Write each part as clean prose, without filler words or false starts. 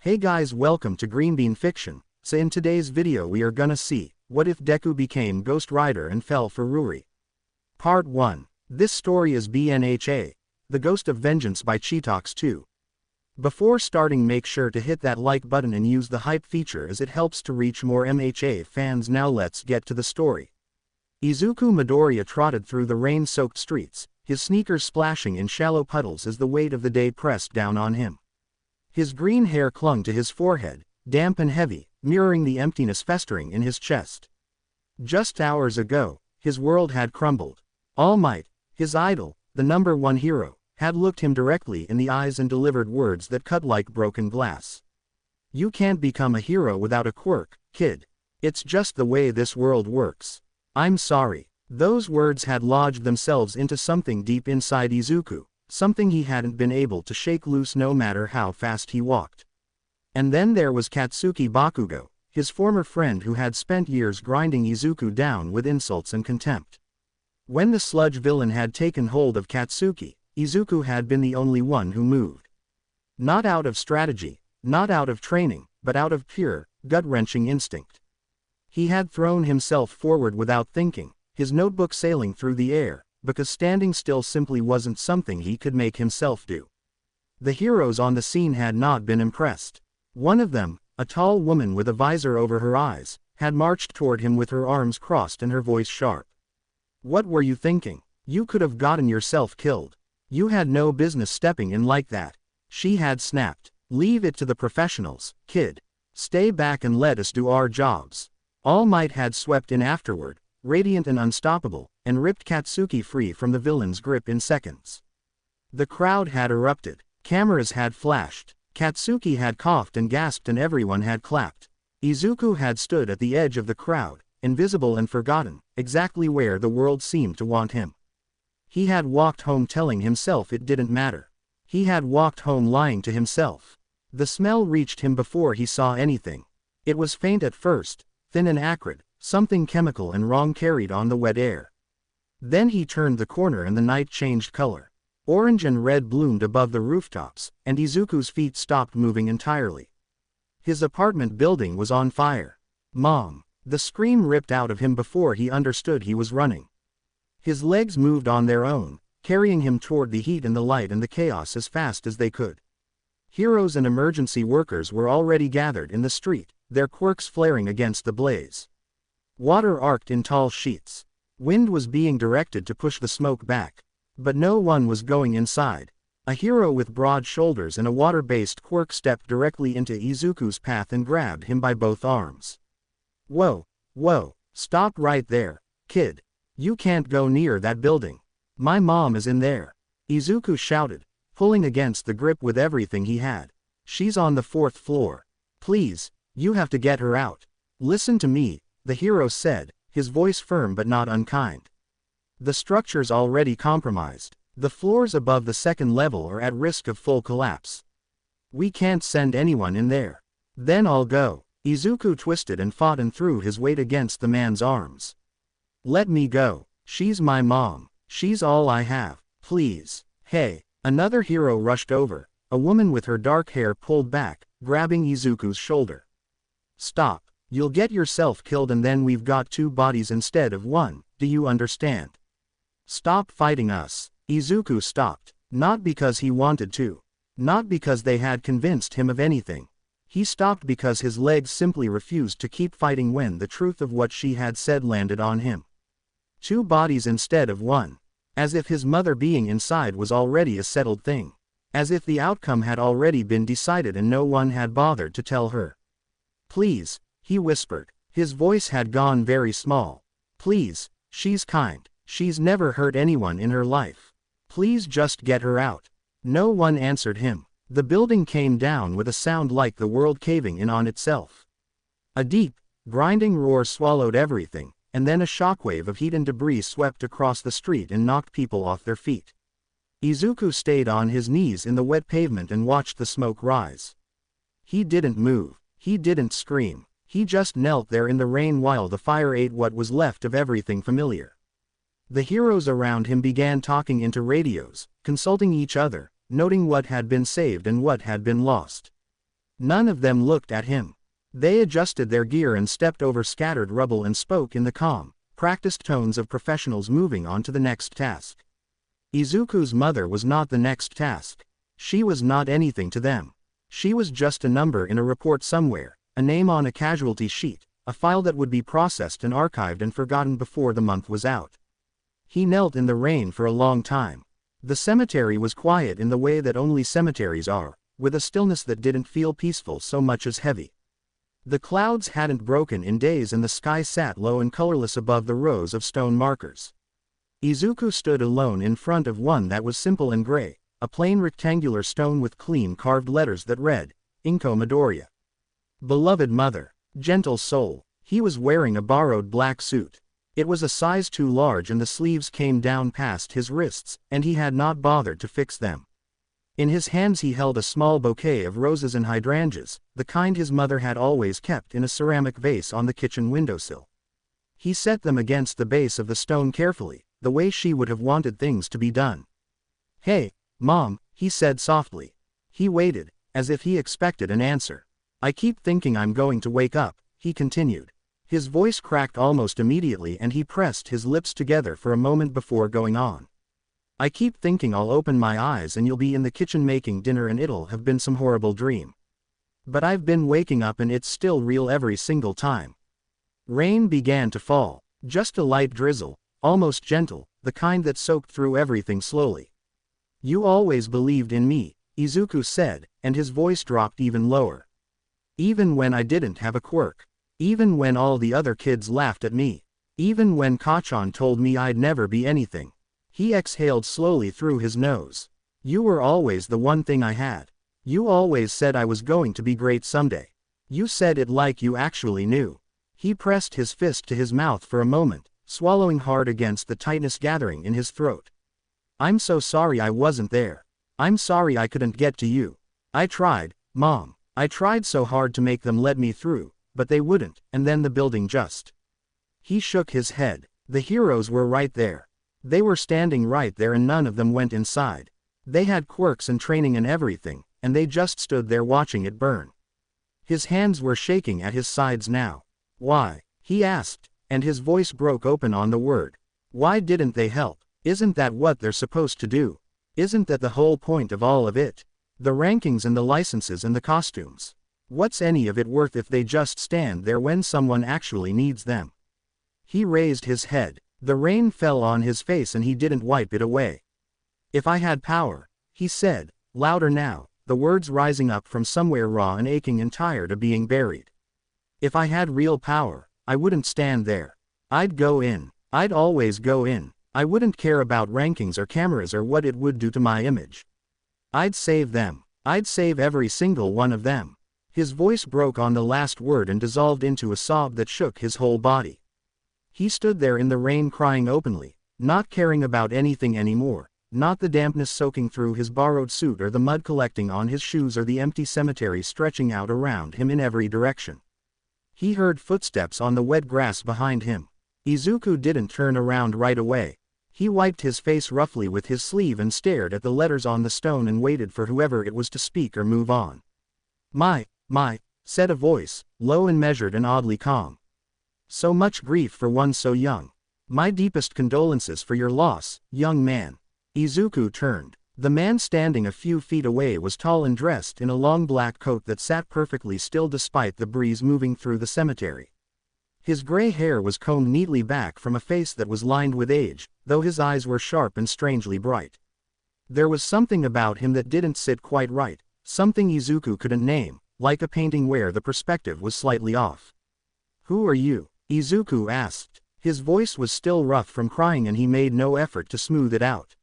Hey guys, welcome to Green Bean Fiction. So in today's video we are gonna see, what if Deku became Ghost Rider and fell for Ruri? Part 1. This story is BNHA, The Ghost of Vengeance by Cheetox 2. Before starting, make sure to hit that like button and use the hype feature as it helps to reach more MHA fans. Now let's get to the story. Izuku Midoriya trotted through the rain-soaked streets, his sneakers splashing in shallow puddles as the weight of the day pressed down on him. His green hair clung to his forehead, damp and heavy, mirroring the emptiness festering in his chest. Just hours ago, his world had crumbled. All Might, his idol, the #1 hero, had looked him directly in the eyes and delivered words that cut like broken glass. You can't become a hero without a quirk, kid. It's just the way this world works. I'm sorry. Those words had lodged themselves into something deep inside Izuku, something he hadn't been able to shake loose no matter how fast he walked. And then there was Katsuki Bakugo, his former friend who had spent years grinding Izuku down with insults and contempt. When the sludge villain had taken hold of Katsuki, Izuku had been the only one who moved. Not out of strategy, not out of training, but out of pure, gut-wrenching instinct. He had thrown himself forward without thinking, his notebook sailing through the air, because standing still simply wasn't something he could make himself do. The heroes on the scene had not been impressed. One of them, a tall woman with a visor over her eyes, had marched toward him with her arms crossed and her voice sharp. "What were you thinking? You could have gotten yourself killed. You had no business stepping in like that," she had snapped. "Leave it to the professionals, kid. Stay back and let us do our jobs." All Might had swept in afterward, radiant and unstoppable, and ripped Katsuki free from the villain's grip in seconds. The crowd had erupted, cameras had flashed, Katsuki had coughed and gasped and everyone had clapped. Izuku had stood at the edge of the crowd, invisible and forgotten, exactly where the world seemed to want him. He had walked home telling himself it didn't matter. He had walked home lying to himself. The smell reached him before he saw anything. It was faint at first, thin and acrid, something chemical and wrong carried on the wet air. Then he turned the corner and the night changed color. Orange and red bloomed above the rooftops, and Izuku's feet stopped moving entirely. His apartment building was on fire. "Mom!" The scream ripped out of him before he understood he was running. His legs moved on their own, carrying him toward the heat and the light and the chaos as fast as they could. Heroes and emergency workers were already gathered in the street, their quirks flaring against the blaze. Water arced in tall sheets. Wind was being directed to push the smoke back. But no one was going inside. A hero with broad shoulders and a water-based quirk stepped directly into Izuku's path and grabbed him by both arms. "Whoa, whoa, stop right there, kid. You can't go near that building. My mom is in there," Izuku shouted, pulling against the grip with everything he had. "She's on the 4th floor. Please, you have to get her out." "Listen to me," the hero said, his voice firm but not unkind. "The structure's already compromised. The floors above the 2nd level are at risk of full collapse. We can't send anyone in there." "Then I'll go." Izuku twisted and fought and threw his weight against the man's arms. "Let me go. She's my mom. She's all I have. Please." "Hey." Another hero rushed over, a woman with her dark hair pulled back, grabbing Izuku's shoulder. "Stop. You'll get yourself killed and then we've got 2 bodies instead of 1, do you understand? Stop fighting us." Izuku stopped, not because he wanted to. Not because they had convinced him of anything. He stopped because his legs simply refused to keep fighting when the truth of what she had said landed on him. 2 bodies instead of 1. As if his mother being inside was already a settled thing. As if the outcome had already been decided and no one had bothered to tell her. "Please," he whispered. His voice had gone very small. "Please, she's kind. She's never hurt anyone in her life. Please just get her out." No one answered him. The building came down with a sound like the world caving in on itself. A deep, grinding roar swallowed everything, and then a shockwave of heat and debris swept across the street and knocked people off their feet. Izuku stayed on his knees in the wet pavement and watched the smoke rise. He didn't move. He didn't scream. He just knelt there in the rain while the fire ate what was left of everything familiar. The heroes around him began talking into radios, consulting each other, noting what had been saved and what had been lost. None of them looked at him. They adjusted their gear and stepped over scattered rubble and spoke in the calm, practiced tones of professionals moving on to the next task. Izuku's mother was not the next task. She was not anything to them. She was just a number in a report somewhere, a name on a casualty sheet, a file that would be processed and archived and forgotten before the month was out. He knelt in the rain for a long time. The cemetery was quiet in the way that only cemeteries are, with a stillness that didn't feel peaceful so much as heavy. The clouds hadn't broken in days and the sky sat low and colorless above the rows of stone markers. Izuku stood alone in front of one that was simple and gray, a plain rectangular stone with clean carved letters that read, Inko Midoriya. Beloved mother. Gentle soul. He was wearing a borrowed black suit. It was a size too large and the sleeves came down past his wrists, and he had not bothered to fix them. In his hands he held a small bouquet of roses and hydrangeas, the kind his mother had always kept in a ceramic vase on the kitchen windowsill. He set them against the base of the stone carefully, the way she would have wanted things to be done. Hey, Mom, he said softly. He waited, as if he expected an answer. I keep thinking I'm going to wake up, he continued. His voice cracked almost immediately and he pressed his lips together for a moment before going on. I keep thinking I'll open my eyes and you'll be in the kitchen making dinner and it'll have been some horrible dream. But I've been waking up and it's still real every single time. Rain began to fall, just a light drizzle, almost gentle, the kind that soaked through everything slowly. You always believed in me, Izuku said, and his voice dropped even lower. Even when I didn't have a quirk. Even when all the other kids laughed at me. Even when Kachan told me I'd never be anything. He exhaled slowly through his nose. You were always the one thing I had. You always said I was going to be great someday. You said it like you actually knew. He pressed his fist to his mouth for a moment, swallowing hard against the tightness gathering in his throat. I'm so sorry I wasn't there. I'm sorry I couldn't get to you. I tried, Mom. I tried so hard to make them let me through, but they wouldn't, and then the building just. He shook his head. The heroes were right there. They were standing right there and none of them went inside. They had quirks and training and everything, and they just stood there watching it burn. His hands were shaking at his sides now. Why? He asked, and his voice broke open on the word. Why didn't they help? Isn't that what they're supposed to do? Isn't that the whole point of all of it? The rankings and the licenses and the costumes. What's any of it worth if they just stand there when someone actually needs them? He raised his head. The rain fell on his face and he didn't wipe it away. If I had power, he said, louder now, the words rising up from somewhere raw and aching and tired of being buried. If I had real power, I wouldn't stand there. I'd go in. I'd always go in. I wouldn't care about rankings or cameras or what it would do to my image. I'd save them. I'd save every single one of them. His voice broke on the last word and dissolved into a sob that shook his whole body. He stood there in the rain crying openly, not caring about anything anymore, not the dampness soaking through his borrowed suit or the mud collecting on his shoes or the empty cemetery stretching out around him in every direction. He heard footsteps on the wet grass behind him. Izuku didn't turn around right away. He wiped his face roughly with his sleeve and stared at the letters on the stone and waited for whoever it was to speak or move on. My, said a voice, low and measured and oddly calm. So much grief for one so young. My deepest condolences for your loss, young man. Izuku turned. The man standing a few feet away was tall and dressed in a long black coat that sat perfectly still despite the breeze moving through the cemetery. His gray hair was combed neatly back from a face that was lined with age, though his eyes were sharp and strangely bright. There was something about him that didn't sit quite right, something Izuku couldn't name, like a painting where the perspective was slightly off. Who are you? Izuku asked. His voice was still rough from crying and he made no effort to smooth it out.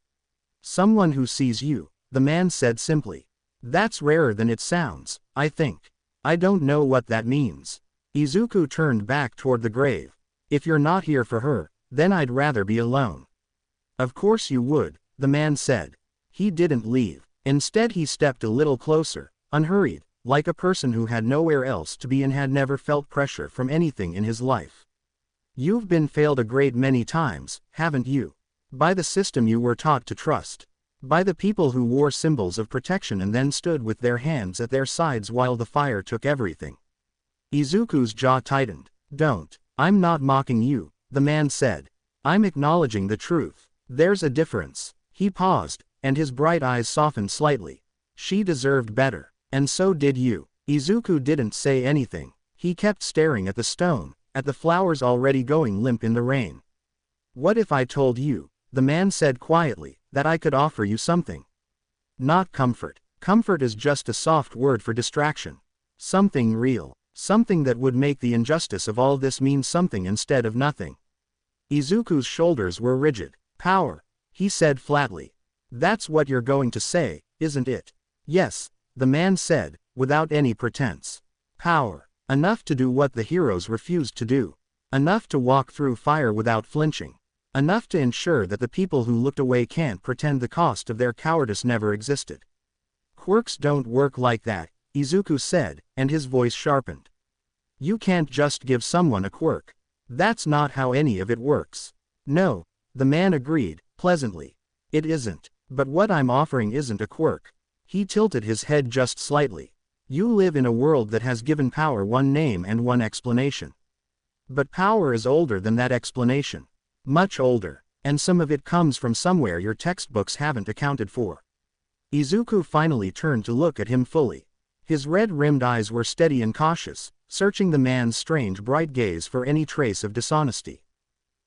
Someone who sees you, the man said simply. That's rarer than it sounds, I think. I don't know what that means. Izuku turned back toward the grave. If you're not here for her, then I'd rather be alone. Of course you would, the man said. He didn't leave. Instead he stepped a little closer, unhurried, like a person who had nowhere else to be and had never felt pressure from anything in his life. You've been failed a great many times, haven't you? By the system you were taught to trust. By the people who wore symbols of protection and then stood with their hands at their sides while the fire took everything. Izuku's jaw tightened. Don't. I'm not mocking you, the man said. I'm acknowledging the truth. There's a difference. He paused, and his bright eyes softened slightly. She deserved better. And so did you. Izuku didn't say anything. He kept staring at the stone, at the flowers already going limp in the rain. What if I told you, the man said quietly, that I could offer you something? Not comfort. Comfort is just a soft word for distraction. Something real. Something that would make the injustice of all this mean something instead of nothing. Izuku's shoulders were rigid. Power, he said flatly. That's what you're going to say, isn't it? Yes, the man said, without any pretense. Power. Enough to do what the heroes refused to do. Enough to walk through fire without flinching. Enough to ensure that the people who looked away can't pretend the cost of their cowardice never existed. Quirks don't work like that, Izuku said, and his voice sharpened. You can't just give someone a quirk. That's not how any of it works. No, the man agreed, pleasantly. It isn't. But what I'm offering isn't a quirk. He tilted his head just slightly. You live in a world that has given power one name and one explanation. But power is older than that explanation. Much older, and some of it comes from somewhere your textbooks haven't accounted for. Izuku finally turned to look at him fully. His red-rimmed eyes were steady and cautious, searching the man's strange bright gaze for any trace of dishonesty.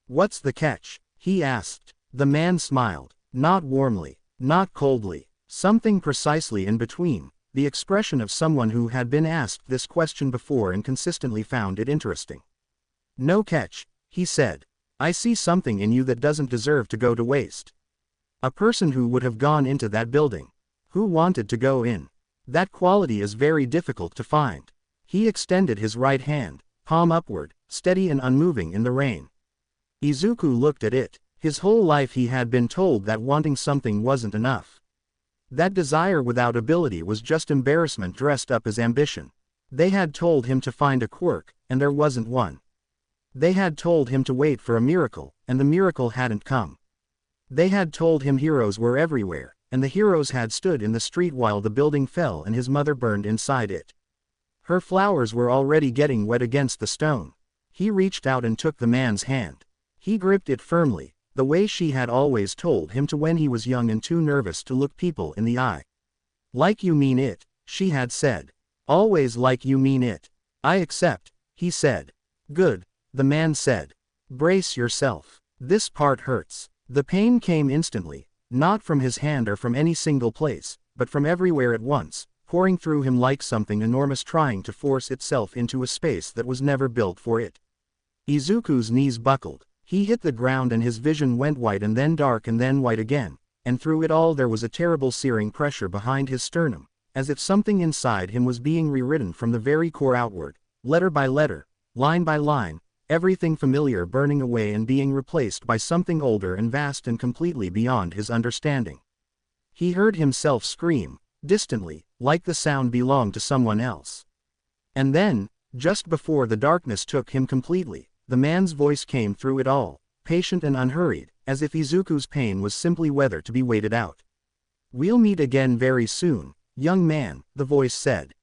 What's the catch? He asked. The man smiled, not warmly, not coldly, something precisely in between, the expression of someone who had been asked this question before and consistently found it interesting. No catch, he said. I see something in you that doesn't deserve to go to waste. A person who would have gone into that building. Who wanted to go in. That quality is very difficult to find. He extended his right hand, palm upward, steady and unmoving in the rain. Izuku looked at it. His whole life he had been told that wanting something wasn't enough. That desire without ability was just embarrassment dressed up as ambition. They had told him to find a quirk, and there wasn't one. They had told him to wait for a miracle, and the miracle hadn't come. They had told him heroes were everywhere, and the heroes had stood in the street while the building fell and his mother burned inside it. Her flowers were already getting wet against the stone. He reached out and took the man's hand. He gripped it firmly, the way she had always told him to when he was young and too nervous to look people in the eye. Like you mean it, she had said. Always like you mean it. I accept, he said. Good. The man said. Brace yourself. This part hurts. The pain came instantly, not from his hand or from any single place, but from everywhere at once, pouring through him like something enormous trying to force itself into a space that was never built for it. Izuku's knees buckled. He hit the ground and his vision went white and then dark and then white again, and through it all there was a terrible searing pressure behind his sternum, as if something inside him was being rewritten from the very core outward, letter by letter, line by line, everything familiar burning away and being replaced by something older and vast and completely beyond his understanding. He heard himself scream, distantly, like the sound belonged to someone else. And then, just before the darkness took him completely, the man's voice came through it all, patient and unhurried, as if Izuku's pain was simply weather to be waited out. We'll meet again very soon, young man, the voice said.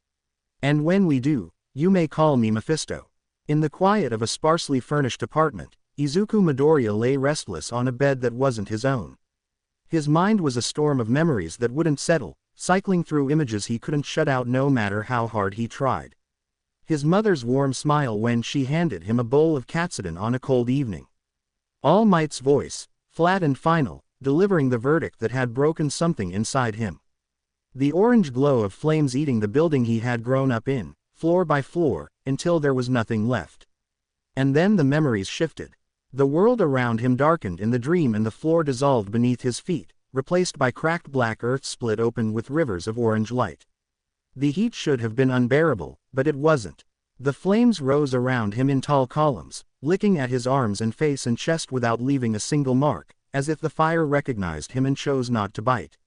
And when we do, you may call me Mephisto. In the quiet of a sparsely furnished apartment, Izuku Midoriya lay restless on a bed that wasn't his own. His mind was a storm of memories that wouldn't settle, cycling through images he couldn't shut out no matter how hard he tried. His mother's warm smile when she handed him a bowl of katsudon on a cold evening. All Might's voice, flat and final, delivering the verdict that had broken something inside him. The orange glow of flames eating the building he had grown up in, floor by floor, until there was nothing left. And then the memories shifted. The world around him darkened in the dream and the floor dissolved beneath his feet, replaced by cracked black earth split open with rivers of orange light. The heat should have been unbearable, but it wasn't. The flames rose around him in tall columns, licking at his arms and face and chest without leaving a single mark, as if the fire recognized him and chose not to bite.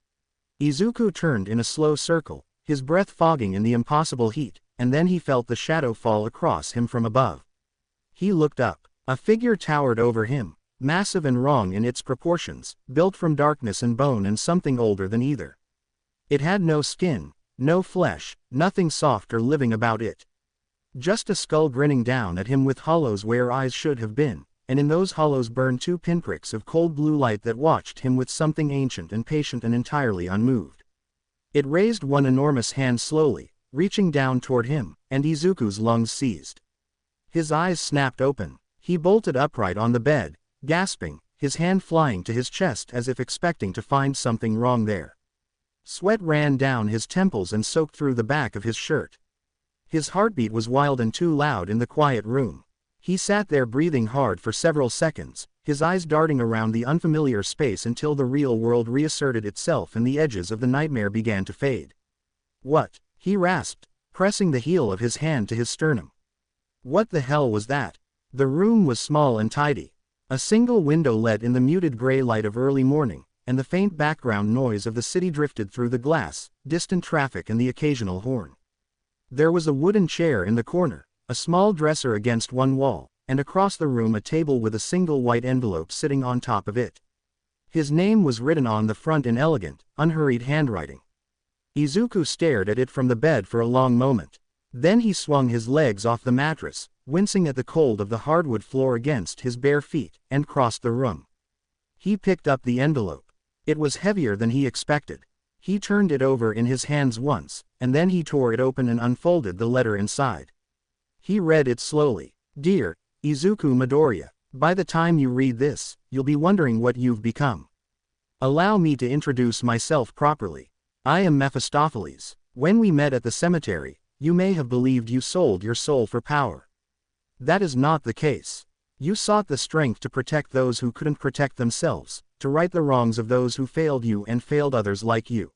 Izuku turned in a slow circle, his breath fogging in the impossible heat, and then he felt the shadow fall across him from above. He looked up. A figure towered over him, massive and wrong in its proportions, built from darkness and bone and something older than either. It had no skin, no flesh, nothing soft or living about it. Just a skull grinning down at him with hollows where eyes should have been, and in those hollows burned 2 pinpricks of cold blue light that watched him with something ancient and patient and entirely unmoved. It raised one enormous hand slowly, reaching down toward him, and Izuku's lungs seized. His eyes snapped open. He bolted upright on the bed, gasping, his hand flying to his chest as if expecting to find something wrong there. Sweat ran down his temples and soaked through the back of his shirt. His heartbeat was wild and too loud in the quiet room. He sat there breathing hard for several seconds, his eyes darting around the unfamiliar space until the real world reasserted itself and the edges of the nightmare began to fade. "What?" he rasped, pressing the heel of his hand to his sternum. What the hell was that? The room was small and tidy. A single window let in the muted gray light of early morning, and the faint background noise of the city drifted through the glass, distant traffic and the occasional horn. There was a wooden chair in the corner, a small dresser against one wall, and across the room a table with a single white envelope sitting on top of it. His name was written on the front in elegant, unhurried handwriting. Izuku stared at it from the bed for a long moment. Then he swung his legs off the mattress, wincing at the cold of the hardwood floor against his bare feet, and crossed the room. He picked up the envelope. It was heavier than he expected. He turned it over in his hands once, and then he tore it open and unfolded the letter inside. He read it slowly. "Dear Izuku Midoriya, by the time you read this, you'll be wondering what you've become. Allow me to introduce myself properly. I am Mephistopheles. When we met at the cemetery, you may have believed you sold your soul for power. That is not the case. You sought the strength to protect those who couldn't protect themselves, to right the wrongs of those who failed you and failed others like you.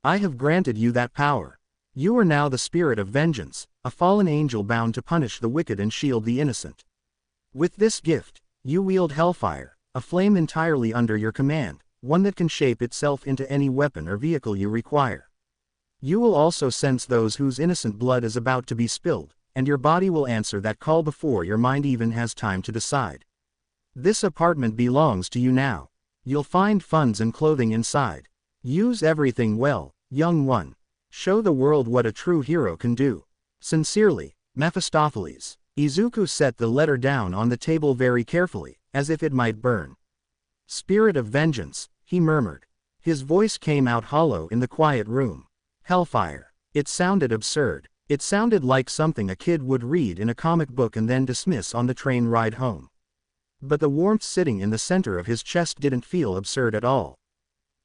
I have granted you that power. You are now the spirit of vengeance, a fallen angel bound to punish the wicked and shield the innocent. With this gift, you wield hellfire, a flame entirely under your command, one that can shape itself into any weapon or vehicle you require. You will also sense those whose innocent blood is about to be spilled, and your body will answer that call before your mind even has time to decide. This apartment belongs to you now. You'll find funds and clothing inside. Use everything well, young one. Show the world what a true hero can do. Sincerely, Mephistopheles." Izuku set the letter down on the table very carefully, as if it might burn. "Spirit of vengeance," he murmured. His voice came out hollow in the quiet room. Hellfire. It sounded absurd. It sounded like something a kid would read in a comic book and then dismiss on the train ride home. But the warmth sitting in the center of his chest didn't feel absurd at all.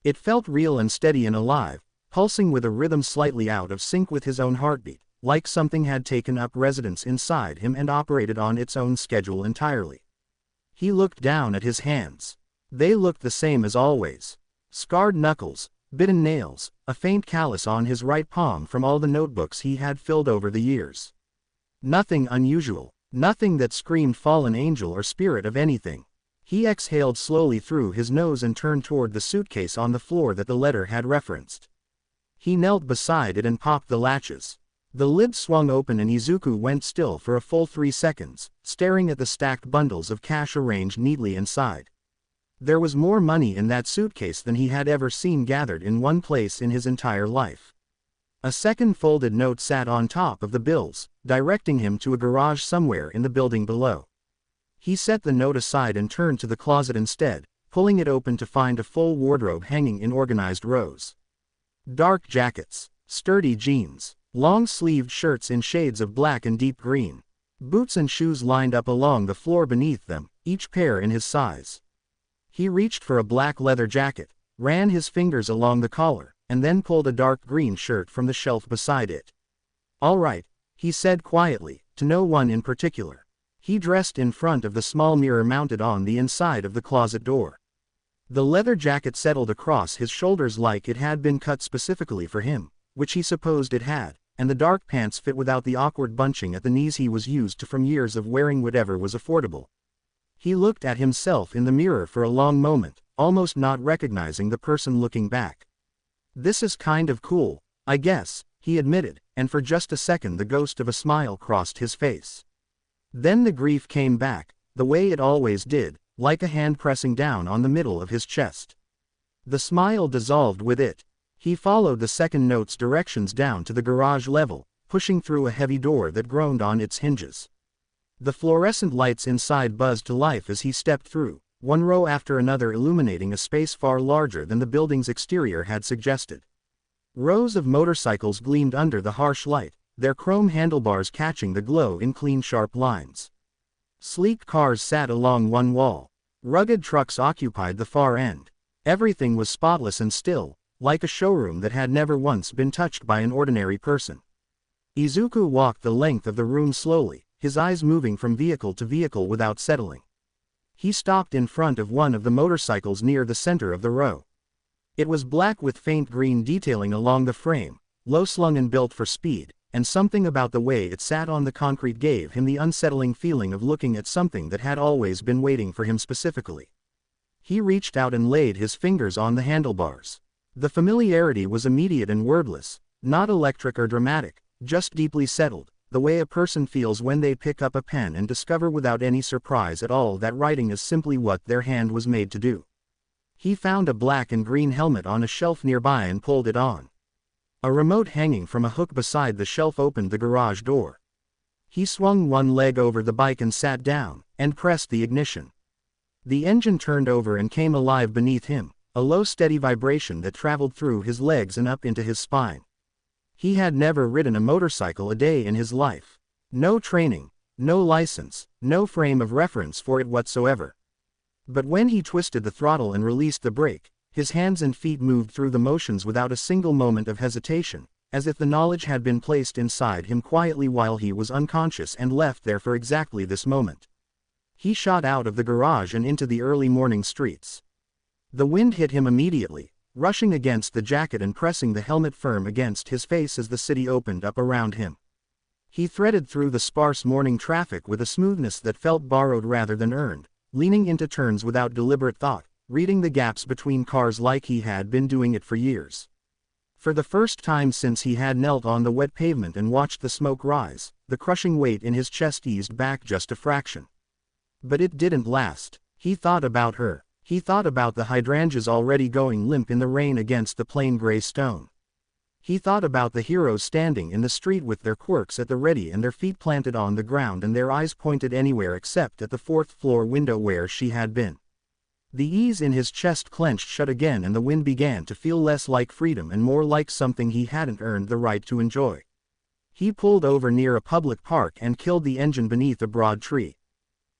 It felt real and steady and alive, pulsing with a rhythm slightly out of sync with his own heartbeat, like something had taken up residence inside him and operated on its own schedule entirely. He looked down at his hands. They looked the same as always. Scarred knuckles, bitten nails, a faint callus on his right palm from all the notebooks he had filled over the years. Nothing unusual, nothing that screamed fallen angel or spirit of anything. He exhaled slowly through his nose and turned toward the suitcase on the floor that the letter had referenced. He knelt beside it and popped the latches. The lid swung open and Izuku went still for a full 3 seconds, staring at the stacked bundles of cash arranged neatly inside. There was more money in that suitcase than he had ever seen gathered in one place in his entire life. A second folded note sat on top of the bills, directing him to a garage somewhere in the building below. He set the note aside and turned to the closet instead, pulling it open to find a full wardrobe hanging in organized rows. Dark jackets, sturdy jeans, long-sleeved shirts in shades of black and deep green. Boots and shoes lined up along the floor beneath them, each pair in his size. He reached for a black leather jacket, ran his fingers along the collar, and then pulled a dark green shirt from the shelf beside it. "All right," he said quietly, to no one in particular. He dressed in front of the small mirror mounted on the inside of the closet door. The leather jacket settled across his shoulders like it had been cut specifically for him, which he supposed it had, and the dark pants fit without the awkward bunching at the knees he was used to from years of wearing whatever was affordable. He looked at himself in the mirror for a long moment, almost not recognizing the person looking back. "This is kind of cool, I guess," he admitted, and for just a second the ghost of a smile crossed his face. Then the grief came back, the way it always did, like a hand pressing down on the middle of his chest. The smile dissolved with it. He followed the second note's directions down to the garage level, pushing through a heavy door that groaned on its hinges. The fluorescent lights inside buzzed to life as he stepped through, one row after another illuminating a space far larger than the building's exterior had suggested. Rows of motorcycles gleamed under the harsh light, their chrome handlebars catching the glow in clean sharp lines. Sleek cars sat along one wall. Rugged trucks occupied the far end. Everything was spotless and still, like a showroom that had never once been touched by an ordinary person. Izuku walked the length of the room slowly, his eyes moving from vehicle to vehicle without settling. He stopped in front of one of the motorcycles near the center of the row. It was black with faint green detailing along the frame, low-slung and built for speed, and something about the way it sat on the concrete gave him the unsettling feeling of looking at something that had always been waiting for him specifically. He reached out and laid his fingers on the handlebars. The familiarity was immediate and wordless, not electric or dramatic, just deeply settled, the way a person feels when they pick up a pen and discover without any surprise at all that writing is simply what their hand was made to do. He found a black and green helmet on a shelf nearby and pulled it on. A remote hanging from a hook beside the shelf opened the garage door. He swung one leg over the bike and sat down, and pressed the ignition. The engine turned over and came alive beneath him, a low steady vibration that traveled through his legs and up into his spine. He had never ridden a motorcycle a day in his life. No training, no license, no frame of reference for it whatsoever. But when he twisted the throttle and released the brake, his hands and feet moved through the motions without a single moment of hesitation, as if the knowledge had been placed inside him quietly while he was unconscious and left there for exactly this moment. He shot out of the garage and into the early morning streets. The wind hit him immediately, rushing against the jacket and pressing the helmet firm against his face as the city opened up around him. He threaded through the sparse morning traffic with a smoothness that felt borrowed rather than earned, leaning into turns without deliberate thought, reading the gaps between cars like he had been doing it for years. For the first time since he had knelt on the wet pavement and watched the smoke rise, the crushing weight in his chest eased back just a fraction. But it didn't last. He thought about her. He thought about the hydrangeas already going limp in the rain against the plain gray stone. He thought about the heroes standing in the street with their quirks at the ready and their feet planted on the ground and their eyes pointed anywhere except at the fourth-floor window where she had been. The ease in his chest clenched shut again and the wind began to feel less like freedom and more like something he hadn't earned the right to enjoy. He pulled over near a public park and killed the engine beneath a broad tree.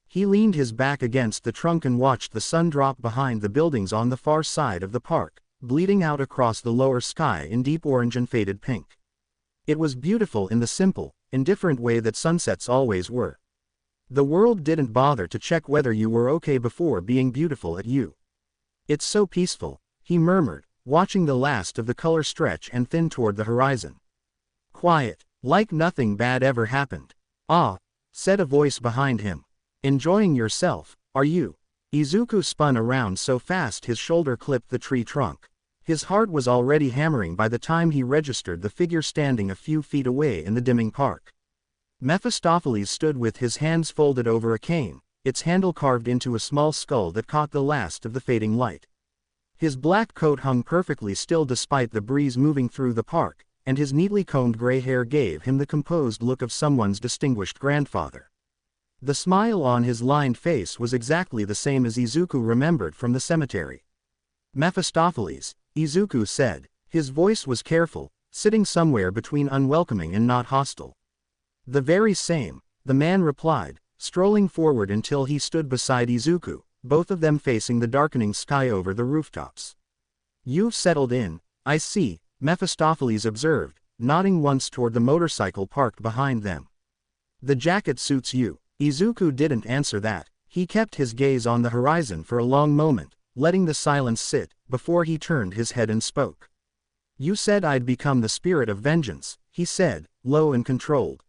He leaned his back against the trunk and watched the sun drop behind the buildings on the far side of the park, bleeding out across the lower sky in deep orange and faded pink. It was beautiful in the simple, indifferent way that sunsets always were. The world didn't bother to check whether you were okay before being beautiful at you. "It's so peaceful," he murmured, watching the last of the color stretch and thin toward the horizon. "Quiet, like nothing bad ever happened." "Ah," said a voice behind him. "Enjoying yourself, are you?" Izuku spun around so fast his shoulder clipped the tree trunk. His heart was already hammering by the time he registered the figure standing a few feet away in the dimming park. Mephistopheles stood with his hands folded over a cane, its handle carved into a small skull that caught the last of the fading light. His black coat hung perfectly still despite the breeze moving through the park, and his neatly combed gray hair gave him the composed look of someone's distinguished grandfather. The smile on his lined face was exactly the same as Izuku remembered from the cemetery. "Mephistopheles," Izuku said. His voice was careful, sitting somewhere between unwelcoming and not hostile. "The very same," the man replied, strolling forward until he stood beside Izuku, both of them facing the darkening sky over the rooftops. "You've settled in, I see," Mephistopheles observed, nodding once toward the motorcycle parked behind them. "The jacket suits you." Izuku didn't answer that. He kept his gaze on the horizon for a long moment, letting the silence sit, before he turned his head and spoke. "You said I'd become the spirit of vengeance," he said, low and controlled.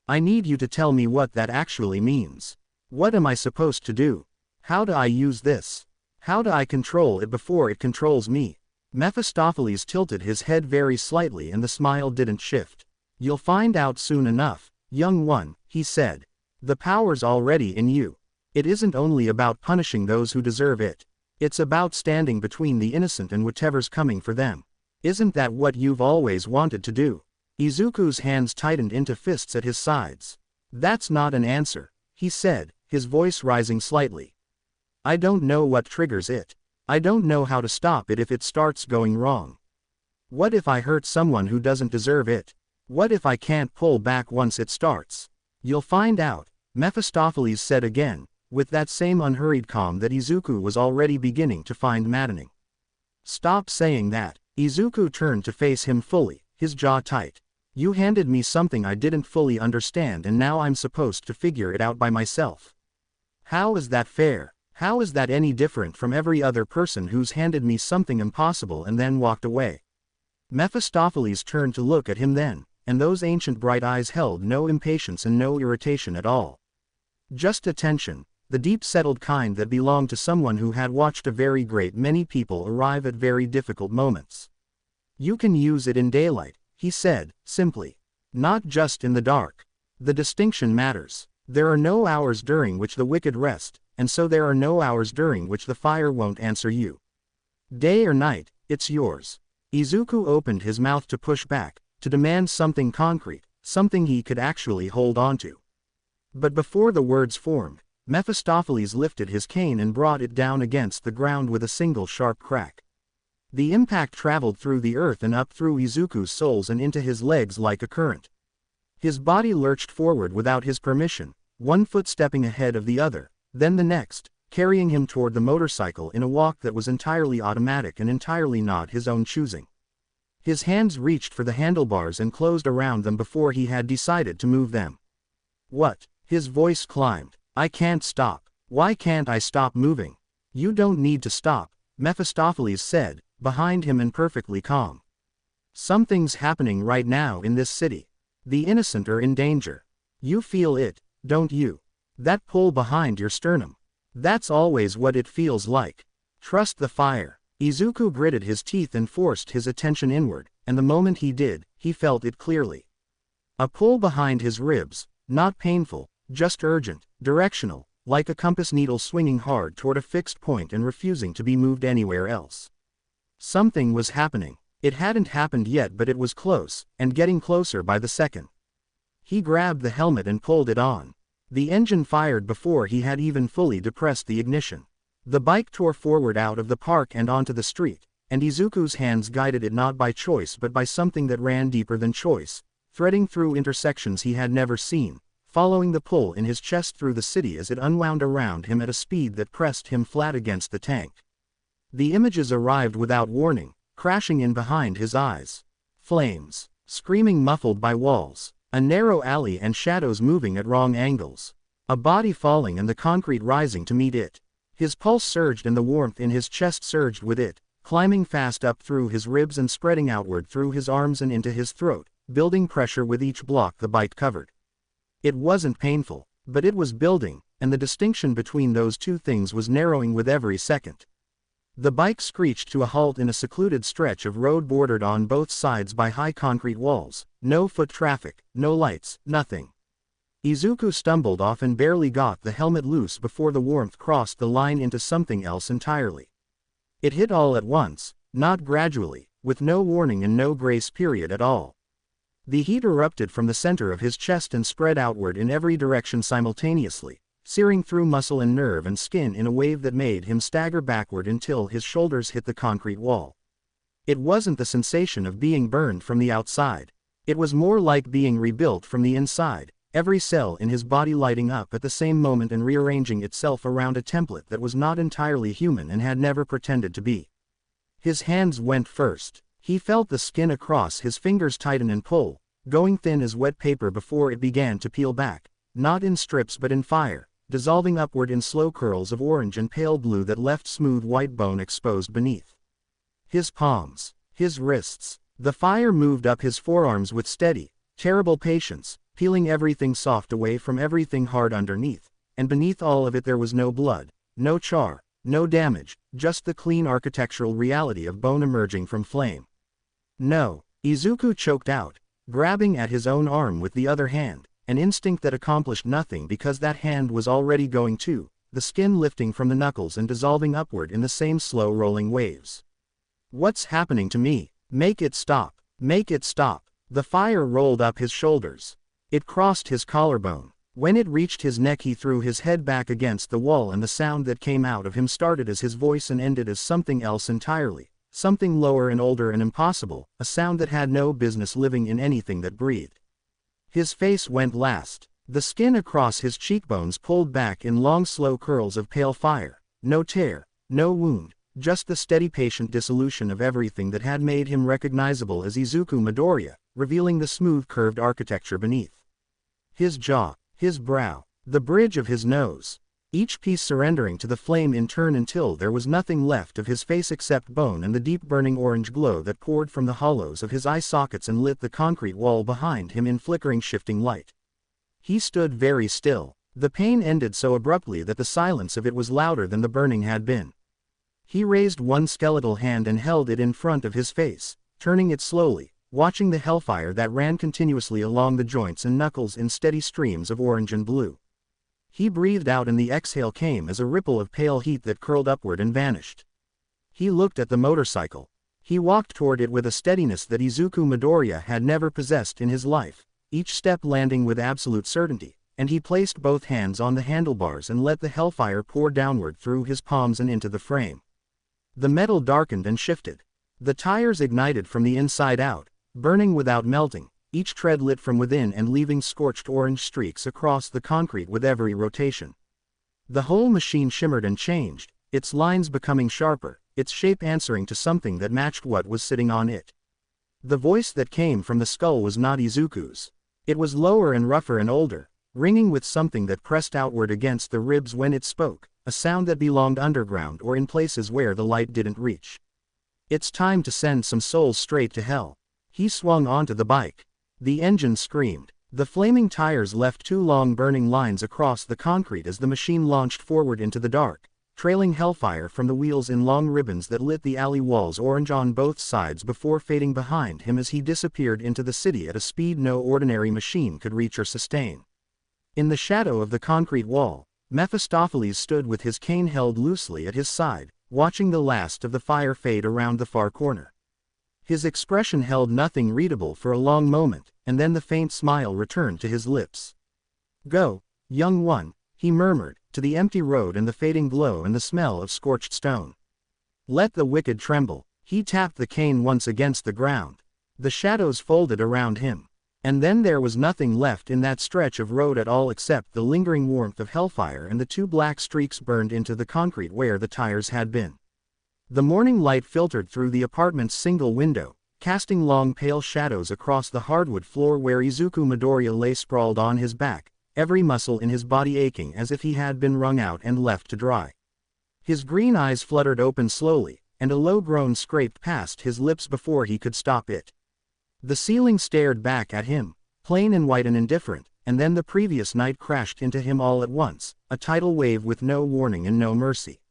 "I need you to tell me what that actually means. What am I supposed to do? How do I use this? How do I control it before it controls me?" Mephistopheles tilted his head very slightly and the smile didn't shift. "You'll find out soon enough, young one," he said. "The power's already in you. It isn't only about punishing those who deserve it. It's about standing between the innocent and whatever's coming for them. Isn't that what you've always wanted to do? Izuku's hands tightened into fists at his sides. That's not an answer, he said, his voice rising slightly. I don't know what triggers it. I don't know how to stop it if it starts going wrong. What if I hurt someone who doesn't deserve it? What if I can't pull back once it starts? You'll find out, Mephistopheles said again, with that same unhurried calm that Izuku was already beginning to find maddening. Stop saying that. Izuku turned to face him fully, his jaw tight. You handed me something I didn't fully understand and now I'm supposed to figure it out by myself. How is that fair? How is that any different from every other person who's handed me something impossible and then walked away? Mephistopheles turned to look at him then, and those ancient bright eyes held no impatience and no irritation at all. Just attention, the deep-settled kind that belonged to someone who had watched a very great many people arrive at very difficult moments. You can use it in daylight, he said, simply. Not just in the dark. The distinction matters. There are no hours during which the wicked rest, and so there are no hours during which the fire won't answer you. Day or night, it's yours. Izuku opened his mouth to push back, to demand something concrete, something he could actually hold onto. But before the words formed, Mephistopheles lifted his cane and brought it down against the ground with a single sharp crack. The impact traveled through the earth and up through Izuku's soles and into his legs like a current. His body lurched forward without his permission, one foot stepping ahead of the other, then the next, carrying him toward the motorcycle in a walk that was entirely automatic and entirely not his own choosing. His hands reached for the handlebars and closed around them before he had decided to move them. What? His voice climbed. I can't stop. Why can't I stop moving? You don't need to stop, Mephistopheles said, behind him and perfectly calm. Something's happening right now in this city. The innocent are in danger. You feel it, don't you? That pull behind your sternum. That's always what it feels like. Trust the fire. Izuku gritted his teeth and forced his attention inward, and the moment he did, he felt it clearly. A pull behind his ribs, not painful, just urgent, directional, like a compass needle swinging hard toward a fixed point and refusing to be moved anywhere else. Something was happening. It hadn't happened yet, but it was close, and getting closer by the second. He grabbed the helmet and pulled it on. The engine fired before he had even fully depressed the ignition. The bike tore forward out of the park and onto the street, and Izuku's hands guided it not by choice but by something that ran deeper than choice, threading through intersections he had never seen, following the pull in his chest through the city as it unwound around him at a speed that pressed him flat against the tank. The images arrived without warning, crashing in behind his eyes. Flames, screaming muffled by walls, a narrow alley and shadows moving at wrong angles. A body falling and the concrete rising to meet it. His pulse surged and the warmth in his chest surged with it, climbing fast up through his ribs and spreading outward through his arms and into his throat, building pressure with each block the bite covered. It wasn't painful, but it was building, and the distinction between those two things was narrowing with every second. The bike screeched to a halt in a secluded stretch of road bordered on both sides by high concrete walls, no foot traffic, no lights, nothing. Izuku stumbled off and barely got the helmet loose before the warmth crossed the line into something else entirely. It hit all at once, not gradually, with no warning and no grace period at all. The heat erupted from the center of his chest and spread outward in every direction simultaneously, searing through muscle and nerve and skin in a wave that made him stagger backward until his shoulders hit the concrete wall. It wasn't the sensation of being burned from the outside. It was more like being rebuilt from the inside, every cell in his body lighting up at the same moment and rearranging itself around a template that was not entirely human and had never pretended to be. His hands went first. He felt the skin across his fingers tighten and pull, going thin as wet paper before it began to peel back, not in strips but in fire, dissolving upward in slow curls of orange and pale blue that left smooth white bone exposed beneath. His palms, his wrists, the fire moved up his forearms with steady, terrible patience, peeling everything soft away from everything hard underneath, and beneath all of it there was no blood, no char, no damage, just the clean architectural reality of bone emerging from flame. No, Izuku choked out, grabbing at his own arm with the other hand, an instinct that accomplished nothing because that hand was already going too the skin lifting from the knuckles and dissolving upward in the same slow rolling waves. What's happening to me? Make it stop! Make it stop! The fire rolled up his shoulders. It crossed his collarbone. When it reached his neck he threw his head back against the wall and the sound that came out of him started as his voice and ended as something else entirely. Something lower and older and impossible, a sound that had no business living in anything that breathed. His face went last. The skin across his cheekbones pulled back in long slow curls of pale fire. No tear, no wound, just the steady patient dissolution of everything that had made him recognizable as Izuku Midoriya, revealing the smooth curved architecture beneath. His jaw, his brow, the bridge of his nose. Each piece surrendering to the flame in turn until there was nothing left of his face except bone and the deep burning orange glow that poured from the hollows of his eye sockets and lit the concrete wall behind him in flickering shifting light. He stood very still. The pain ended so abruptly that the silence of it was louder than the burning had been. He raised one skeletal hand and held it in front of his face, turning it slowly, watching the hellfire that ran continuously along the joints and knuckles in steady streams of orange and blue. He breathed out and the exhale came as a ripple of pale heat that curled upward and vanished. He looked at the motorcycle. He walked toward it with a steadiness that Izuku Midoriya had never possessed in his life, each step landing with absolute certainty, and he placed both hands on the handlebars and let the hellfire pour downward through his palms and into the frame. The metal darkened and shifted. The tires ignited from the inside out, burning without melting, each tread lit from within and leaving scorched orange streaks across the concrete with every rotation. The whole machine shimmered and changed, its lines becoming sharper, its shape answering to something that matched what was sitting on it. The voice that came from the skull was not Izuku's. It was lower and rougher and older, ringing with something that pressed outward against the ribs when it spoke, a sound that belonged underground or in places where the light didn't reach. It's time to send some souls straight to hell. He swung onto the bike. The engine screamed. The flaming tires left two long burning lines across the concrete as the machine launched forward into the dark, trailing hellfire from the wheels in long ribbons that lit the alley walls orange on both sides before fading behind him as he disappeared into the city at a speed no ordinary machine could reach or sustain. In the shadow of the concrete wall, Mephistopheles stood with his cane held loosely at his side, watching the last of the fire fade around the far corner. His expression held nothing readable for a long moment, and then the faint smile returned to his lips. "Go, young one," he murmured, to the empty road and the fading glow and the smell of scorched stone. "Let the wicked tremble." He tapped the cane once against the ground. The shadows folded around him. And then there was nothing left in that stretch of road at all except the lingering warmth of hellfire and the two black streaks burned into the concrete where the tires had been. The morning light filtered through the apartment's single window, casting long pale shadows across the hardwood floor where Izuku Midoriya lay sprawled on his back, every muscle in his body aching as if he had been wrung out and left to dry. His green eyes fluttered open slowly, and a low groan scraped past his lips before he could stop it. The ceiling stared back at him, plain and white and indifferent, and then the previous night crashed into him all at once, a tidal wave with no warning and no mercy.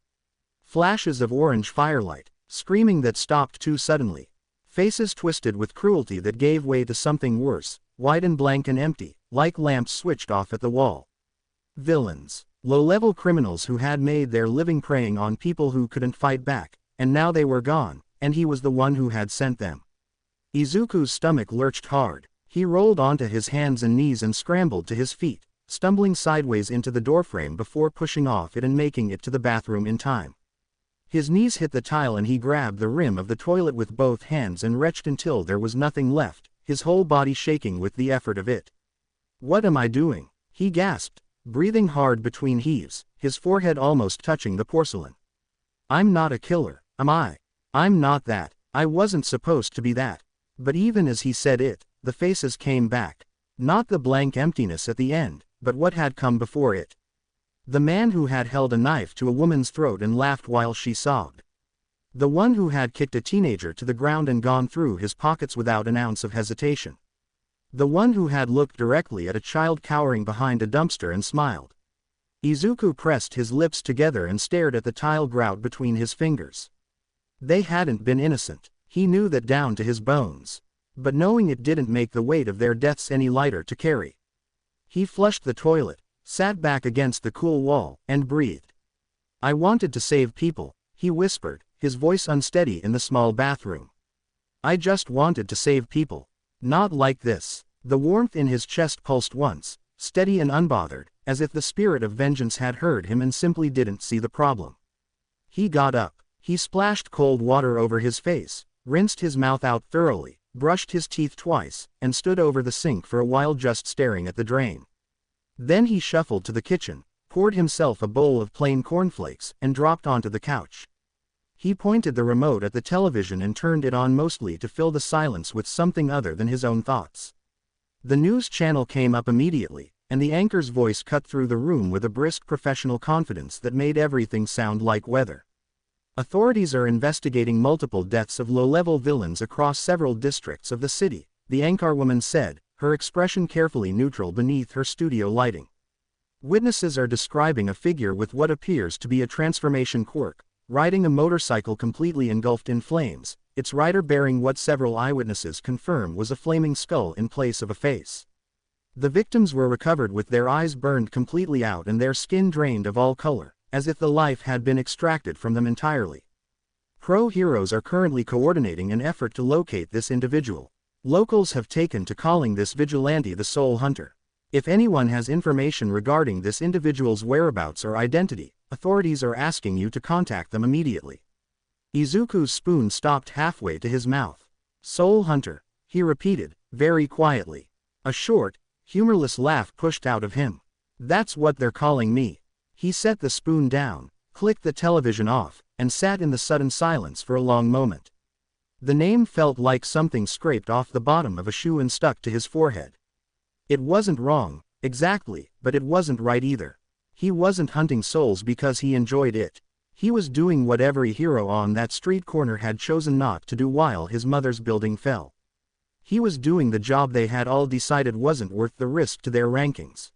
Flashes of orange firelight, screaming that stopped too suddenly. Faces twisted with cruelty that gave way to something worse, white and blank and empty, like lamps switched off at the wall. Villains. Low-level criminals who had made their living preying on people who couldn't fight back, and now they were gone, and he was the one who had sent them. Izuku's stomach lurched hard. He rolled onto his hands and knees and scrambled to his feet, stumbling sideways into the doorframe before pushing off it and making it to the bathroom in time. His knees hit the tile and he grabbed the rim of the toilet with both hands and retched until there was nothing left, his whole body shaking with the effort of it. "What am I doing?" he gasped, breathing hard between heaves, his forehead almost touching the porcelain. "I'm not a killer, am I? I'm not that. I wasn't supposed to be that." But even as he said it, the faces came back. Not the blank emptiness at the end, but what had come before it. The man who had held a knife to a woman's throat and laughed while she sobbed. The one who had kicked a teenager to the ground and gone through his pockets without an ounce of hesitation. The one who had looked directly at a child cowering behind a dumpster and smiled. Izuku pressed his lips together and stared at the tile grout between his fingers. They hadn't been innocent. He knew that down to his bones. But knowing it didn't make the weight of their deaths any lighter to carry. He flushed the toilet, sat back against the cool wall, and breathed. I wanted to save people, he whispered, his voice unsteady in the small bathroom. I just wanted to save people. Not like this. The warmth in his chest pulsed once, steady and unbothered, as if the spirit of vengeance had heard him and simply didn't see the problem. He got up. He splashed cold water over his face, rinsed his mouth out thoroughly, brushed his teeth twice, and stood over the sink for a while just staring at the drain. Then he shuffled to the kitchen, poured himself a bowl of plain cornflakes, and dropped onto the couch. He pointed the remote at the television and turned it on mostly to fill the silence with something other than his own thoughts. The news channel came up immediately, and the anchor's voice cut through the room with a brisk professional confidence that made everything sound like weather. Authorities are investigating multiple deaths of low-level villains across several districts of the city, the anchorwoman said, her expression carefully neutral beneath her studio lighting. Witnesses are describing a figure with what appears to be a transformation quirk, riding a motorcycle completely engulfed in flames, its rider bearing what several eyewitnesses confirm was a flaming skull in place of a face. The victims were recovered with their eyes burned completely out and their skin drained of all color, as if the life had been extracted from them entirely. Pro-heroes are currently coordinating an effort to locate this individual. Locals have taken to calling this vigilante the Soul Hunter. If anyone has information regarding this individual's whereabouts or identity, authorities are asking you to contact them immediately. Izuku's spoon stopped halfway to his mouth. Soul Hunter, he repeated, very quietly. A short, humorless laugh pushed out of him. That's what they're calling me. He set the spoon down, clicked the television off, and sat in the sudden silence for a long moment. The name felt like something scraped off the bottom of a shoe and stuck to his forehead. It wasn't wrong, exactly, but it wasn't right either. He wasn't hunting souls because he enjoyed it. He was doing what every hero on that street corner had chosen not to do while his mother's building fell. He was doing the job they had all decided wasn't worth the risk to their rankings.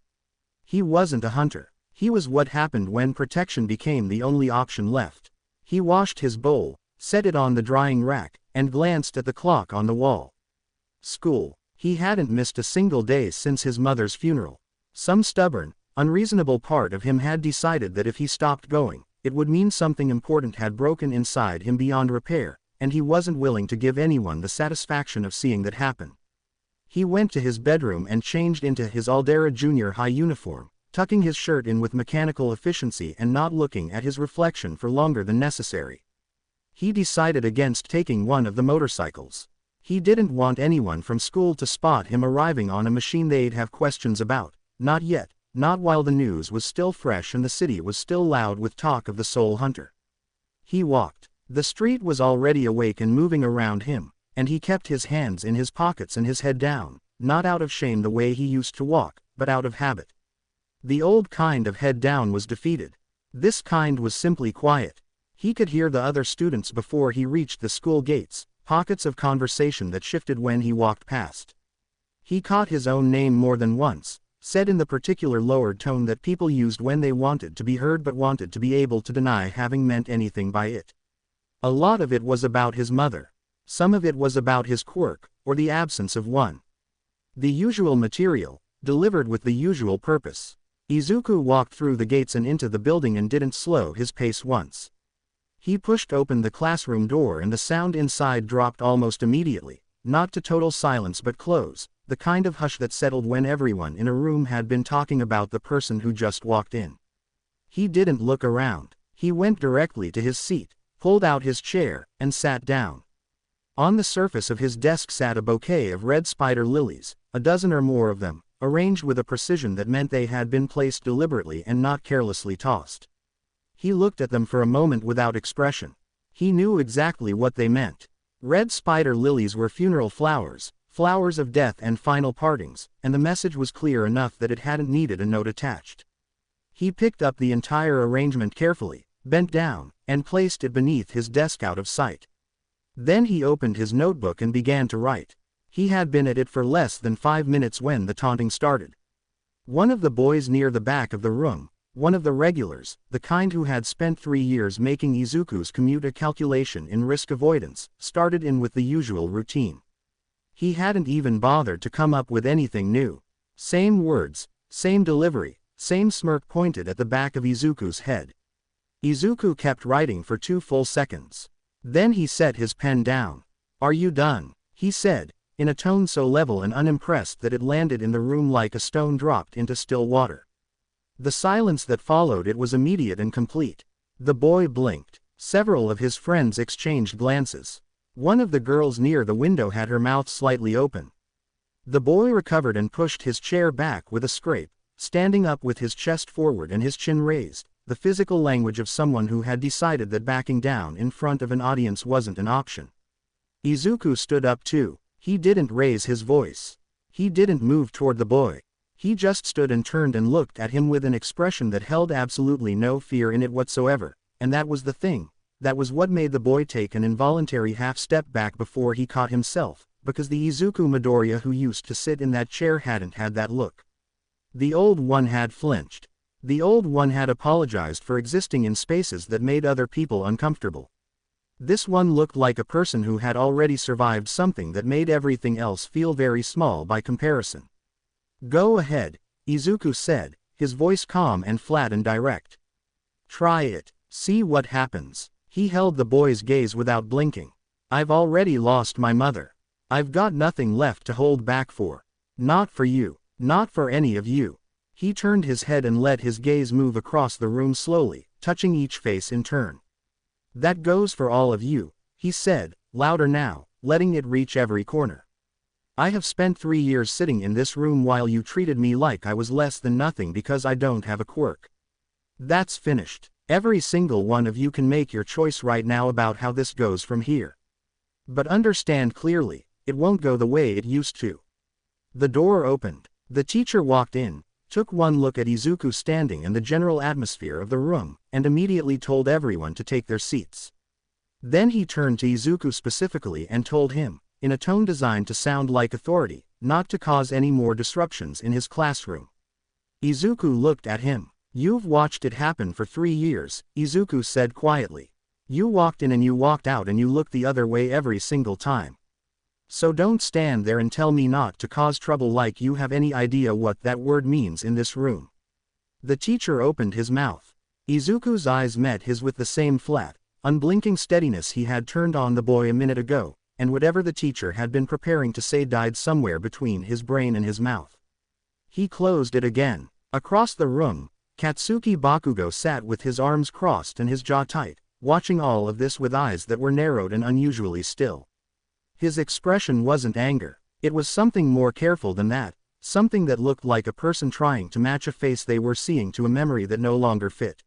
He wasn't a hunter. He was what happened when protection became the only option left. He washed his bowl, set it on the drying rack, and glanced at the clock on the wall. School. He hadn't missed a single day since his mother's funeral. Some stubborn, unreasonable part of him had decided that if he stopped going, it would mean something important had broken inside him beyond repair, and he wasn't willing to give anyone the satisfaction of seeing that happen. He went to his bedroom and changed into his Aldera Junior High uniform, tucking his shirt in with mechanical efficiency and not looking at his reflection for longer than necessary. He decided against taking one of the motorcycles. He didn't want anyone from school to spot him arriving on a machine they'd have questions about, not yet, not while the news was still fresh and the city was still loud with talk of the Soul Hunter. He walked. The street was already awake and moving around him, and he kept his hands in his pockets and his head down, not out of shame the way he used to walk, but out of habit. The old kind of head down was defeated. This kind was simply quiet. He could hear the other students before he reached the school gates, pockets of conversation that shifted when he walked past. He caught his own name more than once, said in the particular lowered tone that people used when they wanted to be heard but wanted to be able to deny having meant anything by it. A lot of it was about his mother. Some of it was about his quirk, or the absence of one. The usual material, delivered with the usual purpose. Izuku walked through the gates and into the building and didn't slow his pace once. He pushed open the classroom door and the sound inside dropped almost immediately, not to total silence but close, the kind of hush that settled when everyone in a room had been talking about the person who just walked in. He didn't look around. He went directly to his seat, pulled out his chair, and sat down. On the surface of his desk sat a bouquet of red spider lilies, a dozen or more of them, arranged with a precision that meant they had been placed deliberately and not carelessly tossed. He looked at them for a moment without expression. He knew exactly what they meant. Red spider lilies were funeral flowers, flowers of death and final partings, and the message was clear enough that it hadn't needed a note attached. He picked up the entire arrangement carefully, bent down, and placed it beneath his desk out of sight. Then he opened his notebook and began to write. He had been at it for less than 5 minutes when the taunting started. One of the boys near the back of the room, one of the regulars, the kind who had spent 3 years making Izuku's commute a calculation in risk avoidance, started in with the usual routine. He hadn't even bothered to come up with anything new. Same words, same delivery, same smirk pointed at the back of Izuku's head. Izuku kept writing for 2 full seconds. Then he set his pen down. "Are you done?" he said, in a tone so level and unimpressed that it landed in the room like a stone dropped into still water. The silence that followed it was immediate and complete. The boy blinked. Several of his friends exchanged glances. One of the girls near the window had her mouth slightly open. The boy recovered and pushed his chair back with a scrape, standing up with his chest forward and his chin raised, the physical language of someone who had decided that backing down in front of an audience wasn't an option. Izuku stood up too. He didn't raise his voice. He didn't move toward the boy. He just stood and turned and looked at him with an expression that held absolutely no fear in it whatsoever, and that was the thing. That was what made the boy take an involuntary half-step back before he caught himself, because the Izuku Midoriya who used to sit in that chair hadn't had that look. The old one had flinched. The old one had apologized for existing in spaces that made other people uncomfortable. This one looked like a person who had already survived something that made everything else feel very small by comparison. "Go ahead," Izuku said, his voice calm and flat and direct. "Try it. See what happens." He held the boy's gaze without blinking. "I've already lost my mother. I've got nothing left to hold back for. Not for you. Not for any of you." He turned his head and let his gaze move across the room slowly, touching each face in turn. "That goes for all of you," he said, louder now, letting it reach every corner. "I have spent 3 years sitting in this room while you treated me like I was less than nothing because I don't have a quirk. That's finished. Every single one of you can make your choice right now about how this goes from here. But understand clearly, it won't go the way it used to." The door opened. The teacher walked in, took one look at Izuku standing and the general atmosphere of the room, and immediately told everyone to take their seats. Then he turned to Izuku specifically and told him, in a tone designed to sound like authority, not to cause any more disruptions in his classroom. Izuku looked at him. "You've watched it happen for 3 years, Izuku said quietly. "You walked in and you walked out and you looked the other way every single time. So don't stand there and tell me not to cause trouble like you have any idea what that word means in this room." The teacher opened his mouth. Izuku's eyes met his with the same flat, unblinking steadiness he had turned on the boy a minute ago, and whatever the teacher had been preparing to say died somewhere between his brain and his mouth. He closed it again. Across the room, Katsuki Bakugo sat with his arms crossed and his jaw tight, watching all of this with eyes that were narrowed and unusually still. His expression wasn't anger. It was something more careful than that, something that looked like a person trying to match a face they were seeing to a memory that no longer fit.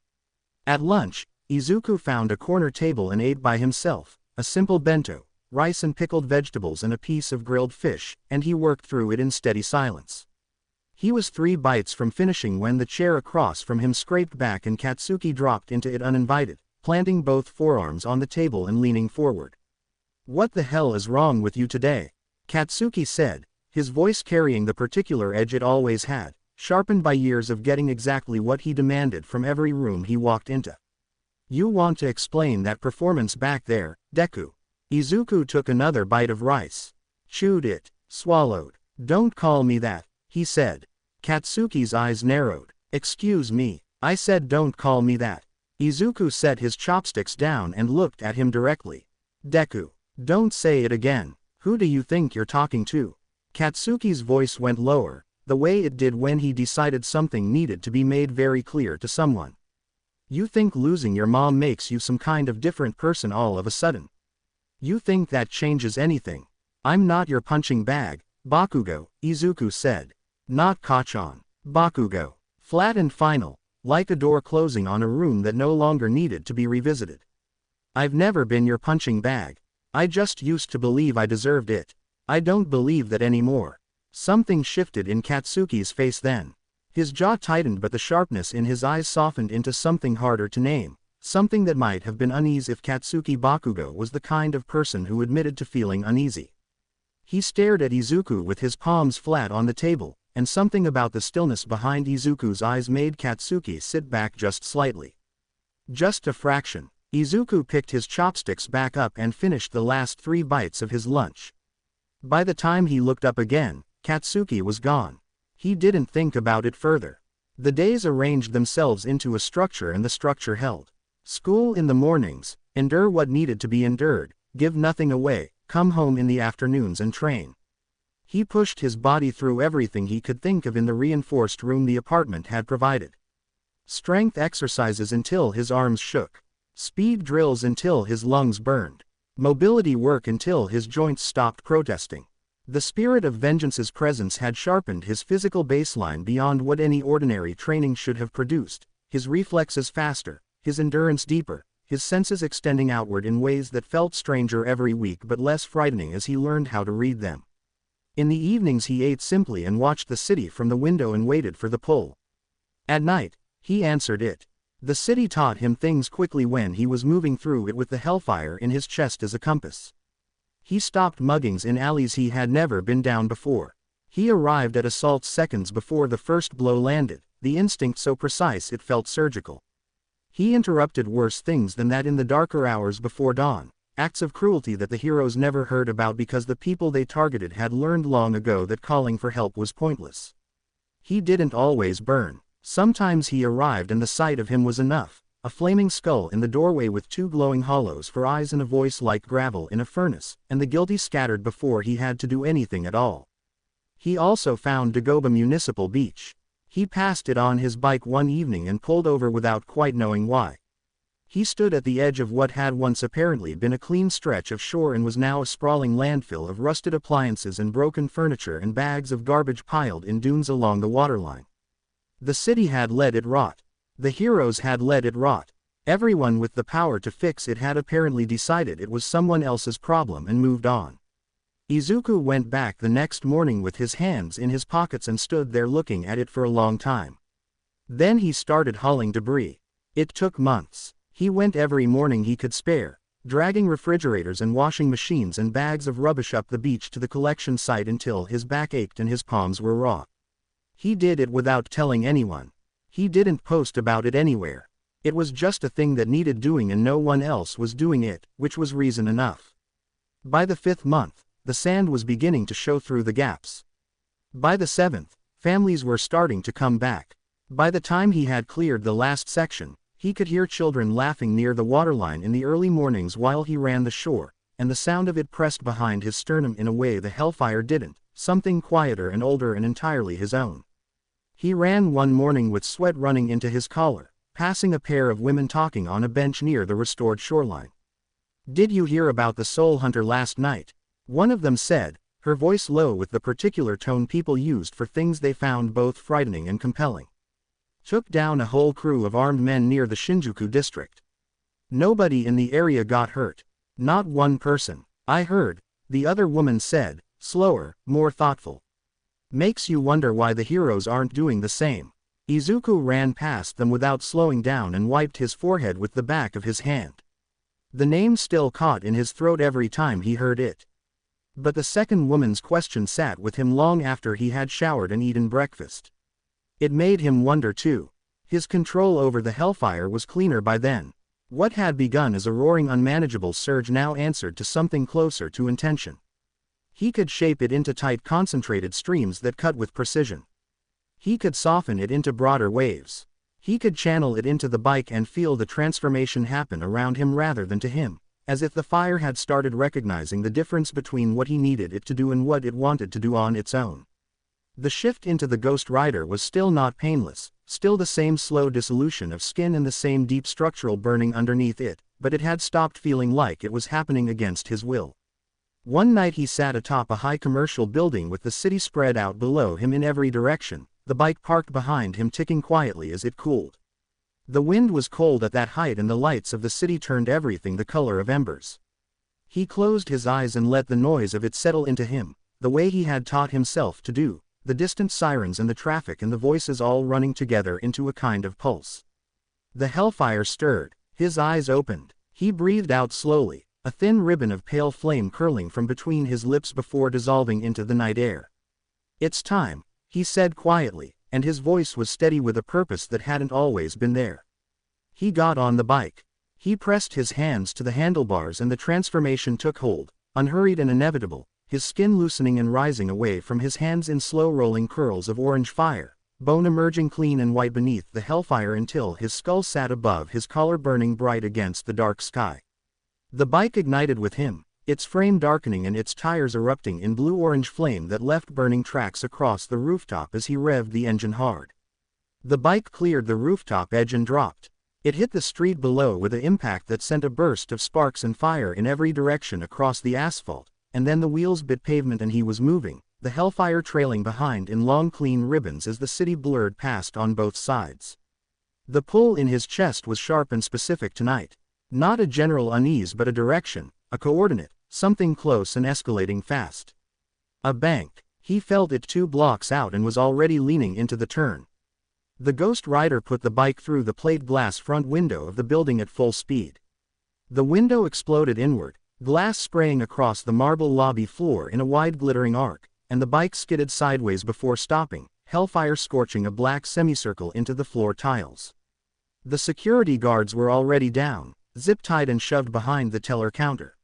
At lunch, Izuku found a corner table and ate by himself, a simple bento, rice and pickled vegetables and a piece of grilled fish, and he worked through it in steady silence. He was 3 bites from finishing when the chair across from him scraped back and Katsuki dropped into it uninvited, planting both forearms on the table and leaning forward. "What the hell is wrong with you today?" Katsuki said, his voice carrying the particular edge it always had, sharpened by years of getting exactly what he demanded from every room he walked into. "You want to explain that performance back there, Deku?" Izuku took another bite of rice. Chewed it, swallowed. "Don't call me that," he said. Katsuki's eyes narrowed. "Excuse me, I said don't call me that." Izuku set his chopsticks down and looked at him directly. "Deku, don't say it again. Who do you think you're talking to?" Katsuki's voice went lower, the way it did when he decided something needed to be made very clear to someone. "You think losing your mom makes you some kind of different person all of a sudden? You think that changes anything? I'm not your punching bag, Bakugo," Izuku said. "Not Kachan, Bakugo." Flat and final, like a door closing on a room that no longer needed to be revisited. "I've never been your punching bag. I just used to believe I deserved it. I don't believe that anymore." Something shifted in Katsuki's face then. His jaw tightened but the sharpness in his eyes softened into something harder to name, something that might have been unease if Katsuki Bakugo was the kind of person who admitted to feeling uneasy. He stared at Izuku with his palms flat on the table, and something about the stillness behind Izuku's eyes made Katsuki sit back just slightly. Just a fraction. Izuku picked his chopsticks back up and finished the last 3 bites of his lunch. By the time he looked up again, Katsuki was gone. He didn't think about it further. The days arranged themselves into a structure and the structure held. School in the mornings, endure what needed to be endured, give nothing away, come home in the afternoons and train. He pushed his body through everything he could think of in the reinforced room the apartment had provided. Strength exercises until his arms shook. Speed drills until his lungs burned. Mobility work until his joints stopped protesting. The spirit of vengeance's presence had sharpened his physical baseline beyond what any ordinary training should have produced, his reflexes faster, his endurance deeper, his senses extending outward in ways that felt stranger every week but less frightening as he learned how to read them. In the evenings he ate simply and watched the city from the window and waited for the pull. At night, he answered it. The city taught him things quickly when he was moving through it with the hellfire in his chest as a compass. He stopped muggings in alleys he had never been down before. He arrived at assaults seconds before the first blow landed, the instinct so precise it felt surgical. He interrupted worse things than that in the darker hours before dawn, acts of cruelty that the heroes never heard about because the people they targeted had learned long ago that calling for help was pointless. He didn't always burn. Sometimes he arrived and the sight of him was enough, a flaming skull in the doorway with two glowing hollows for eyes and a voice like gravel in a furnace, and the guilty scattered before he had to do anything at all. He also found Dagoba Municipal Beach. He passed it on his bike one evening and pulled over without quite knowing why. He stood at the edge of what had once apparently been a clean stretch of shore and was now a sprawling landfill of rusted appliances and broken furniture and bags of garbage piled in dunes along the waterline. The city had let it rot. The heroes had let it rot. Everyone with the power to fix it had apparently decided it was someone else's problem and moved on. Izuku went back the next morning with his hands in his pockets and stood there looking at it for a long time. Then he started hauling debris. It took months. He went every morning he could spare, dragging refrigerators and washing machines and bags of rubbish up the beach to the collection site until his back ached and his palms were raw. He did it without telling anyone. He didn't post about it anywhere. It was just a thing that needed doing and no one else was doing it, which was reason enough. By the 5th month, the sand was beginning to show through the gaps. By the 7th, families were starting to come back. By the time he had cleared the last section, he could hear children laughing near the waterline in the early mornings while he ran the shore, and the sound of it pressed behind his sternum in a way the hellfire didn't, something quieter and older and entirely his own. He ran one morning with sweat running into his collar, passing a pair of women talking on a bench near the restored shoreline. "Did you hear about the soul hunter last night?" one of them said, her voice low with the particular tone people used for things they found both frightening and compelling. "Took down a whole crew of armed men near the Shinjuku district. Nobody in the area got hurt. Not one person." "I heard," the other woman said, slower, more thoughtful. "Makes you wonder why the heroes aren't doing the same." Izuku ran past them without slowing down and wiped his forehead with the back of his hand. The name still caught in his throat every time he heard it. But the second woman's question sat with him long after he had showered and eaten breakfast. It made him wonder too. His control over the hellfire was cleaner by then. What had begun as a roaring unmanageable surge now answered to something closer to intention. He could shape it into tight concentrated streams that cut with precision. He could soften it into broader waves. He could channel it into the bike and feel the transformation happen around him rather than to him, as if the fire had started recognizing the difference between what he needed it to do and what it wanted to do on its own. The shift into the Ghost Rider was still not painless, still the same slow dissolution of skin and the same deep structural burning underneath it, but it had stopped feeling like it was happening against his will. One night he sat atop a high commercial building with the city spread out below him in every direction, the bike parked behind him ticking quietly as it cooled. The wind was cold at that height and the lights of the city turned everything the color of embers. He closed his eyes and let the noise of it settle into him, the way he had taught himself to do, the distant sirens and the traffic and the voices all running together into a kind of pulse. The hellfire stirred, his eyes opened, he breathed out slowly, a thin ribbon of pale flame curling from between his lips before dissolving into the night air. "It's time," he said quietly, and his voice was steady with a purpose that hadn't always been there. He got on the bike. He pressed his hands to the handlebars and the transformation took hold, unhurried and inevitable, his skin loosening and rising away from his hands in slow rolling curls of orange fire, bone emerging clean and white beneath the hellfire until his skull sat above his collar, burning bright against the dark sky. The bike ignited with him, its frame darkening and its tires erupting in blue-orange flame that left burning tracks across the rooftop as he revved the engine hard. The bike cleared the rooftop edge and dropped. It hit the street below with an impact that sent a burst of sparks and fire in every direction across the asphalt, and then the wheels bit pavement and he was moving, the hellfire trailing behind in long clean ribbons as the city blurred past on both sides. The pull in his chest was sharp and specific tonight. Not a general unease but a direction, a coordinate, something close and escalating fast. A bank. He felt it 2 blocks out and was already leaning into the turn. The Ghost Rider put the bike through the plate glass front window of the building at full speed. The window exploded inward, glass spraying across the marble lobby floor in a wide glittering arc, and the bike skidded sideways before stopping, hellfire scorching a black semicircle into the floor tiles. The security guards were already down, zip-tied and shoved behind the teller counter.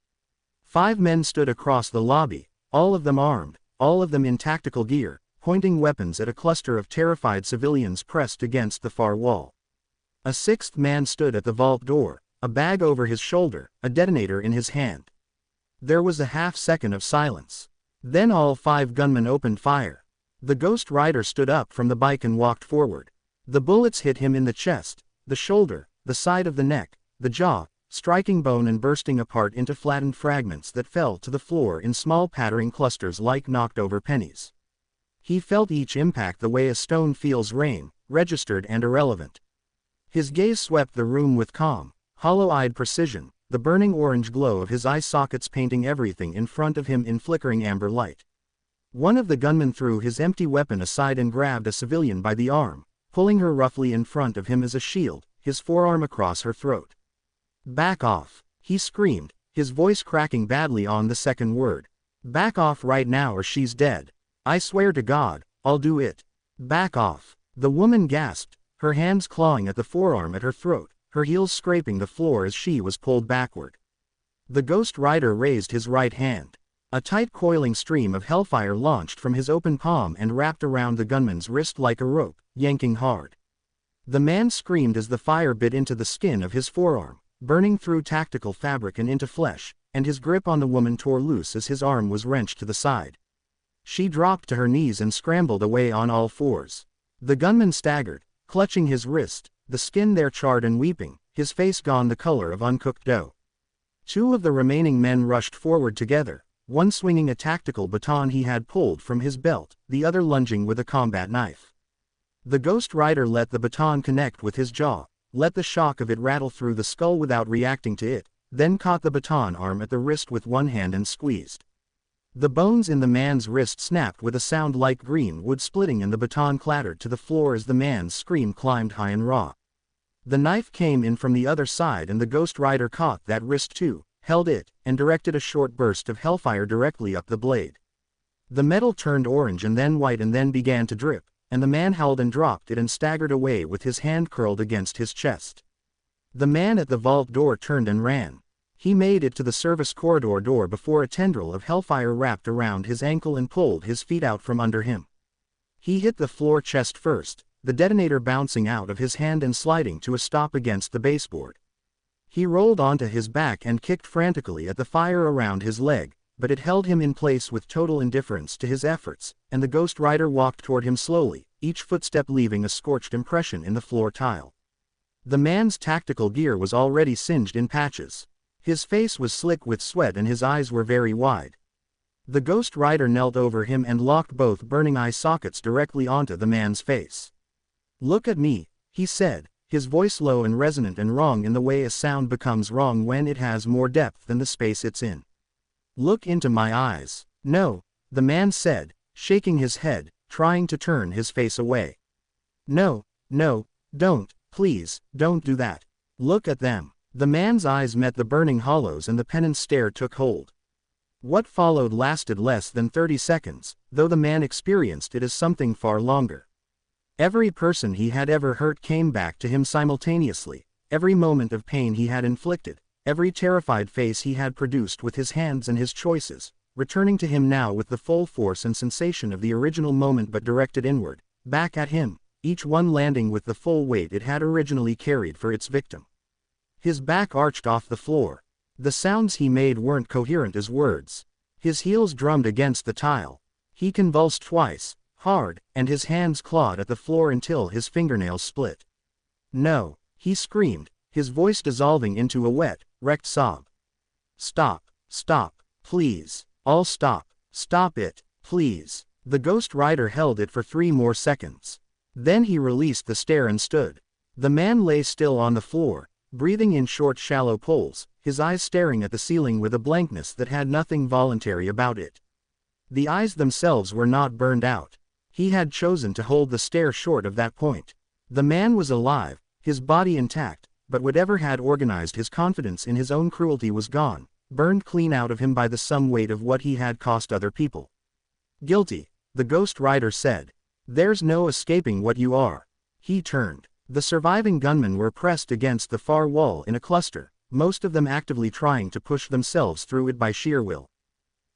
5 men stood across the lobby, all of them armed, all of them in tactical gear, pointing weapons at a cluster of terrified civilians pressed against the far wall. A 6th man stood at the vault door, a bag over his shoulder, a detonator in his hand. There was a half-second of silence. Then all 5 gunmen opened fire. The Ghost Rider stood up from the bike and walked forward. The bullets hit him in the chest, the shoulder, the side of the neck, the jaw, striking bone and bursting apart into flattened fragments that fell to the floor in small pattering clusters like knocked-over pennies. He felt each impact the way a stone feels rain, registered and irrelevant. His gaze swept the room with calm, hollow-eyed precision, the burning orange glow of his eye sockets painting everything in front of him in flickering amber light. One of the gunmen threw his empty weapon aside and grabbed a civilian by the arm, pulling her roughly in front of him as a shield, his forearm across her throat. "Back off," he screamed, his voice cracking badly on the second word. "Back off right now or she's dead. I swear to God, I'll do it. Back off." The woman gasped, her hands clawing at the forearm at her throat, her heels scraping the floor as she was pulled backward. The Ghost Rider raised his right hand. A tight coiling stream of hellfire launched from his open palm and wrapped around the gunman's wrist like a rope, yanking hard. The man screamed as the fire bit into the skin of his forearm, burning through tactical fabric and into flesh, and his grip on the woman tore loose as his arm was wrenched to the side. She dropped to her knees and scrambled away on all fours. The gunman staggered, clutching his wrist, the skin there charred and weeping, his face gone the color of uncooked dough. 2 of the remaining men rushed forward together, one swinging a tactical baton he had pulled from his belt, the other lunging with a combat knife. The Ghost Rider let the baton connect with his jaw, let the shock of it rattle through the skull without reacting to it, then caught the baton arm at the wrist with one hand and squeezed. The bones in the man's wrist snapped with a sound like green wood splitting and the baton clattered to the floor as the man's scream climbed high and raw. The knife came in from the other side and the Ghost Rider caught that wrist too, held it, and directed a short burst of hellfire directly up the blade. The metal turned orange and then white and then began to drip, and the man howled and dropped it and staggered away with his hand curled against his chest. The man at the vault door turned and ran. He made it to the service corridor door before a tendril of hellfire wrapped around his ankle and pulled his feet out from under him. He hit the floor chest first, the detonator bouncing out of his hand and sliding to a stop against the baseboard. He rolled onto his back and kicked frantically at the fire around his leg, but it held him in place with total indifference to his efforts, and the Ghost Rider walked toward him slowly, each footstep leaving a scorched impression in the floor tile. The man's tactical gear was already singed in patches. His face was slick with sweat and his eyes were very wide. The Ghost Rider knelt over him and locked both burning eye sockets directly onto the man's face. "Look at me," he said, his voice low and resonant and wrong in the way a sound becomes wrong when it has more depth than the space it's in. "Look into my eyes." "No," the man said, shaking his head, trying to turn his face away. "No, no, don't, please, don't do that. Look at them." The man's eyes met the burning hollows and the penance stare took hold. What followed lasted less than 30 seconds, though the man experienced it as something far longer. Every person he had ever hurt came back to him simultaneously, every moment of pain he had inflicted, every terrified face he had produced with his hands and his choices, returning to him now with the full force and sensation of the original moment but directed inward, back at him, each one landing with the full weight it had originally carried for its victim. His back arched off the floor. The sounds he made weren't coherent as words. His heels drummed against the tile. He convulsed twice, hard, and his hands clawed at the floor until his fingernails split. "No," he screamed, his voice dissolving into a wet, wrecked sob. "Stop, stop, please, all stop, stop it, please." The Ghost Rider held it for 3 more seconds. Then he released the stare and stood. The man lay still on the floor, breathing in short shallow pulls, his eyes staring at the ceiling with a blankness that had nothing voluntary about it. The eyes themselves were not burned out. He had chosen to hold the stare short of that point. The man was alive, his body intact, but whatever had organized his confidence in his own cruelty was gone, burned clean out of him by the sum weight of what he had cost other people. "Guilty," the Ghost Rider said. "There's no escaping what you are." He turned. The surviving gunmen were pressed against the far wall in a cluster, most of them actively trying to push themselves through it by sheer will.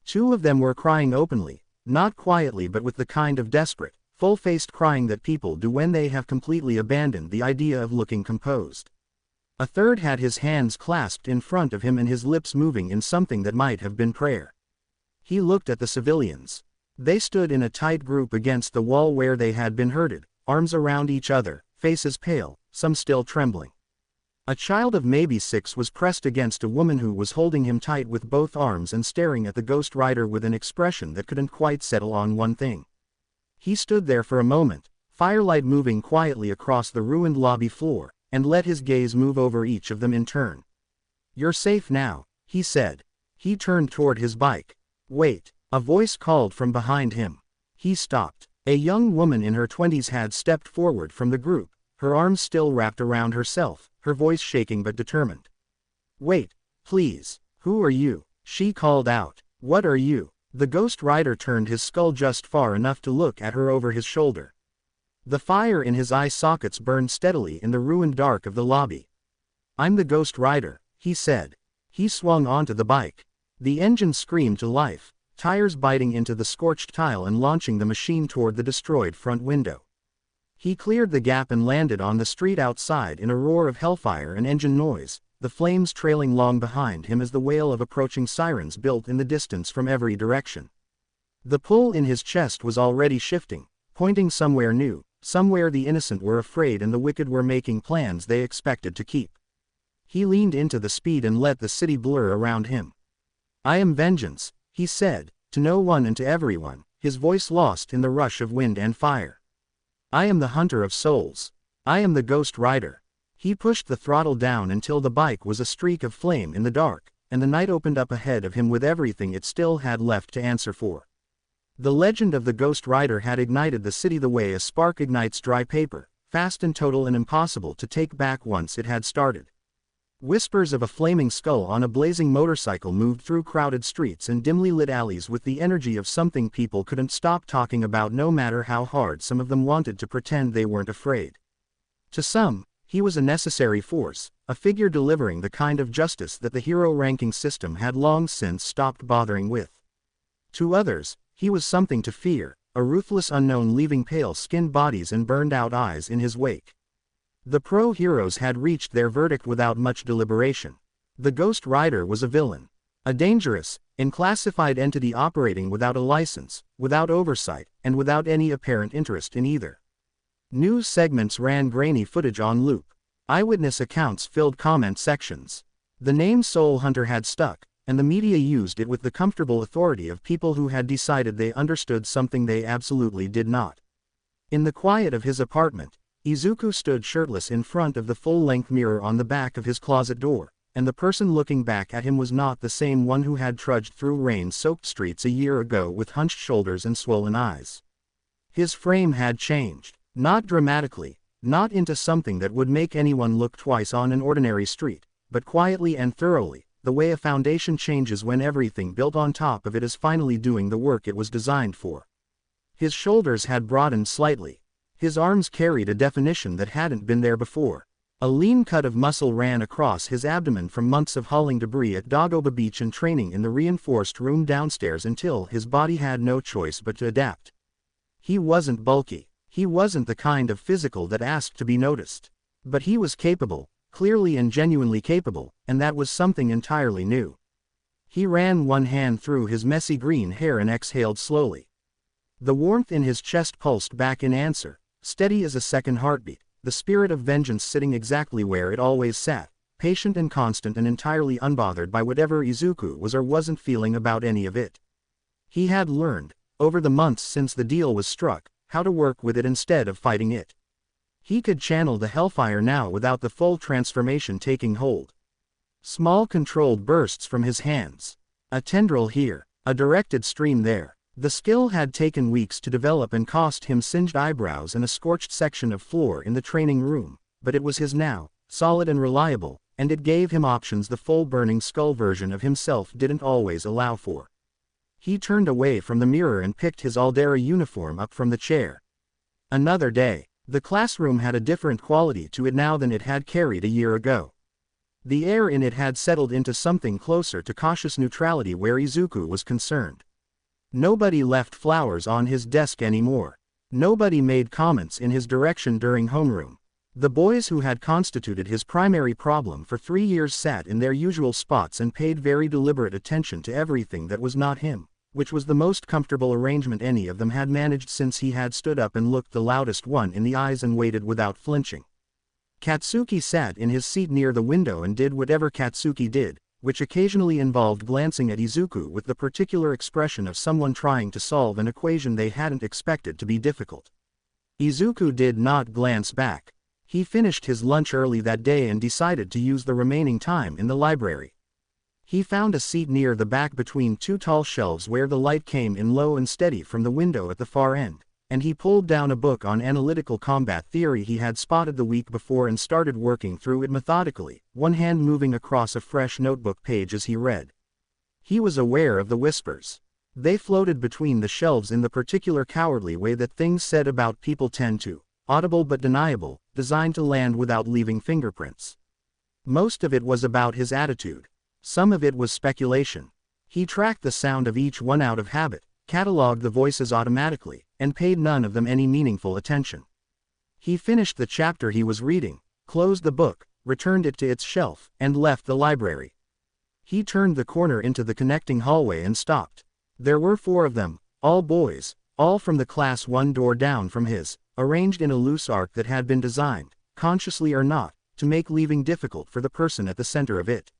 2 of them were crying openly, not quietly but with the kind of desperate, full-faced crying that people do when they have completely abandoned the idea of looking composed. A third had his hands clasped in front of him and his lips moving in something that might have been prayer. He looked at the civilians. They stood in a tight group against the wall where they had been herded, arms around each other, faces pale, some still trembling. A child of maybe 6 was pressed against a woman who was holding him tight with both arms and staring at the Ghost Rider with an expression that couldn't quite settle on one thing. He stood there for a moment, firelight moving quietly across the ruined lobby floor, and let his gaze move over each of them in turn. "You're safe now," he said. He turned toward his bike. "Wait," a voice called from behind him. He stopped. A young woman in her 20s had stepped forward from the group, her arms still wrapped around herself, her voice shaking but determined. "Wait, please, who are you?" she called out. "What are you?" The Ghost Rider turned his skull just far enough to look at her over his shoulder. The fire in his eye sockets burned steadily in the ruined dark of the lobby. "I'm the Ghost Rider," he said. He swung onto the bike. The engine screamed to life, tires biting into the scorched tile and launching the machine toward the destroyed front window. He cleared the gap and landed on the street outside in a roar of hellfire and engine noise, the flames trailing long behind him as the wail of approaching sirens built in the distance from every direction. The pull in his chest was already shifting, pointing somewhere new, somewhere the innocent were afraid and the wicked were making plans they expected to keep. He leaned into the speed and let the city blur around him. "I am vengeance," he said, to no one and to everyone, his voice lost in the rush of wind and fire. "I am the hunter of souls. I am the Ghost Rider." He pushed the throttle down until the bike was a streak of flame in the dark, and the night opened up ahead of him with everything it still had left to answer for. The legend of the Ghost Rider had ignited the city the way a spark ignites dry paper, fast and total and impossible to take back once it had started. Whispers of a flaming skull on a blazing motorcycle moved through crowded streets and dimly lit alleys with the energy of something people couldn't stop talking about no matter how hard some of them wanted to pretend they weren't afraid. To some, he was a necessary force, a figure delivering the kind of justice that the hero ranking system had long since stopped bothering with. To others, he was something to fear, a ruthless unknown leaving pale-skinned bodies and burned-out eyes in his wake. The pro-heroes had reached their verdict without much deliberation. The Ghost Rider was a villain. A dangerous, unclassified entity operating without a license, without oversight, and without any apparent interest in either. News segments ran grainy footage on loop. Eyewitness accounts filled comment sections. The name Soul Hunter had stuck, and the media used it with the comfortable authority of people who had decided they understood something they absolutely did not. In the quiet of his apartment, Izuku stood shirtless in front of the full-length mirror on the back of his closet door, and the person looking back at him was not the same one who had trudged through rain-soaked streets a year ago with hunched shoulders and swollen eyes. His frame had changed, not dramatically, not into something that would make anyone look twice on an ordinary street, but quietly and thoroughly, the way a foundation changes when everything built on top of it is finally doing the work it was designed for. His shoulders had broadened slightly. His arms carried a definition that hadn't been there before. A lean cut of muscle ran across his abdomen from months of hauling debris at Dagoba Beach and training in the reinforced room downstairs until his body had no choice but to adapt. He wasn't bulky. He wasn't the kind of physical that asked to be noticed. But he was capable, clearly and genuinely capable, and that was something entirely new. He ran one hand through his messy green hair and exhaled slowly. The warmth in his chest pulsed back in answer, steady as a second heartbeat, the spirit of vengeance sitting exactly where it always sat, patient and constant and entirely unbothered by whatever Izuku was or wasn't feeling about any of it. He had learned, over the months since the deal was struck, how to work with it instead of fighting it. He could channel the hellfire now without the full transformation taking hold. Small controlled bursts from his hands. A tendril here, a directed stream there. The skill had taken weeks to develop and cost him singed eyebrows and a scorched section of floor in the training room, but it was his now, solid and reliable, and it gave him options the full burning skull version of himself didn't always allow for. He turned away from the mirror and picked his Aldera uniform up from the chair. Another day. The classroom had a different quality to it now than it had carried a year ago. The air in it had settled into something closer to cautious neutrality where Izuku was concerned. Nobody left flowers on his desk anymore. Nobody made comments in his direction during homeroom. The boys who had constituted his primary problem for 3 years sat in their usual spots and paid very deliberate attention to everything that was not him, which was the most comfortable arrangement any of them had managed since he had stood up and looked the loudest one in the eyes and waited without flinching. Katsuki sat in his seat near the window and did whatever Katsuki did, which occasionally involved glancing at Izuku with the particular expression of someone trying to solve an equation they hadn't expected to be difficult. Izuku did not glance back. He finished his lunch early that day and decided to use the remaining time in the library. He found a seat near the back between 2 tall shelves where the light came in low and steady from the window at the far end, and he pulled down a book on analytical combat theory he had spotted the week before and started working through it methodically, one hand moving across a fresh notebook page as he read. He was aware of the whispers. They floated between the shelves in the particular cowardly way that things said about people tend to, audible but deniable, designed to land without leaving fingerprints. Most of it was about his attitude. Some of it was speculation. He tracked the sound of each one out of habit, catalogued the voices automatically, and paid none of them any meaningful attention. He finished the chapter he was reading, closed the book, returned it to its shelf, and left the library. He turned the corner into the connecting hallway and stopped. There were 4 of them, all boys, all from the class 1 door down from his, arranged in a loose arc that had been designed, consciously or not, to make leaving difficult for the person at the center of it.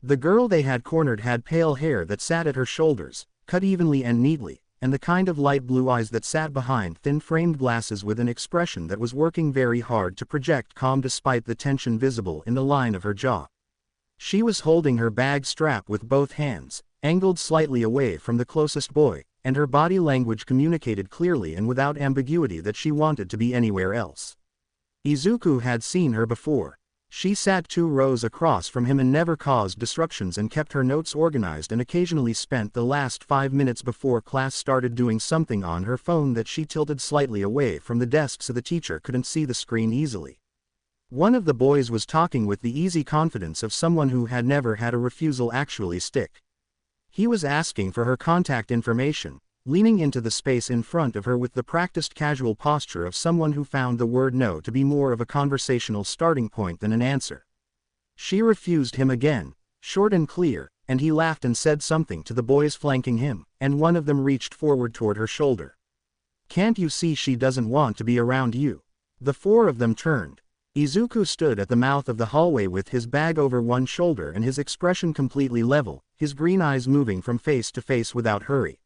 The girl they had cornered had pale hair that sat at her shoulders, cut evenly and neatly, and the kind of light blue eyes that sat behind thin-framed glasses with an expression that was working very hard to project calm despite the tension visible in the line of her jaw. She was holding her bag strap with both hands, angled slightly away from the closest boy, and her body language communicated clearly and without ambiguity that she wanted to be anywhere else. Izuku had seen her before. She sat 2 rows across from him and never caused disruptions and kept her notes organized and occasionally spent the last 5 minutes before class started doing something on her phone that she tilted slightly away from the desk so the teacher couldn't see the screen easily. One of the boys was talking with the easy confidence of someone who had never had a refusal actually stick. He was asking for her contact information, leaning into the space in front of her with the practiced casual posture of someone who found the word no to be more of a conversational starting point than an answer. She refused him again, short and clear, and he laughed and said something to the boys flanking him, and one of them reached forward toward her shoulder. "Can't you see she doesn't want to be around you?" The 4 of them turned. Izuku stood at the mouth of the hallway with his bag over one shoulder and his expression completely level, his green eyes moving from face to face without hurry.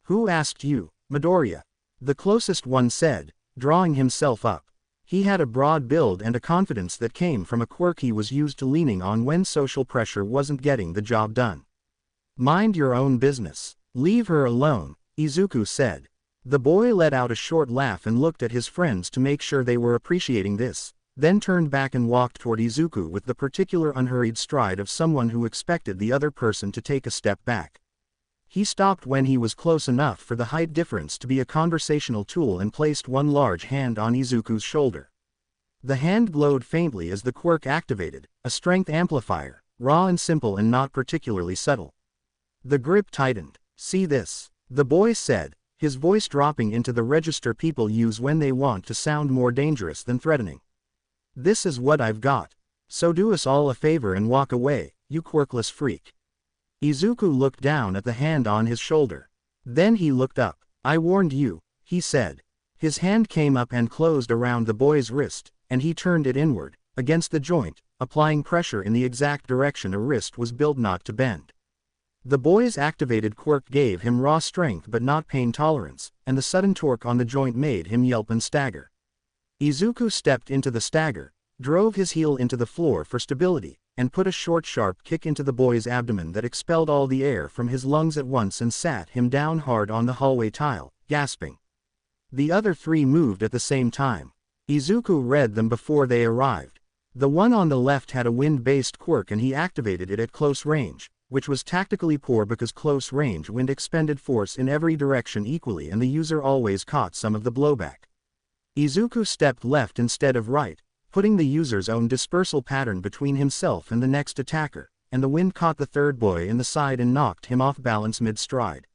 "Who asked you, Midoriya?" the closest one said, drawing himself up. He had a broad build and a confidence that came from a quirk he was used to leaning on when social pressure wasn't getting the job done. "Mind your own business. Leave her alone," Izuku said. The boy let out a short laugh and looked at his friends to make sure they were appreciating this, then turned back and walked toward Izuku with the particular unhurried stride of someone who expected the other person to take a step back. He stopped when he was close enough for the height difference to be a conversational tool and placed one large hand on Izuku's shoulder. The hand glowed faintly as the quirk activated, a strength amplifier, raw and simple and not particularly subtle. The grip tightened. "See this?" the boy said, his voice dropping into the register people use when they want to sound more dangerous than threatening. "This is what I've got. So do us all a favor and walk away, you quirkless freak." Izuku looked down at the hand on his shoulder. Then he looked up. "I warned you," he said. His hand came up and closed around the boy's wrist, and he turned it inward, against the joint, applying pressure in the exact direction a wrist was built not to bend. The boy's activated quirk gave him raw strength but not pain tolerance, and the sudden torque on the joint made him yelp and stagger. Izuku stepped into the stagger, drove his heel into the floor for stability, and put a short sharp kick into the boy's abdomen that expelled all the air from his lungs at once and sat him down hard on the hallway tile, gasping. The other three moved at the same time. Izuku read them before they arrived. The one on the left had a wind-based quirk and he activated it at close range, which was tactically poor because close range wind expended force in every direction equally and the user always caught some of the blowback. Izuku stepped left instead of right, putting the user's own dispersal pattern between himself and the next attacker, and the wind caught the third boy in the side and knocked him off balance mid-stride.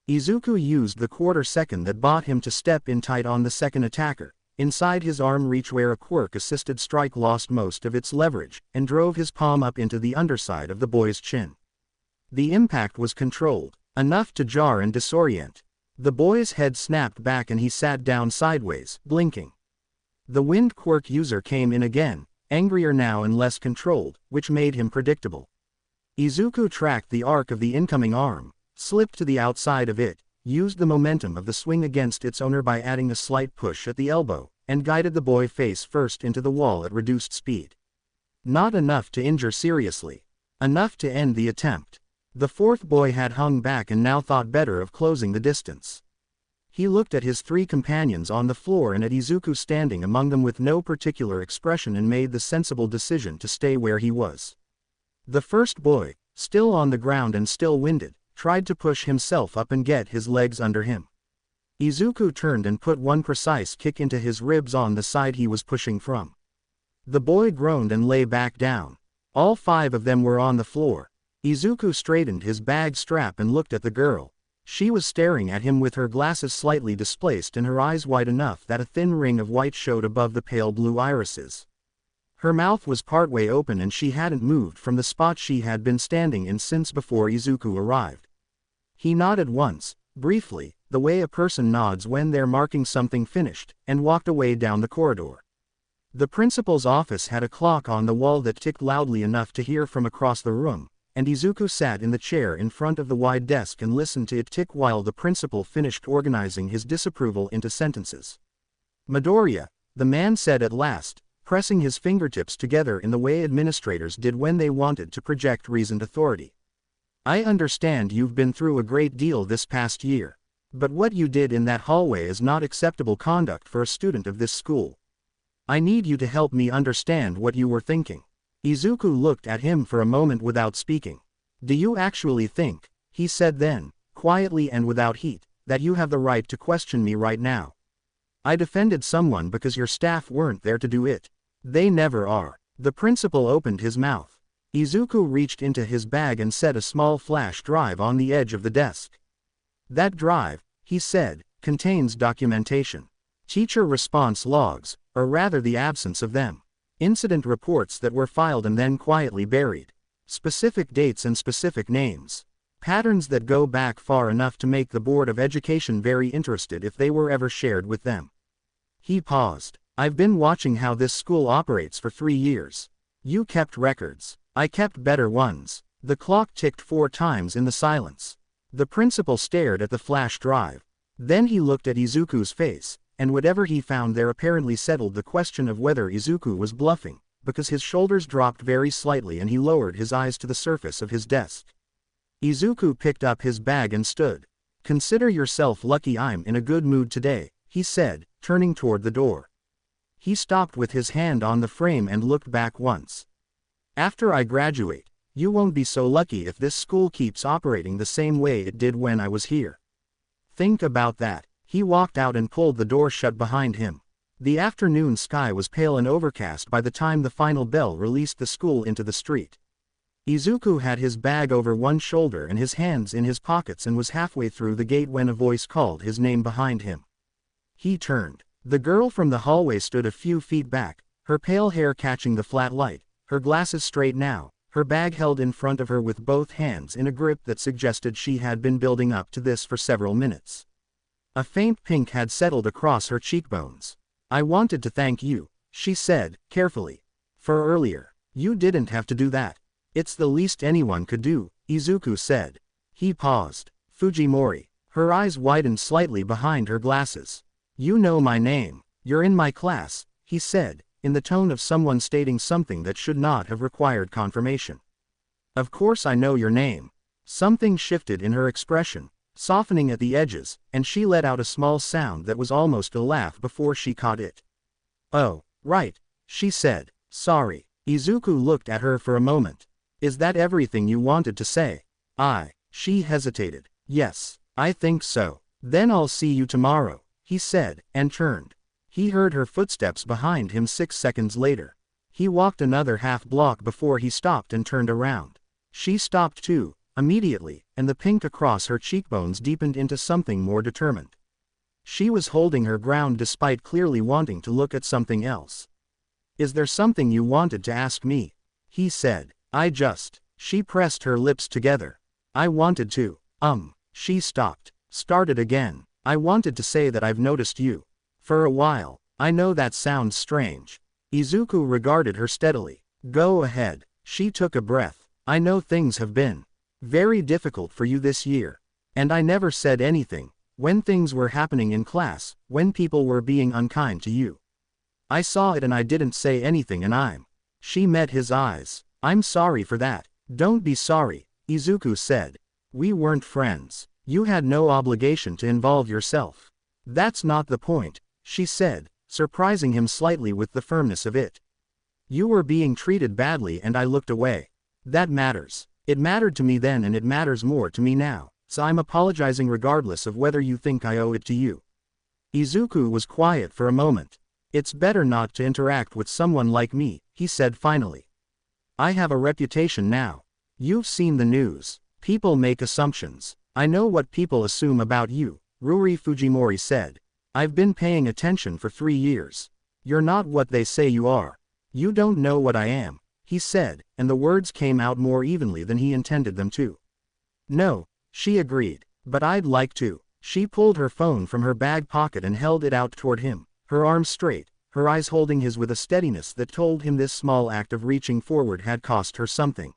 Izuku used the quarter second that bought him to step in tight on the second attacker, inside his arm reach where a quirk-assisted strike lost most of its leverage, and drove his palm up into the underside of the boy's chin. The impact was controlled, enough to jar and disorient. The boy's head snapped back and he sat down sideways, blinking. The wind quirk user came in again, angrier now and less controlled, which made him predictable. Izuku tracked the arc of the incoming arm, slipped to the outside of it, used the momentum of the swing against its owner by adding a slight push at the elbow, and guided the boy face first into the wall at reduced speed. Not enough to injure seriously. Enough to end the attempt. The fourth boy had hung back and now thought better of closing the distance. He looked at his three companions on the floor and at Izuku standing among them with no particular expression and made the sensible decision to stay where he was. The first boy, still on the ground and still winded, tried to push himself up and get his legs under him. Izuku turned and put one precise kick into his ribs on the side he was pushing from. The boy groaned and lay back down. All five of them were on the floor. Izuku straightened his bag strap and looked at the girl. She was staring at him with her glasses slightly displaced and her eyes wide enough that a thin ring of white showed above the pale blue irises. Her mouth was partway open and she hadn't moved from the spot she had been standing in since before Izuku arrived. He nodded once, briefly, the way a person nods when they're marking something finished, and walked away down the corridor. The principal's office had a clock on the wall that ticked loudly enough to hear from across the room, and Izuku sat in the chair in front of the wide desk and listened to it tick while the principal finished organizing his disapproval into sentences. "Midoriya," the man said at last, pressing his fingertips together in the way administrators did when they wanted to project reasoned authority. "I understand you've been through a great deal this past year. But what you did in that hallway is not acceptable conduct for a student of this school. I need you to help me understand what you were thinking." Izuku looked at him for a moment without speaking. "Do you actually think," he said then, quietly and without heat, "that you have the right to question me right now? I defended someone because your staff weren't there to do it. They never are." The principal opened his mouth. Izuku reached into his bag and set a small flash drive on the edge of the desk. "That drive," he said, "contains documentation. Teacher response logs, or rather the absence of them. Incident reports that were filed and then quietly buried. Specific dates and specific names. Patterns that go back far enough to make the Board of Education very interested if they were ever shared with them." He paused. "I've been watching how this school operates for 3 years. You kept records. I kept better ones." The clock ticked 4 times in the silence. The principal stared at the flash drive. Then he looked at Izuku's face, and whatever he found there apparently settled the question of whether Izuku was bluffing, because his shoulders dropped very slightly and he lowered his eyes to the surface of his desk. Izuku picked up his bag and stood. "Consider yourself lucky I'm in a good mood today," he said, turning toward the door. He stopped with his hand on the frame and looked back once. "After I graduate, you won't be so lucky if this school keeps operating the same way it did when I was here. Think about that." He walked out and pulled the door shut behind him. The afternoon sky was pale and overcast by the time the final bell released the school into the street. Izuku had his bag over one shoulder and his hands in his pockets and was halfway through the gate when a voice called his name behind him. He turned. The girl from the hallway stood a few feet back, her pale hair catching the flat light, her glasses straight now, her bag held in front of her with both hands in a grip that suggested she had been building up to this for several minutes. A faint pink had settled across her cheekbones. "I wanted to thank you," she said, carefully. "For earlier. You didn't have to do that. It's the least anyone could do," Izuku said. He paused. "Fujimori." Her eyes widened slightly behind her glasses. "You know my name. You're in my class," he said, in the tone of someone stating something that should not have required confirmation. "Of course I know your name." Something shifted in her expression, softening at the edges, and she let out a small sound that was almost a laugh before she caught it. "Oh, right," she said. "Sorry." Izuku looked at her for a moment. "Is that everything you wanted to say?" She hesitated. "Yes, I think so. Then I'll see you tomorrow," he said, and turned. He heard her footsteps behind him 6 seconds later. He walked another half block before he stopped and turned around. She stopped too, immediately, and the pink across her cheekbones deepened into something more determined. She was holding her ground despite clearly wanting to look at something else. "Is there something you wanted to ask me?" he said. She pressed her lips together. "I wanted to, she stopped. Started again. "I wanted to say that I've noticed you. For a while. I know that sounds strange." Izuku regarded her steadily. "Go ahead." She took a breath. "I know things have been very difficult for you this year. And I never said anything. When things were happening in class, when people were being unkind to you. I saw it and I didn't say anything and She met his eyes. "I'm sorry for that." "Don't be sorry," Izuku said. "We weren't friends. You had no obligation to involve yourself." "That's not the point," she said, surprising him slightly with the firmness of it. "You were being treated badly and I looked away. That matters. It mattered to me then and it matters more to me now, so I'm apologizing regardless of whether you think I owe it to you." Izuku was quiet for a moment. "It's better not to interact with someone like me," he said finally. "I have a reputation now. You've seen the news. People make assumptions. I know what people assume about you," Ruri Fujimori said. "I've been paying attention for 3 years. You're not what they say you are. You don't know what I am," he said, and the words came out more evenly than he intended them to. "No," she agreed, "but I'd like to." She pulled her phone from her bag pocket and held it out toward him, her arms straight, her eyes holding his with a steadiness that told him this small act of reaching forward had cost her something.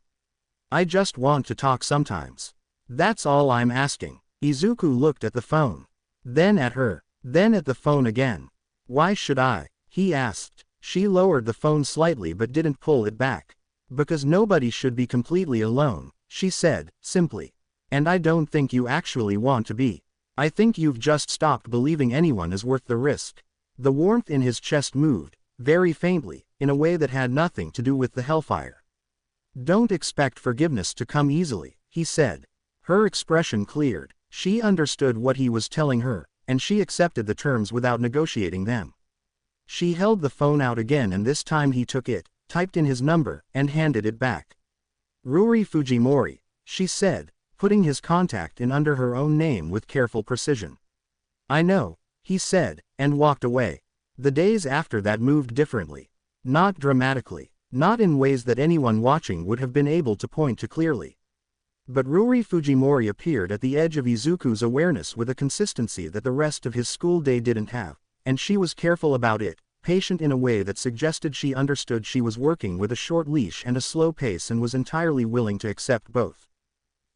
"I just want to talk sometimes. That's all I'm asking." Izuku looked at the phone. Then at her. Then at the phone again. "Why should I?" he asked. She lowered the phone slightly but didn't pull it back. "Because nobody should be completely alone," she said, simply. "And I don't think you actually want to be. I think you've just stopped believing anyone is worth the risk." The warmth in his chest moved, very faintly, in a way that had nothing to do with the hellfire. "Don't expect forgiveness to come easily," he said. Her expression cleared. She understood what he was telling her, and she accepted the terms without negotiating them. She held the phone out again and this time he took it, typed in his number, and handed it back. "Ruri Fujimori," she said, putting his contact in under her own name with careful precision. "I know," he said, and walked away. The days after that moved differently. Not dramatically, not in ways that anyone watching would have been able to point to clearly. But Ruri Fujimori appeared at the edge of Izuku's awareness with a consistency that the rest of his school day didn't have, and she was careful about it, patient in a way that suggested she understood she was working with a short leash and a slow pace and was entirely willing to accept both.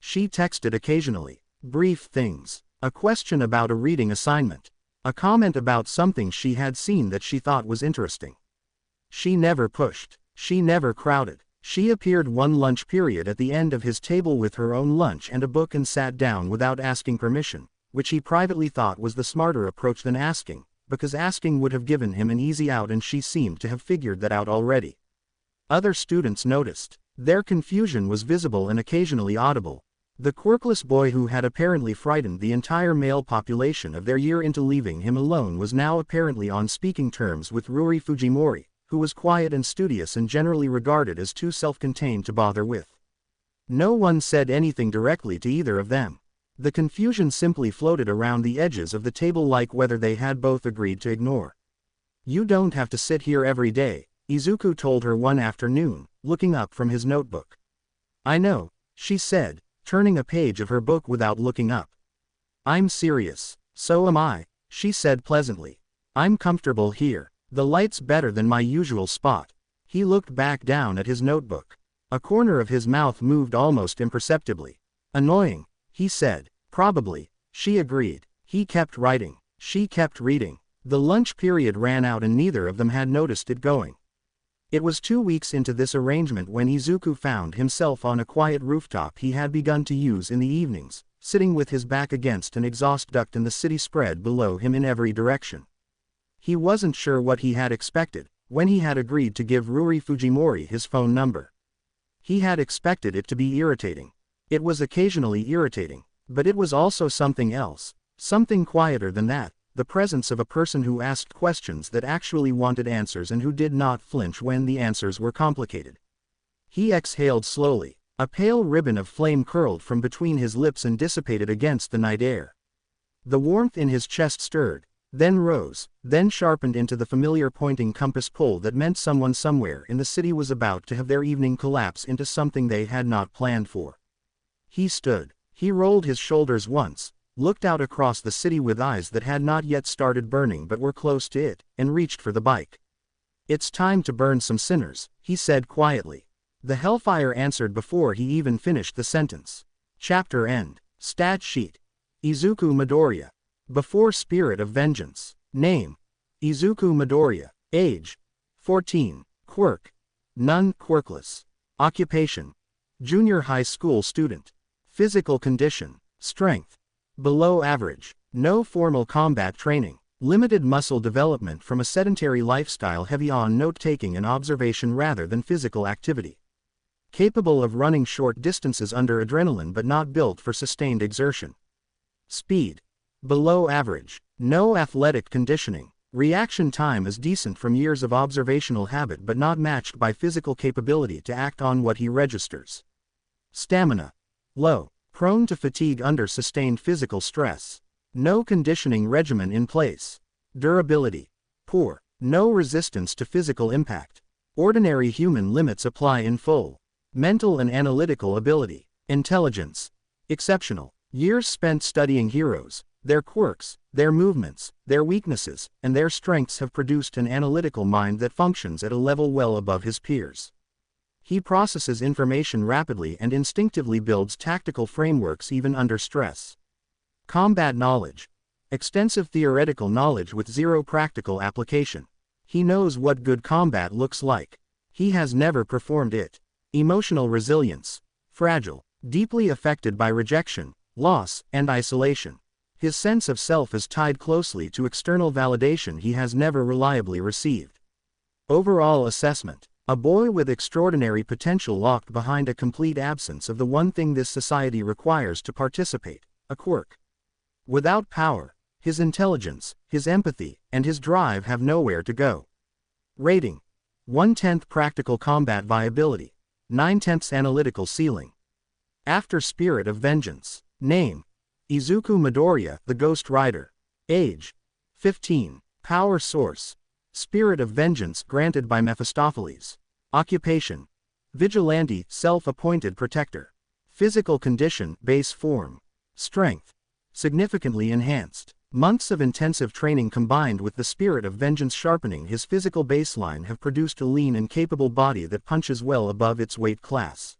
She texted occasionally. Brief things. A question about a reading assignment. A comment about something she had seen that she thought was interesting. She never pushed. She never crowded. She appeared one lunch period at the end of his table with her own lunch and a book and sat down without asking permission, which he privately thought was the smarter approach than asking, because asking would have given him an easy out and she seemed to have figured that out already. Other students noticed. Their confusion was visible and occasionally audible. The quirkless boy who had apparently frightened the entire male population of their year into leaving him alone was now apparently on speaking terms with Ruri Fujimori, who was quiet and studious and generally regarded as too self-contained to bother with. No one said anything directly to either of them. The confusion simply floated around the edges of the table like whether they had both agreed to ignore. "You don't have to sit here every day," Izuku told her one afternoon, looking up from his notebook. "I know," she said, turning a page of her book without looking up. "I'm serious." "So am I," she said pleasantly. "I'm comfortable here. The light's better than my usual spot." He looked back down at his notebook. A corner of his mouth moved almost imperceptibly. "Annoying," he said. "Probably," she agreed. He kept writing. She kept reading. The lunch period ran out and neither of them had noticed it going. It was 2 weeks into this arrangement when Izuku found himself on a quiet rooftop he had begun to use in the evenings, sitting with his back against an exhaust duct and the city spread below him in every direction. He wasn't sure what he had expected when he had agreed to give Ruri Fujimori his phone number. He had expected it to be irritating. It was occasionally irritating, but it was also something else, something quieter than that, the presence of a person who asked questions that actually wanted answers and who did not flinch when the answers were complicated. He exhaled slowly. A pale ribbon of flame curled from between his lips and dissipated against the night air. The warmth in his chest stirred, then rose, then sharpened into the familiar pointing compass pole that meant someone somewhere in the city was about to have their evening collapse into something they had not planned for. He stood. He rolled his shoulders once, looked out across the city with eyes that had not yet started burning but were close to it, and reached for the bike. "It's time to burn some sinners," he said quietly. The hellfire answered before he even finished the sentence. Chapter end. Stat sheet. Izuku Midoriya. Before Spirit of Vengeance. Name: Izuku Midoriya. Age: 14. Quirk: none, quirkless. Occupation: junior high school student. Physical condition: strength below average. No formal combat training. Limited muscle development from a sedentary lifestyle heavy on note-taking and observation rather than physical activity. Capable of running short distances under adrenaline but not built for sustained exertion. Speed: below average. No athletic conditioning. Reaction time is decent from years of observational habit but not matched by physical capability to act on what he registers. Stamina: low. Prone to fatigue under sustained physical stress. No conditioning regimen in place. Durability: poor. No resistance to physical impact. Ordinary human limits apply in full. Mental and analytical ability. Intelligence: exceptional. Years spent studying heroes, their quirks, their movements, their weaknesses, and their strengths have produced an analytical mind that functions at a level well above his peers. He processes information rapidly and instinctively builds tactical frameworks even under stress. Combat knowledge: extensive theoretical knowledge with zero practical application. He knows what good combat looks like. He has never performed it. Emotional resilience: fragile, deeply affected by rejection, loss, and isolation. His sense of self is tied closely to external validation he has never reliably received. Overall assessment: a boy with extraordinary potential locked behind a complete absence of the one thing this society requires to participate, a quirk. Without power, his intelligence, his empathy, and his drive have nowhere to go. Rating: 1/10 practical combat viability, 9/10 analytical ceiling. After Spirit of Vengeance. Name: Izuku Midoriya, the Ghost Rider. Age: 15. Power source: Spirit of Vengeance granted by Mephistopheles. Occupation: vigilante, self-appointed protector. Physical condition: base form. Strength: significantly enhanced. Months of intensive training combined with the Spirit of Vengeance sharpening his physical baseline have produced a lean and capable body that punches well above its weight class.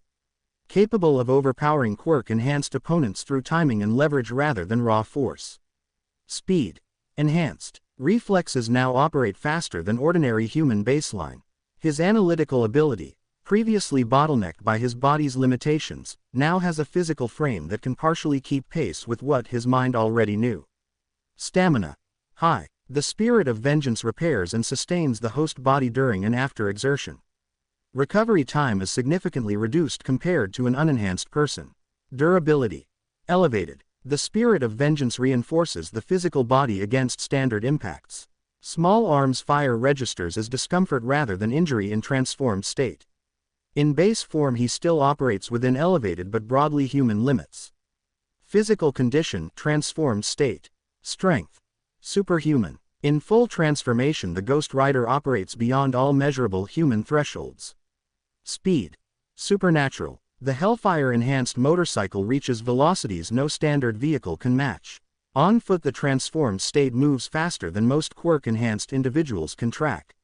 Capable of overpowering quirk-enhanced opponents through timing and leverage rather than raw force. Speed: enhanced. Reflexes now operate faster than ordinary human baseline. His analytical ability, previously bottlenecked by his body's limitations, now has a physical frame that can partially keep pace with what his mind already knew. Stamina: high. The Spirit of Vengeance repairs and sustains the host body during and after exertion. Recovery time is significantly reduced compared to an unenhanced person. Durability: elevated. The Spirit of Vengeance reinforces the physical body against standard impacts. Small arms fire registers as discomfort rather than injury in transformed state. In base form he still operates within elevated but broadly human limits. Physical condition, transformed state. Strength. Superhuman. In full transformation the Ghost Rider operates beyond all measurable human thresholds. Speed. Supernatural. The Hellfire-enhanced motorcycle reaches velocities no standard vehicle can match. On foot the transformed state moves faster than most quirk-enhanced individuals can track.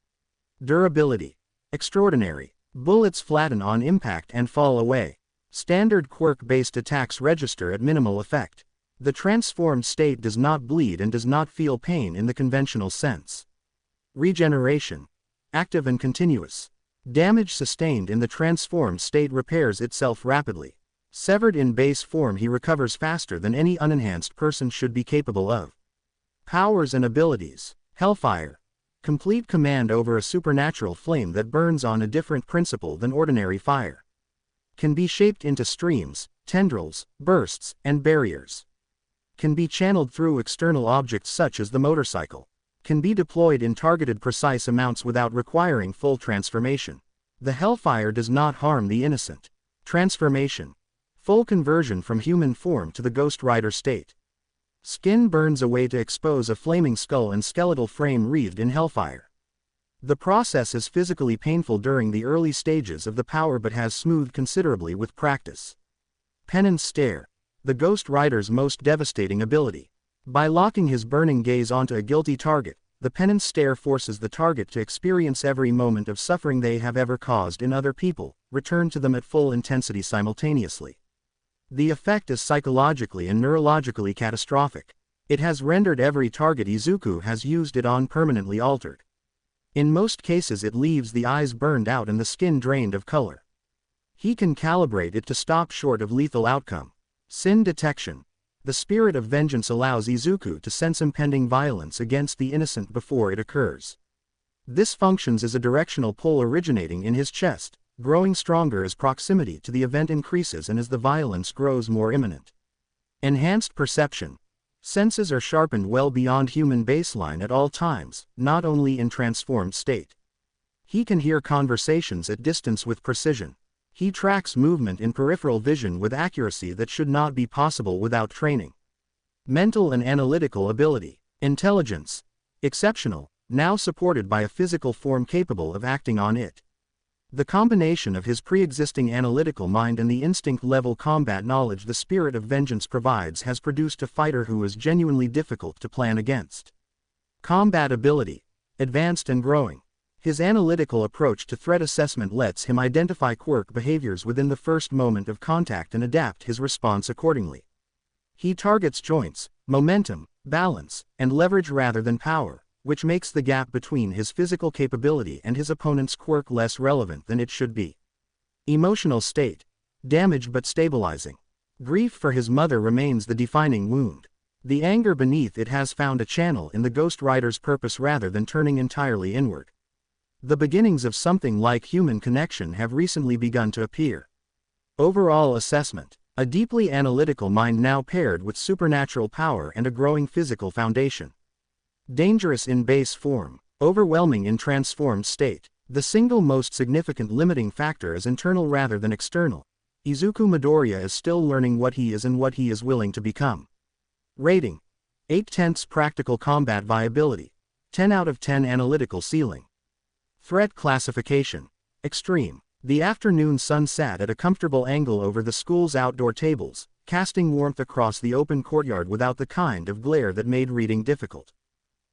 Durability. Extraordinary. Bullets flatten on impact and fall away. Standard quirk-based attacks register at minimal effect. The transformed state does not bleed and does not feel pain in the conventional sense. Regeneration. Active and continuous. Damage sustained in the transformed state repairs itself rapidly. Severed in base form he recovers faster than any unenhanced person should be capable of. Powers and abilities. Hellfire. Complete command over a supernatural flame that burns on a different principle than ordinary fire. Can be shaped into streams, tendrils, bursts, and barriers. Can be channeled through external objects such as the motorcycle. Can be deployed in targeted precise amounts without requiring full transformation. The Hellfire does not harm the innocent. Transformation. Full conversion from human form to the Ghost Rider state. Skin burns away to expose a flaming skull and skeletal frame wreathed in hellfire. The process is physically painful during the early stages of the power but has smoothed considerably with practice. Penance Stare. The Ghost Rider's most devastating ability. By locking his burning gaze onto a guilty target, the Penance Stare forces the target to experience every moment of suffering they have ever caused in other people, return to them at full intensity simultaneously. The effect is psychologically and neurologically catastrophic. It has rendered every target Izuku has used it on permanently altered. In most cases it leaves the eyes burned out and the skin drained of color. He can calibrate it to stop short of lethal outcome. Sin Detection. The spirit of vengeance allows Izuku to sense impending violence against the innocent before it occurs. This functions as a directional pull originating in his chest, growing stronger as proximity to the event increases and as the violence grows more imminent. Enhanced Perception. Senses are sharpened well beyond human baseline at all times, not only in transformed state. He can hear conversations at distance with precision. He tracks movement in peripheral vision with accuracy that should not be possible without training. Mental and analytical ability. Intelligence. Exceptional, now supported by a physical form capable of acting on it. The combination of his pre-existing analytical mind and the instinct-level combat knowledge the spirit of vengeance provides has produced a fighter who is genuinely difficult to plan against. Combat ability. Advanced and growing. His analytical approach to threat assessment lets him identify quirk behaviors within the first moment of contact and adapt his response accordingly. He targets joints, momentum, balance, and leverage rather than power, which makes the gap between his physical capability and his opponent's quirk less relevant than it should be. Emotional state. Damaged but stabilizing. Grief for his mother remains the defining wound. The anger beneath it has found a channel in the Ghost Rider's purpose rather than turning entirely inward. The beginnings of something like human connection have recently begun to appear. Overall assessment. A deeply analytical mind now paired with supernatural power and a growing physical foundation. Dangerous in base form. Overwhelming in transformed state. The single most significant limiting factor is internal rather than external. Izuku Midoriya is still learning what he is and what he is willing to become. Rating. 8/10 practical combat viability. 10 out of 10 analytical ceiling. Threat classification. Extreme. The afternoon sun sat at a comfortable angle over the school's outdoor tables, casting warmth across the open courtyard without the kind of glare that made reading difficult.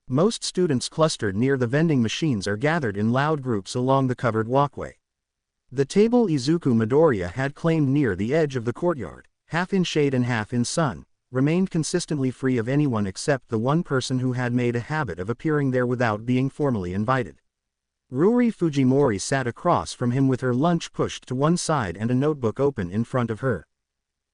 Most students clustered near the vending machines or gathered in loud groups along the covered walkway. The table Izuku Midoriya had claimed near the edge of the courtyard, half in shade and half in sun, remained consistently free of anyone except the one person who had made a habit of appearing there without being formally invited. Ruri Fujimori sat across from him with her lunch pushed to one side and a notebook open in front of her.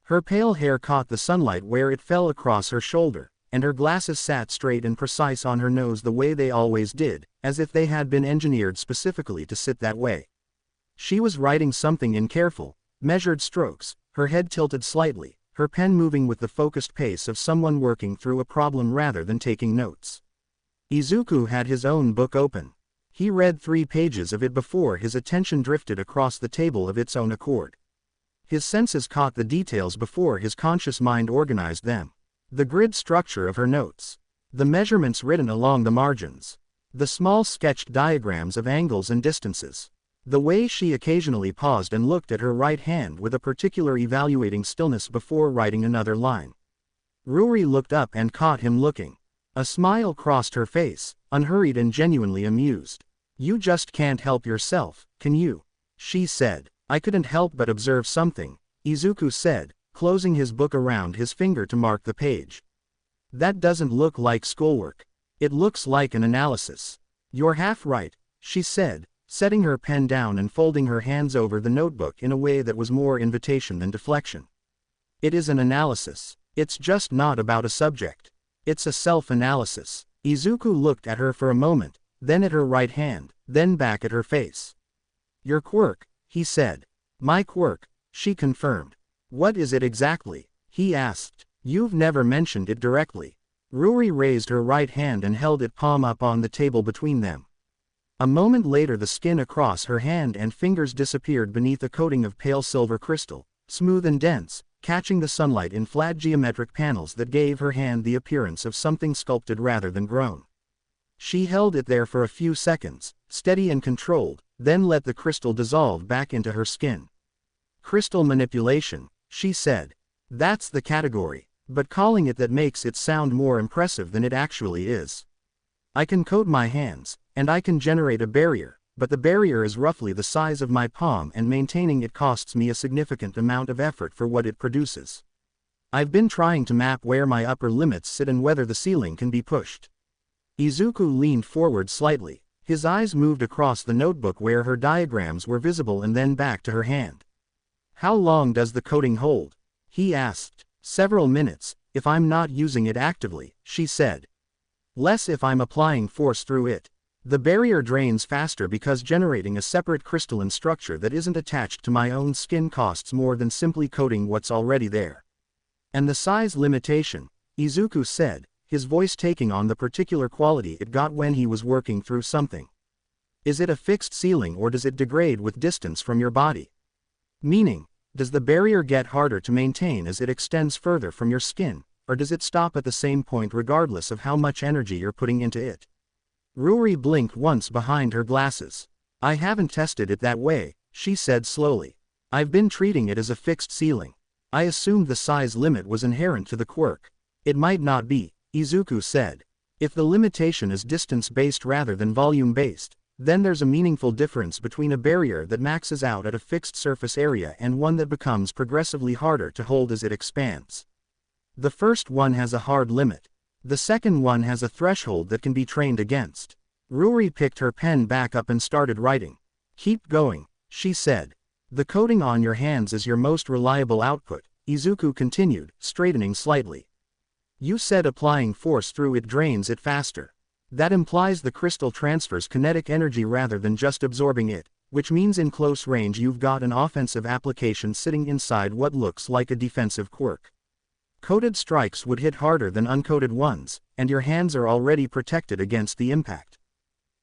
Her pale hair caught the sunlight where it fell across her shoulder, and her glasses sat straight and precise on her nose the way they always did, as if they had been engineered specifically to sit that way. She was writing something in careful, measured strokes, her head tilted slightly, her pen moving with the focused pace of someone working through a problem rather than taking notes. Izuku had his own book open. He read 3 pages of it before his attention drifted across the table of its own accord. His senses caught the details before his conscious mind organized them. The grid structure of her notes. The measurements written along the margins. The small sketched diagrams of angles and distances. The way she occasionally paused and looked at her right hand with a particular evaluating stillness before writing another line. Ruri looked up and caught him looking. A smile crossed her face, unhurried and genuinely amused. "You just can't help yourself, can you?" she said. "I couldn't help but observe something," Izuku said, closing his book around his finger to mark the page. "That doesn't look like schoolwork. It looks like an analysis." "You're half right," she said, setting her pen down and folding her hands over the notebook in a way that was more invitation than deflection. "It is an analysis. It's just not about a subject. It's a self-analysis." Izuku looked at her for a moment, then at her right hand, then back at her face. "Your quirk," he said. "My quirk," she confirmed. "What is it exactly?" he asked. "You've never mentioned it directly." Ruri raised her right hand and held it palm up on the table between them. A moment later the skin across her hand and fingers disappeared beneath a coating of pale silver crystal, smooth and dense, catching the sunlight in flat geometric panels that gave her hand the appearance of something sculpted rather than grown. She held it there for a few seconds, steady and controlled, then let the crystal dissolve back into her skin. "Crystal manipulation," she said. "That's the category, but calling it that makes it sound more impressive than it actually is. I can coat my hands, and I can generate a barrier, but the barrier is roughly the size of my palm and maintaining it costs me a significant amount of effort for what it produces. I've been trying to map where my upper limits sit and whether the ceiling can be pushed." Izuku leaned forward slightly. His eyes moved across the notebook where her diagrams were visible and then back to her hand. "How long does the coating hold?" he asked. "Several minutes, if I'm not using it actively," she said. "Less if I'm applying force through it. The barrier drains faster because generating a separate crystalline structure that isn't attached to my own skin costs more than simply coating what's already there." "And the size limitation," Izuku said, his voice taking on the particular quality it got when he was working through something. "Is it a fixed ceiling or does it degrade with distance from your body? Meaning, does the barrier get harder to maintain as it extends further from your skin, or does it stop at the same point regardless of how much energy you're putting into it?" Ruri blinked once behind her glasses. "I haven't tested it that way," she said slowly. "I've been treating it as a fixed ceiling. I assumed the size limit was inherent to the quirk." "It might not be," Izuku said. "If the limitation is distance-based rather than volume-based, then there's a meaningful difference between a barrier that maxes out at a fixed surface area and one that becomes progressively harder to hold as it expands. The first one has a hard limit. The second one has a threshold that can be trained against." Ruri picked her pen back up and started writing. "Keep going," she said. "The coating on your hands is your most reliable output," Izuku continued, straightening slightly. "You said applying force through it drains it faster. That implies the crystal transfers kinetic energy rather than just absorbing it, which means in close range you've got an offensive application sitting inside what looks like a defensive quirk. Coated strikes would hit harder than uncoated ones, and your hands are already protected against the impact.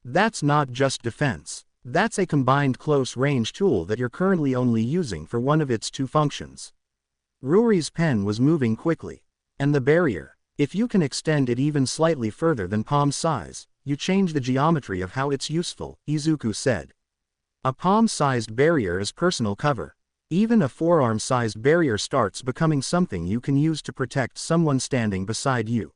That's not just defense. That's a combined close-range tool that you're currently only using for one of its 2 functions." Ruri's pen was moving quickly. "And the barrier, if you can extend it even slightly further than palm size, you change the geometry of how it's useful," Izuku said. "A palm-sized barrier is personal cover. Even a forearm-sized barrier starts becoming something you can use to protect someone standing beside you.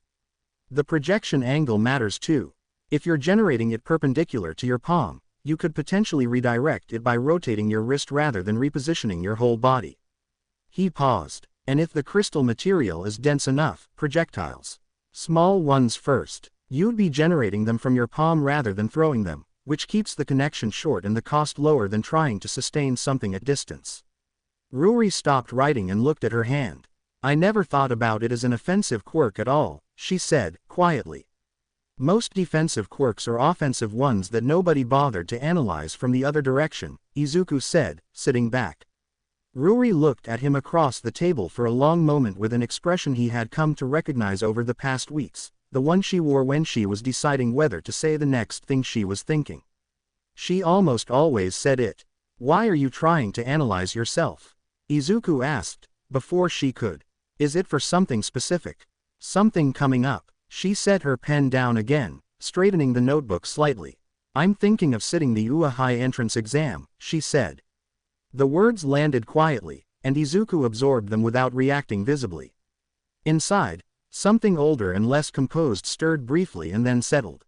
The projection angle matters too. If you're generating it perpendicular to your palm, you could potentially redirect it by rotating your wrist rather than repositioning your whole body." He paused. "And if the crystal material is dense enough, projectiles. Small ones first. You'd be generating them from your palm rather than throwing them, which keeps the connection short and the cost lower than trying to sustain something at distance." Ruri stopped writing and looked at her hand. "I never thought about it as an offensive quirk at all," she said, quietly. "Most defensive quirks are offensive ones that nobody bothered to analyze from the other direction," Izuku said, sitting back. Ruri looked at him across the table for a long moment with an expression he had come to recognize over the past weeks, the one she wore when she was deciding whether to say the next thing she was thinking. She almost always said it. Why are you trying to analyze yourself? Izuku asked, before she could. Is it for something specific? Something coming up? She set her pen down again, straightening the notebook slightly. I'm thinking of sitting the UA High entrance exam, she said. The words landed quietly, and Izuku absorbed them without reacting visibly. Inside, something older and less composed stirred briefly and then settled.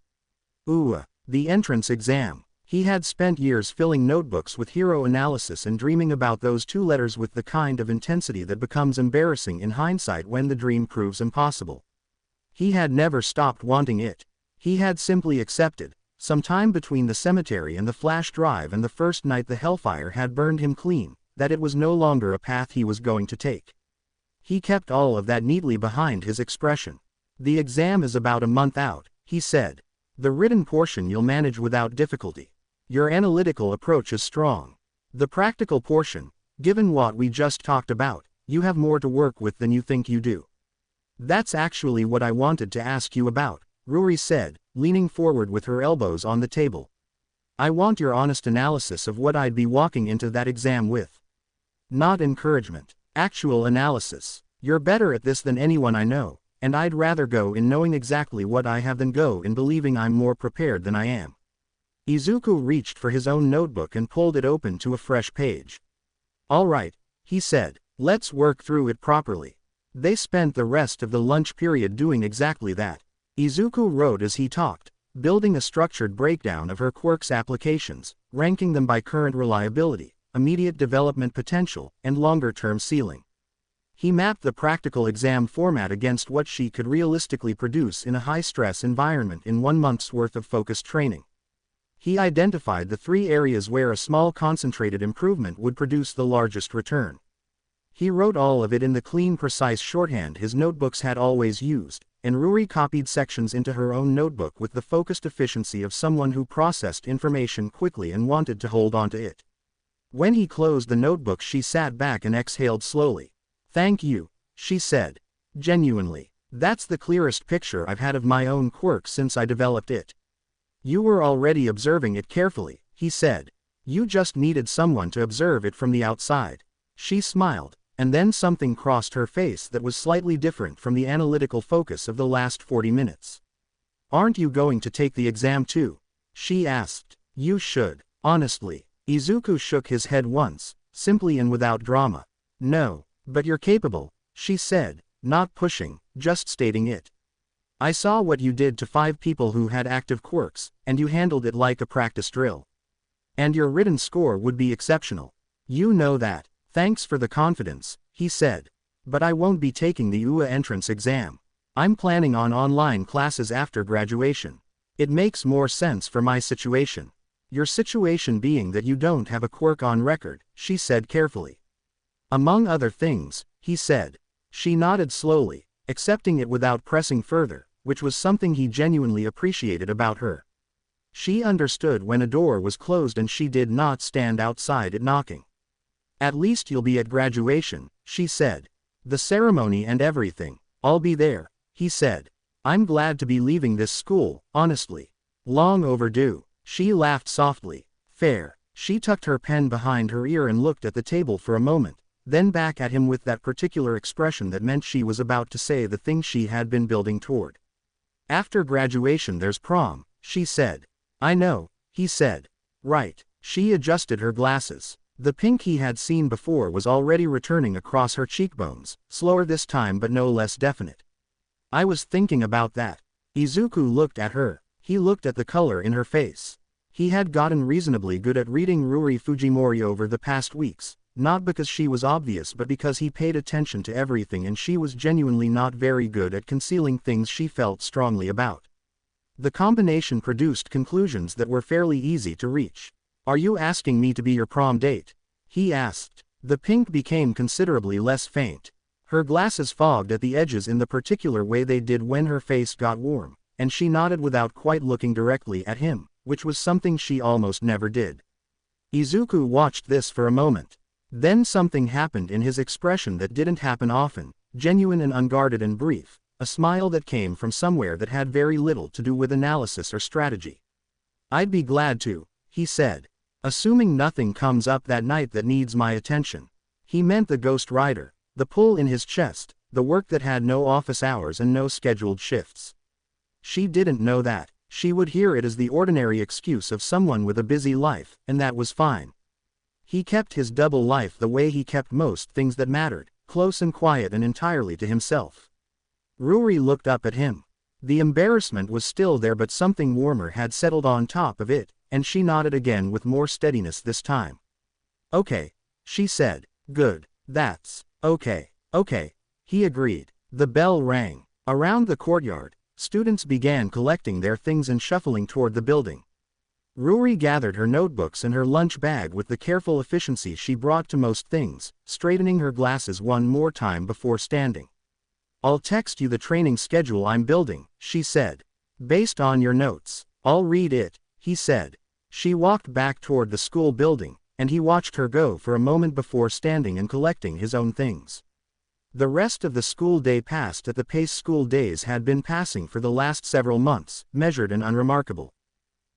UA, the entrance exam. He had spent years filling notebooks with hero analysis and dreaming about those two letters with the kind of intensity that becomes embarrassing in hindsight when the dream proves impossible. He had never stopped wanting it. He had simply accepted, sometime between the cemetery and the flash drive and the first night the hellfire had burned him clean, that it was no longer a path he was going to take. He kept all of that neatly behind his expression. The exam is about a month out, he said. The written portion you'll manage without difficulty. Your analytical approach is strong. The practical portion, given what we just talked about, you have more to work with than you think you do. That's actually what I wanted to ask you about, Ruri said, leaning forward with her elbows on the table. I want your honest analysis of what I'd be walking into that exam with. Not encouragement, actual analysis. You're better at this than anyone I know, and I'd rather go in knowing exactly what I have than go in believing I'm more prepared than I am. Izuku reached for his own notebook and pulled it open to a fresh page. All right, he said, let's work through it properly. They spent the rest of the lunch period doing exactly that. Izuku wrote as he talked, building a structured breakdown of her quirk's applications, ranking them by current reliability, immediate development potential, and longer-term ceiling. He mapped the practical exam format against what she could realistically produce in a high-stress environment in 1 month's worth of focused training. He identified the 3 areas where a small concentrated improvement would produce the largest return. He wrote all of it in the clean, precise shorthand his notebooks had always used, and Ruri copied sections into her own notebook with the focused efficiency of someone who processed information quickly and wanted to hold on to it. When he closed the notebook, she sat back and exhaled slowly. Thank you, she said. Genuinely. That's the clearest picture I've had of my own quirk since I developed it. You were already observing it carefully, he said. You just needed someone to observe it from the outside. She smiled, and then something crossed her face that was slightly different from the analytical focus of the last 40 minutes. Aren't you going to take the exam too? She asked. You should, honestly. Izuku shook his head once, simply and without drama. No, but you're capable, she said, not pushing, just stating it. I saw what you did to 5 people who had active quirks, and you handled it like a practice drill. And your written score would be exceptional. You know that. Thanks for the confidence, he said. But I won't be taking the UA entrance exam. I'm planning on online classes after graduation. It makes more sense for my situation. Your situation being that you don't have a quirk on record, she said carefully. Among other things, he said. She nodded slowly, accepting it without pressing further, which was something he genuinely appreciated about her. She understood when a door was closed and she did not stand outside it knocking. At least you'll be at graduation, she said. The ceremony and everything, I'll be there, he said. I'm glad to be leaving this school, honestly. Long overdue. She laughed softly. Fair. She tucked her pen behind her ear and looked at the table for a moment, then back at him with that particular expression that meant she was about to say the thing she had been building toward. After graduation there's prom, she said. I know, he said. Right. She adjusted her glasses. The pink he had seen before was already returning across her cheekbones, slower this time but no less definite. I was thinking about that. Izuku looked at her. He looked at the color in her face. He had gotten reasonably good at reading Ruri Fujimori over the past weeks, not because she was obvious but because he paid attention to everything and she was genuinely not very good at concealing things she felt strongly about. The combination produced conclusions that were fairly easy to reach. Are you asking me to be your prom date? He asked. The pink became considerably less faint. Her glasses fogged at the edges in the particular way they did when her face got warm, and she nodded without quite looking directly at him, which was something she almost never did. Izuku watched this for a moment. Then something happened in his expression that didn't happen often, genuine and unguarded and brief, a smile that came from somewhere that had very little to do with analysis or strategy. I'd be glad to, he said. Assuming nothing comes up that night that needs my attention. He meant the Ghost Rider, the pull in his chest, the work that had no office hours and no scheduled shifts. She didn't know that. She would hear it as the ordinary excuse of someone with a busy life, and that was fine. He kept his double life the way he kept most things that mattered, close and quiet and entirely to himself. Ruri looked up at him. The embarrassment was still there, but something warmer had settled on top of it, and she nodded again with more steadiness this time. Okay, she said. Good. That's okay. Okay, he agreed. The bell rang. Around the courtyard, students began collecting their things and shuffling toward the building. Ruri gathered her notebooks and her lunch bag with the careful efficiency she brought to most things, straightening her glasses one more time before standing. I'll text you the training schedule I'm building, she said. Based on your notes. I'll read it, he said. She walked back toward the school building, and he watched her go for a moment before standing and collecting his own things. The rest of the school day passed at the pace school days had been passing for the last several months, measured and unremarkable.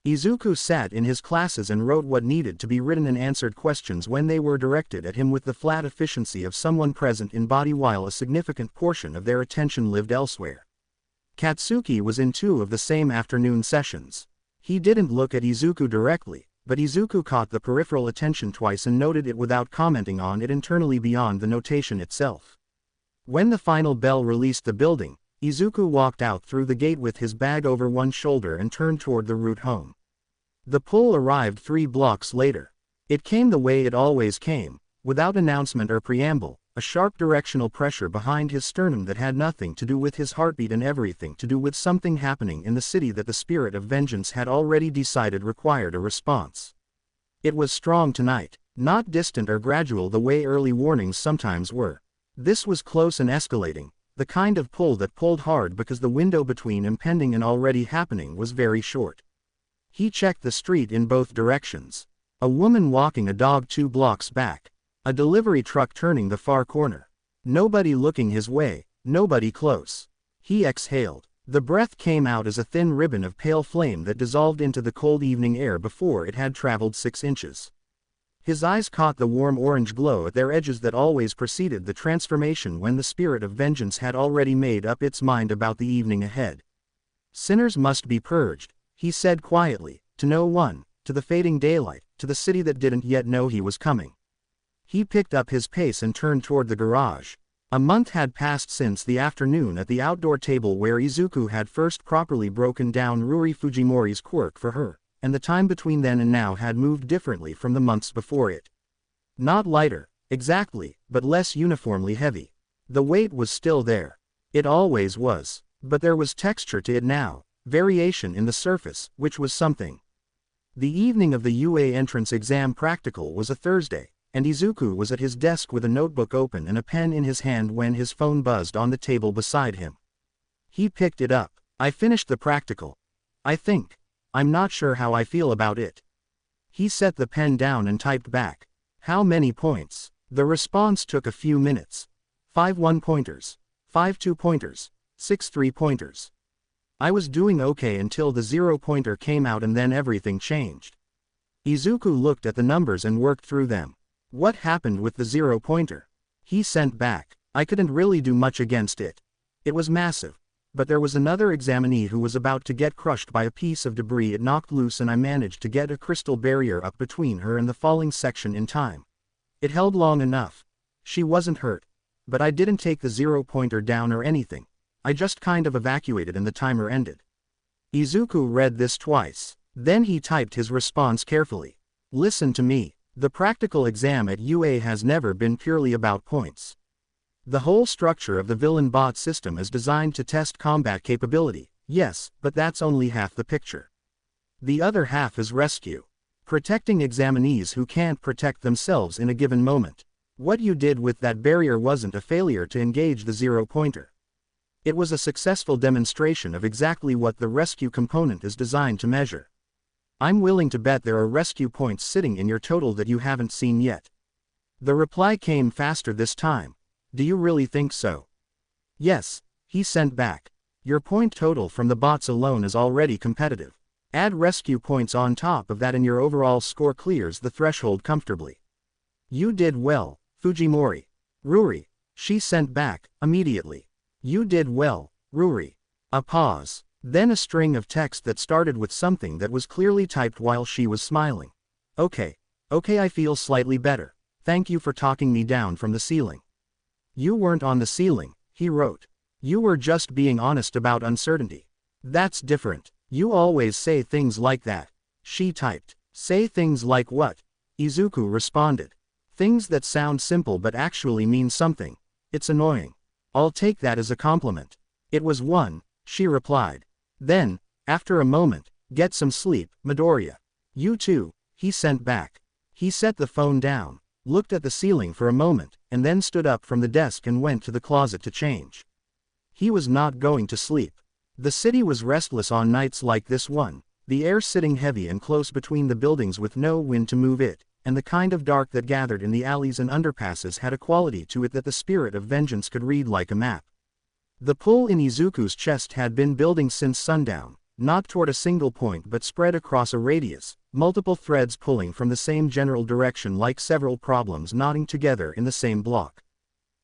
Izuku sat in his classes and wrote what needed to be written and answered questions when they were directed at him with the flat efficiency of someone present in body while a significant portion of their attention lived elsewhere. Katsuki was in 2 of the same afternoon sessions. He didn't look at Izuku directly, but Izuku caught the peripheral attention twice and noted it without commenting on it internally beyond the notation itself. When the final bell released the building, Izuku walked out through the gate with his bag over one shoulder and turned toward the route home. The pull arrived 3 blocks later. It came the way it always came, without announcement or preamble, a sharp directional pressure behind his sternum that had nothing to do with his heartbeat and everything to do with something happening in the city that the spirit of vengeance had already decided required a response. It was strong tonight, not distant or gradual the way early warnings sometimes were. This was close and escalating. The kind of pull that pulled hard because the window between impending and already happening was very short. He checked the street in both directions. A woman walking a dog 2 blocks back. A delivery truck turning the far corner. Nobody looking his way, nobody close. He exhaled. The breath came out as a thin ribbon of pale flame that dissolved into the cold evening air before it had traveled 6 inches. His eyes caught the warm orange glow at their edges that always preceded the transformation when the spirit of vengeance had already made up its mind about the evening ahead. Sinners must be purged, he said quietly, to no one, to the fading daylight, to the city that didn't yet know he was coming. He picked up his pace and turned toward the garage. A month had passed since the afternoon at the outdoor table where Izuku had first properly broken down Ruri Fujimori's quirk for her, and the time between then and now had moved differently from the months before it. Not lighter, exactly, but less uniformly heavy. The weight was still there. It always was, but there was texture to it now, variation in the surface, which was something. The evening of the UA entrance exam practical was a Thursday, and Izuku was at his desk with a notebook open and a pen in his hand when his phone buzzed on the table beside him. He picked it up. I finished the practical. I think. I'm not sure how I feel about it. He set the pen down and typed back. How many points? The response took a few minutes. 5 1-pointers. 5 2-pointers. 6 3-pointers. I was doing okay until the 0-pointer came out and then everything changed. Izuku looked at the numbers and worked through them. What happened with the 0-pointer? He sent back. I couldn't really do much against it. It was massive. But there was another examinee who was about to get crushed by a piece of debris it knocked loose and I managed to get a crystal barrier up between her and the falling section in time. It held long enough. She wasn't hurt. But I didn't take the 0-pointer down or anything. I just kind of evacuated and the timer ended. Izuku read this twice. Then he typed his response carefully. Listen to me. The practical exam at UA has never been purely about points. The whole structure of the villain bot system is designed to test combat capability, yes, but that's only half the picture. The other half is rescue. Protecting examinees who can't protect themselves in a given moment. What you did with that barrier wasn't a failure to engage the 0-pointer. It was a successful demonstration of exactly what the rescue component is designed to measure. I'm willing to bet there are rescue points sitting in your total that you haven't seen yet. The reply came faster this time. Do you really think so? Yes, he sent back. Your point total from the bots alone is already competitive. Add rescue points on top of that and your overall score clears the threshold comfortably. You did well, Fujimori. Ruri. She sent back, immediately. You did well, Ruri. A pause. Then a string of text that started with something that was clearly typed while she was smiling. Okay. Okay, I feel slightly better. Thank you for talking me down from the ceiling. You weren't on the ceiling, he wrote. You were just being honest about uncertainty. That's different. You always say things like that. She typed. Say things like what? Izuku responded. Things that sound simple but actually mean something. It's annoying. I'll take that as a compliment. It was one, she replied. Then, after a moment, get some sleep, Midoriya. You too, he sent back. He set the phone down, looked at the ceiling for a moment, and then stood up from the desk and went to the closet to change. He was not going to sleep. The city was restless on nights like this one, the air sitting heavy and close between the buildings with no wind to move it, and the kind of dark that gathered in the alleys and underpasses had a quality to it that the spirit of vengeance could read like a map. The pull in Izuku's chest had been building since sundown, not toward a single point but spread across a radius, multiple threads pulling from the same general direction like several problems knotting together in the same block.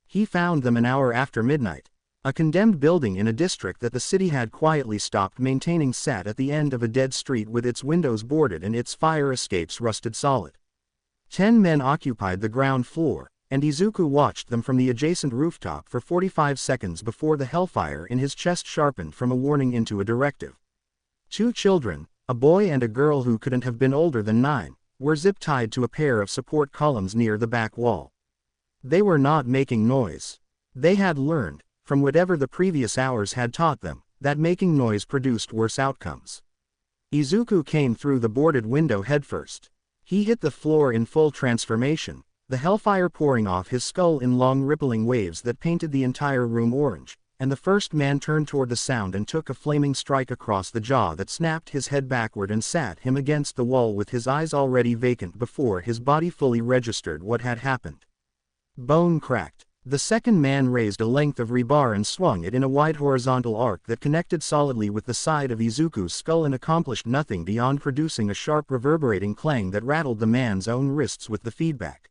He found them an hour after midnight. A condemned building in a district that the city had quietly stopped maintaining sat at the end of a dead street with its windows boarded and its fire escapes rusted solid. 10 men occupied the ground floor, and Izuku watched them from the adjacent rooftop for 45 seconds before the hellfire in his chest sharpened from a warning into a directive. 2 children, a boy and a girl who couldn't have been older than 9, were zip-tied to a pair of support columns near the back wall. They were not making noise. They had learned, from whatever the previous hours had taught them, that making noise produced worse outcomes. Izuku came through the boarded window headfirst. He hit the floor in full transformation, the hellfire pouring off his skull in long rippling waves that painted the entire room orange, and the first man turned toward the sound and took a flaming strike across the jaw that snapped his head backward and sat him against the wall with his eyes already vacant before his body fully registered what had happened. Bone cracked. The second man raised a length of rebar and swung it in a wide horizontal arc that connected solidly with the side of Izuku's skull and accomplished nothing beyond producing a sharp reverberating clang that rattled the man's own wrists with the feedback.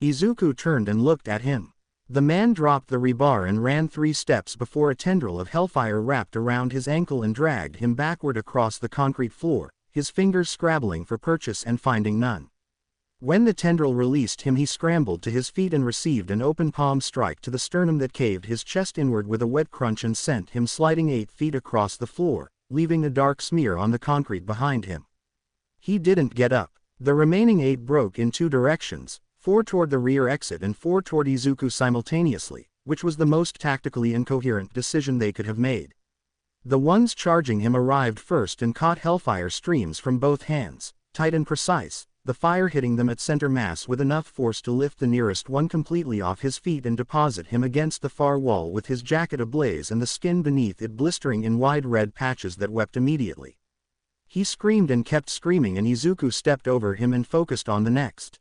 Izuku turned and looked at him. The man dropped the rebar and ran 3 steps before a tendril of hellfire wrapped around his ankle and dragged him backward across the concrete floor, his fingers scrabbling for purchase and finding none. When the tendril released him, he scrambled to his feet and received an open palm strike to the sternum that caved his chest inward with a wet crunch and sent him sliding 8 feet across the floor, leaving a dark smear on the concrete behind him. He didn't get up. The remaining 8 broke in 2 directions, 4 toward the rear exit and 4 toward Izuku simultaneously, which was the most tactically incoherent decision they could have made. The ones charging him arrived first and caught hellfire streams from both hands, tight and precise, the fire hitting them at center mass with enough force to lift the nearest one completely off his feet and deposit him against the far wall with his jacket ablaze and the skin beneath it blistering in wide red patches that wept immediately. He screamed and kept screaming, and Izuku stepped over him and focused on the next.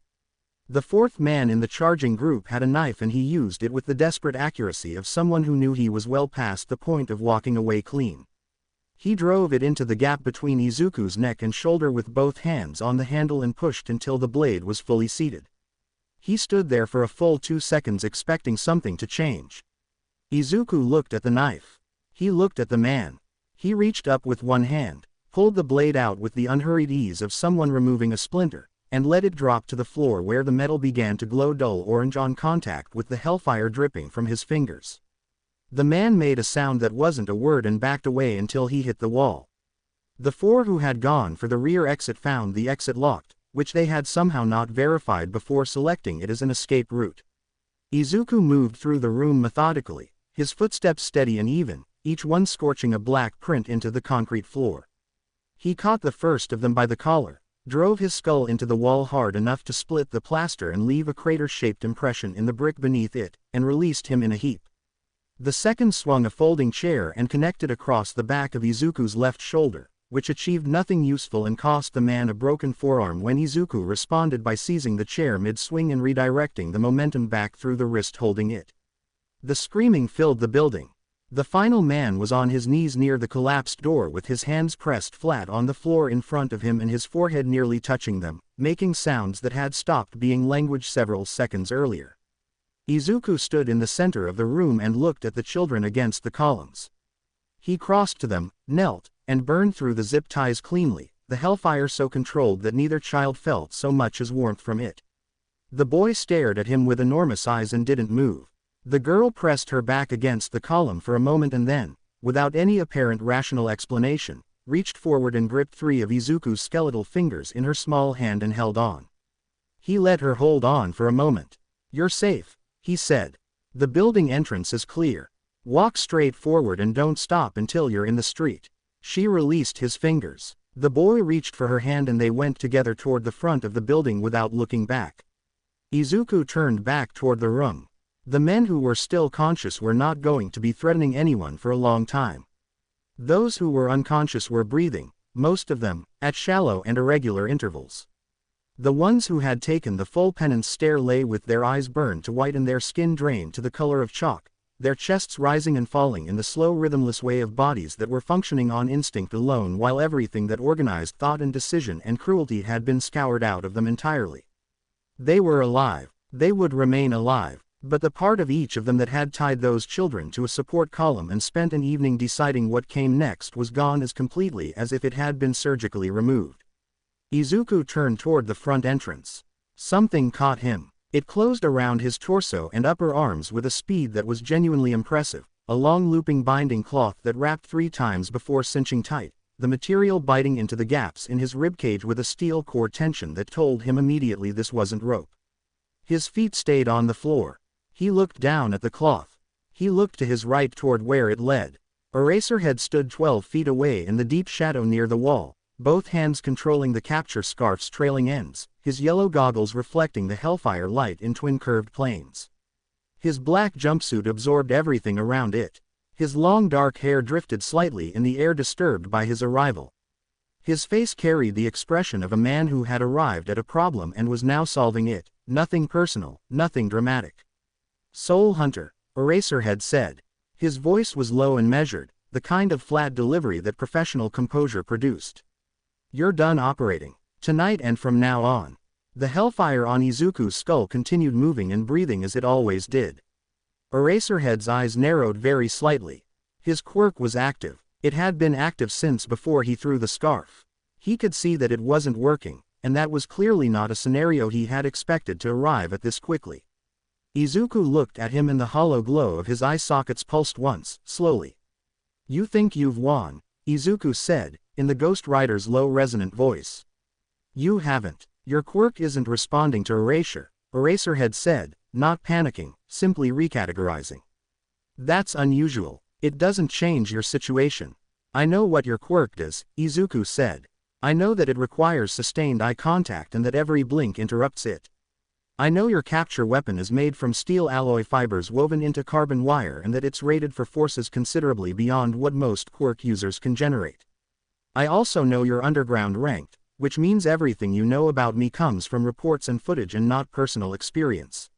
The 4th man in the charging group had a knife, and he used it with the desperate accuracy of someone who knew he was well past the point of walking away clean. He drove it into the gap between Izuku's neck and shoulder with both hands on the handle and pushed until the blade was fully seated. He stood there for a full 2 seconds expecting something to change. Izuku looked at the knife. He looked at the man. He reached up with one hand, pulled the blade out with the unhurried ease of someone removing a splinter, and let it drop to the floor where the metal began to glow dull orange on contact with the hellfire dripping from his fingers. The man made a sound that wasn't a word and backed away until he hit the wall. The 4 who had gone for the rear exit found the exit locked, which they had somehow not verified before selecting it as an escape route. Izuku moved through the room methodically, his footsteps steady and even, each one scorching a black print into the concrete floor. He caught the first of them by the collar, drove his skull into the wall hard enough to split the plaster and leave a crater-shaped impression in the brick beneath it, and released him in a heap. The second swung a folding chair and connected across the back of Izuku's left shoulder, which achieved nothing useful and cost the man a broken forearm when Izuku responded by seizing the chair mid-swing and redirecting the momentum back through the wrist holding it. The screaming filled the building. The final man was on his knees near the collapsed door with his hands pressed flat on the floor in front of him and his forehead nearly touching them, making sounds that had stopped being language several seconds earlier. Izuku stood in the center of the room and looked at the children against the columns. He crossed to them, knelt, and burned through the zip ties cleanly, the hellfire so controlled that neither child felt so much as warmth from it. The boy stared at him with enormous eyes and didn't move. The girl pressed her back against the column for a moment and then, without any apparent rational explanation, reached forward and gripped 3 of Izuku's skeletal fingers in her small hand and held on. He let her hold on for a moment. "You're safe," he said. "The building entrance is clear. Walk straight forward and don't stop until you're in the street." She released his fingers. The boy reached for her hand and they went together toward the front of the building without looking back. Izuku turned back toward the room. The men who were still conscious were not going to be threatening anyone for a long time. Those who were unconscious were breathing, most of them, at shallow and irregular intervals. The ones who had taken the full penance stare lay with their eyes burned to white and their skin drained to the color of chalk, their chests rising and falling in the slow rhythmless way of bodies that were functioning on instinct alone while everything that organized thought and decision and cruelty had been scoured out of them entirely. They were alive. They would remain alive. But the part of each of them that had tied those children to a support column and spent an evening deciding what came next was gone as completely as if it had been surgically removed. Izuku turned toward the front entrance. Something caught him. It closed around his torso and upper arms with a speed that was genuinely impressive, a long looping binding cloth that wrapped 3 times before cinching tight, the material biting into the gaps in his ribcage with a steel core tension that told him immediately this wasn't rope. His feet stayed on the floor. He looked down at the cloth. He looked to his right toward where it led. Eraserhead stood 12 feet away in the deep shadow near the wall, both hands controlling the capture scarf's trailing ends, his yellow goggles reflecting the hellfire light in twin curved planes. His black jumpsuit absorbed everything around it. His long dark hair drifted slightly in the air disturbed by his arrival. His face carried the expression of a man who had arrived at a problem and was now solving it, nothing personal, nothing dramatic. "Soul Hunter," Eraserhead said. His voice was low and measured, the kind of flat delivery that professional composure produced. "You're done operating. Tonight and from now on." The hellfire on Izuku's skull continued moving and breathing as it always did. Eraserhead's eyes narrowed very slightly. His quirk was active. It had been active since before he threw the scarf. He could see that it wasn't working, and that was clearly not a scenario he had expected to arrive at this quickly. Izuku looked at him and the hollow glow of his eye sockets pulsed once, slowly. "You think you've won," Izuku said, in the Ghost Rider's low resonant voice. "You haven't. Your quirk isn't responding to erasure," Eraserhead said, not panicking, simply recategorizing. "That's unusual. It doesn't change your situation." "I know what your quirk does," Izuku said. "I know that it requires sustained eye contact and that every blink interrupts it. I know your capture weapon is made from steel alloy fibers woven into carbon wire and that it's rated for forces considerably beyond what most quirk users can generate. I also know you're underground ranked, which means everything you know about me comes from reports and footage and not personal experience."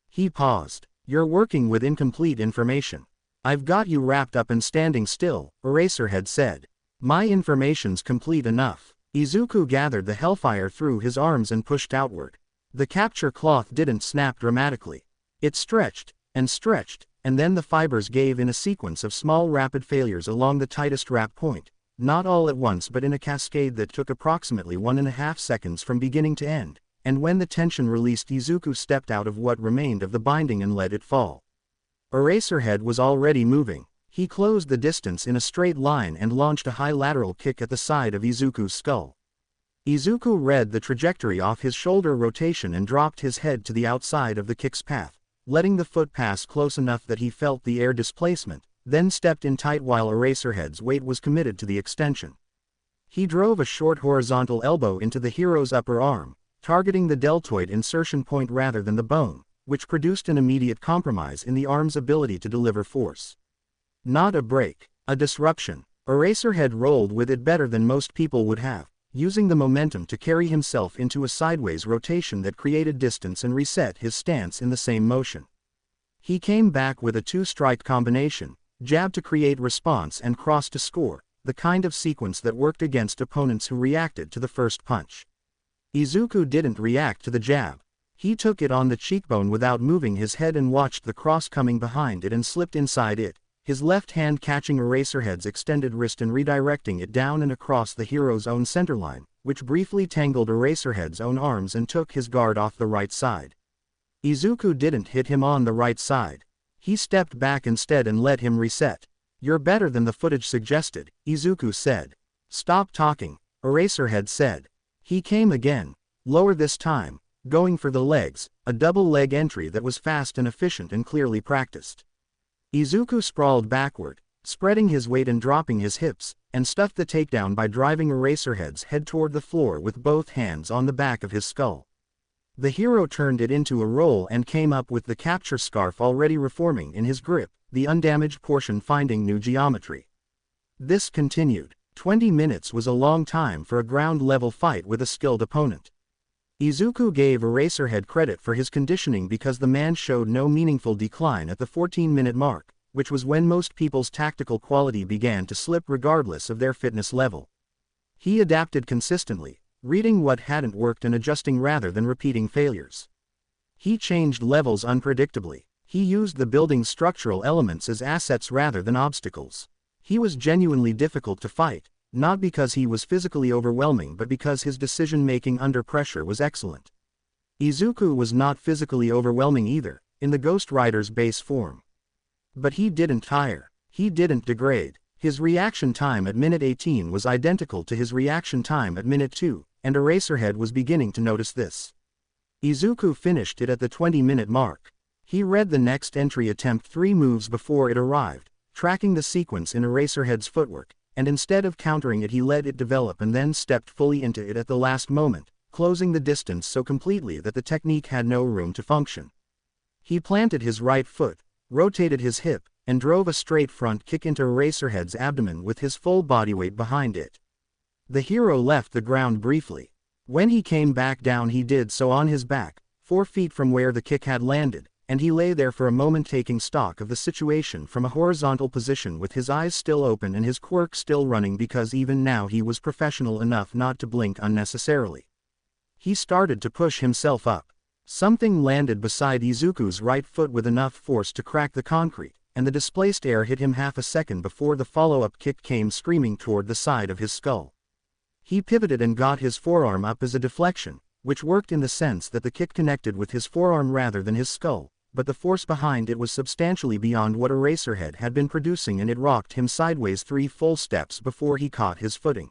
He paused. "You're working with incomplete information. I've got you wrapped up and standing still," Eraserhead said. "My information's complete enough." Izuku gathered the hellfire through his arms and pushed outward. The capture cloth didn't snap dramatically. It stretched, and then the fibers gave in a sequence of small rapid failures along the tightest wrap point, not all at once but in a cascade that took approximately 1.5 seconds from beginning to end, and when the tension released Izuku stepped out of what remained of the binding and let it fall. Eraserhead was already moving. He closed the distance in a straight line and launched a high lateral kick at the side of Izuku's skull. Izuku read the trajectory off his shoulder rotation and dropped his head to the outside of the kick's path, letting the foot pass close enough that he felt the air displacement, then stepped in tight while Eraserhead's weight was committed to the extension. He drove a short horizontal elbow into the hero's upper arm, targeting the deltoid insertion point rather than the bone, which produced an immediate compromise in the arm's ability to deliver force. Not a break, a disruption. Eraserhead rolled with it better than most people would have, using the momentum to carry himself into a sideways rotation that created distance and reset his stance in the same motion. He came back with a 2-strike combination, jab to create response and cross to score, the kind of sequence that worked against opponents who reacted to the first punch. Izuku didn't react to the jab. He took it on the cheekbone without moving his head and watched the cross coming behind it and slipped inside it, his left hand catching Eraserhead's extended wrist and redirecting it down and across the hero's own centerline, which briefly tangled Eraserhead's own arms and took his guard off the right side. Izuku didn't hit him on the right side. He stepped back instead and let him reset. "You're better than the footage suggested," Izuku said. "Stop talking," Eraserhead said. He came again, lower this time, going for the legs, a double leg entry that was fast and efficient and clearly practiced. Izuku sprawled backward, spreading his weight and dropping his hips, and stuffed the takedown by driving Eraserhead's head toward the floor with both hands on the back of his skull. The hero turned it into a roll and came up with the capture scarf already reforming in his grip, the undamaged portion finding new geometry. This continued. 20 minutes was a long time for a ground-level fight with a skilled opponent. Izuku gave Eraserhead credit for his conditioning because the man showed no meaningful decline at the 14-minute mark, which was when most people's tactical quality began to slip regardless of their fitness level. He adapted consistently, reading what hadn't worked and adjusting rather than repeating failures. He changed levels unpredictably. He used the building's structural elements as assets rather than obstacles. He was genuinely difficult to fight, not because he was physically overwhelming but because his decision-making under pressure was excellent. Izuku was not physically overwhelming either, in the Ghost Rider's base form. But he didn't tire. He didn't degrade. His reaction time at minute 18 was identical to his reaction time at minute 2, and Eraserhead was beginning to notice this. Izuku finished it at the 20-minute mark. He read the next entry attempt 3 moves before it arrived, tracking the sequence in Eraserhead's footwork, and instead of countering it he let it develop and then stepped fully into it at the last moment, closing the distance so completely that the technique had no room to function. He planted his right foot, rotated his hip, and drove a straight front kick into Eraserhead's abdomen with his full body weight behind it. The hero left the ground briefly. When he came back down he did so on his back, 4 feet from where the kick had landed, and he lay there for a moment taking stock of the situation from a horizontal position with his eyes still open and his quirk still running because even now he was professional enough not to blink unnecessarily. He started to push himself up. Something landed beside Izuku's right foot with enough force to crack the concrete, and the displaced air hit him half a second before the follow-up kick came screaming toward the side of his skull. He pivoted and got his forearm up as a deflection, which worked in the sense that the kick connected with his forearm rather than his skull, but the force behind it was substantially beyond what Eraserhead had been producing and it rocked him sideways 3 full steps before he caught his footing.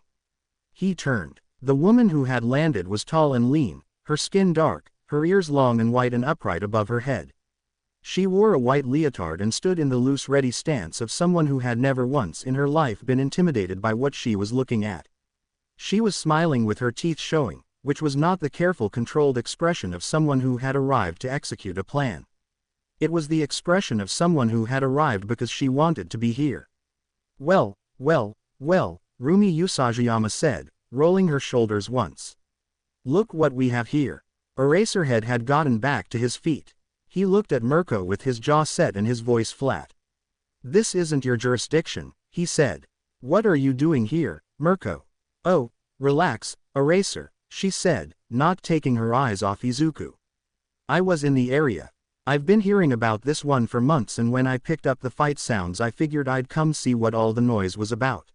He turned. The woman who had landed was tall and lean, her skin dark, her ears long and white and upright above her head. She wore a white leotard and stood in the loose ready stance of someone who had never once in her life been intimidated by what she was looking at. She was smiling with her teeth showing, which was not the careful controlled expression of someone who had arrived to execute a plan. It was the expression of someone who had arrived because she wanted to be here. Well, Rumi Usajiyama said, rolling her shoulders once. Look what we have here. Eraserhead had gotten back to his feet. He looked at Mirko with his jaw set and his voice flat. This isn't your jurisdiction, he said. What are you doing here, Mirko? Oh, relax, Eraser, she said, not taking her eyes off Izuku. I was in the area. I've been hearing about this one for months and when I picked up the fight sounds I figured I'd come see what all the noise was about.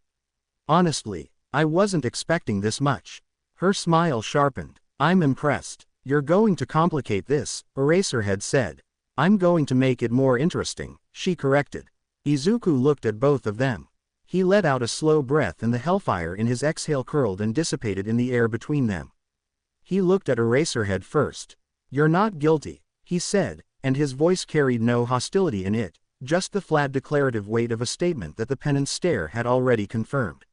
Honestly, I wasn't expecting this much. Her smile sharpened. I'm impressed. You're going to complicate this, Eraserhead said. I'm going to make it more interesting, she corrected. Izuku looked at both of them. He let out a slow breath and the hellfire in his exhale curled and dissipated in the air between them. He looked at Eraserhead first. You're not guilty, he said, and his voice carried no hostility in it, just the flat declarative weight of a statement that the penance stare had already confirmed.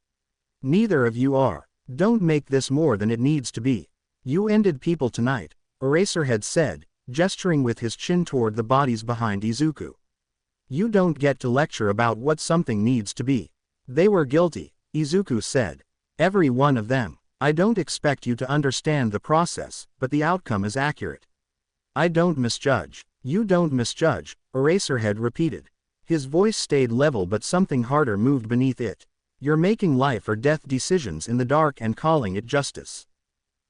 Neither of you are. Don't make this more than it needs to be. You ended people tonight, Eraserhead said, gesturing with his chin toward the bodies behind Izuku. You don't get to lecture about what something needs to be. They were guilty, Izuku said. Every one of them. I don't expect you to understand the process, but the outcome is accurate. I don't misjudge. You don't misjudge, Eraserhead repeated. His voice stayed level, but something harder moved beneath it. You're making life or death decisions in the dark and calling it justice.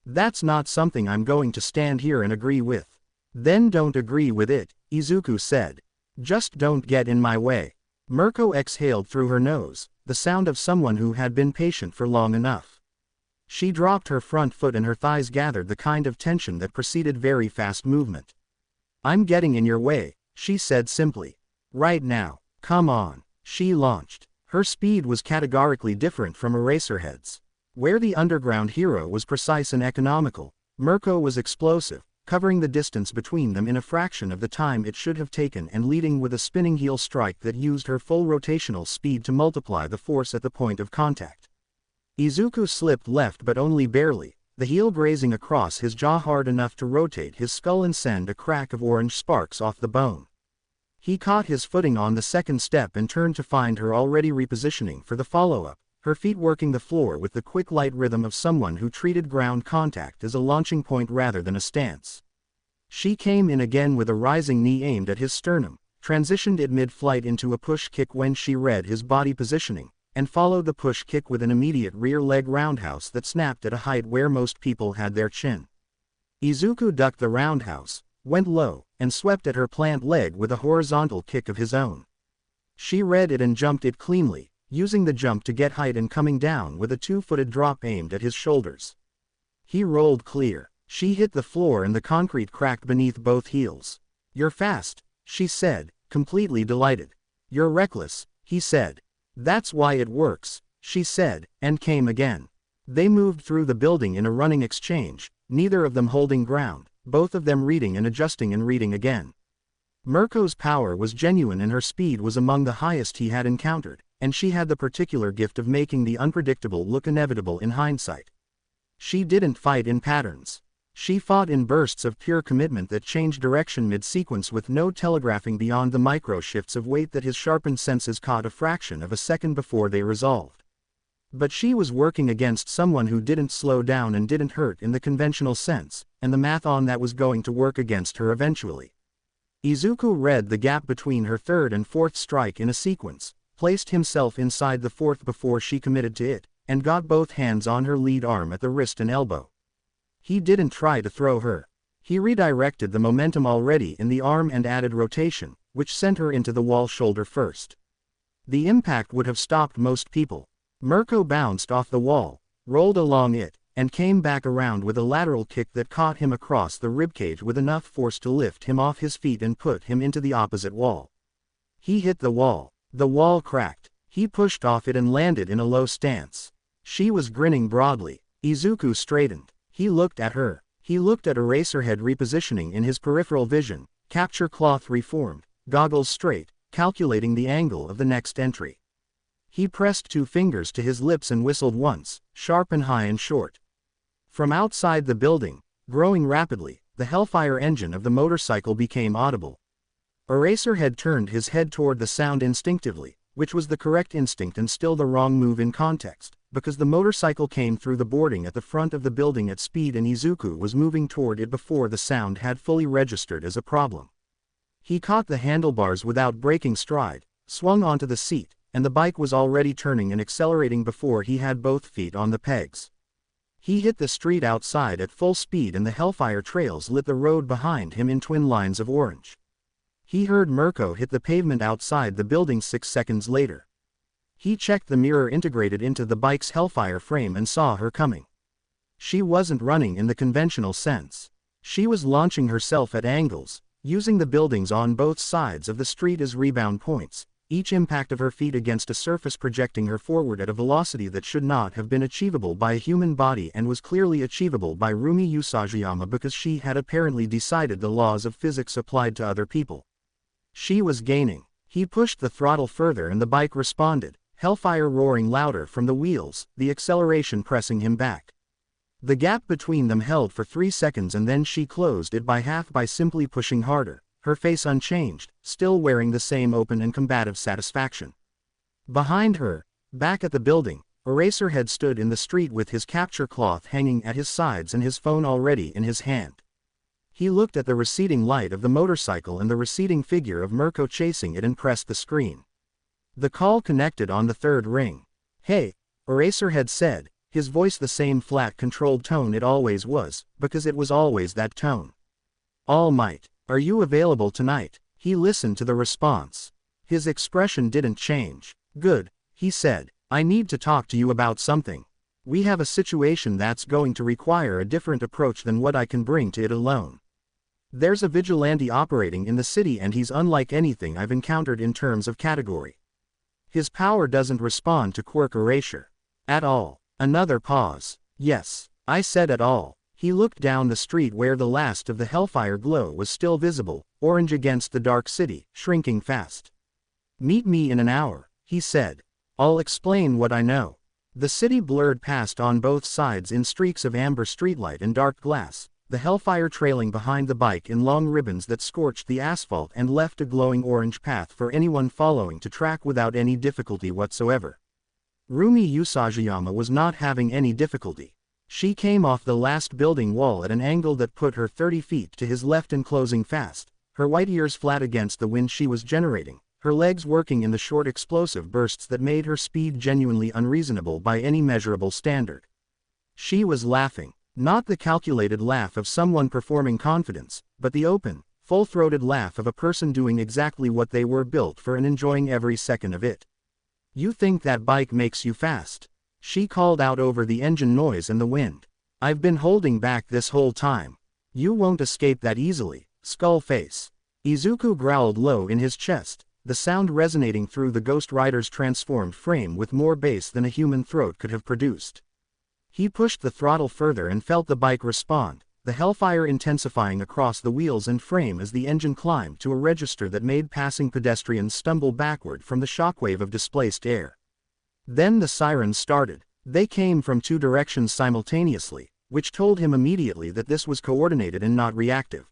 That's not something I'm going to stand here and agree with. Then don't agree with it, Izuku said. Just don't get in my way. Mirko exhaled through her nose, the sound of someone who had been patient for long enough. She dropped her front foot and her thighs gathered the kind of tension that preceded very fast movement. I'm getting in your way, she said simply. Right now, come on. She launched. Her speed was categorically different from Eraserhead's. Where the underground hero was precise and economical, Mirko was explosive, covering the distance between them in a fraction of the time it should have taken and leading with a spinning heel strike that used her full rotational speed to multiply the force at the point of contact. Izuku slipped left but only barely, the heel grazing across his jaw hard enough to rotate his skull and send a crack of orange sparks off the bone. He caught his footing on the second step and turned to find her already repositioning for the follow-up, her feet working the floor with the quick light rhythm of someone who treated ground contact as a launching point rather than a stance. She came in again with a rising knee aimed at his sternum, transitioned it mid-flight into a push kick when she read his body positioning, and followed the push kick with an immediate rear leg roundhouse that snapped at a height where most people had their chin. Izuku ducked the roundhouse, went low, and swept at her plant leg with a horizontal kick of his own. She read it and jumped it cleanly, using the jump to get height and coming down with a two-footed drop aimed at his shoulders. He rolled clear. She hit the floor and the concrete cracked beneath both heels. You're fast, she said, completely delighted. You're reckless, he said. That's why it works, she said, and came again. They moved through the building in a running exchange, neither of them holding ground, both of them reading and adjusting and reading again. Mirko's power was genuine and her speed was among the highest he had encountered, and she had the particular gift of making the unpredictable look inevitable in hindsight. She didn't fight in patterns. She fought in bursts of pure commitment that changed direction mid-sequence with no telegraphing beyond the micro-shifts of weight that his sharpened senses caught a fraction of a second before they resolved. But she was working against someone who didn't slow down and didn't hurt in the conventional sense, and the math on that was going to work against her eventually. Izuku read the gap between her third and fourth strike in a sequence, placed himself inside the fourth before she committed to it, and got both hands on her lead arm at the wrist and elbow. He didn't try to throw her. He redirected the momentum already in the arm and added rotation, which sent her into the wall shoulder first. The impact would have stopped most people. Mirko bounced off the wall, rolled along it, and came back around with a lateral kick that caught him across the ribcage with enough force to lift him off his feet and put him into the opposite wall. He hit the wall. The wall cracked. He pushed off it and landed in a low stance. She was grinning broadly. Izuku straightened. He looked at her. He looked at Eraserhead repositioning in his peripheral vision, capture cloth reformed, goggles straight, calculating the angle of the next entry. He pressed two fingers to his lips and whistled once, sharp and high and short. From outside the building, growing rapidly, the Hellfire engine of the motorcycle became audible. Eraserhead turned his head toward the sound instinctively, which was the correct instinct and still the wrong move in context, because the motorcycle came through the boarding at the front of the building at speed and Izuku was moving toward it before the sound had fully registered as a problem. He caught the handlebars without breaking stride, swung onto the seat, and the bike was already turning and accelerating before he had both feet on the pegs. He hit the street outside at full speed and the Hellfire trails lit the road behind him in twin lines of orange. He heard Mirko hit the pavement outside the building 6 seconds later. He checked the mirror integrated into the bike's Hellfire frame and saw her coming. She wasn't running in the conventional sense. She was launching herself at angles, using the buildings on both sides of the street as rebound points, each impact of her feet against a surface projecting her forward at a velocity that should not have been achievable by a human body and was clearly achievable by Rumi Usajiyama because she had apparently decided the laws of physics applied to other people. She was gaining. He pushed the throttle further and the bike responded, Hellfire roaring louder from the wheels, the acceleration pressing him back. The gap between them held for 3 seconds and then she closed it by half by simply pushing harder, her face unchanged, still wearing the same open and combative satisfaction. Behind her, back at the building, Eraserhead stood in the street with his capture cloth hanging at his sides and his phone already in his hand. He looked at the receding light of the motorcycle and the receding figure of Mirko chasing it and pressed the screen. The call connected on the third ring. "Hey," Eraserhead said, his voice the same flat controlled tone it always was, because it was always that tone. "All Might, are you available tonight?" He listened to the response. His expression didn't change. "Good," he said. "I need to talk to you about something. We have a situation that's going to require a different approach than what I can bring to it alone. There's a vigilante operating in the city and he's unlike anything I've encountered in terms of category. His power doesn't respond to quirk erasure. At all." Another pause. "Yes, I said at all." He looked down the street where the last of the hellfire glow was still visible, orange against the dark city, shrinking fast. "Meet me in an hour," he said. "I'll explain what I know." The city blurred past on both sides in streaks of amber streetlight and dark glass, the hellfire trailing behind the bike in long ribbons that scorched the asphalt and left a glowing orange path for anyone following to track without any difficulty whatsoever. Rumi Usajiyama was not having any difficulty. She came off the last building wall at an angle that put her 30 feet to his left and closing fast, her white ears flat against the wind she was generating, her legs working in the short explosive bursts that made her speed genuinely unreasonable by any measurable standard. She was laughing, not the calculated laugh of someone performing confidence, but the open, full-throated laugh of a person doing exactly what they were built for and enjoying every second of it. "You think that bike makes you fast?" she called out over the engine noise and the wind. "I've been holding back this whole time. You won't escape that easily, skull face." Izuku growled low in his chest, the sound resonating through the Ghost Rider's transformed frame with more bass than a human throat could have produced. He pushed the throttle further and felt the bike respond, the hellfire intensifying across the wheels and frame as the engine climbed to a register that made passing pedestrians stumble backward from the shockwave of displaced air. Then the sirens started. They came from two directions simultaneously, which told him immediately that this was coordinated and not reactive.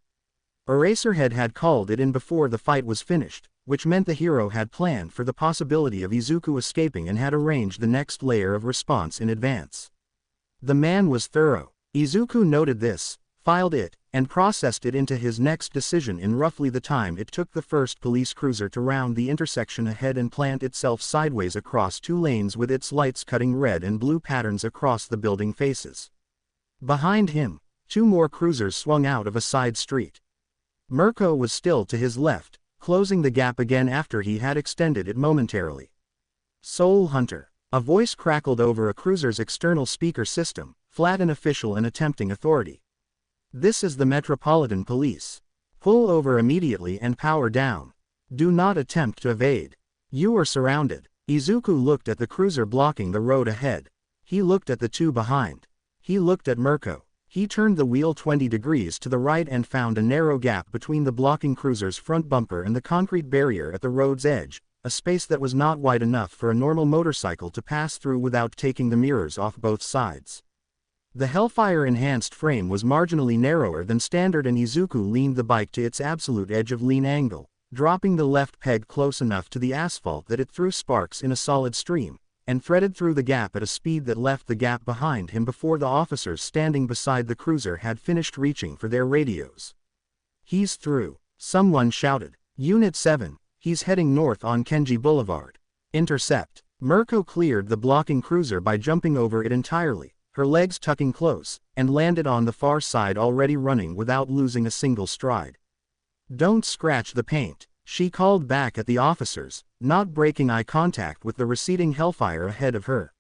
Eraserhead had called it in before the fight was finished, which meant the hero had planned for the possibility of Izuku escaping and had arranged the next layer of response in advance. The man was thorough. Izuku noted this, filed it, and processed it into his next decision in roughly the time it took the first police cruiser to round the intersection ahead and plant itself sideways across two lanes with its lights cutting red and blue patterns across the building faces. Behind him, two more cruisers swung out of a side street. Mirko was still to his left, closing the gap again after he had extended it momentarily. "Soul Hunter," a voice crackled over a cruiser's external speaker system, flat and official and attempting authority. "This is the Metropolitan Police. Pull over immediately and power down. Do not attempt to evade. You are surrounded." Izuku looked at the cruiser blocking the road ahead. He looked at the two behind. He looked at Mirko. He turned the wheel 20 degrees to the right and found a narrow gap between the blocking cruiser's front bumper and the concrete barrier at the road's edge, a space that was not wide enough for a normal motorcycle to pass through without taking the mirrors off both sides. The Hellfire-enhanced frame was marginally narrower than standard and Izuku leaned the bike to its absolute edge of lean angle, dropping the left peg close enough to the asphalt that it threw sparks in a solid stream, and threaded through the gap at a speed that left the gap behind him before the officers standing beside the cruiser had finished reaching for their radios. "He's through," someone shouted. "Unit 7, he's heading north on Kenji Boulevard. Intercept." Mirko cleared the blocking cruiser by jumping over it entirely, her legs tucking close, and landed on the far side already running without losing a single stride. "Don't scratch the paint," she called back at the officers, not breaking eye contact with the receding hellfire ahead of her.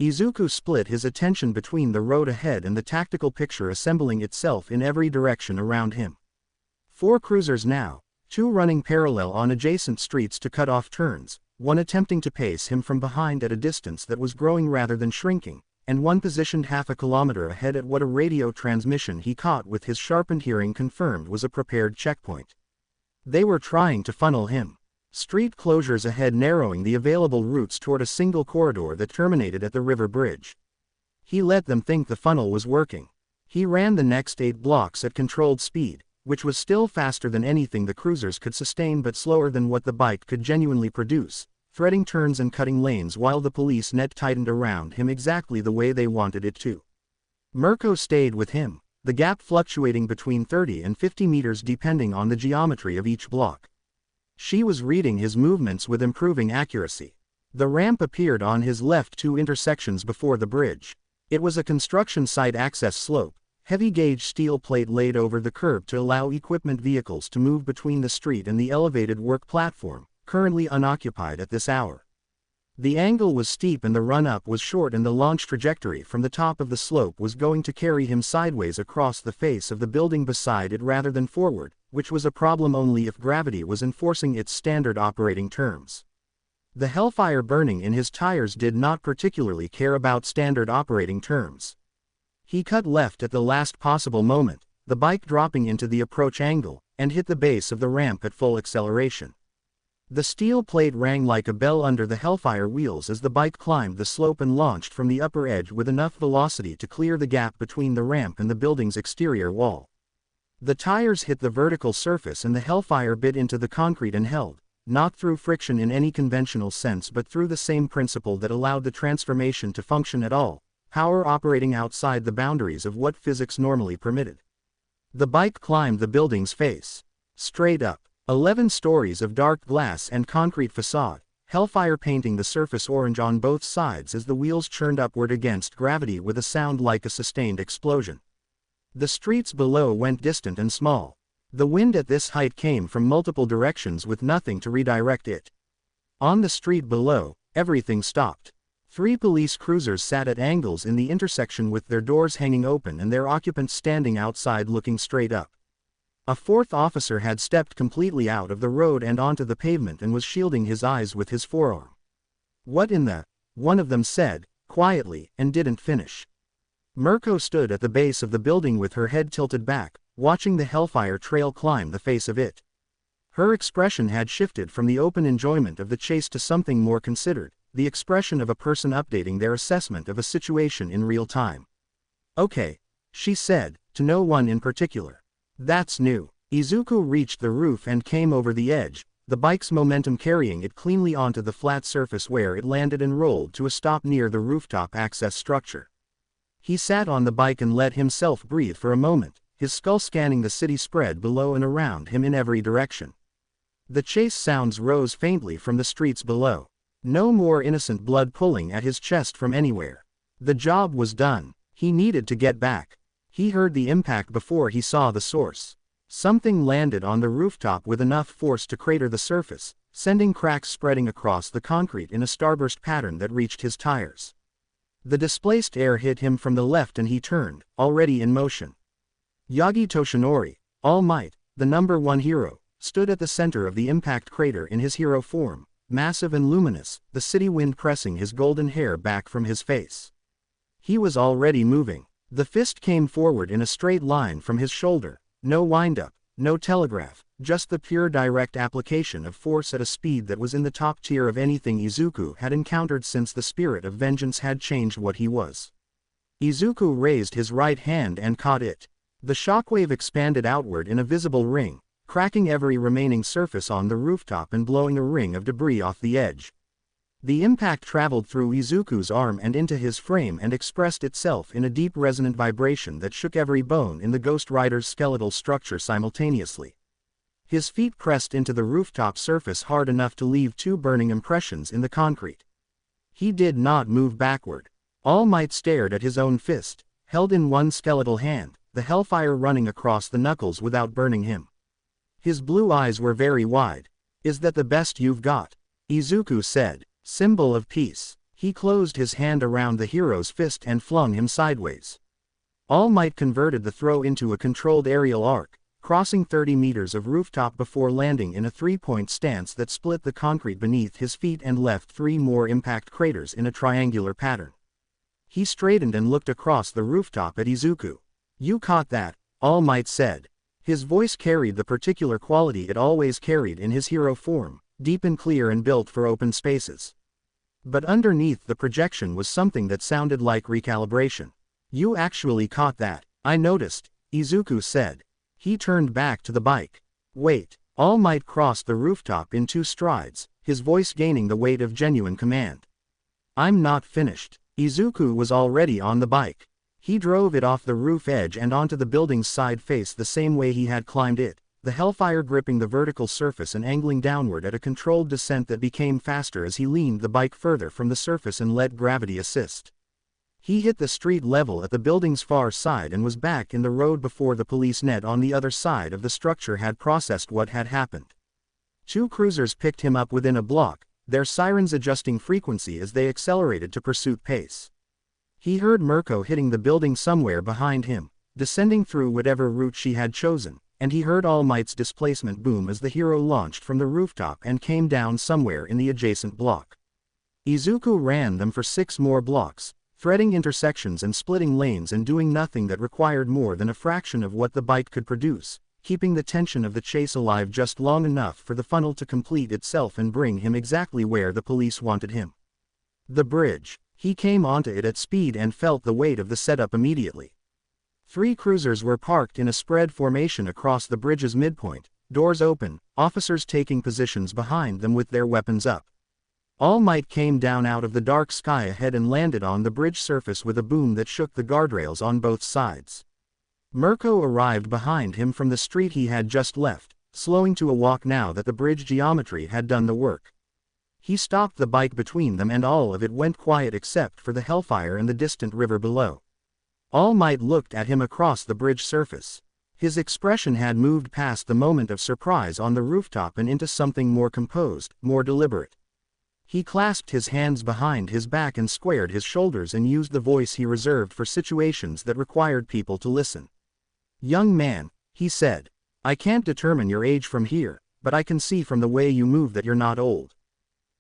Izuku split his attention between the road ahead and the tactical picture assembling itself in every direction around him. 4 cruisers now, 2 running parallel on adjacent streets to cut off turns, one attempting to pace him from behind at a distance that was growing rather than shrinking, and one positioned half a kilometer ahead at what a radio transmission he caught with his sharpened hearing confirmed was a prepared checkpoint. They were trying to funnel him. Street closures ahead narrowing the available routes toward a single corridor that terminated at the river bridge. He let them think the funnel was working. He ran the next 8 blocks at controlled speed, which was still faster than anything the cruisers could sustain but slower than what the bike could genuinely produce, threading turns and cutting lanes while the police net tightened around him exactly the way they wanted it to. Mirko stayed with him, the gap fluctuating between 30 and 50 meters depending on the geometry of each block. She was reading his movements with improving accuracy. The ramp appeared on his left 2 intersections before the bridge. It was a construction site access slope, heavy-gauge steel plate laid over the curb to allow equipment vehicles to move between the street and the elevated work platform, currently unoccupied at this hour. The angle was steep and the run-up was short, and the launch trajectory from the top of the slope was going to carry him sideways across the face of the building beside it rather than forward, which was a problem only if gravity was enforcing its standard operating terms. The hellfire burning in his tires did not particularly care about standard operating terms. He cut left at the last possible moment, the bike dropping into the approach angle, and hit the base of the ramp at full acceleration. The steel plate rang like a bell under the hellfire wheels as the bike climbed the slope and launched from the upper edge with enough velocity to clear the gap between the ramp and the building's exterior wall. The tires hit the vertical surface and the hellfire bit into the concrete and held, not through friction in any conventional sense but through the same principle that allowed the transformation to function at all, power operating outside the boundaries of what physics normally permitted. The bike climbed the building's face. Straight up. 11 stories of dark glass and concrete facade, hellfire painting the surface orange on both sides as the wheels churned upward against gravity with a sound like a sustained explosion. The streets below went distant and small. The wind at this height came from multiple directions with nothing to redirect it. On the street below, everything stopped. 3 police cruisers sat at angles in the intersection with their doors hanging open and their occupants standing outside looking straight up. A 4th officer had stepped completely out of the road and onto the pavement and was shielding his eyes with his forearm. "What in the?" one of them said, quietly, and didn't finish. Mirko stood at the base of the building with her head tilted back, watching the hellfire trail climb the face of it. Her expression had shifted from the open enjoyment of the chase to something more considered, the expression of a person updating their assessment of a situation in real time. "Okay," she said, to no one in particular. "That's new." Izuku reached the roof and came over the edge, the bike's momentum carrying it cleanly onto the flat surface where it landed and rolled to a stop near the rooftop access structure. He sat on the bike and let himself breathe for a moment, his skull scanning the city spread below and around him in every direction. The chase sounds rose faintly from the streets below. No more innocent blood pulling at his chest from anywhere. The job was done. He needed to get back. He heard the impact before he saw the source. Something landed on the rooftop with enough force to crater the surface, sending cracks spreading across the concrete in a starburst pattern that reached his tires. The displaced air hit him from the left and he turned, already in motion. Yagi Toshinori, All Might, the #1 hero, stood at the center of the impact crater in his hero form, massive and luminous, the city wind pressing his golden hair back from his face. He was already moving. The fist came forward in a straight line from his shoulder, no wind-up, no telegraph, just the pure direct application of force at a speed that was in the top tier of anything Izuku had encountered since the spirit of vengeance had changed what he was. Izuku raised his right hand and caught it. The shockwave expanded outward in a visible ring, cracking every remaining surface on the rooftop and blowing a ring of debris off the edge. The impact traveled through Izuku's arm and into his frame and expressed itself in a deep resonant vibration that shook every bone in the Ghost Rider's skeletal structure simultaneously. His feet pressed into the rooftop surface hard enough to leave 2 burning impressions in the concrete. He did not move backward. All Might stared at his own fist, held in one skeletal hand, the hellfire running across the knuckles without burning him. His blue eyes were very wide. "Is that the best you've got?" Izuku said. "Symbol of peace." He closed his hand around the hero's fist and flung him sideways. All Might converted the throw into a controlled aerial arc, crossing 30 meters of rooftop before landing in a 3-point stance that split the concrete beneath his feet and left 3 more impact craters in a triangular pattern. He straightened and looked across the rooftop at Izuku. "You caught that," All Might said. His voice carried the particular quality it always carried in his hero form, deep and clear and built for open spaces. But underneath the projection was something that sounded like recalibration. "You actually caught that, I noticed," Izuku said. He turned back to the bike. "Wait." All Might crossed the rooftop in 2 strides, his voice gaining the weight of genuine command. "I'm not finished." Izuku was already on the bike. He drove it off the roof edge and onto the building's side face the same way he had climbed it, the hellfire gripping the vertical surface and angling downward at a controlled descent that became faster as he leaned the bike further from the surface and let gravity assist. He hit the street level at the building's far side and was back in the road before the police net on the other side of the structure had processed what had happened. 2 cruisers picked him up within a block, their sirens adjusting frequency as they accelerated to pursuit pace. He heard Mirko hitting the building somewhere behind him, descending through whatever route she had chosen, and he heard All Might's displacement boom as the hero launched from the rooftop and came down somewhere in the adjacent block. Izuku ran them for 6 more blocks, threading intersections and splitting lanes and doing nothing that required more than a fraction of what the bike could produce, keeping the tension of the chase alive just long enough for the funnel to complete itself and bring him exactly where the police wanted him. The bridge. He came onto it at speed and felt the weight of the setup immediately. 3 cruisers were parked in a spread formation across the bridge's midpoint, doors open, officers taking positions behind them with their weapons up. All Might came down out of the dark sky ahead and landed on the bridge surface with a boom that shook the guardrails on both sides. Mirko arrived behind him from the street he had just left, slowing to a walk now that the bridge geometry had done the work. He stopped the bike between them and all of it went quiet except for the hellfire and the distant river below. All Might looked at him across the bridge surface. His expression had moved past the moment of surprise on the rooftop and into something more composed, more deliberate. He clasped his hands behind his back and squared his shoulders and used the voice he reserved for situations that required people to listen. "Young man," he said, "I can't determine your age from here, but I can see from the way you move that you're not old.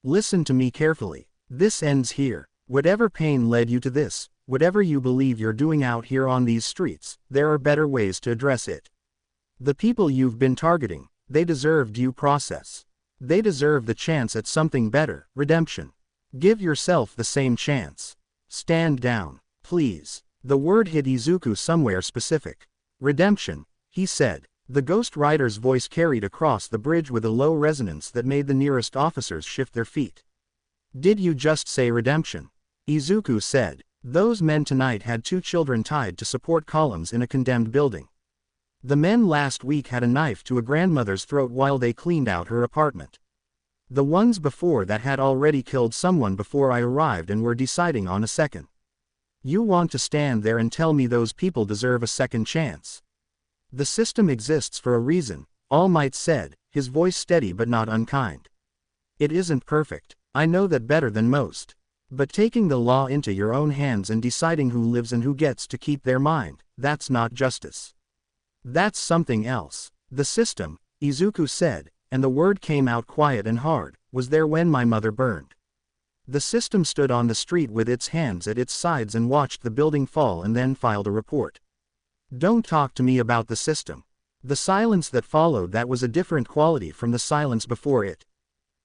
Listen to me carefully. This ends here. Whatever pain led you to this, whatever you believe you're doing out here on these streets, there are better ways to address it. The people you've been targeting, they deserve due process. They deserve the chance at something better, redemption. Give yourself the same chance. Stand down, please." The word hit Izuku somewhere specific. "Redemption," he said. The Ghost Rider's voice carried across the bridge with a low resonance that made the nearest officers shift their feet. "Did you just say redemption?" Izuku said. "Those men tonight had 2 children tied to support columns in a condemned building. The men last week had a knife to a grandmother's throat while they cleaned out her apartment. The ones before that had already killed someone before I arrived and were deciding on a second. You want to stand there and tell me those people deserve a second chance? The system exists for a reason," All Might said, his voice steady but not unkind. "It isn't perfect, I know that better than most. But taking the law into your own hands and deciding who lives and who gets to keep their mind, that's not justice. That's something else. The system," Izuku said, and the word came out quiet and hard, "was there when my mother burned. The system stood on the street with its hands at its sides and watched the building fall and then filed a report. Don't talk to me about the system. The silence that followed that was a different quality from the silence before it."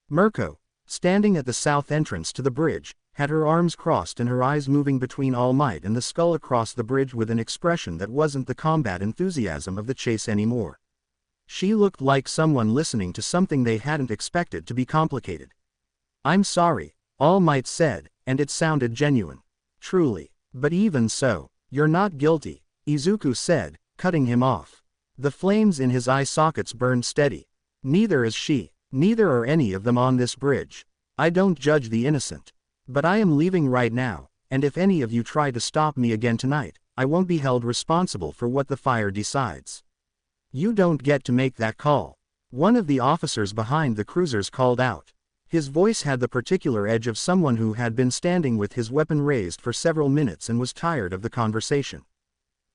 Mirko, standing at the south entrance to the bridge, had her arms crossed and her eyes moving between All Might and the skull across the bridge with an expression that wasn't the combat enthusiasm of the chase anymore. She looked like someone listening to something they hadn't expected to be complicated. "I'm sorry," All Might said, and it sounded genuine. "Truly. But even so, you're not guilty," Izuku said, cutting him off. The flames in his eye sockets burned steady. "Neither is she. Neither are any of them on this bridge. I don't judge the innocent. But I am leaving right now, and if any of you try to stop me again tonight, I won't be held responsible for what the fire decides. You don't get to make that call." One of the officers behind the cruisers called out. His voice had the particular edge of someone who had been standing with his weapon raised for several minutes and was tired of the conversation.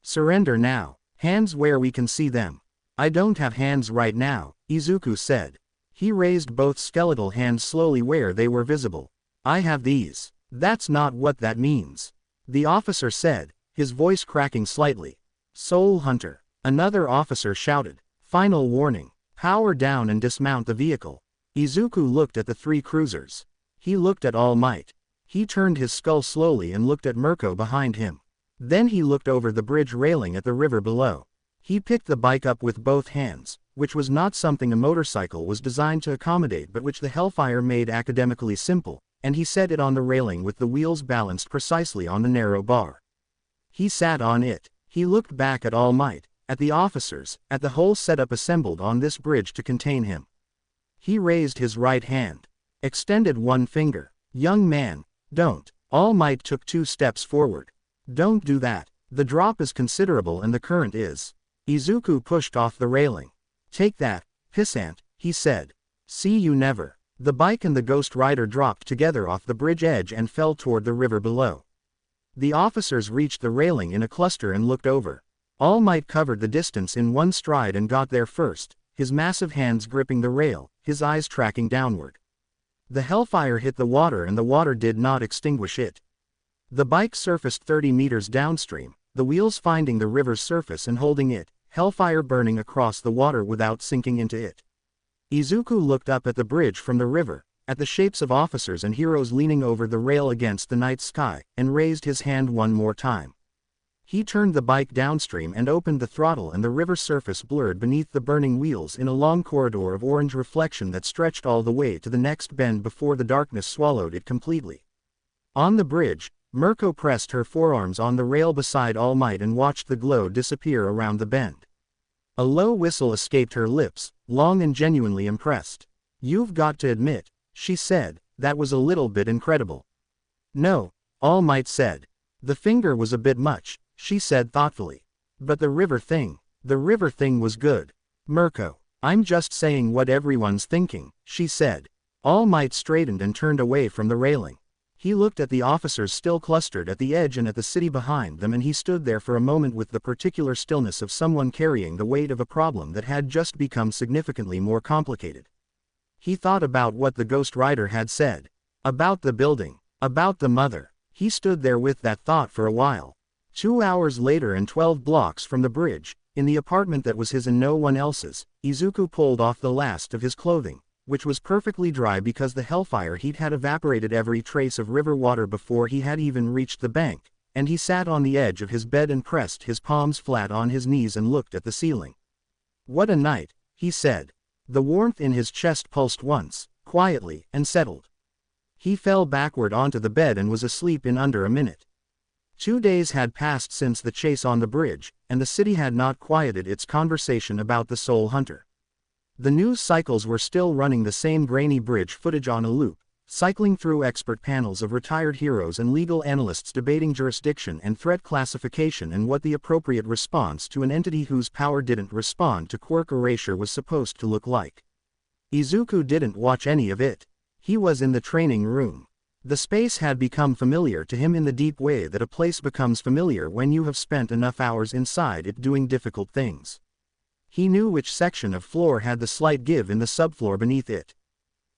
"Surrender now. Hands where we can see them." "I don't have hands right now," Izuku said. He raised both skeletal hands slowly where they were visible. "I have these." "That's not what that means," the officer said, his voice cracking slightly. "Soul Hunter," another officer shouted. "Final warning. Power down and dismount the vehicle." Izuku looked at the 3 cruisers. He looked at All Might. He turned his skull slowly and looked at Mirko behind him. Then he looked over the bridge railing at the river below. He picked the bike up with both hands, which was not something a motorcycle was designed to accommodate but which the Hellfire made academically simple, and he set it on the railing with the wheels balanced precisely on the narrow bar. He sat on it. He looked back at All Might, at the officers, at the whole setup assembled on this bridge to contain him. He raised his right hand. Extended one finger. Young man, don't. All Might took 2 steps forward. Don't do that. The drop is considerable and the current is. Izuku pushed off the railing. Take that, pissant, he said. See you never. The bike and the Ghost Rider dropped together off the bridge edge and fell toward the river below. The officers reached the railing in a cluster and looked over. All Might covered the distance in one stride and got there first, his massive hands gripping the rail, his eyes tracking downward. The hellfire hit the water and the water did not extinguish it. The bike surfaced 30 meters downstream, the wheels finding the river's surface and holding it, hellfire burning across the water without sinking into it. Izuku looked up at the bridge from the river, at the shapes of officers and heroes leaning over the rail against the night sky, and raised his hand one more time. He turned the bike downstream and opened the throttle and the river surface blurred beneath the burning wheels in a long corridor of orange reflection that stretched all the way to the next bend before the darkness swallowed it completely. On the bridge, Mirko pressed her forearms on the rail beside All Might and watched the glow disappear around the bend. A low whistle escaped her lips, long and genuinely impressed. You've got to admit, she said, that was a little bit incredible. No, All Might said. The finger was a bit much, she said thoughtfully. But the river thing was good. Mirko, I'm just saying what everyone's thinking, she said. All Might straightened and turned away from the railing. He looked at the officers still clustered at the edge and at the city behind them, and he stood there for a moment with the particular stillness of someone carrying the weight of a problem that had just become significantly more complicated. He thought about what the Ghost Rider had said. About the building. About the mother. He stood there with that thought for a while. 2 hours later and 12 blocks from the bridge, in the apartment that was his and no one else's, Izuku pulled off the last of his clothing, which was perfectly dry because the hellfire heat had evaporated every trace of river water before he had even reached the bank, and he sat on the edge of his bed and pressed his palms flat on his knees and looked at the ceiling. What a night, he said. The warmth in his chest pulsed once, quietly, and settled. He fell backward onto the bed and was asleep in under a minute. 2 days had passed since the chase on the bridge, and the city had not quieted its conversation about the Soul Hunter. The news cycles were still running the same grainy bridge footage on a loop, cycling through expert panels of retired heroes and legal analysts debating jurisdiction and threat classification and what the appropriate response to an entity whose power didn't respond to quirk erasure was supposed to look like. Izuku didn't watch any of it. He was in the training room. The space had become familiar to him in the deep way that a place becomes familiar when you have spent enough hours inside it doing difficult things. He knew which section of floor had the slight give in the subfloor beneath it.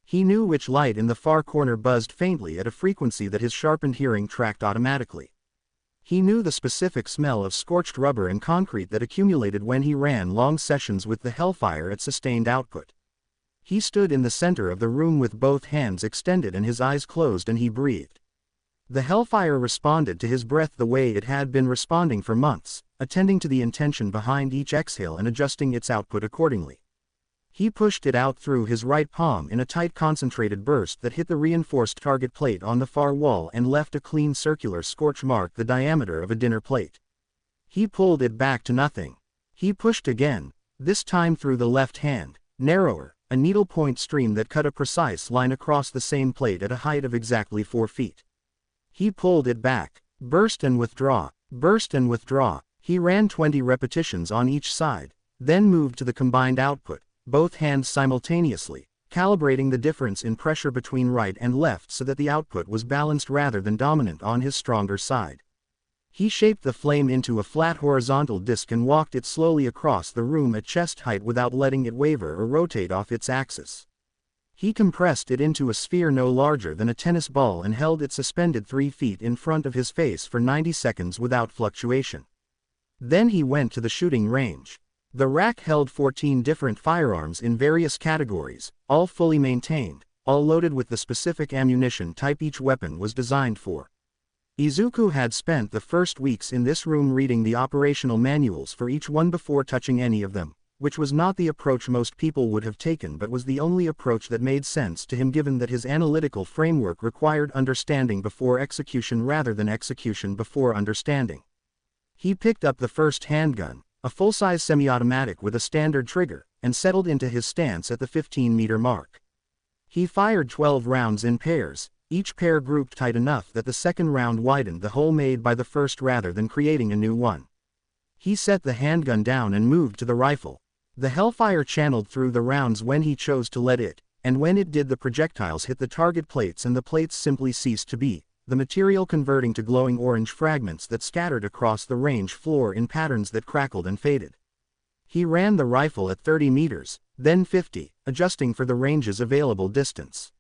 He knew which light in the far corner buzzed faintly at a frequency that his sharpened hearing tracked automatically. He knew the specific smell of scorched rubber and concrete that accumulated when he ran long sessions with the hellfire at sustained output. He stood in the center of the room with both hands extended and his eyes closed, and he breathed. The hellfire responded to his breath the way it had been responding for months, attending to the intention behind each exhale and adjusting its output accordingly. He pushed it out through his right palm in a tight concentrated burst that hit the reinforced target plate on the far wall and left a clean circular scorch mark the diameter of a dinner plate. He pulled it back to nothing. He pushed again, this time through the left hand, narrower, a needlepoint stream that cut a precise line across the same plate at a height of exactly 4 feet. He pulled it back, burst and withdraw, burst and withdraw. He ran 20 repetitions on each side, then moved to the combined output, both hands simultaneously, calibrating the difference in pressure between right and left so that the output was balanced rather than dominant on his stronger side. He shaped the flame into a flat horizontal disc and walked it slowly across the room at chest height without letting it waver or rotate off its axis. He compressed it into a sphere no larger than a tennis ball and held it suspended 3 feet in front of his face for 90 seconds without fluctuation. Then he went to the shooting range. The rack held 14 different firearms in various categories, all fully maintained, all loaded with the specific ammunition type each weapon was designed for. Izuku had spent the first weeks in this room reading the operational manuals for each one before touching any of them, which was not the approach most people would have taken but was the only approach that made sense to him given that his analytical framework required understanding before execution rather than execution before understanding. He picked up the first handgun, a full-size semi-automatic with a standard trigger, and settled into his stance at the 15-meter mark. He fired 12 rounds in pairs, each pair grouped tight enough that the second round widened the hole made by the first rather than creating a new one. He set the handgun down and moved to the rifle. The hellfire channeled through the rounds when he chose to let it, and when it did the projectiles hit the target plates and the plates simply ceased to be, the material converting to glowing orange fragments that scattered across the range floor in patterns that crackled and faded. He ran the rifle at 30 meters, then 50, adjusting for the range's available distance.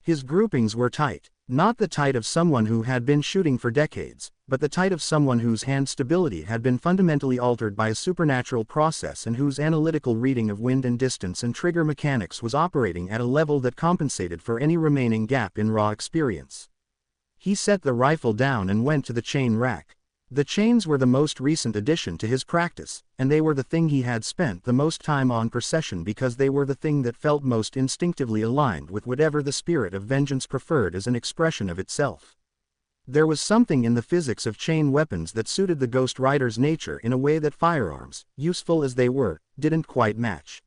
His groupings were tight, not the tight of someone who had been shooting for decades, but the tight of someone whose hand stability had been fundamentally altered by a supernatural process and whose analytical reading of wind and distance and trigger mechanics was operating at a level that compensated for any remaining gap in raw experience. He set the rifle down and went to the chain rack. The chains were the most recent addition to his practice, and they were the thing he had spent the most time on per session because they were the thing that felt most instinctively aligned with whatever the spirit of vengeance preferred as an expression of itself. There was something in the physics of chain weapons that suited the Ghost Rider's nature in a way that firearms, useful as they were, didn't quite match.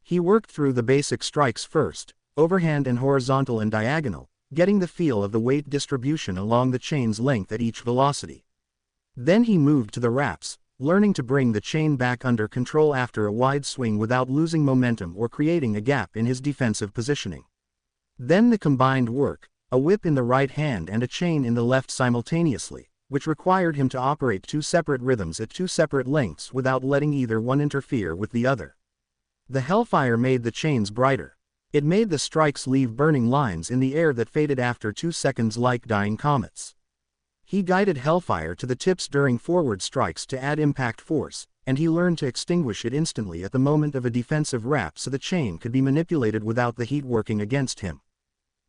He worked through the basic strikes first, overhand and horizontal and diagonal, getting the feel of the weight distribution along the chain's length at each velocity. Then he moved to the wraps, learning to bring the chain back under control after a wide swing without losing momentum or creating a gap in his defensive positioning. Then the combined work, a whip in the right hand and a chain in the left simultaneously, which required him to operate two separate rhythms at two separate lengths without letting either one interfere with the other. The hellfire made the chains brighter. It made the strikes leave burning lines in the air that faded after 2 seconds like dying comets. He guided hellfire to the tips during forward strikes to add impact force, and he learned to extinguish it instantly at the moment of a defensive wrap so the chain could be manipulated without the heat working against him.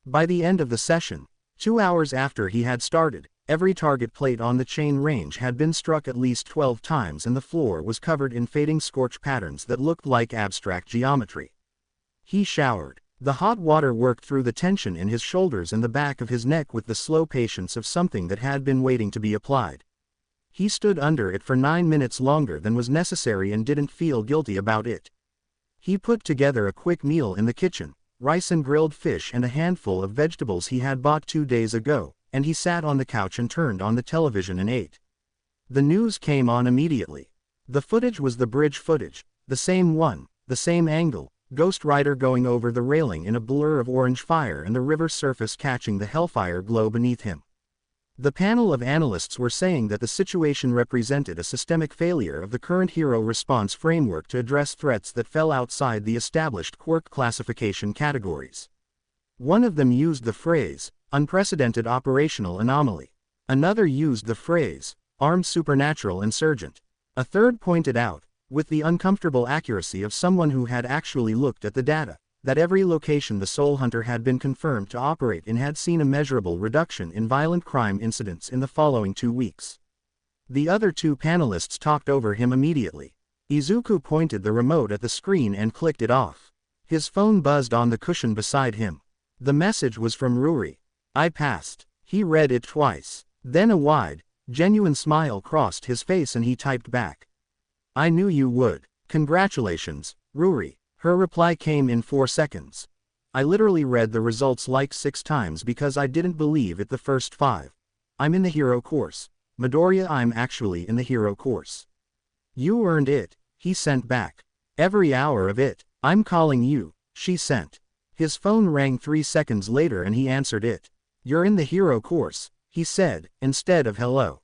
By the end of the session, 2 hours after he had started, every target plate on the chain range had been struck at least 12 times and the floor was covered in fading scorch patterns that looked like abstract geometry. He showered. The hot water worked through the tension in his shoulders and the back of his neck with the slow patience of something that had been waiting to be applied. He stood under it for 9 minutes longer than was necessary and didn't feel guilty about it. He put together a quick meal in the kitchen, rice and grilled fish and a handful of vegetables he had bought 2 days ago, and he sat on the couch and turned on the television and ate. The news came on immediately. The footage was the bridge footage, the same one, the same angle, Ghost Rider going over the railing in a blur of orange fire and the river surface catching the hellfire glow beneath him. The panel of analysts were saying that the situation represented a systemic failure of the current hero response framework to address threats that fell outside the established quirk classification categories. One of them used the phrase, unprecedented operational anomaly. Another used the phrase, armed supernatural insurgent. A third pointed out, with the uncomfortable accuracy of someone who had actually looked at the data, that every location the Soul Hunter had been confirmed to operate in had seen a measurable reduction in violent crime incidents in the following 2 weeks. The other 2 panelists talked over him immediately. Izuku pointed the remote at the screen and clicked it off. His phone buzzed on the cushion beside him. The message was from Ruri. I passed. He read it twice. Then a wide, genuine smile crossed his face and he typed back. I knew you would. Congratulations, Ruri. Her reply came in 4 seconds. I literally read the results like 6 times because I didn't believe it the first 5. I'm in the hero course. Midoriya, I'm actually in the hero course. You earned it, he sent back. Every hour of it. I'm calling you, she sent. His phone rang 3 seconds later and he answered it. You're in the hero course, he said, instead of hello.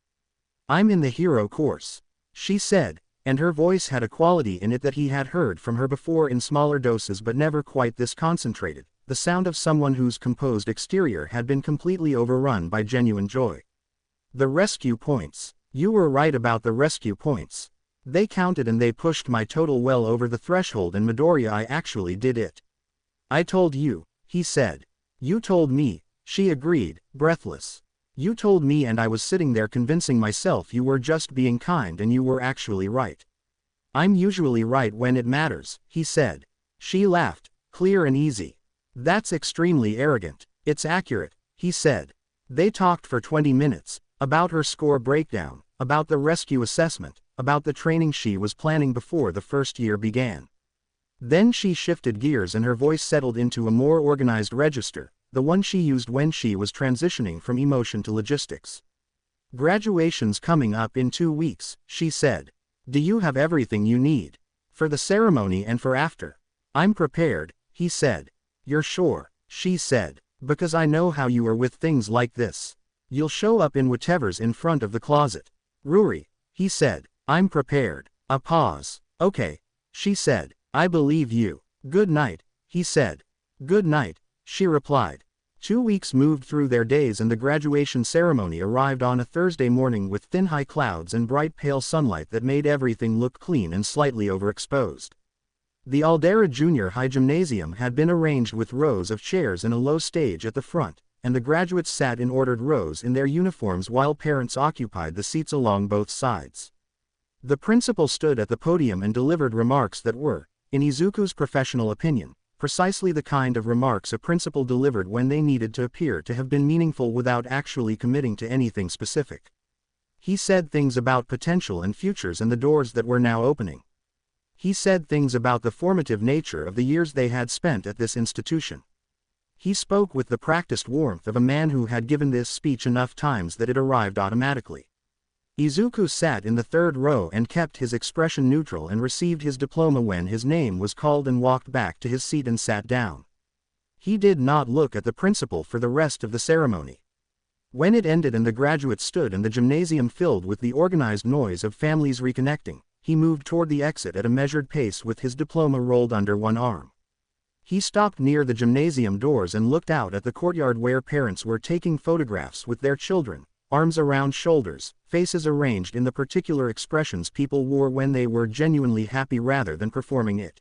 I'm in the hero course, she said. And her voice had a quality in it that he had heard from her before in smaller doses but never quite this concentrated, the sound of someone whose composed exterior had been completely overrun by genuine joy. The rescue points. You were right about the rescue points. They counted and they pushed my total well over the threshold and Midoriya, I actually did it. I told you, he said. You told me, she agreed, breathless. You told me and I was sitting there convincing myself you were just being kind and you were actually right. I'm usually right when it matters, he said. She laughed, clear and easy. That's extremely arrogant. It's accurate, he said. They talked for 20 minutes, about her score breakdown, about the rescue assessment, about the training she was planning before the first year began. Then she shifted gears and her voice settled into a more organized register, the one she used when she was transitioning from emotion to logistics. "Graduation's coming up in 2 weeks," she said. "Do you have everything you need? For the ceremony and for after?" "I'm prepared," he said. "You're sure?" she said. "Because I know how you are with things like this. You'll show up in whatever's in front of the closet." "Ruri," he said. "I'm prepared." A pause. "Okay," she said. "I believe you." "Good night," he said. "Good night," she replied. 2 weeks moved through their days and the graduation ceremony arrived on a Thursday morning with thin high clouds and bright pale sunlight that made everything look clean and slightly overexposed. The Aldera Junior High Gymnasium had been arranged with rows of chairs in a low stage at the front, and the graduates sat in ordered rows in their uniforms while parents occupied the seats along both sides. The principal stood at the podium and delivered remarks that were, in Izuku's professional opinion, precisely the kind of remarks a principal delivered when they needed to appear to have been meaningful without actually committing to anything specific. He said things about potential and futures and the doors that were now opening. He said things about the formative nature of the years they had spent at this institution. He spoke with the practiced warmth of a man who had given this speech enough times that it arrived automatically. Izuku sat in the third row and kept his expression neutral and received his diploma when his name was called and walked back to his seat and sat down. He did not look at the principal for the rest of the ceremony. When it ended and the graduates stood and the gymnasium filled with the organized noise of families reconnecting, he moved toward the exit at a measured pace with his diploma rolled under one arm. He stopped near the gymnasium doors and looked out at the courtyard where parents were taking photographs with their children, arms around shoulders, faces arranged in the particular expressions people wore when they were genuinely happy rather than performing it.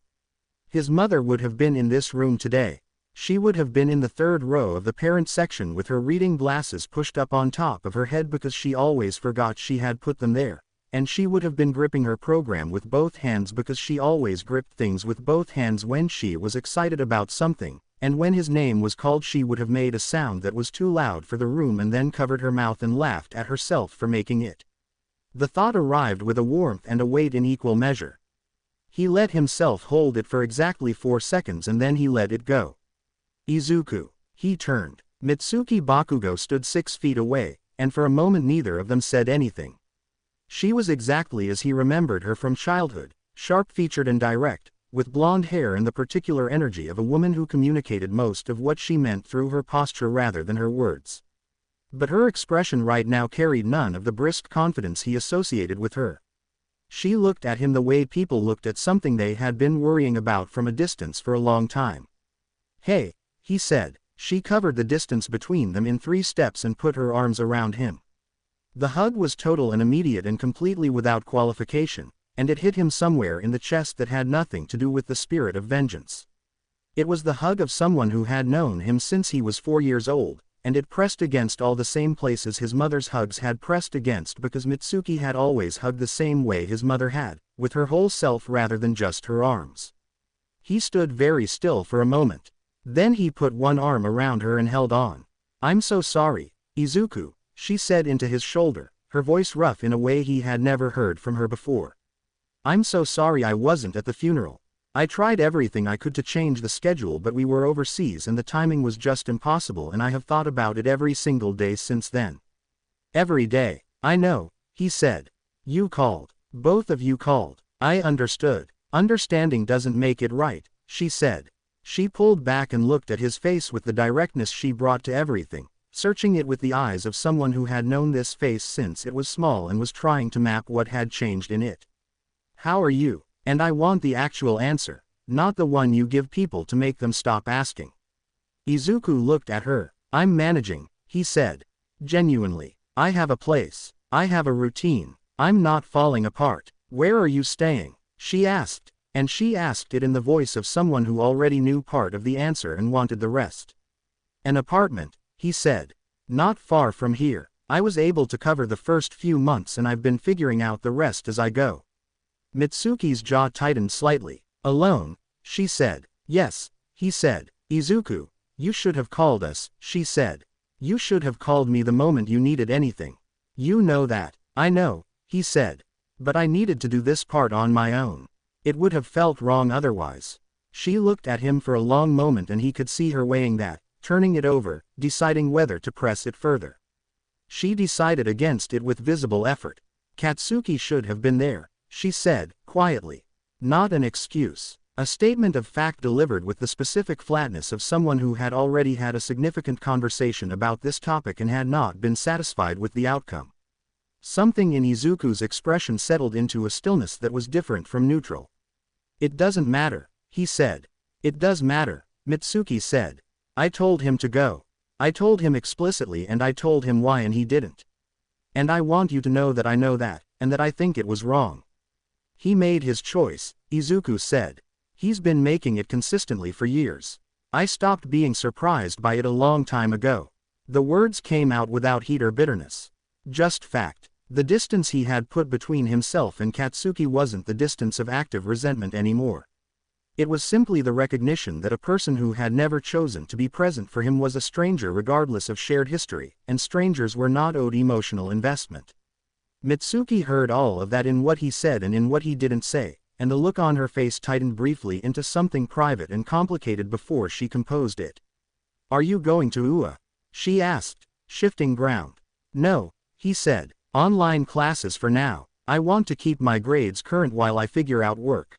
His mother would have been in this room today. She would have been in the third row of the parent section with her reading glasses pushed up on top of her head because she always forgot she had put them there, and she would have been gripping her program with both hands because she always gripped things with both hands when she was excited about something, and when his name was called she would have made a sound that was too loud for the room and then covered her mouth and laughed at herself for making it. The thought arrived with a warmth and a weight in equal measure. He let himself hold it for exactly 4 seconds and then he let it go. "Izuku." He turned. Mitsuki Bakugo stood 6 feet away, and for a moment neither of them said anything. She was exactly as he remembered her from childhood, sharp-featured and direct, with blonde hair and the particular energy of a woman who communicated most of what she meant through her posture rather than her words. But her expression right now carried none of the brisk confidence he associated with her. She looked at him the way people looked at something they had been worrying about from a distance for a long time. "Hey," he said. She covered the distance between them in 3 steps and put her arms around him. The hug was total and immediate and completely without qualification, and it hit him somewhere in the chest that had nothing to do with the spirit of vengeance. It was the hug of someone who had known him since he was 4 years old, and it pressed against all the same places his mother's hugs had pressed against because Mitsuki had always hugged the same way his mother had, with her whole self rather than just her arms. He stood very still for a moment. Then he put one arm around her and held on. "I'm so sorry, Izuku," she said into his shoulder, her voice rough in a way he had never heard from her before. "I'm so sorry I wasn't at the funeral. I tried everything I could to change the schedule but we were overseas and the timing was just impossible and I have thought about it every single day since then." "Every day." "I know," he said. "You called. Both of you called. I understood." "Understanding doesn't make it right," she said. She pulled back and looked at his face with the directness she brought to everything, searching it with the eyes of someone who had known this face since it was small and was trying to map what had changed in it. "How are you? And I want the actual answer, not the one you give people to make them stop asking." Izuku looked at her. "I'm managing," he said. "Genuinely. I have a place. I have a routine. I'm not falling apart." "Where are you staying?" she asked. And she asked it in the voice of someone who already knew part of the answer and wanted the rest. "An apartment," he said. "Not far from here. I was able to cover the first few months and I've been figuring out the rest as I go." Mitsuki's jaw tightened slightly. "Alone?" she said. "Yes," he said. "Izuku, you should have called us," she said. "You should have called me the moment you needed anything. You know that." "I know," he said. But I needed to do this part on my own. It would have felt wrong otherwise. She looked at him for a long moment and he could see her weighing that, turning it over, deciding whether to press it further. She decided against it with visible effort. Katsuki should have been there, she said, quietly. Not an excuse. A statement of fact delivered with the specific flatness of someone who had already had a significant conversation about this topic and had not been satisfied with the outcome. Something in Izuku's expression settled into a stillness that was different from neutral. It doesn't matter, he said. It does matter, Mitsuki said. I told him to go. I told him explicitly and I told him why and he didn't. And I want you to know that I know that, and that I think it was wrong. He made his choice, Izuku said. He's been making it consistently for years. I stopped being surprised by it a long time ago. The words came out without heat or bitterness. Just fact. The distance he had put between himself and Katsuki wasn't the distance of active resentment anymore. It was simply the recognition that a person who had never chosen to be present for him was a stranger regardless of shared history, and strangers were not owed emotional investment. Mitsuki heard all of that in what he said and in what he didn't say, and the look on her face tightened briefly into something private and complicated before she composed it. Are you going to UA? She asked, shifting ground. No, he said. Online classes for now. I want to keep my grades current while I figure out work.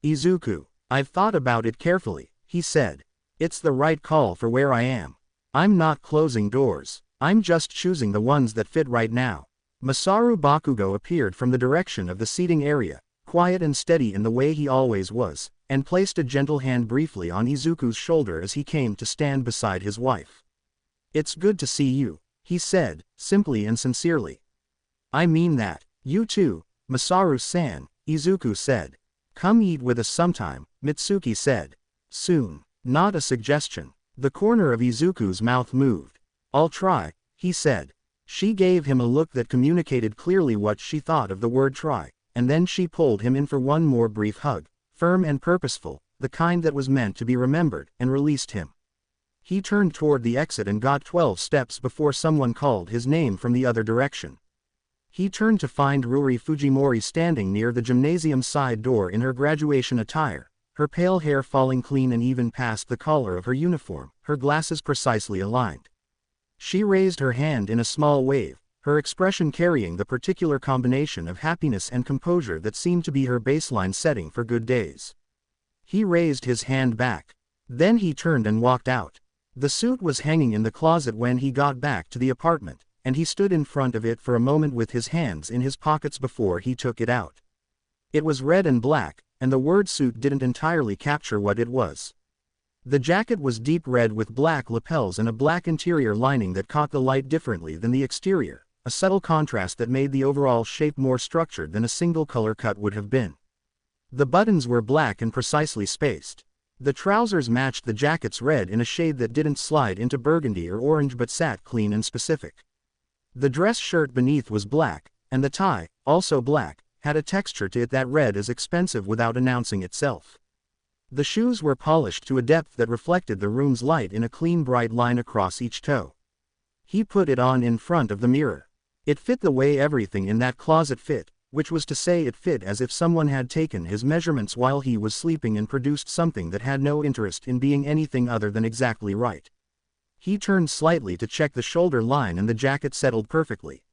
Izuku. I've thought about it carefully, he said. It's the right call for where I am. I'm not closing doors. I'm just choosing the ones that fit right now. Masaru Bakugo appeared from the direction of the seating area, quiet and steady in the way he always was, and placed a gentle hand briefly on Izuku's shoulder as he came to stand beside his wife. It's good to see you, he said, simply and sincerely. I mean that. You too, Masaru-san, Izuku said. Come eat with us sometime, Mitsuki said. Soon. Not a suggestion. The corner of Izuku's mouth moved. I'll try, he said. She gave him a look that communicated clearly what she thought of the word try, and then she pulled him in for one more brief hug, firm and purposeful, the kind that was meant to be remembered, and released him. He turned toward the exit and got 12 steps before someone called his name from the other direction. He turned to find Ruri Fujimori standing near the gymnasium's side door in her graduation attire, her pale hair falling clean and even past the collar of her uniform, her glasses precisely aligned. She raised her hand in a small wave, her expression carrying the particular combination of happiness and composure that seemed to be her baseline setting for good days. He raised his hand back. Then he turned and walked out. The suit was hanging in the closet when he got back to the apartment, and he stood in front of it for a moment with his hands in his pockets before he took it out. It was red and black, and the word suit didn't entirely capture what it was. The jacket was deep red with black lapels and a black interior lining that caught the light differently than the exterior, a subtle contrast that made the overall shape more structured than a single color cut would have been. The buttons were black and precisely spaced. The trousers matched the jacket's red in a shade that didn't slide into burgundy or orange but sat clean and specific. The dress shirt beneath was black, and the tie, also black, had a texture to it that read as expensive without announcing itself. The shoes were polished to a depth that reflected the room's light in a clean bright line across each toe. He put it on in front of the mirror. It fit the way everything in that closet fit, which was to say it fit as if someone had taken his measurements while he was sleeping and produced something that had no interest in being anything other than exactly right. He turned slightly to check the shoulder line and the jacket settled perfectly.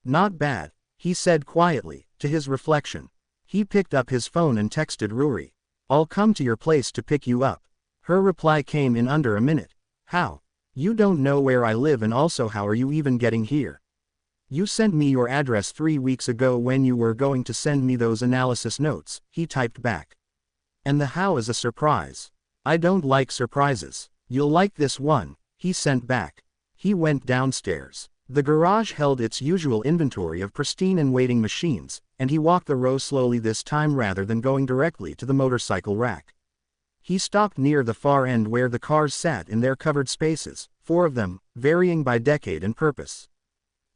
Not bad, he said quietly, to his reflection. He picked up his phone and texted Ruri. I'll come to your place to pick you up. Her reply came in under a minute. How? You don't know where I live and also how are you even getting here? You sent me your address 3 weeks ago when you were going to send me those analysis notes, he typed back. And the how is a surprise. I don't like surprises. You'll like this one, he sent back. He went downstairs. The garage held its usual inventory of pristine and waiting machines, and he walked the row slowly this time rather than going directly to the motorcycle rack. He stopped near the far end where the cars sat in their covered spaces, 4 of them, varying by decade and purpose.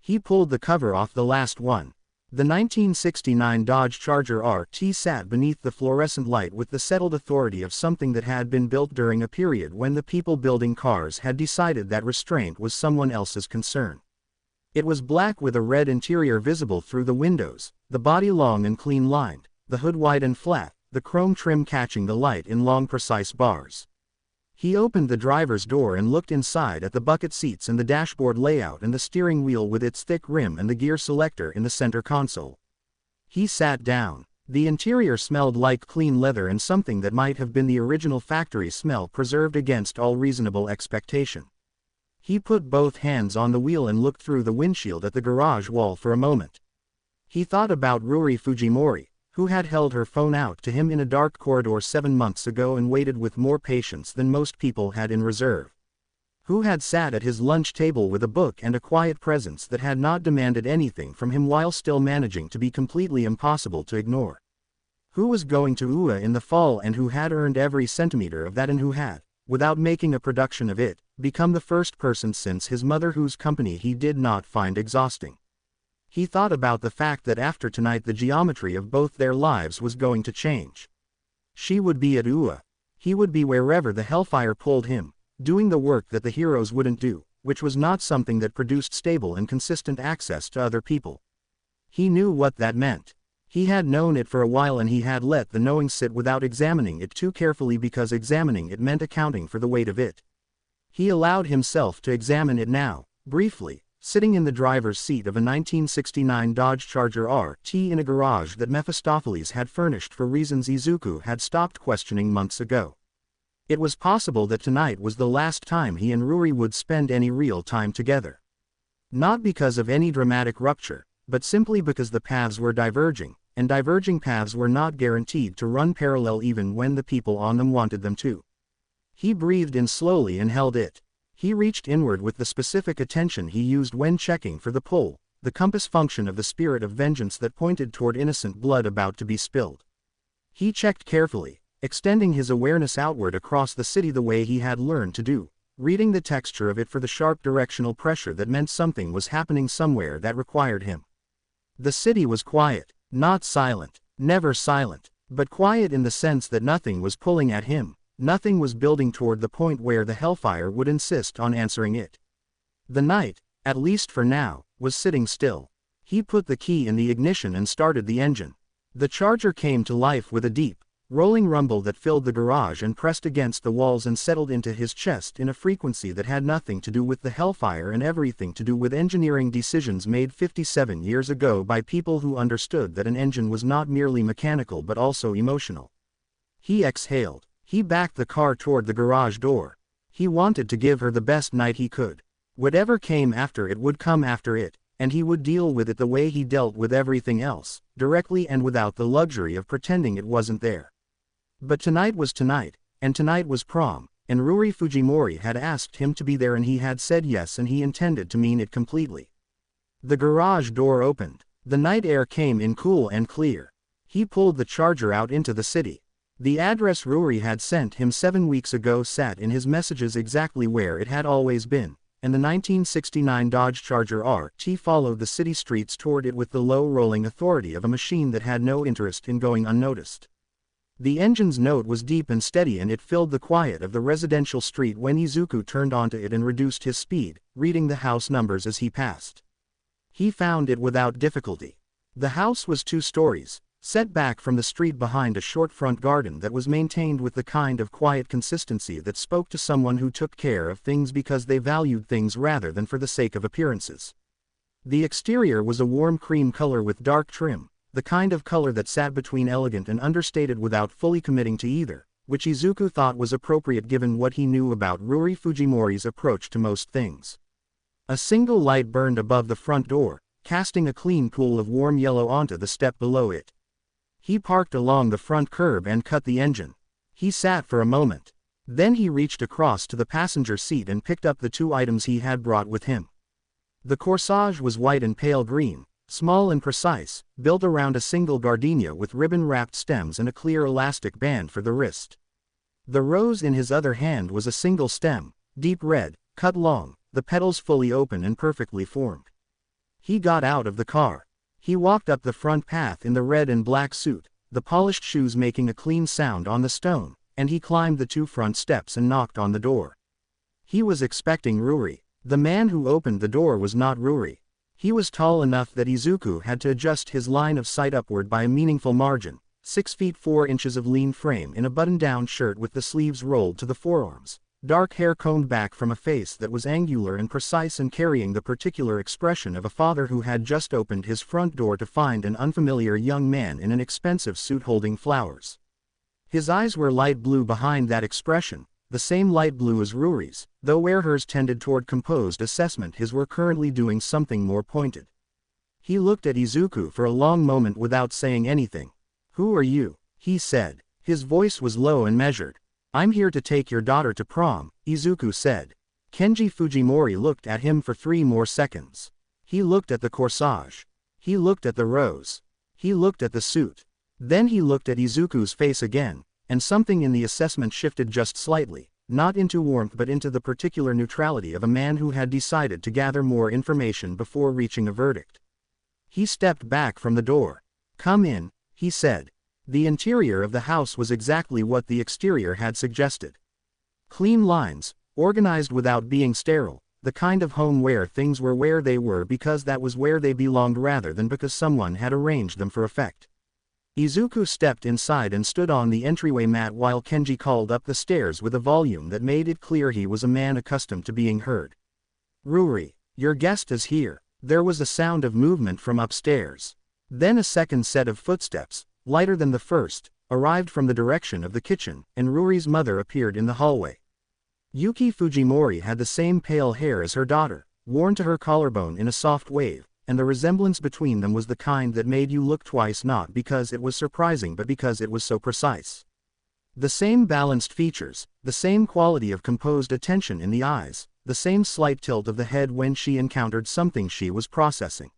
He pulled the cover off the last one. The 1969 Dodge Charger RT sat beneath the fluorescent light with the settled authority of something that had been built during a period when the people building cars had decided that restraint was someone else's concern. It was black with a red interior visible through the windows, the body long and clean lined, the hood wide and flat, the chrome trim catching the light in long precise bars. He opened the driver's door and looked inside at the bucket seats and the dashboard layout and the steering wheel with its thick rim and the gear selector in the center console. He sat down. The interior smelled like clean leather and something that might have been the original factory smell preserved against all reasonable expectation. He put both hands on the wheel and looked through the windshield at the garage wall for a moment. He thought about Ruri Fujimori, who had held her phone out to him in a dark corridor 7 months ago and waited with more patience than most people had in reserve. Who had sat at his lunch table with a book and a quiet presence that had not demanded anything from him while still managing to be completely impossible to ignore. Who was going to UA in the fall and who had earned every centimeter of that and who had, without making a production of it, become the first person since his mother whose company he did not find exhausting. He thought about the fact that after tonight the geometry of both their lives was going to change. She would be at UA. He would be wherever the hellfire pulled him, doing the work that the heroes wouldn't do, which was not something that produced stable and consistent access to other people. He knew what that meant. He had known it for a while and he had let the knowing sit without examining it too carefully because examining it meant accounting for the weight of it. He allowed himself to examine it now, briefly, sitting in the driver's seat of a 1969 Dodge Charger RT in a garage that Mephistopheles had furnished for reasons Izuku had stopped questioning months ago. It was possible that tonight was the last time he and Ruri would spend any real time together. Not because of any dramatic rupture, but simply because the paths were diverging, and diverging paths were not guaranteed to run parallel even when the people on them wanted them to. He breathed in slowly and held it. He reached inward with the specific attention he used when checking for the pull, the compass function of the spirit of vengeance that pointed toward innocent blood about to be spilled. He checked carefully, extending his awareness outward across the city the way he had learned to do, reading the texture of it for the sharp directional pressure that meant something was happening somewhere that required him. The city was quiet, not silent, never silent, but quiet in the sense that nothing was pulling at him. Nothing was building toward the point where the hellfire would insist on answering it. The night, at least for now, was sitting still. He put the key in the ignition and started the engine. The Charger came to life with a deep, rolling rumble that filled the garage and pressed against the walls and settled into his chest in a frequency that had nothing to do with the hellfire and everything to do with engineering decisions made 57 years ago by people who understood that an engine was not merely mechanical but also emotional. He exhaled. He backed the car toward the garage door. He wanted to give her the best night he could. Whatever came after it would come after it, and he would deal with it the way he dealt with everything else, directly and without the luxury of pretending it wasn't there. But tonight was tonight, and tonight was prom, and Ruri Fujimori had asked him to be there and he had said yes and he intended to mean it completely. The garage door opened. The night air came in cool and clear. He pulled the Charger out into the city. The address Ruri had sent him 7 weeks ago sat in his messages exactly where it had always been, and the 1969 Dodge Charger RT followed the city streets toward it with the low rolling authority of a machine that had no interest in going unnoticed. The engine's note was deep and steady and it filled the quiet of the residential street when Izuku turned onto it and reduced his speed, reading the house numbers as he passed. He found it without difficulty. The house was 2 stories. Set back from the street behind a short front garden that was maintained with the kind of quiet consistency that spoke to someone who took care of things because they valued things rather than for the sake of appearances. The exterior was a warm cream color with dark trim, the kind of color that sat between elegant and understated without fully committing to either, which Izuku thought was appropriate given what he knew about Ruri Fujimori's approach to most things. A single light burned above the front door, casting a clean pool of warm yellow onto the step below it. He parked along the front curb and cut the engine. He sat for a moment. Then he reached across to the passenger seat and picked up the 2 items he had brought with him. The corsage was white and pale green, small and precise, built around a single gardenia with ribbon-wrapped stems and a clear elastic band for the wrist. The rose in his other hand was a single stem, deep red, cut long, the petals fully open and perfectly formed. He got out of the car. He walked up the front path in the red and black suit, the polished shoes making a clean sound on the stone, and he climbed the 2 front steps and knocked on the door. He was expecting Ruri. The man who opened the door was not Ruri. He was tall enough that Izuku had to adjust his line of sight upward by a meaningful margin, 6 feet 4 inches of lean frame in a button-down shirt with the sleeves rolled to the forearms, dark hair combed back from a face that was angular and precise and carrying the particular expression of a father who had just opened his front door to find an unfamiliar young man in an expensive suit holding flowers. His eyes were light blue behind that expression, the same light blue as Ruri's, though where hers tended toward composed assessment his were currently doing something more pointed. He looked at Izuku for a long moment without saying anything. "Who are you?" he said. His voice was low and measured. "I'm here to take your daughter to prom," Izuku said. Kenji Fujimori looked at him for 3 more seconds. He looked at the corsage. He looked at the rose. He looked at the suit. Then he looked at Izuku's face again, and something in the assessment shifted just slightly, not into warmth but into the particular neutrality of a man who had decided to gather more information before reaching a verdict. He stepped back from the door. "Come in," he said. The interior of the house was exactly what the exterior had suggested. Clean lines, organized without being sterile, the kind of home where things were where they were because that was where they belonged rather than because someone had arranged them for effect. Izuku stepped inside and stood on the entryway mat while Kenji called up the stairs with a volume that made it clear he was a man accustomed to being heard. "Ruri, your guest is here." There was a sound of movement from upstairs. Then a second set of footsteps, lighter than the first, arrived from the direction of the kitchen, and Ruri's mother appeared in the hallway. Yuki Fujimori had the same pale hair as her daughter, worn to her collarbone in a soft wave, and the resemblance between them was the kind that made you look twice not because it was surprising but because it was so precise. The same balanced features, the same quality of composed attention in the eyes, the same slight tilt of the head when she encountered something she was processing.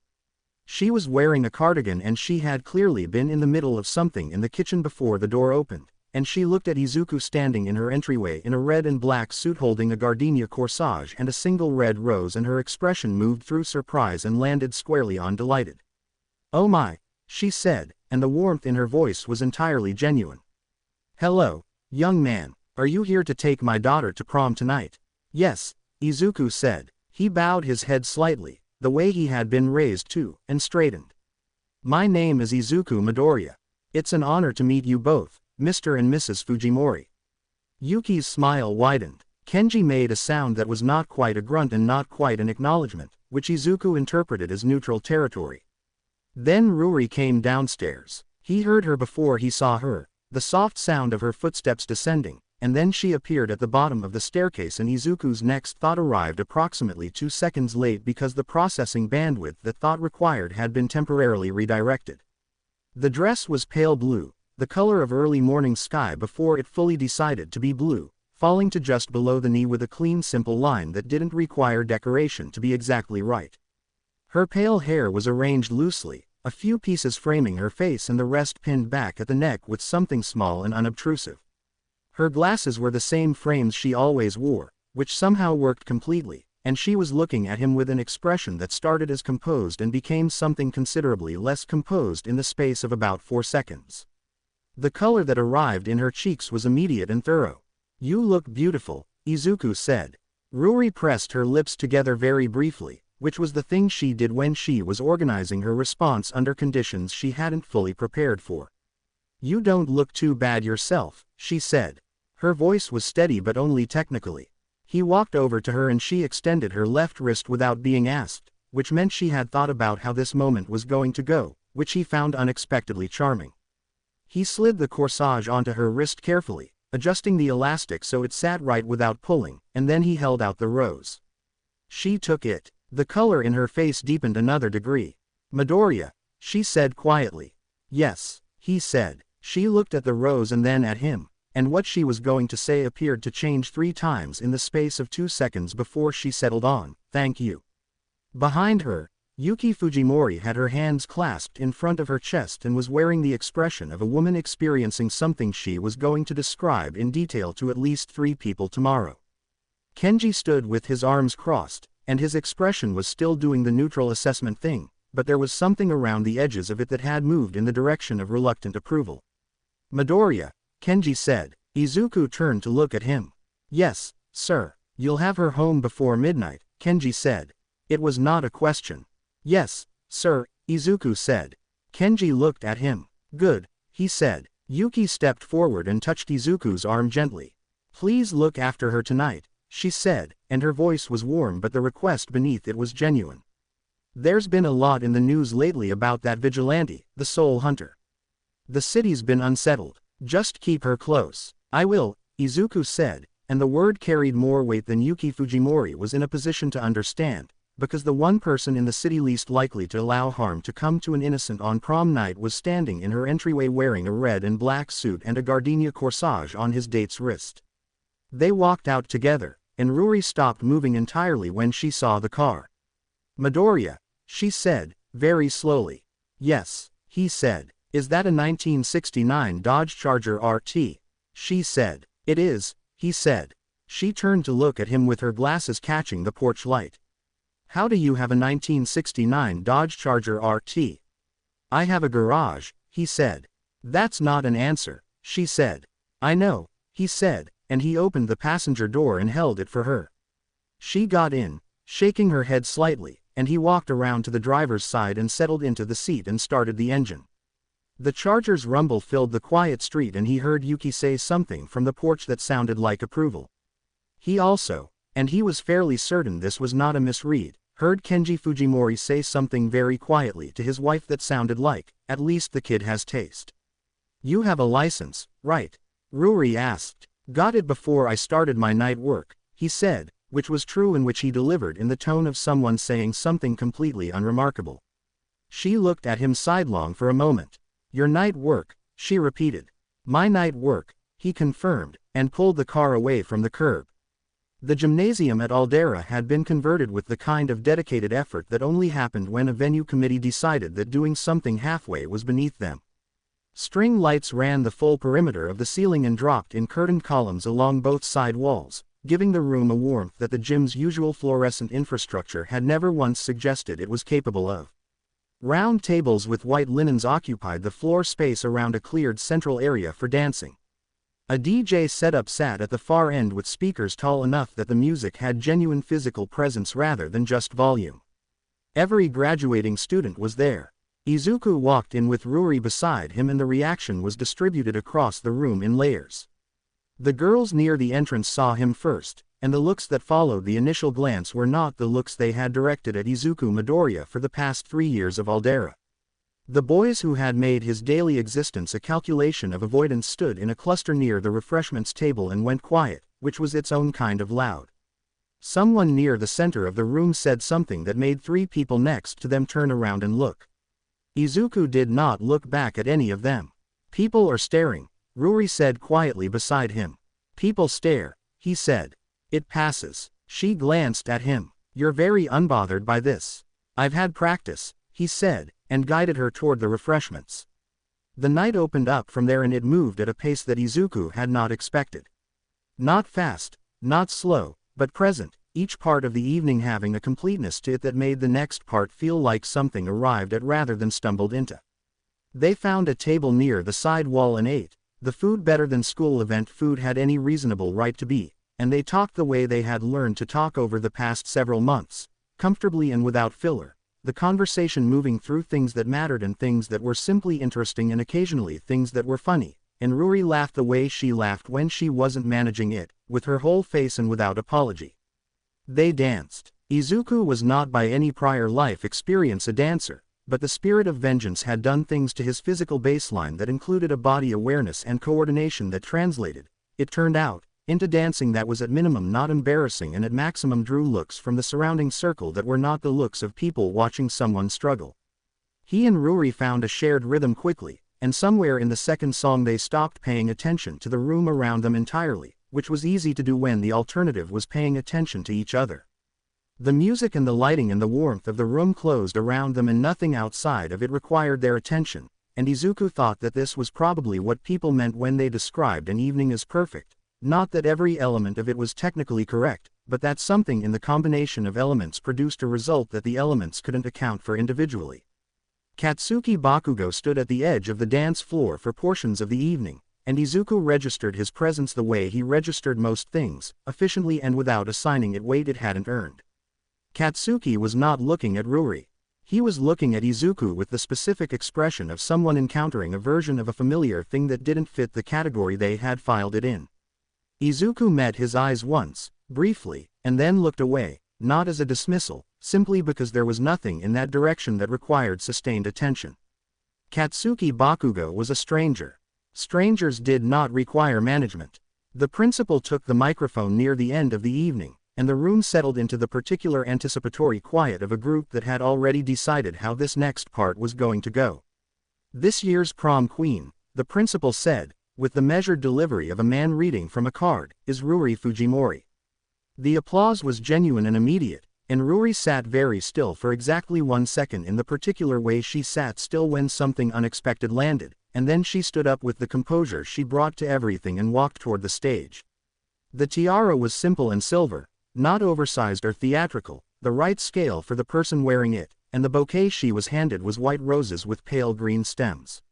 She was wearing a cardigan and she had clearly been in the middle of something in the kitchen before the door opened, and she looked at Izuku standing in her entryway in a red and black suit holding a gardenia corsage and a single red rose, and her expression moved through surprise and landed squarely on delighted. "Oh my," she said, and the warmth in her voice was entirely genuine. "Hello, young man, are you here to take my daughter to prom tonight?" "Yes," Izuku said. He bowed his head slightly, the way he had been raised to, and straightened. "My name is Izuku Midoriya. It's an honor to meet you both, Mr. and Mrs. Fujimori." Yuki's smile widened. Kenji made a sound that was not quite a grunt and not quite an acknowledgement, which Izuku interpreted as neutral territory. Then Ruri came downstairs. He heard her before he saw her, the soft sound of her footsteps descending, and then she appeared at the bottom of the staircase, and Izuku's next thought arrived approximately 2 seconds late because the processing bandwidth that thought required had been temporarily redirected. The dress was pale blue, the color of early morning sky before it fully decided to be blue, falling to just below the knee with a clean simple line that didn't require decoration to be exactly right. Her pale hair was arranged loosely, a few pieces framing her face and the rest pinned back at the neck with something small and unobtrusive. Her glasses were the same frames she always wore, which somehow worked completely, and she was looking at him with an expression that started as composed and became something considerably less composed in the space of about 4 seconds. The color that arrived in her cheeks was immediate and thorough. "You look beautiful," Izuku said. Ruri pressed her lips together very briefly, which was the thing she did when she was organizing her response under conditions she hadn't fully prepared for. "You don't look too bad yourself," she said. Her voice was steady but only technically. He walked over to her and she extended her left wrist without being asked, which meant she had thought about how this moment was going to go, which he found unexpectedly charming. He slid the corsage onto her wrist carefully, adjusting the elastic so it sat right without pulling, and then he held out the rose. She took it. The color in her face deepened another degree. "Midoriya," she said quietly. "Yes," he said. She looked at the rose and then at him, and what she was going to say appeared to change 3 times in the space of 2 seconds before she settled on, "Thank you." Behind her, Yuki Fujimori had her hands clasped in front of her chest and was wearing the expression of a woman experiencing something she was going to describe in detail to at least 3 people tomorrow. Kenji stood with his arms crossed, and his expression was still doing the neutral assessment thing, but there was something around the edges of it that had moved in the direction of reluctant approval. "Midoriya," Kenji said. Izuku turned to look at him. "Yes, sir. You'll have her home before midnight," Kenji said. It was not a question. Yes, sir, Izuku said. Kenji looked at him. Good, he said. Yuki stepped forward and touched Izuku's arm gently. Please look after her tonight, she said, and her voice was warm but the request beneath it was genuine. There's been a lot in the news lately about that vigilante, the soul hunter. The city's been unsettled. Just keep her close. I will, Izuku said, and the word carried more weight than Yuki Fujimori was in a position to understand, because the one person in the city least likely to allow harm to come to an innocent on prom night was standing in her entryway wearing a red and black suit and a gardenia corsage on his date's wrist. They walked out together, and Ruri stopped moving entirely when she saw the car. Midoriya, she said, very slowly. Yes, he said. Is that a 1969 Dodge Charger RT? She said. It is, he said. She turned to look at him with her glasses catching the porch light. How do you have a 1969 Dodge Charger RT? I have a garage, he said. That's not an answer, she said. I know, he said, and he opened the passenger door and held it for her. She got in, shaking her head slightly, and he walked around to the driver's side and settled into the seat and started the engine. The Charger's rumble filled the quiet street and he heard Yuki say something from the porch that sounded like approval. He also, and he was fairly certain this was not a misread, heard Kenji Fujimori say something very quietly to his wife that sounded like, at least the kid has taste. You have a license, right? Ruri asked. Got it before I started my night work, he said, which was true and which he delivered in the tone of someone saying something completely unremarkable. She looked at him sidelong for a moment. Your night work, she repeated. My night work, he confirmed, and pulled the car away from the curb. The gymnasium at Aldera had been converted with the kind of dedicated effort that only happened when a venue committee decided that doing something halfway was beneath them. String lights ran the full perimeter of the ceiling and dropped in curtained columns along both side walls, giving the room a warmth that the gym's usual fluorescent infrastructure had never once suggested it was capable of. Round tables with white linens occupied the floor space around a cleared central area for dancing. A DJ setup sat at the far end with speakers tall enough that the music had genuine physical presence rather than just volume. Every graduating student was there. Izuku walked in with Ruri beside him and the reaction was distributed across the room in layers. The girls near the entrance saw him first, and the looks that followed the initial glance were not the looks they had directed at Izuku Midoriya for the past 3 years of Aldera. The boys who had made his daily existence a calculation of avoidance stood in a cluster near the refreshments table and went quiet, which was its own kind of loud. Someone near the center of the room said something that made 3 people next to them turn around and look. Izuku did not look back at any of them. People are staring, Ruri said quietly beside him. People stare, he said. It passes. She glanced at him. You're very unbothered by this. I've had practice, he said, and guided her toward the refreshments. The night opened up from there and it moved at a pace that Izuku had not expected. Not fast, not slow, but present, each part of the evening having a completeness to it that made the next part feel like something arrived at rather than stumbled into. They found a table near the side wall and ate. The food better than school event food had any reasonable right to be, and they talked the way they had learned to talk over the past several months, comfortably and without filler. The conversation moving through things that mattered and things that were simply interesting and occasionally things that were funny, and Ruri laughed the way she laughed when she wasn't managing it, with her whole face and without apology. They danced. Izuku was not by any prior life experience a dancer, but the spirit of vengeance had done things to his physical baseline that included a body awareness and coordination that translated, it turned out, into dancing that was at minimum not embarrassing and at maximum drew looks from the surrounding circle that were not the looks of people watching someone struggle. He and Ruri found a shared rhythm quickly, and somewhere in the second song they stopped paying attention to the room around them entirely, which was easy to do when the alternative was paying attention to each other. The music and the lighting and the warmth of the room closed around them and nothing outside of it required their attention, and Izuku thought that this was probably what people meant when they described an evening as perfect. Not that every element of it was technically correct, but that something in the combination of elements produced a result that the elements couldn't account for individually. Katsuki Bakugo stood at the edge of the dance floor for portions of the evening, and Izuku registered his presence the way he registered most things, efficiently and without assigning it weight it hadn't earned. Katsuki was not looking at Ruri. He was looking at Izuku with the specific expression of someone encountering a version of a familiar thing that didn't fit the category they had filed it in. Izuku met his eyes once, briefly, and then looked away, not as a dismissal, simply because there was nothing in that direction that required sustained attention. Katsuki Bakugo was a stranger. Strangers did not require management. The principal took the microphone near the end of the evening, and the room settled into the particular anticipatory quiet of a group that had already decided how this next part was going to go. This year's prom queen, the principal said, with the measured delivery of a man reading from a card, is Ruri Fujimori. The applause was genuine and immediate, and Ruri sat very still for exactly 1 second in the particular way she sat still when something unexpected landed, and then she stood up with the composure she brought to everything and walked toward the stage. The tiara was simple and silver, not oversized or theatrical, the right scale for the person wearing it, and the bouquet she was handed was white roses with pale green stems.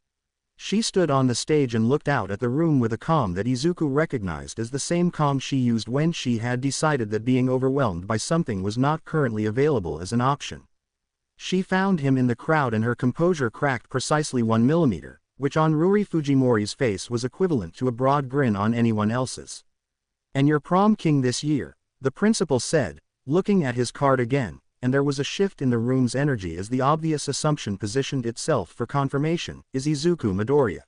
She stood on the stage and looked out at the room with a calm that Izuku recognized as the same calm she used when she had decided that being overwhelmed by something was not currently available as an option. She found him in the crowd and her composure cracked precisely 1 millimeter, which on Ruri Fujimori's face was equivalent to a broad grin on anyone else's. "And you're prom king this year," the principal said, looking at his card again, and there was a shift in the room's energy as the obvious assumption positioned itself for confirmation, is Izuku Midoriya.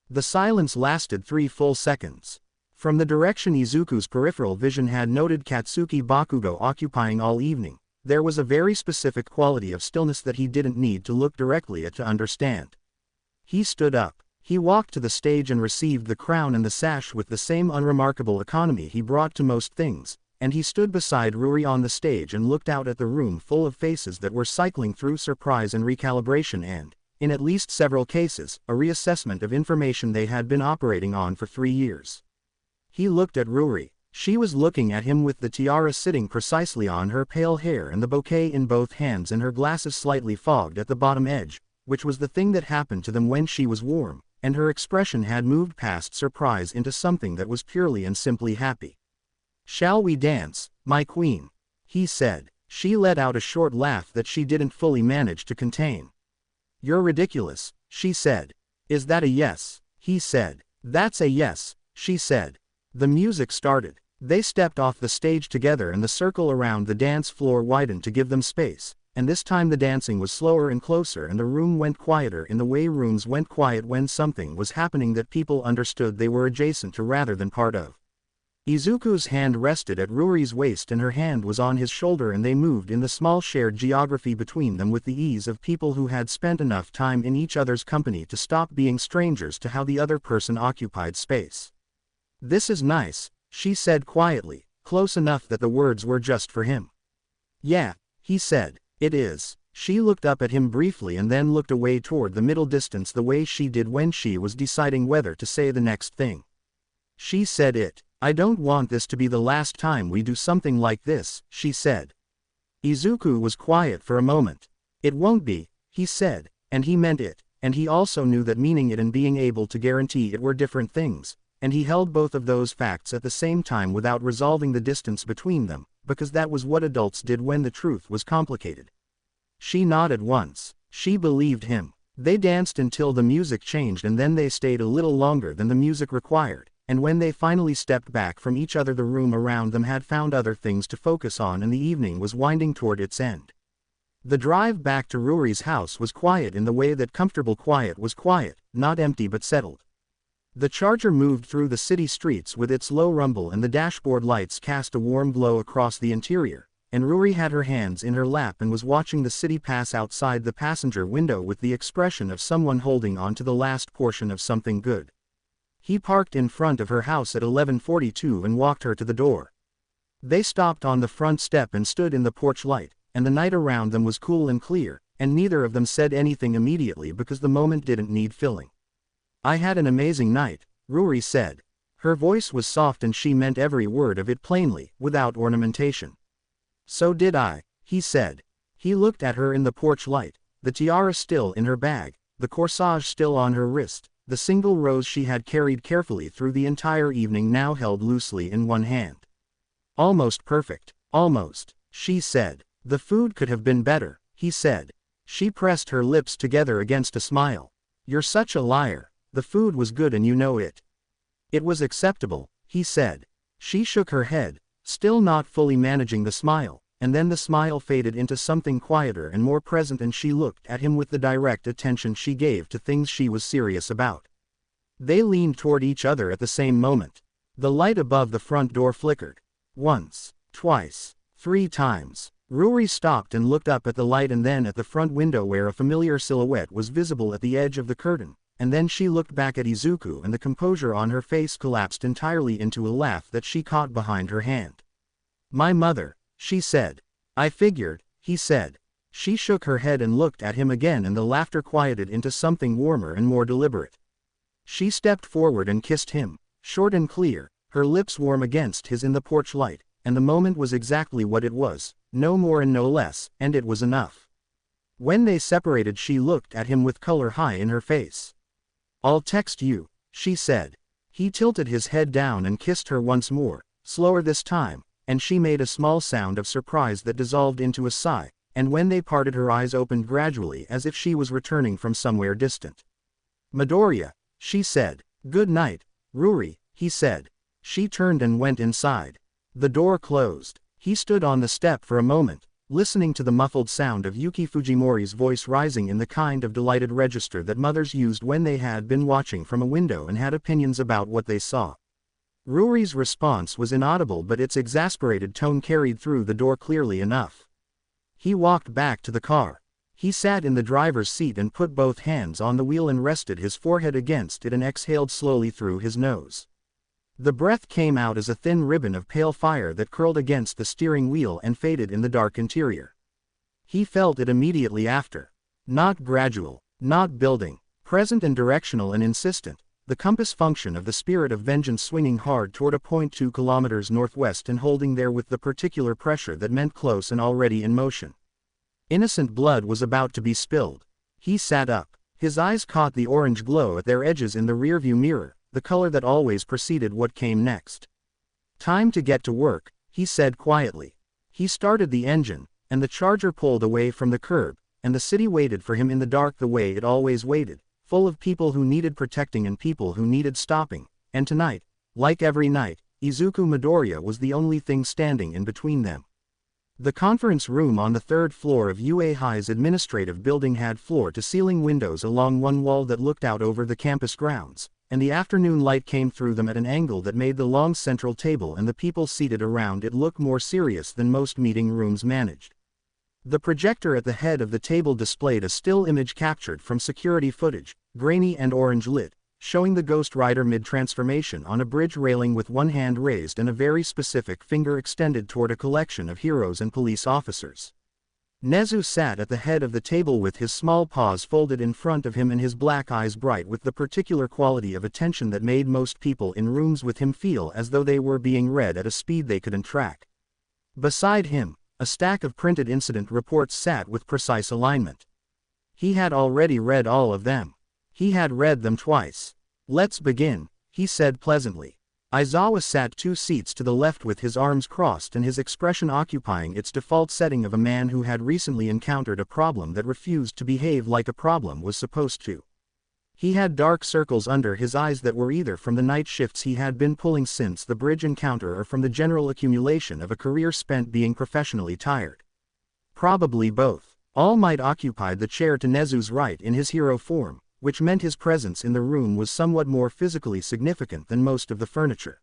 The silence lasted 3 full seconds. From the direction Izuku's peripheral vision had noted Katsuki Bakugo occupying all evening, there was a very specific quality of stillness that he didn't need to look directly at to understand. He stood up. He walked to the stage and received the crown and the sash with the same unremarkable economy he brought to most things, and he stood beside Ruri on the stage and looked out at the room full of faces that were cycling through surprise and recalibration and, in at least several cases, a reassessment of information they had been operating on for 3 years. He looked at Ruri. She was looking at him with the tiara sitting precisely on her pale hair and the bouquet in both hands and her glasses slightly fogged at the bottom edge, which was the thing that happened to them when she was warm, and her expression had moved past surprise into something that was purely and simply happy. "Shall we dance, my queen?" he said. She let out a short laugh that she didn't fully manage to contain. "You're ridiculous," she said. "Is that a yes?" he said. "That's a yes," she said. The music started. They stepped off the stage together and the circle around the dance floor widened to give them space, and this time the dancing was slower and closer and the room went quieter in the way rooms went quiet when something was happening that people understood they were adjacent to rather than part of. Izuku's hand rested at Ruri's waist and her hand was on his shoulder and they moved in the small shared geography between them with the ease of people who had spent enough time in each other's company to stop being strangers to how the other person occupied space. "This is nice," she said quietly, close enough that the words were just for him. "Yeah," he said, "it is." She looked up at him briefly and then looked away toward the middle distance the way she did when she was deciding whether to say the next thing. She said it. "I don't want this to be the last time we do something like this," she said. Izuku was quiet for a moment. "It won't be," he said, and he meant it, and he also knew that meaning it and being able to guarantee it were different things, and he held both of those facts at the same time without resolving the distance between them, because that was what adults did when the truth was complicated. She nodded once. She believed him. They danced until the music changed and then they stayed a little longer than the music required. And when they finally stepped back from each other the room around them had found other things to focus on and the evening was winding toward its end. The drive back to Ruri's house was quiet in the way that comfortable quiet was quiet, not empty but settled. The Charger moved through the city streets with its low rumble and the dashboard lights cast a warm glow across the interior, and Ruri had her hands in her lap and was watching the city pass outside the passenger window with the expression of someone holding on to the last portion of something good. He parked in front of her house at 11:42 and walked her to the door. They stopped on the front step and stood in the porch light, and the night around them was cool and clear, and neither of them said anything immediately because the moment didn't need filling. "I had an amazing night," Ruri said. Her voice was soft and she meant every word of it plainly, without ornamentation. "So did I," he said. He looked at her in the porch light, the tiara still in her bag, the corsage still on her wrist. The single rose she had carried carefully through the entire evening now held loosely in one hand. "Almost perfect. Almost," she said. "The food could have been better," he said. She pressed her lips together against a smile. You're such a liar. The food was good and you know it. It was acceptable, he said. She shook her head, still not fully managing the smile, and then the smile faded into something quieter and more present, and she looked at him with the direct attention she gave to things she was serious about. They leaned toward each other at the same moment. The light above the front door flickered. Once, twice, 3 times. Ruri stopped and looked up at the light and then at the front window where a familiar silhouette was visible at the edge of the curtain, and then she looked back at Izuku and the composure on her face collapsed entirely into a laugh that she caught behind her hand. My mother, she said. I figured, he said. She shook her head and looked at him again, and the laughter quieted into something warmer and more deliberate. She stepped forward and kissed him, short and clear, her lips warm against his in the porch light, and the moment was exactly what it was, no more and no less, and it was enough. When they separated, she looked at him with color high in her face. I'll text you, she said. He tilted his head down and kissed her once more, slower this time, and she made a small sound of surprise that dissolved into a sigh, and when they parted her eyes opened gradually as if she was returning from somewhere distant. Midoriya, she said. Good night, Ruri, he said. She turned and went inside. The door closed. He stood on the step for a moment, listening to the muffled sound of Yuki Fujimori's voice rising in the kind of delighted register that mothers used when they had been watching from a window and had opinions about what they saw. Ruri's response was inaudible, but its exasperated tone carried through the door clearly enough. He walked back to the car. He sat in the driver's seat and put both hands on the wheel and rested his forehead against it and exhaled slowly through his nose. The breath came out as a thin ribbon of pale fire that curled against the steering wheel and faded in the dark interior. He felt it immediately after. Not gradual, not building, present and directional and insistent, the compass function of the spirit of vengeance swinging hard toward a point 2 kilometers northwest and holding there with the particular pressure that meant close and already in motion. Innocent blood was about to be spilled. He sat up. His eyes caught the orange glow at their edges in the rearview mirror, the color that always preceded what came next. Time to get to work, he said quietly. He started the engine, and the charger pulled away from the curb, and the city waited for him in the dark the way it always waited, full of people who needed protecting and people who needed stopping, and tonight, like every night, Izuku Midoriya was the only thing standing in between them. The conference room on the 3rd floor of UAHI's administrative building had floor-to-ceiling windows along one wall that looked out over the campus grounds, and the afternoon light came through them at an angle that made the long central table and the people seated around it look more serious than most meeting rooms managed. The projector at the head of the table displayed a still image captured from security footage, grainy and orange lit, showing the Ghost Rider mid-transformation on a bridge railing with one hand raised and a very specific finger extended toward a collection of heroes and police officers. Nezu sat at the head of the table with his small paws folded in front of him and his black eyes bright with the particular quality of attention that made most people in rooms with him feel as though they were being read at a speed they couldn't track. Beside him, a stack of printed incident reports sat with precise alignment. He had already read all of them. He had read them twice. Let's begin, he said pleasantly. Aizawa sat 2 seats to the left with his arms crossed and his expression occupying its default setting of a man who had recently encountered a problem that refused to behave like a problem was supposed to. He had dark circles under his eyes that were either from the night shifts he had been pulling since the bridge encounter or from the general accumulation of a career spent being professionally tired. Probably both. All Might occupied the chair to Nezu's right in his hero form, which meant his presence in the room was somewhat more physically significant than most of the furniture.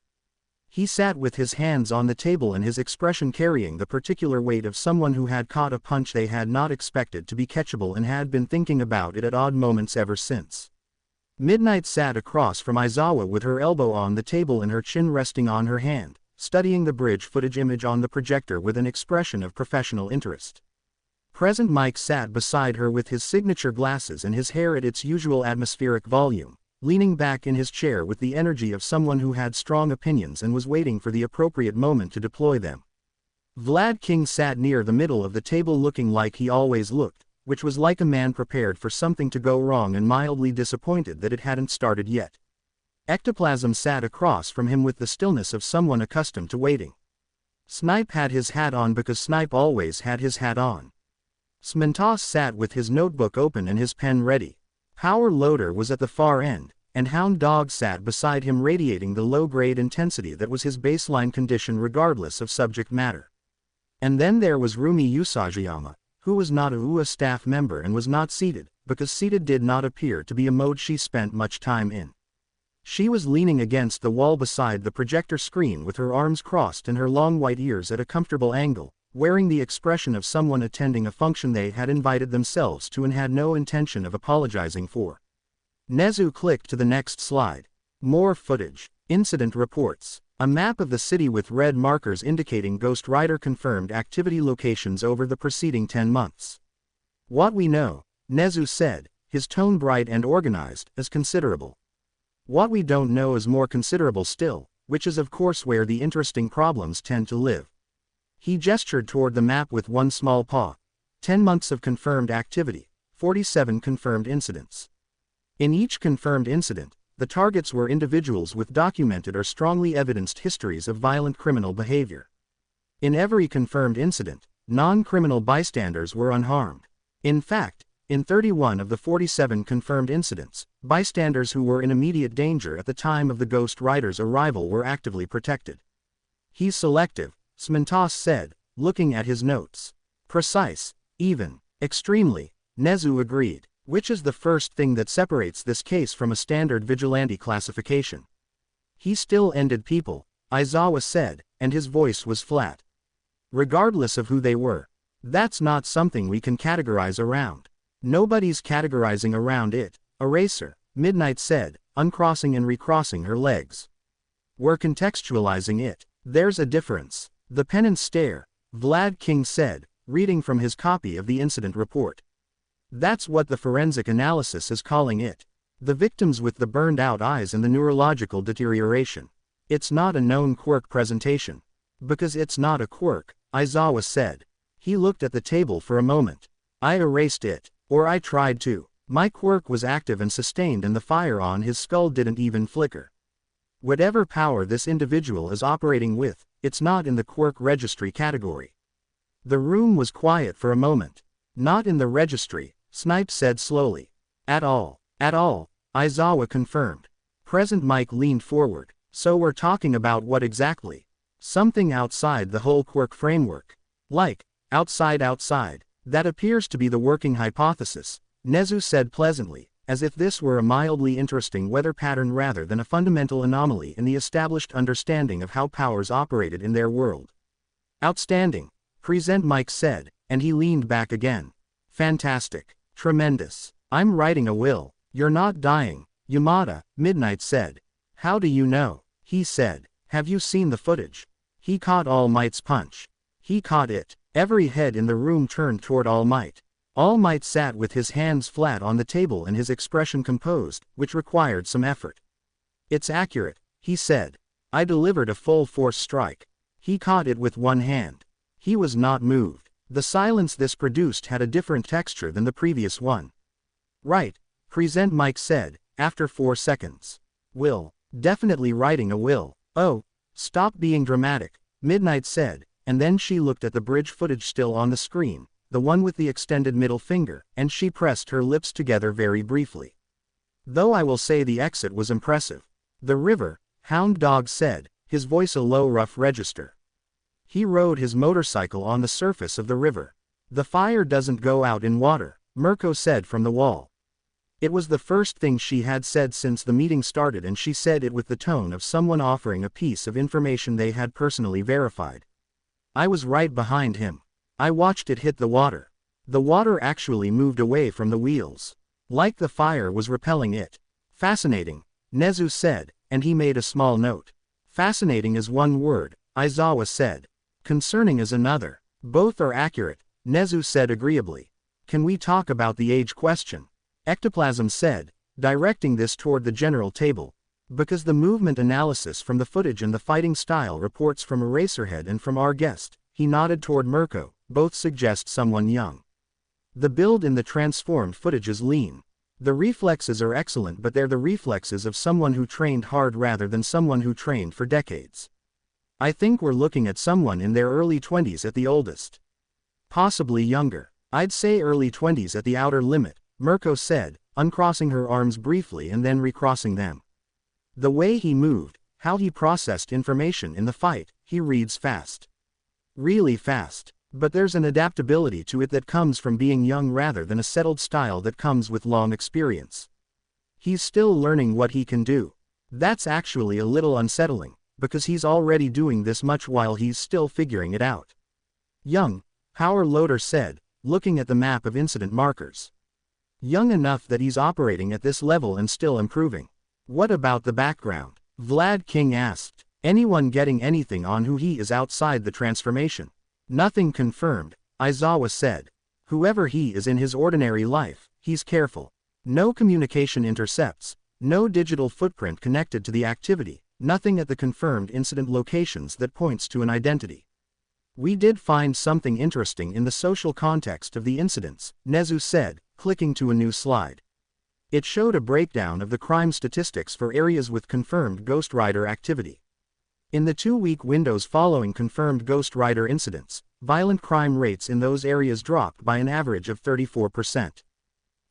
He sat with his hands on the table and his expression carrying the particular weight of someone who had caught a punch they had not expected to be catchable and had been thinking about it at odd moments ever since. Midnight sat across from Aizawa with her elbow on the table and her chin resting on her hand, studying the bridge footage image on the projector with an expression of professional interest. Present Mike sat beside her with his signature glasses and his hair at its usual atmospheric volume, leaning back in his chair with the energy of someone who had strong opinions and was waiting for the appropriate moment to deploy them. Vlad King sat near the middle of the table looking like he always looked, which was like a man prepared for something to go wrong and mildly disappointed that it hadn't started yet. Ectoplasm sat across from him with the stillness of someone accustomed to waiting. Snipe had his hat on because Snipe always had his hat on. Smintos sat with his notebook open and his pen ready. Power Loader was at the far end, and Hound Dog sat beside him radiating the low-grade intensity that was his baseline condition regardless of subject matter. And then there was Rumi Usajiyama, who was not a UA staff member and was not seated, because seated did not appear to be a mode she spent much time in. She was leaning against the wall beside the projector screen with her arms crossed and her long white ears at a comfortable angle, wearing the expression of someone attending a function they had invited themselves to and had no intention of apologizing for. Nezu clicked to the next slide. More footage. Incident reports. A map of the city with red markers indicating Ghost Rider confirmed activity locations over the preceding 10 months. What we know, Nezu said, his tone bright and organized, is considerable. What we don't know is more considerable still, which is of course where the interesting problems tend to live. He gestured toward the map with one small paw. 10 months of confirmed activity, 47 confirmed incidents. In each confirmed incident, the targets were individuals with documented or strongly evidenced histories of violent criminal behavior. In every confirmed incident, non-criminal bystanders were unharmed. In fact, in 31 of the 47 confirmed incidents, bystanders who were in immediate danger at the time of the Ghost Rider's arrival were actively protected. He's selective, Smintos said, looking at his notes. Precise, even, extremely, Nezu agreed. Which is the first thing that separates this case from a standard vigilante classification. He still ended people, Aizawa said, and his voice was flat. Regardless of who they were. That's not something we can categorize around. Nobody's categorizing around it, Eraser, Midnight said, uncrossing and recrossing her legs. We're contextualizing it. There's a difference. The penance stare, Vlad King said, reading from his copy of the incident report. That's what the forensic analysis is calling it. The victims with the burned-out eyes and the neurological deterioration. It's not a known quirk presentation. Because it's not a quirk, Aizawa said. He looked at the table for a moment. I erased it. Or I tried to. My quirk was active and sustained and the fire on his skull didn't even flicker. Whatever power this individual is operating with, it's not in the quirk registry category. The room was quiet for a moment. Not in the registry, Snipe said slowly. At all, Aizawa confirmed. Present Mike leaned forward. So we're talking about what exactly? Something outside the whole quirk framework. Like, outside. That appears to be the working hypothesis, Nezu said pleasantly, as if this were a mildly interesting weather pattern rather than a fundamental anomaly in the established understanding of how powers operated in their world. Outstanding, Present Mike said, and he leaned back again. Fantastic. Tremendous. I'm writing a will. You're not dying, Yamada, Midnight said. How do you know? He said. Have you seen the footage? He caught All Might's punch. He caught it. Every head in the room turned toward All Might. All Might sat with his hands flat on the table and his expression composed, which required some effort. It's accurate, he said. I delivered a full force strike. He caught it with one hand. He was not moved. The silence this produced had a different texture than the previous one. Right, Present Mike said, after 4 seconds. Will. Definitely writing a will. Oh, stop being dramatic, Midnight said, and then she looked at the bridge footage still on the screen, the one with the extended middle finger, and she pressed her lips together very briefly. Though I will say the exit was impressive. The river, Hound Dog said, his voice a low rough register. He rode his motorcycle on the surface of the river. The fire doesn't go out in water, Mirko said from the wall. It was the first thing she had said since the meeting started, and she said it with the tone of someone offering a piece of information they had personally verified. I was right behind him. I watched it hit the water. The water actually moved away from the wheels. Like the fire was repelling it. Fascinating, Nezu said, and he made a small note. Fascinating is one word, Aizawa said. Concerning is another. Both are accurate, Nezu said agreeably. Can we talk about the age question? Ectoplasm said, directing this toward the general table. Because the movement analysis from the footage and the fighting style reports from Eraserhead and from our guest, he nodded toward Mirko, both suggest someone young. The build in the transformed footage is lean. The reflexes are excellent, but they're the reflexes of someone who trained hard rather than someone who trained for decades. I think we're looking at someone in their early 20s at the oldest. Possibly younger. I'd say early 20s at the outer limit, Mirko said, uncrossing her arms briefly and then recrossing them. The way he moved, how he processed information in the fight, he reads fast. Really fast. But there's an adaptability to it that comes from being young rather than a settled style that comes with long experience. He's still learning what he can do. That's actually a little unsettling, because he's already doing this much while he's still figuring it out. Young, Power Loader said, looking at the map of incident markers. Young enough that he's operating at this level and still improving. What about the background? Vlad King asked. Anyone getting anything on who he is outside the transformation? Nothing confirmed, Aizawa said. Whoever he is in his ordinary life, he's careful. No communication intercepts, no digital footprint connected to the activity, nothing at the confirmed incident locations that points to an identity. We did find something interesting in the social context of the incidents, Nezu said, clicking to a new slide. It showed a breakdown of the crime statistics for areas with confirmed Ghost Rider activity. In the 2-week windows following confirmed Ghost Rider incidents, violent crime rates in those areas dropped by an average of 34%.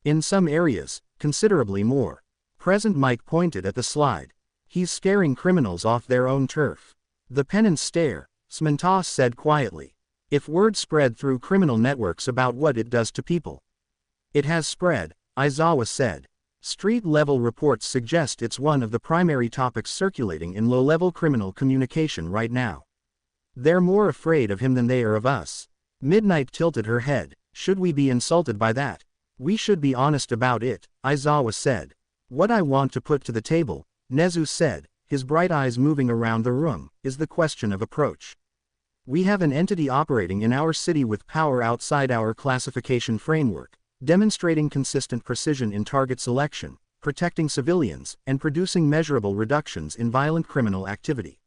In some areas, considerably more. Present Mike pointed at the slide. He's scaring criminals off their own turf. The penance stare, Smentas said quietly. If word spread through criminal networks about what it does to people. It has spread, Aizawa said. Street-level reports suggest it's one of the primary topics circulating in low-level criminal communication right now. They're more afraid of him than they are of us. Midnight tilted her head. Should we be insulted by that? We should be honest about it, Aizawa said. What I want to put to the table, Nezu said, his bright eyes moving around the room, is the question of approach. We have an entity operating in our city with power outside our classification framework, demonstrating consistent precision in target selection, protecting civilians, and producing measurable reductions in violent criminal activity.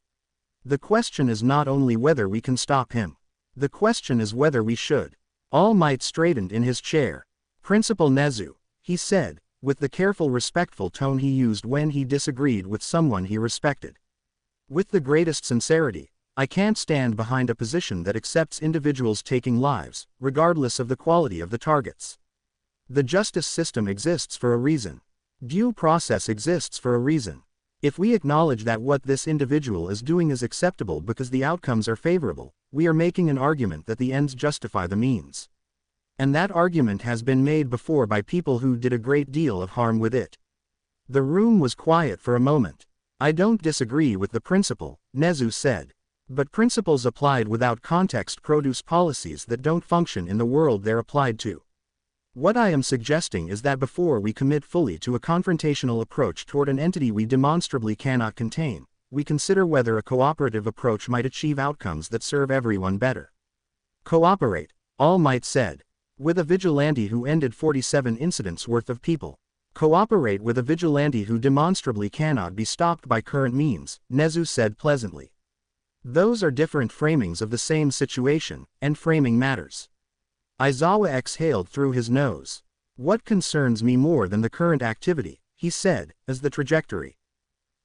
The question is not only whether we can stop him. The question is whether we should. All Might straightened in his chair. Principal Nezu, he said, with the careful respectful tone he used when he disagreed with someone he respected. With the greatest sincerity, I can't stand behind a position that accepts individuals taking lives, regardless of the quality of the targets. The justice system exists for a reason. Due process exists for a reason. If we acknowledge that what this individual is doing is acceptable because the outcomes are favorable, we are making an argument that the ends justify the means. And that argument has been made before by people who did a great deal of harm with it. The room was quiet for a moment. I don't disagree with the principle, Nezu said. But principles applied without context produce policies that don't function in the world they're applied to. What I am suggesting is that before we commit fully to a confrontational approach toward an entity we demonstrably cannot contain, we consider whether a cooperative approach might achieve outcomes that serve everyone better. Cooperate, All Might said. With a vigilante who ended 47 incidents worth of people. Cooperate with a vigilante who demonstrably cannot be stopped by current means, Nezu said pleasantly. Those are different framings of the same situation, and framing matters. Aizawa exhaled through his nose. What concerns me more than the current activity, he said, is the trajectory.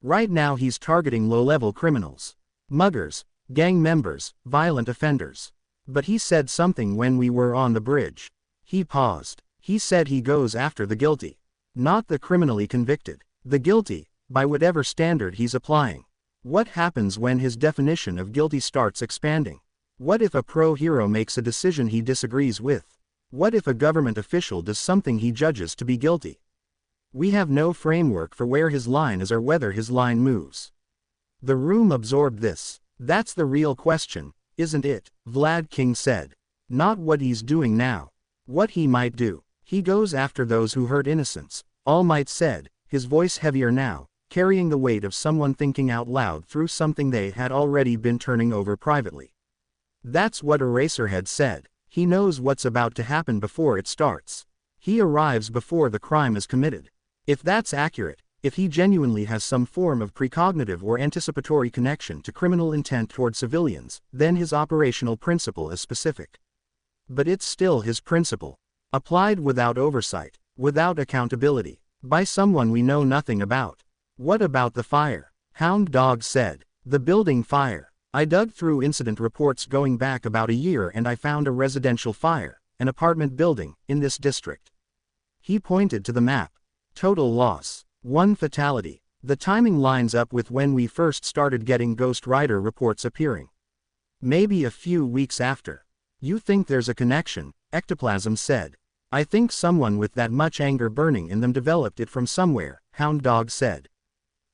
Right now he's targeting low-level criminals. Muggers, gang members, violent offenders. But he said something when we were on the bridge. He paused. He said he goes after the guilty. Not the criminally convicted. The guilty, by whatever standard he's applying. What happens when his definition of guilty starts expanding? What if a pro-hero makes a decision he disagrees with? What if a government official does something he judges to be guilty? We have no framework for where his line is or whether his line moves. The room absorbed this. That's the real question, isn't it? Vlad King said. Not what he's doing now. What he might do. He goes after those who hurt innocents, All Might said, his voice heavier now, carrying the weight of someone thinking out loud through something they had already been turning over privately. That's what Eraserhead said. He knows what's about to happen before it starts. He arrives before the crime is committed. If that's accurate, if he genuinely has some form of precognitive or anticipatory connection to criminal intent toward civilians, then his operational principle is specific. But it's still his principle. Applied without oversight, without accountability, by someone we know nothing about. What about the fire? Hound Dog said. The building fire. I dug through incident reports going back about a year and I found a residential fire, an apartment building, in this district. He pointed to the map. Total loss. 1 fatality. The timing lines up with when we first started getting Ghost Rider reports appearing. Maybe a few weeks after. You think there's a connection, Ectoplasm said. I think someone with that much anger burning in them developed it from somewhere, Hound Dog said.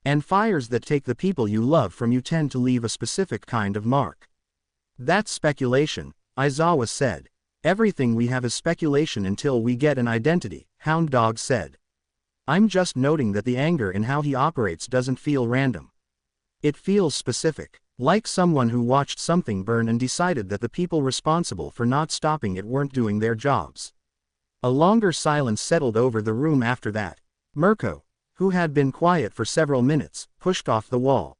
And fires that take the people you love from you tend to leave a specific kind of mark. That's speculation, Aizawa said. Everything we have is speculation until we get an identity, Hound Dog said. I'm just noting that the anger in how he operates doesn't feel random. It feels specific, like someone who watched something burn and decided that the people responsible for not stopping it weren't doing their jobs. A longer silence settled over the room after that. Mirko, who had been quiet for several minutes, pushed off the wall.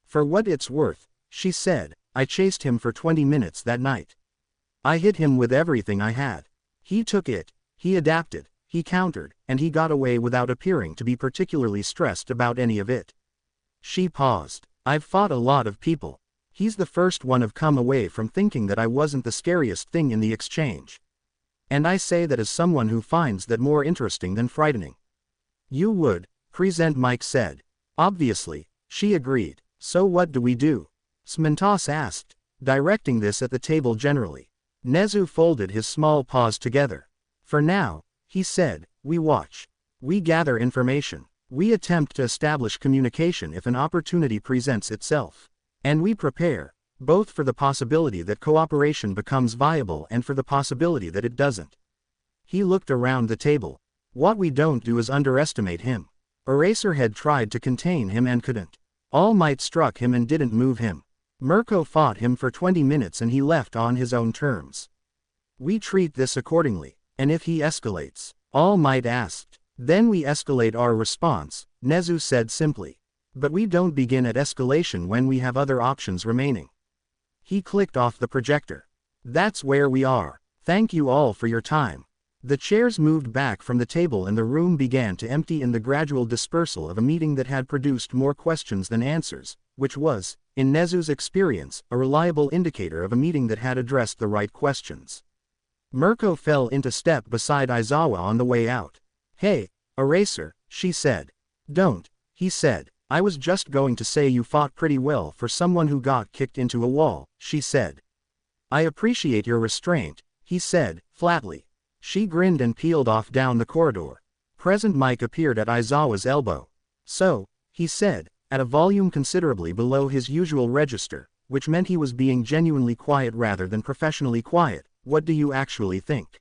For what it's worth, she said, I chased him for 20 minutes that night. I hit him with everything I had. He took it, he adapted, he countered, and he got away without appearing to be particularly stressed about any of it. She paused. I've fought a lot of people. He's the first one I've come away from thinking that I wasn't the scariest thing in the exchange. And I say that as someone who finds that more interesting than frightening. You would, Present Mike said. Obviously, she agreed. So what do we do? Smentos asked, directing this at the table generally. Nezu folded his small paws together. For now, he said, we watch. We gather information. We attempt to establish communication if an opportunity presents itself. And we prepare, both for the possibility that cooperation becomes viable and for the possibility that it doesn't. He looked around the table. What we don't do is underestimate him. Eraserhead tried to contain him and couldn't. All Might struck him and didn't move him. Mirko fought him for 20 minutes and he left on his own terms. We treat this accordingly. And if he escalates? All Might asked. Then we escalate our response, Nezu said simply. But we don't begin at escalation when we have other options remaining. He clicked off the projector. That's where we are. Thank you all for your time. The chairs moved back from the table and the room began to empty in the gradual dispersal of a meeting that had produced more questions than answers, which was, in Nezu's experience, a reliable indicator of a meeting that had addressed the right questions. Mirko fell into step beside Aizawa on the way out. Hey, Eraser, she said. Don't, he said. I was just going to say you fought pretty well for someone who got kicked into a wall, she said. I appreciate your restraint, he said, flatly. She grinned and peeled off down the corridor. Present Mike appeared at Aizawa's elbow. So, he said, at a volume considerably below his usual register, which meant he was being genuinely quiet rather than professionally quiet. What do you actually think?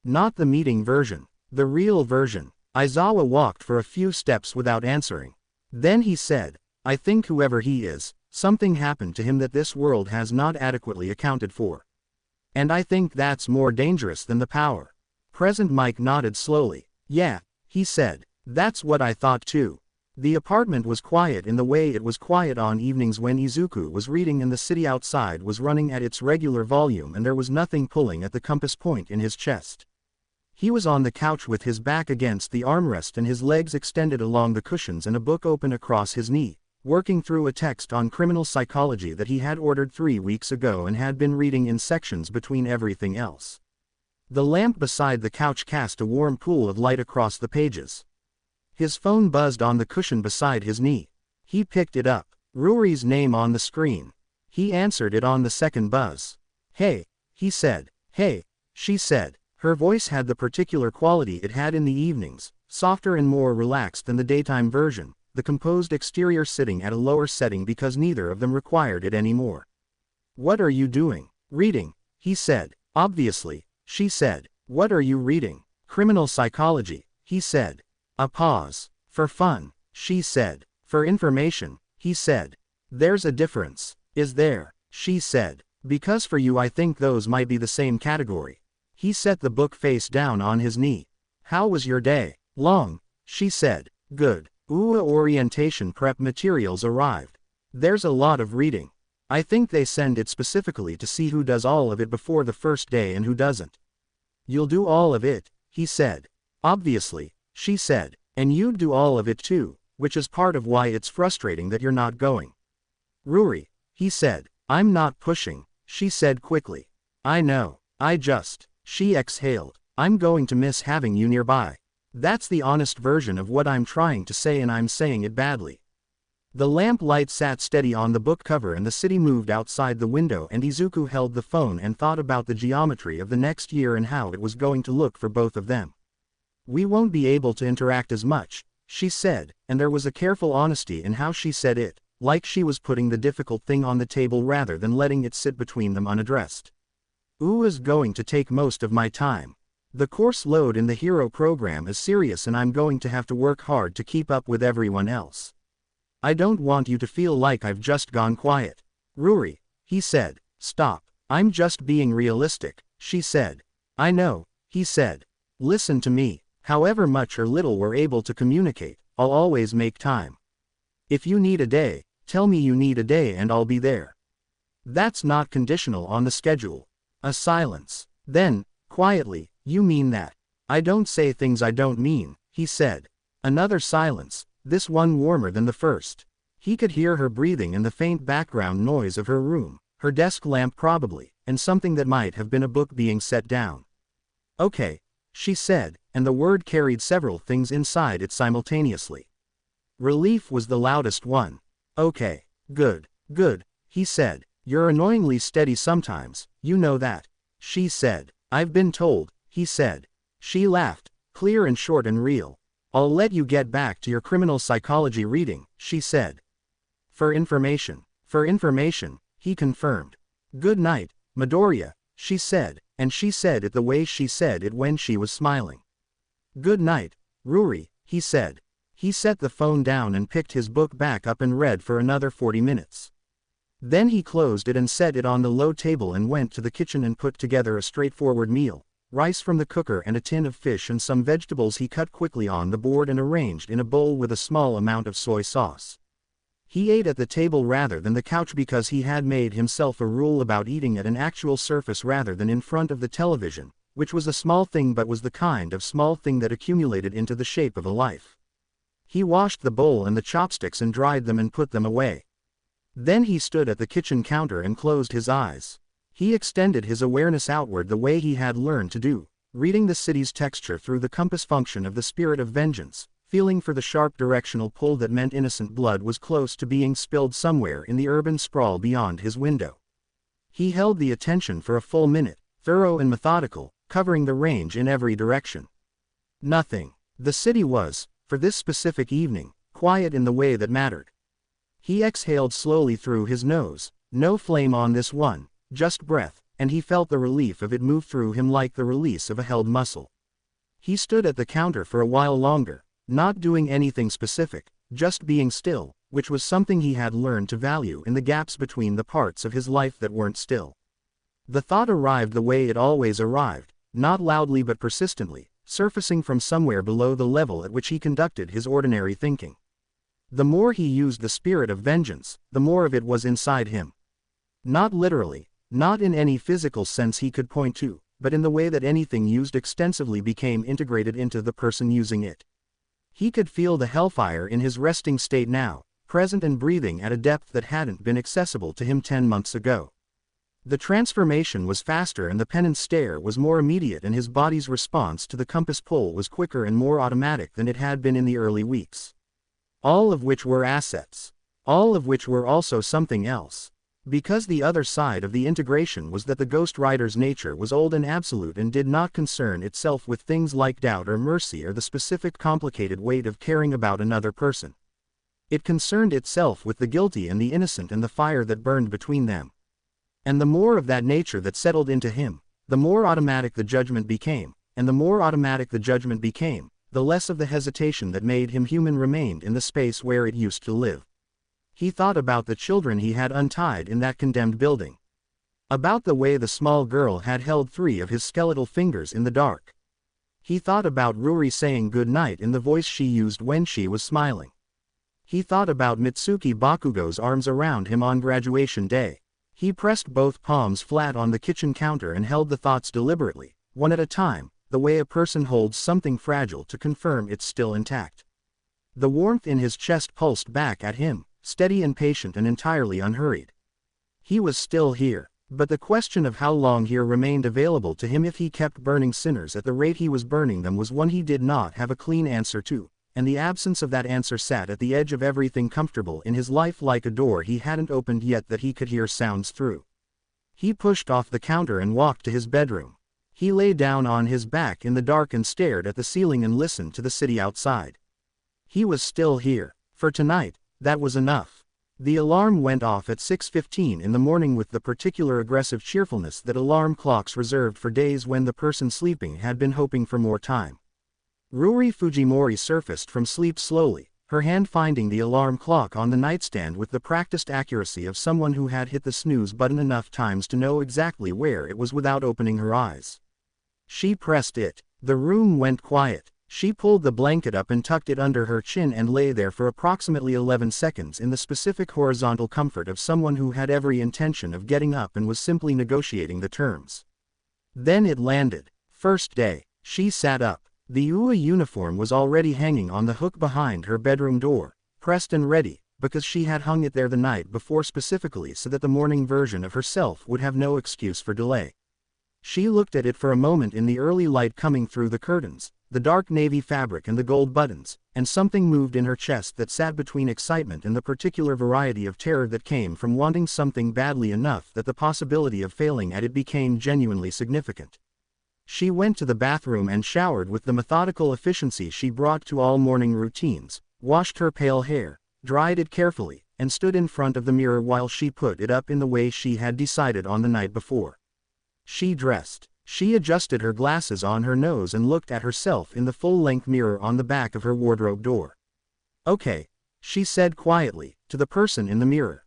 Not the meeting version. The real version. Aizawa walked for a few steps without answering. Then he said, I think whoever he is, something happened to him that this world has not adequately accounted for. And I think that's more dangerous than the power. Present Mike nodded slowly. Yeah, he said. That's what I thought too. The apartment was quiet in the way it was quiet on evenings when Izuku was reading and the city outside was running at its regular volume and there was nothing pulling at the compass point in his chest. He was on the couch with his back against the armrest and his legs extended along the cushions and a book open across his knee, working through a text on criminal psychology that he had ordered 3 weeks ago and had been reading in sections between everything else. The lamp beside the couch cast a warm pool of light across the pages. His phone buzzed on the cushion beside his knee. He picked it up. Ruri's name on the screen. He answered it on the second buzz. Hey, he said. Hey, she said. Her voice had the particular quality it had in the evenings, softer and more relaxed than the daytime version, the composed exterior sitting at a lower setting because neither of them required it anymore. What are you doing? Reading, he said. Obviously, she said. What are you reading? Criminal psychology, he said. A pause. For fun, she said. For information, he said. There's a difference. Is there? She said. Because for you I think those might be the same category. He set the book face down on his knee. How was your day? Long, she said. Good. Orientation prep materials arrived. There's a lot of reading. I think they send it specifically to see who does all of it before the first day and who doesn't. You'll do all of it, he said. Obviously, she said. And you'd do all of it too, which is part of why it's frustrating that you're not going. Ruri, he said. I'm not pushing, she said quickly. I know. She exhaled. I'm going to miss having you nearby. That's the honest version of what I'm trying to say, and I'm saying it badly. The lamp light sat steady on the book cover and the city moved outside the window, and Izuku held the phone and thought about the geometry of the next year and how it was going to look for both of them. We won't be able to interact as much, she said, and there was a careful honesty in how she said it, like she was putting the difficult thing on the table rather than letting it sit between them unaddressed. Is going to take most of my time. The course load in the hero program is serious and I'm going to have to work hard to keep up with everyone else. I don't want you to feel like I've just gone quiet. Ruri, he said. Stop. I'm just being realistic, she said. I know, he said. Listen to me. However much or little we're able to communicate, I'll always make time. If you need a day, tell me you need a day and I'll be there. That's not conditional on the schedule. A silence. Then, quietly, you mean that? I don't say things I don't mean, he said. Another silence, this one warmer than the first. He could hear her breathing and the faint background noise of her room, her desk lamp probably, and something that might have been a book being set down. Okay, she said, and the word carried several things inside it simultaneously. Relief was the loudest one. Okay, good, he said. You're annoyingly steady sometimes, you know that. She said. I've been told, he said. She laughed, clear and short and real. I'll let you get back to your criminal psychology reading, she said. For information, he confirmed. Good night, Midoriya, she said, and she said it the way she said it when she was smiling. Good night, Ruri, he said. He set the phone down and picked his book back up and read for another 40 minutes. Then he closed it and set it on the low table and went to the kitchen and put together a straightforward meal, rice from the cooker and a tin of fish and some vegetables he cut quickly on the board and arranged in a bowl with a small amount of soy sauce. He ate at the table rather than the couch because he had made himself a rule about eating at an actual surface rather than in front of the television, which was a small thing but was the kind of small thing that accumulated into the shape of a life. He washed the bowl and the chopsticks and dried them and put them away. Then he stood at the kitchen counter and closed his eyes. He extended his awareness outward the way he had learned to do, reading the city's texture through the compass function of the spirit of vengeance, feeling for the sharp directional pull that meant innocent blood was close to being spilled somewhere in the urban sprawl beyond his window. He held the attention for a full minute, thorough and methodical, covering the range in every direction. Nothing. The city was, for this specific evening, quiet in the way that mattered. He exhaled slowly through his nose, no flame on this one, just breath, and he felt the relief of it move through him like the release of a held muscle. He stood at the counter for a while longer, not doing anything specific, just being still, which was something he had learned to value in the gaps between the parts of his life that weren't still. The thought arrived the way it always arrived, not loudly but persistently, surfacing from somewhere below the level at which he conducted his ordinary thinking. The more he used the spirit of vengeance, the more of it was inside him. Not literally, not in any physical sense he could point to, but in the way that anything used extensively became integrated into the person using it. He could feel the hellfire in his resting state now, present and breathing at a depth that hadn't been accessible to him 10 months ago. The transformation was faster and the penance stare was more immediate, and his body's response to the compass pull was quicker and more automatic than it had been in the early weeks. All of which were assets. All of which were also something else. Because the other side of the integration was that the Ghost Rider's nature was old and absolute and did not concern itself with things like doubt or mercy or the specific complicated weight of caring about another person. It concerned itself with the guilty and the innocent and the fire that burned between them. And the more of that nature that settled into him, the more automatic the judgment became, and the more automatic the judgment became, the less of the hesitation that made him human remained in the space where it used to live. He thought about the children he had untied in that condemned building. About the way the small girl had held 3 of his skeletal fingers in the dark. He thought about Ruri saying good night in the voice she used when she was smiling. He thought about Mitsuki Bakugo's arms around him on graduation day. He pressed both palms flat on the kitchen counter and held the thoughts deliberately, one at a time, the way a person holds something fragile to confirm it's still intact. The warmth in his chest pulsed back at him, steady and patient and entirely unhurried. He was still here. But the question of how long here remained available to him if he kept burning sinners at the rate he was burning them was one he did not have a clean answer to, and the absence of that answer sat at the edge of everything comfortable in his life like a door he hadn't opened yet that he could hear sounds through. He pushed off the counter and walked to his bedroom. He lay down on his back in the dark and stared at the ceiling and listened to the city outside. He was still here. For tonight, that was enough. The alarm went off at 6:15 in the morning with the particular aggressive cheerfulness that alarm clocks reserved for days when the person sleeping had been hoping for more time. Ruri Fujimori surfaced from sleep slowly, her hand finding the alarm clock on the nightstand with the practiced accuracy of someone who had hit the snooze button enough times to know exactly where it was without opening her eyes. She pressed it. The room went quiet. She pulled the blanket up and tucked it under her chin and lay there for approximately 11 seconds in the specific horizontal comfort of someone who had every intention of getting up and was simply negotiating the terms. Then it landed. First day. She sat up. The UA uniform was already hanging on the hook behind her bedroom door, pressed and ready, because she had hung it there the night before specifically so that the morning version of herself would have no excuse for delay. She looked at it for a moment in the early light coming through the curtains, the dark navy fabric and the gold buttons, and something moved in her chest that sat between excitement and the particular variety of terror that came from wanting something badly enough that the possibility of failing at it became genuinely significant. She went to the bathroom and showered with the methodical efficiency she brought to all morning routines, washed her pale hair, dried it carefully, and stood in front of the mirror while she put it up in the way she had decided on the night before. She dressed. She adjusted her glasses on her nose and looked at herself in the full-length mirror on the back of her wardrobe door. "Okay," she said quietly, to the person in the mirror.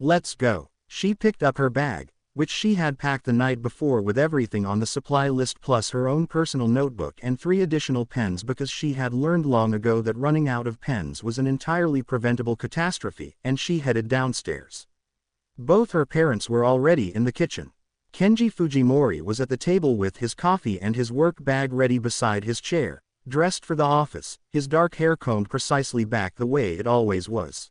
"Let's go." She picked up her bag, which she had packed the night before with everything on the supply list plus her own personal notebook and 3 additional pens because she had learned long ago that running out of pens was an entirely preventable catastrophe, and she headed downstairs. Both her parents were already in the kitchen. Kenji Fujimori was at the table with his coffee and his work bag ready beside his chair, dressed for the office, his dark hair combed precisely back the way it always was.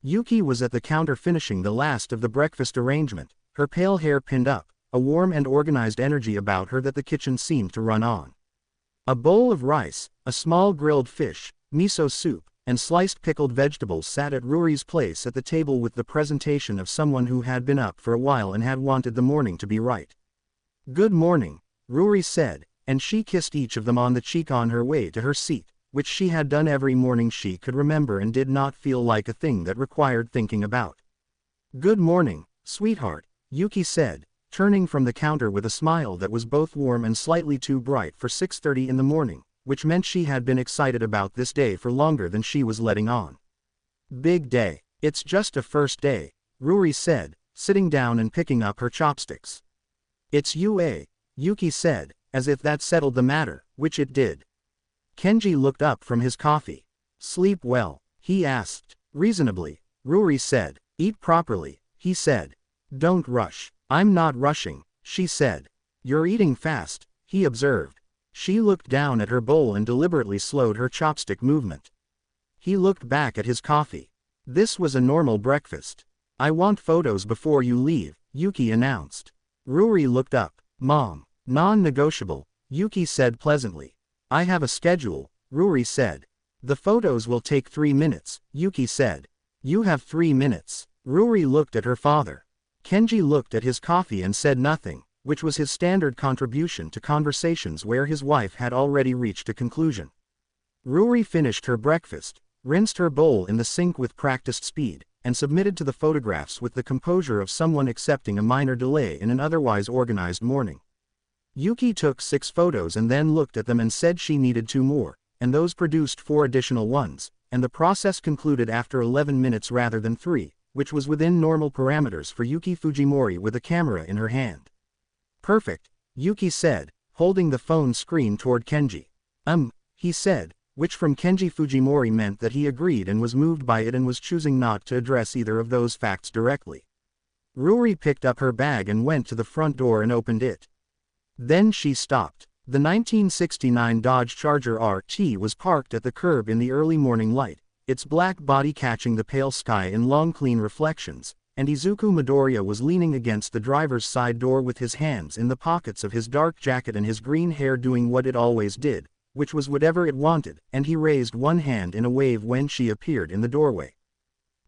Yuki was at the counter finishing the last of the breakfast arrangement, her pale hair pinned up, a warm and organized energy about her that the kitchen seemed to run on. A bowl of rice, a small grilled fish, miso soup, and sliced pickled vegetables sat at Ruri's place at the table with the presentation of someone who had been up for a while and had wanted the morning to be right. "Good morning," Ruri said, and she kissed each of them on the cheek on her way to her seat, which she had done every morning she could remember and did not feel like a thing that required thinking about. "Good morning, sweetheart," Yuki said, turning from the counter with a smile that was both warm and slightly too bright for 6:30 in the morning, which meant she had been excited about this day for longer than she was letting on. "Big day. It's just a first day," Ruri said, sitting down and picking up her chopsticks. "It's UA," Yuki said, as if that settled the matter, which it did. Kenji looked up from his coffee. "Sleep well?" he asked. "Reasonably," Ruri said. "Eat properly," he said. "Don't rush." "I'm not rushing," she said. "You're eating fast," he observed. She looked down at her bowl and deliberately slowed her chopstick movement. He looked back at his coffee. This was a normal breakfast. "I want photos before you leave," Yuki announced. Ruri looked up. "Mom." "Non-negotiable," Yuki said pleasantly. "I have a schedule," Ruri said. "The photos will take 3 minutes," Yuki said. "You have 3 minutes." Ruri looked at her father. Kenji looked at his coffee and said nothing, which was his standard contribution to conversations where his wife had already reached a conclusion. Ruri finished her breakfast, rinsed her bowl in the sink with practiced speed, and submitted to the photographs with the composure of someone accepting a minor delay in an otherwise organized morning. Yuki took 6 photos and then looked at them and said she needed 2 more, and those produced 4 additional ones, and the process concluded after 11 minutes rather than 3, which was within normal parameters for Yuki Fujimori with a camera in her hand. "Perfect," Yuki said, holding the phone screen toward Kenji. He said, which from Kenji Fujimori meant that he agreed and was moved by it and was choosing not to address either of those facts directly. Ruri picked up her bag and went to the front door and opened it. Then she stopped. The 1969 Dodge Charger RT was parked at the curb in the early morning light, its black body catching the pale sky in long clean reflections, and Izuku Midoriya was leaning against the driver's side door with his hands in the pockets of his dark jacket and his green hair doing what it always did, which was whatever it wanted, and he raised one hand in a wave when she appeared in the doorway.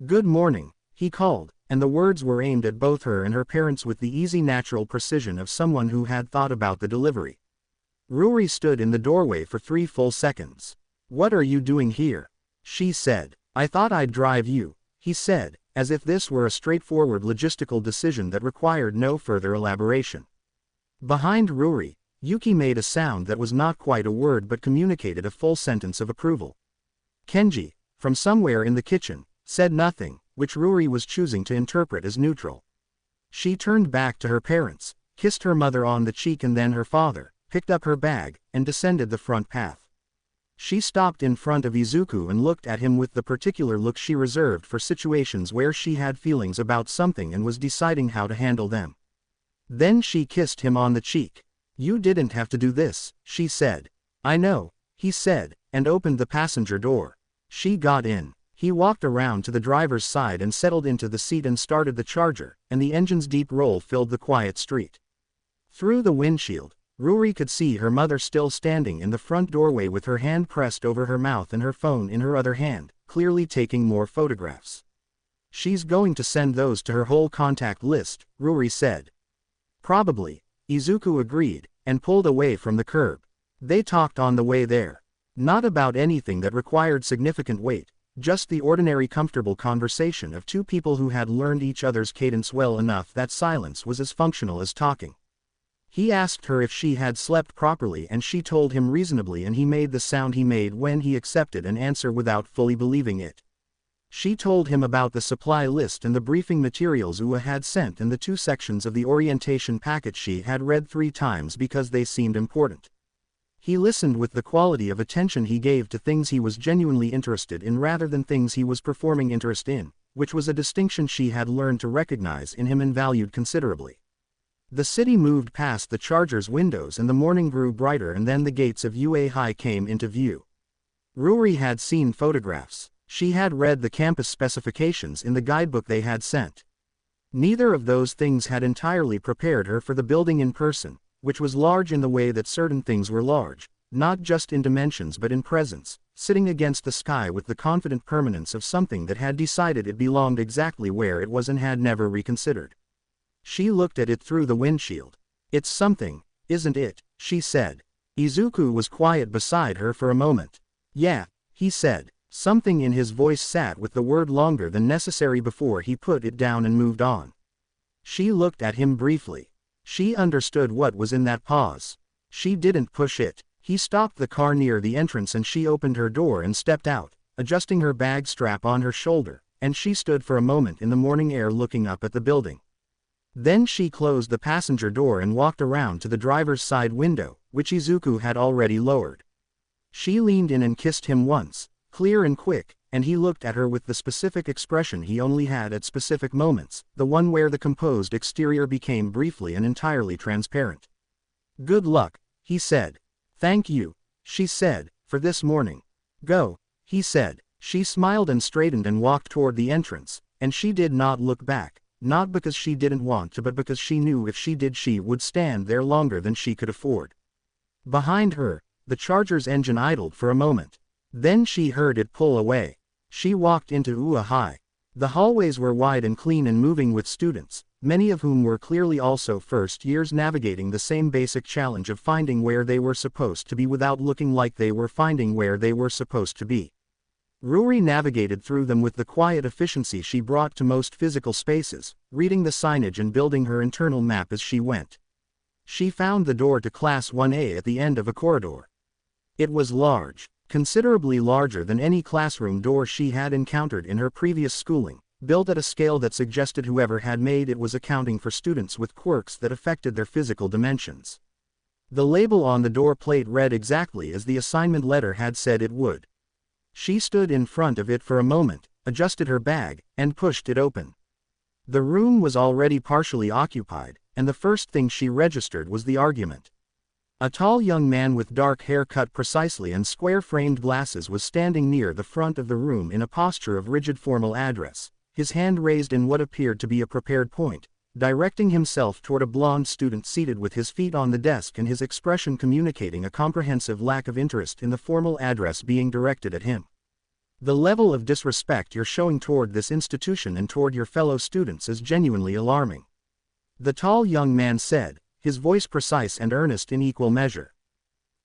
"Good morning," he called, and the words were aimed at both her and her parents with the easy natural precision of someone who had thought about the delivery. Ruri stood in the doorway for 3 full seconds. "What are you doing here?" she said. "I thought I'd drive you," he said, as if this were a straightforward logistical decision that required no further elaboration. Behind Ruri, Yuki made a sound that was not quite a word but communicated a full sentence of approval. Kenji, from somewhere in the kitchen, said nothing, which Ruri was choosing to interpret as neutral. She turned back to her parents, kissed her mother on the cheek and then her father, picked up her bag, and descended the front path. She stopped in front of Izuku and looked at him with the particular look she reserved for situations where she had feelings about something and was deciding how to handle them. Then she kissed him on the cheek. "You didn't have to do this," she said. "I know," he said, and opened the passenger door. She got in. He walked around to the driver's side and settled into the seat and started the charger, and the engine's deep roll filled the quiet street. Through the windshield, Ruri could see her mother still standing in the front doorway with her hand pressed over her mouth and her phone in her other hand, clearly taking more photographs. "She's going to send those to her whole contact list," Ruri said. "Probably," Izuku agreed, and pulled away from the curb. They talked on the way there. Not about anything that required significant weight, just the ordinary comfortable conversation of two people who had learned each other's cadence well enough that silence was as functional as talking. He asked her if she had slept properly and she told him reasonably, and he made the sound he made when he accepted an answer without fully believing it. She told him about the supply list and the briefing materials UA had sent and the 2 sections of the orientation packet she had read 3 times because they seemed important. He listened with the quality of attention he gave to things he was genuinely interested in rather than things he was performing interest in, which was a distinction she had learned to recognize in him and valued considerably. The city moved past the charger's windows and the morning grew brighter, and then the gates of UA High came into view. Ruri had seen photographs. She had read the campus specifications in the guidebook they had sent. Neither of those things had entirely prepared her for the building in person, which was large in the way that certain things were large, not just in dimensions but in presence, sitting against the sky with the confident permanence of something that had decided it belonged exactly where it was and had never reconsidered. She looked at it through the windshield. "It's something, isn't it?" she said. Izuku was quiet beside her for a moment. "Yeah," he said. Something in his voice sat with the word longer than necessary before he put it down and moved on. She looked at him briefly. She understood what was in that pause. She didn't push it. He stopped the car near the entrance and she opened her door and stepped out, adjusting her bag strap on her shoulder, and she stood for a moment in the morning air looking up at the building. Then she closed the passenger door and walked around to the driver's side window, which Izuku had already lowered. She leaned in and kissed him once, clear and quick, and he looked at her with the specific expression he only had at specific moments, the one where the composed exterior became briefly and entirely transparent. "Good luck," he said. "Thank you," she said, "for this morning." "Go," he said. She smiled and straightened and walked toward the entrance, and she did not look back. Not because she didn't want to but because she knew if she did she would stand there longer than she could afford. Behind her, the charger's engine idled for a moment. Then she heard it pull away. She walked into UA High. The hallways were wide and clean and moving with students, many of whom were clearly also first years navigating the same basic challenge of finding where they were supposed to be without looking like they were finding where they were supposed to be. Ruri navigated through them with the quiet efficiency she brought to most physical spaces, reading the signage and building her internal map as she went. She found the door to Class 1A at the end of a corridor. It was large, considerably larger than any classroom door she had encountered in her previous schooling, built at a scale that suggested whoever had made it was accounting for students with quirks that affected their physical dimensions. The label on the door plate read exactly as the assignment letter had said it would. She stood in front of it for a moment, adjusted her bag, and pushed it open. The room was already partially occupied, and the first thing she registered was the argument. A tall young man with dark hair cut precisely and square-framed glasses was standing near the front of the room in a posture of rigid formal address, his hand raised in what appeared to be a prepared point, directing himself toward a blonde student seated with his feet on the desk and his expression communicating a comprehensive lack of interest in the formal address being directed at him. The level of disrespect you're showing toward this institution and toward your fellow students is genuinely alarming. The tall young man said, his voice precise and earnest in equal measure.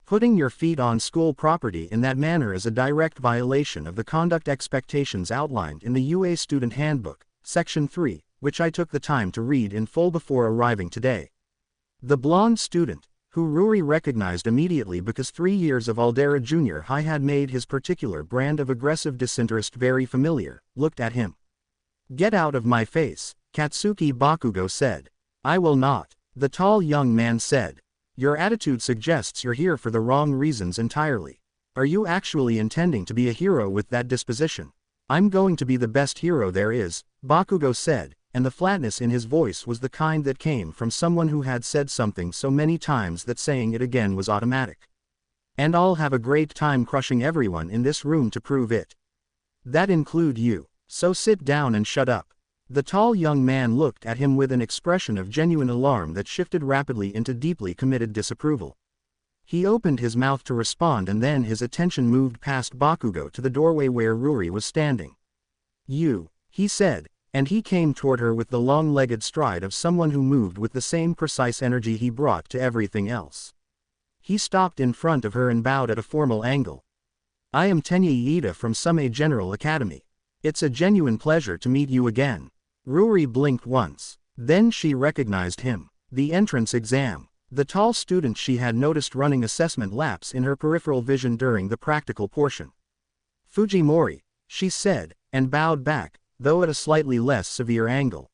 Putting your feet on school property in that manner is a direct violation of the conduct expectations outlined in the UA Student Handbook, Section 3, which I took the time to read in full before arriving today. The blonde student, who Ruri recognized immediately because 3 years of Aldera Junior High had made his particular brand of aggressive disinterest very familiar, looked at him. "Get out of my face," Katsuki Bakugo said. "I will not," the tall young man said. "Your attitude suggests you're here for the wrong reasons entirely. Are you actually intending to be a hero with that disposition?" "I'm going to be the best hero there is," Bakugo said, and the flatness in his voice was the kind that came from someone who had said something so many times that saying it again was automatic. "And I'll have a great time crushing everyone in this room to prove it. That include you. So sit down and shut up." The tall young man looked at him with an expression of genuine alarm that shifted rapidly into deeply committed disapproval. He opened his mouth to respond and then his attention moved past Bakugo to the doorway where Ruri was standing. "You," he said, and he came toward her with the long-legged stride of someone who moved with the same precise energy he brought to everything else. He stopped in front of her and bowed at a formal angle. "I am Tenya Iida from Sumei General Academy. It's a genuine pleasure to meet you again." Ruri blinked once. Then she recognized him. The entrance exam. The tall student she had noticed running assessment laps in her peripheral vision during the practical portion. "Fujimori," she said, and bowed back, though at a slightly less severe angle.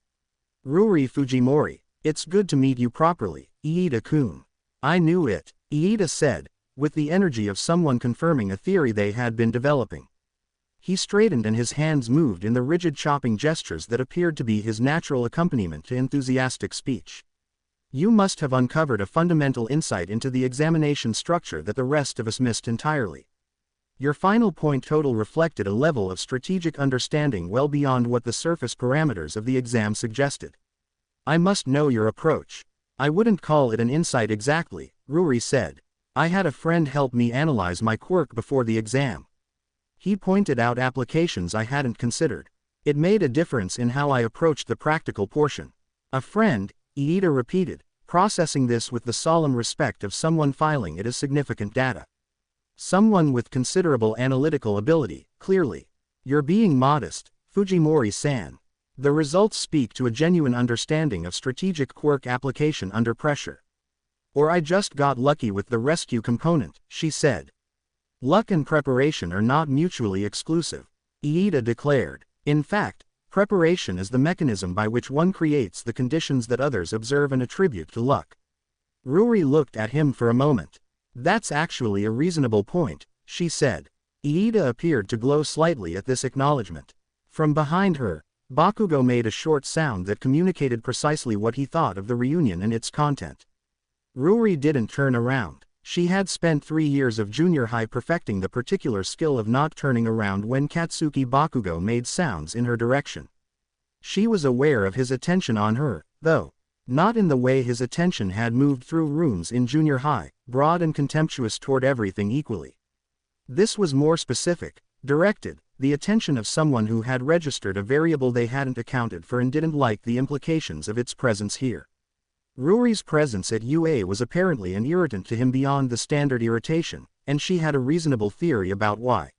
"Ruri Fujimori, it's good to meet you properly, Iida-kun." "I knew it," Iida said, with the energy of someone confirming a theory they had been developing. He straightened and his hands moved in the rigid chopping gestures that appeared to be his natural accompaniment to enthusiastic speech. "You must have uncovered a fundamental insight into the examination structure that the rest of us missed entirely. Your final point total reflected a level of strategic understanding well beyond what the surface parameters of the exam suggested. I must know your approach." "I wouldn't call it an insight exactly," Ruri said. "I had a friend help me analyze my quirk before the exam. He pointed out applications I hadn't considered. It made a difference in how I approached the practical portion." "A friend," Iida repeated, processing this with the solemn respect of someone filing it as significant data. "Someone with considerable analytical ability, clearly. You're being modest, Fujimori-san. The results speak to a genuine understanding of strategic quirk application under pressure." "Or I just got lucky with the rescue component," she said. "Luck and preparation are not mutually exclusive," Iida declared. "In fact, preparation is the mechanism by which one creates the conditions that others observe and attribute to luck." Ruri looked at him for a moment. "That's actually a reasonable point," she said. Iida appeared to glow slightly at this acknowledgement. From behind her, Bakugo made a short sound that communicated precisely what he thought of the reunion and its content. Ruri didn't turn around. She had spent 3 years of junior high perfecting the particular skill of not turning around when Katsuki Bakugo made sounds in her direction. She was aware of his attention on her, though not in the way his attention had moved through rooms in junior high, broad and contemptuous toward everything equally. This was more specific, directed, the attention of someone who had registered a variable they hadn't accounted for and didn't like the implications of its presence here. Ruri's presence at UA was apparently an irritant to him beyond the standard irritation, and she had a reasonable theory about why.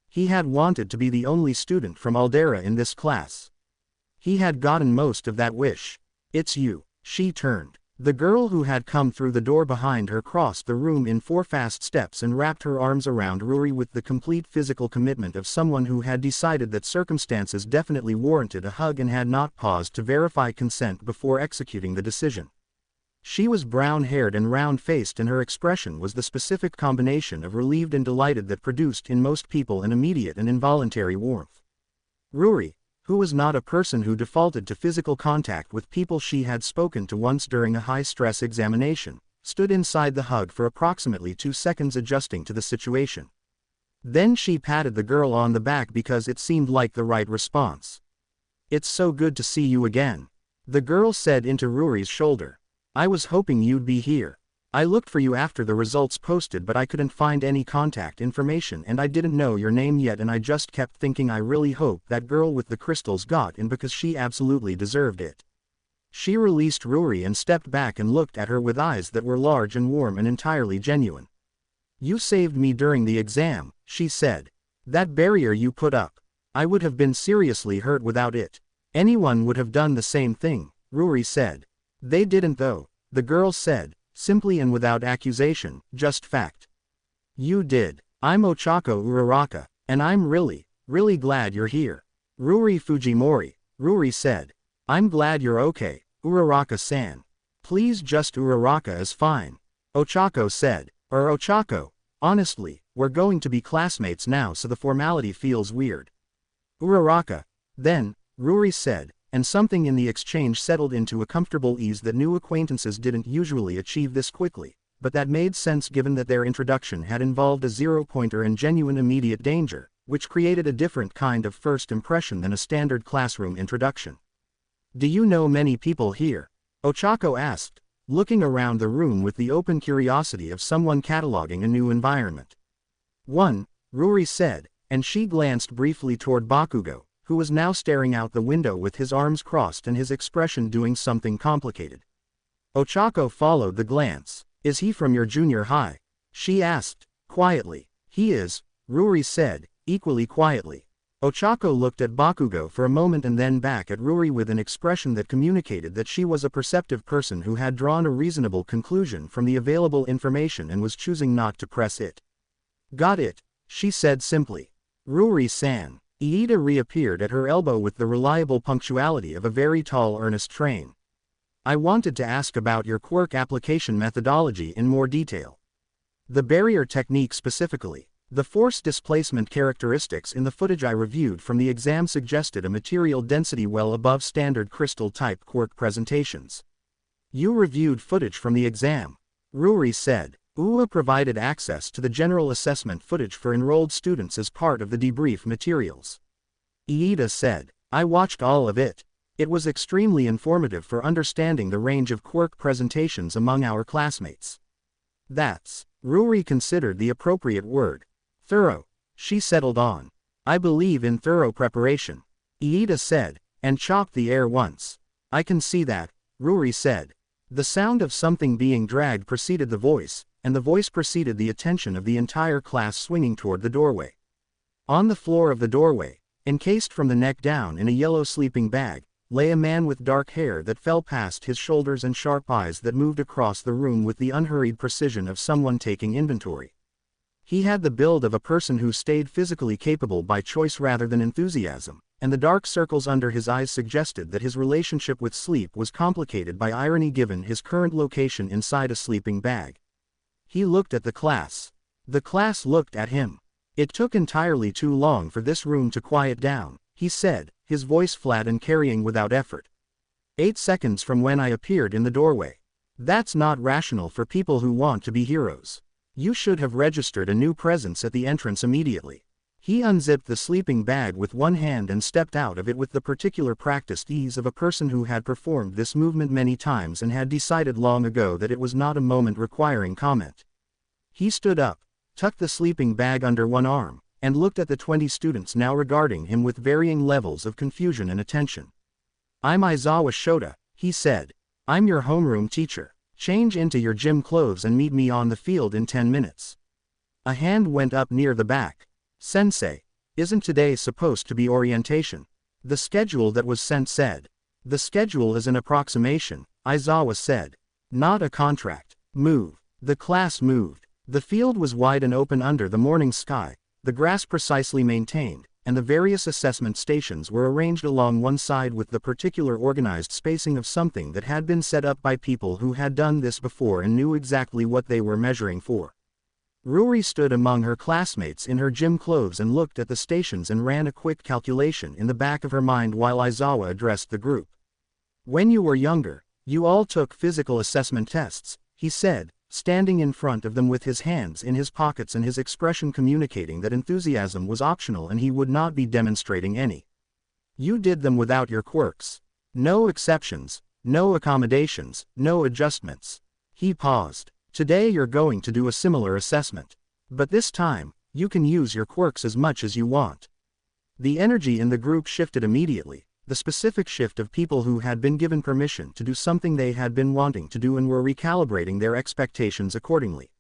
He had wanted to be the only student from Aldera in this class. He had gotten most of that wish. "It's you." She turned. The girl who had come through the door behind her crossed the room in 4 fast steps and wrapped her arms around Ruri with the complete physical commitment of someone who had decided that circumstances definitely warranted a hug and had not paused to verify consent before executing the decision. She was brown-haired and round-faced and her expression was the specific combination of relieved and delighted that produced in most people an immediate and involuntary warmth. Ruri, who was not a person who defaulted to physical contact with people she had spoken to once during a high-stress examination, stood inside the hug for approximately 2 seconds adjusting to the situation. Then she patted the girl on the back because it seemed like the right response. It's so good to see you again. The girl said into Ruri's shoulder. I was hoping you'd be here. I looked for you after the results posted but I couldn't find any contact information and I didn't know your name yet and I just kept thinking I really hope that girl with the crystals got in because she absolutely deserved it. She released Ruri and stepped back and looked at her with eyes that were large and warm and entirely genuine. You saved me during the exam, she said. That barrier you put up. I would have been seriously hurt without it. Anyone would have done the same thing, Ruri said. They didn't though, the girl said, simply and without accusation, just fact. You did. I'm Ochako Uraraka, and I'm really glad you're here. Ruri Fujimori, Ruri said. I'm glad you're okay, Uraraka-san. Please just Uraraka is fine. Ochako said. Ochako, honestly, we're going to be classmates now so the formality feels weird. Uraraka, then, Ruri said, and something in the exchange settled into a comfortable ease that new acquaintances didn't usually achieve this quickly, but that made sense given that their introduction had involved a zero-pointer and genuine immediate danger, which created a different kind of first impression than a standard classroom introduction. Do you know many people here? Ochako asked, looking around the room with the open curiosity of someone cataloging a new environment. One, Ruri said, and she glanced briefly toward Bakugo, who was now staring out the window with his arms crossed and his expression doing something complicated. Ochako followed the glance. Is he from your junior high? She asked, quietly. He is, Ruri said, equally quietly. Ochako looked at Bakugo for a moment and then back at Ruri with an expression that communicated that she was a perceptive person who had drawn a reasonable conclusion from the available information and was choosing not to press it. Got it, she said simply. Ruri-san. Iida reappeared at her elbow with the reliable punctuality of a very tall earnest train. I wanted to ask about your quirk application methodology in more detail. The barrier technique specifically. The force displacement characteristics in the footage I reviewed from the exam suggested a material density well above standard crystal-type quirk presentations. You reviewed footage from the exam, Ruri said. UA provided access to the general assessment footage for enrolled students as part of the debrief materials. Iida said, I watched all of it. It was extremely informative for understanding the range of quirk presentations among our classmates. That's, Ruri considered the appropriate word. Thorough, she settled on. I believe in thorough preparation, Iida said, and chopped the air once. I can see that, Ruri said. The sound of something being dragged preceded the voice, and the voice preceded the attention of the entire class swinging toward the doorway. On the floor of the doorway, encased from the neck down in a yellow sleeping bag, lay a man with dark hair that fell past his shoulders and sharp eyes that moved across the room with the unhurried precision of someone taking inventory. He had the build of a person who stayed physically capable by choice rather than enthusiasm, and the dark circles under his eyes suggested that his relationship with sleep was complicated by irony given his current location inside a sleeping bag. He looked at the class. The class looked at him. It took entirely too long for this room to quiet down, he said, his voice flat and carrying without effort. 8 seconds from when I appeared in the doorway. That's not rational for people who want to be heroes. You should have registered a new presence at the entrance immediately. He unzipped the sleeping bag with one hand and stepped out of it with the particular practiced ease of a person who had performed this movement many times and had decided long ago that it was not a moment requiring comment. He stood up, tucked the sleeping bag under one arm, and looked at the 20 students now regarding him with varying levels of confusion and attention. I'm Aizawa Shota, he said. I'm your homeroom teacher. Change into your gym clothes and meet me on the field in 10 minutes. A hand went up near the back. Sensei, isn't today supposed to be orientation? The schedule that was sent said. The schedule is an approximation, Aizawa said. Not a contract. Move. The class moved. The field was wide and open under the morning sky, the grass precisely maintained, and the various assessment stations were arranged along one side with the particular organized spacing of something that had been set up by people who had done this before and knew exactly what they were measuring for. Ruri stood among her classmates in her gym clothes and looked at the stations and ran a quick calculation in the back of her mind while Aizawa addressed the group. When you were younger, you all took physical assessment tests, he said, standing in front of them with his hands in his pockets and his expression communicating that enthusiasm was optional and he would not be demonstrating any. You did them without your quirks. No exceptions, no accommodations, no adjustments. He paused. Today you're going to do a similar assessment. But this time, you can use your quirks as much as you want. The energy in the group shifted immediately, the specific shift of people who had been given permission to do something they had been wanting to do and were recalibrating their expectations accordingly.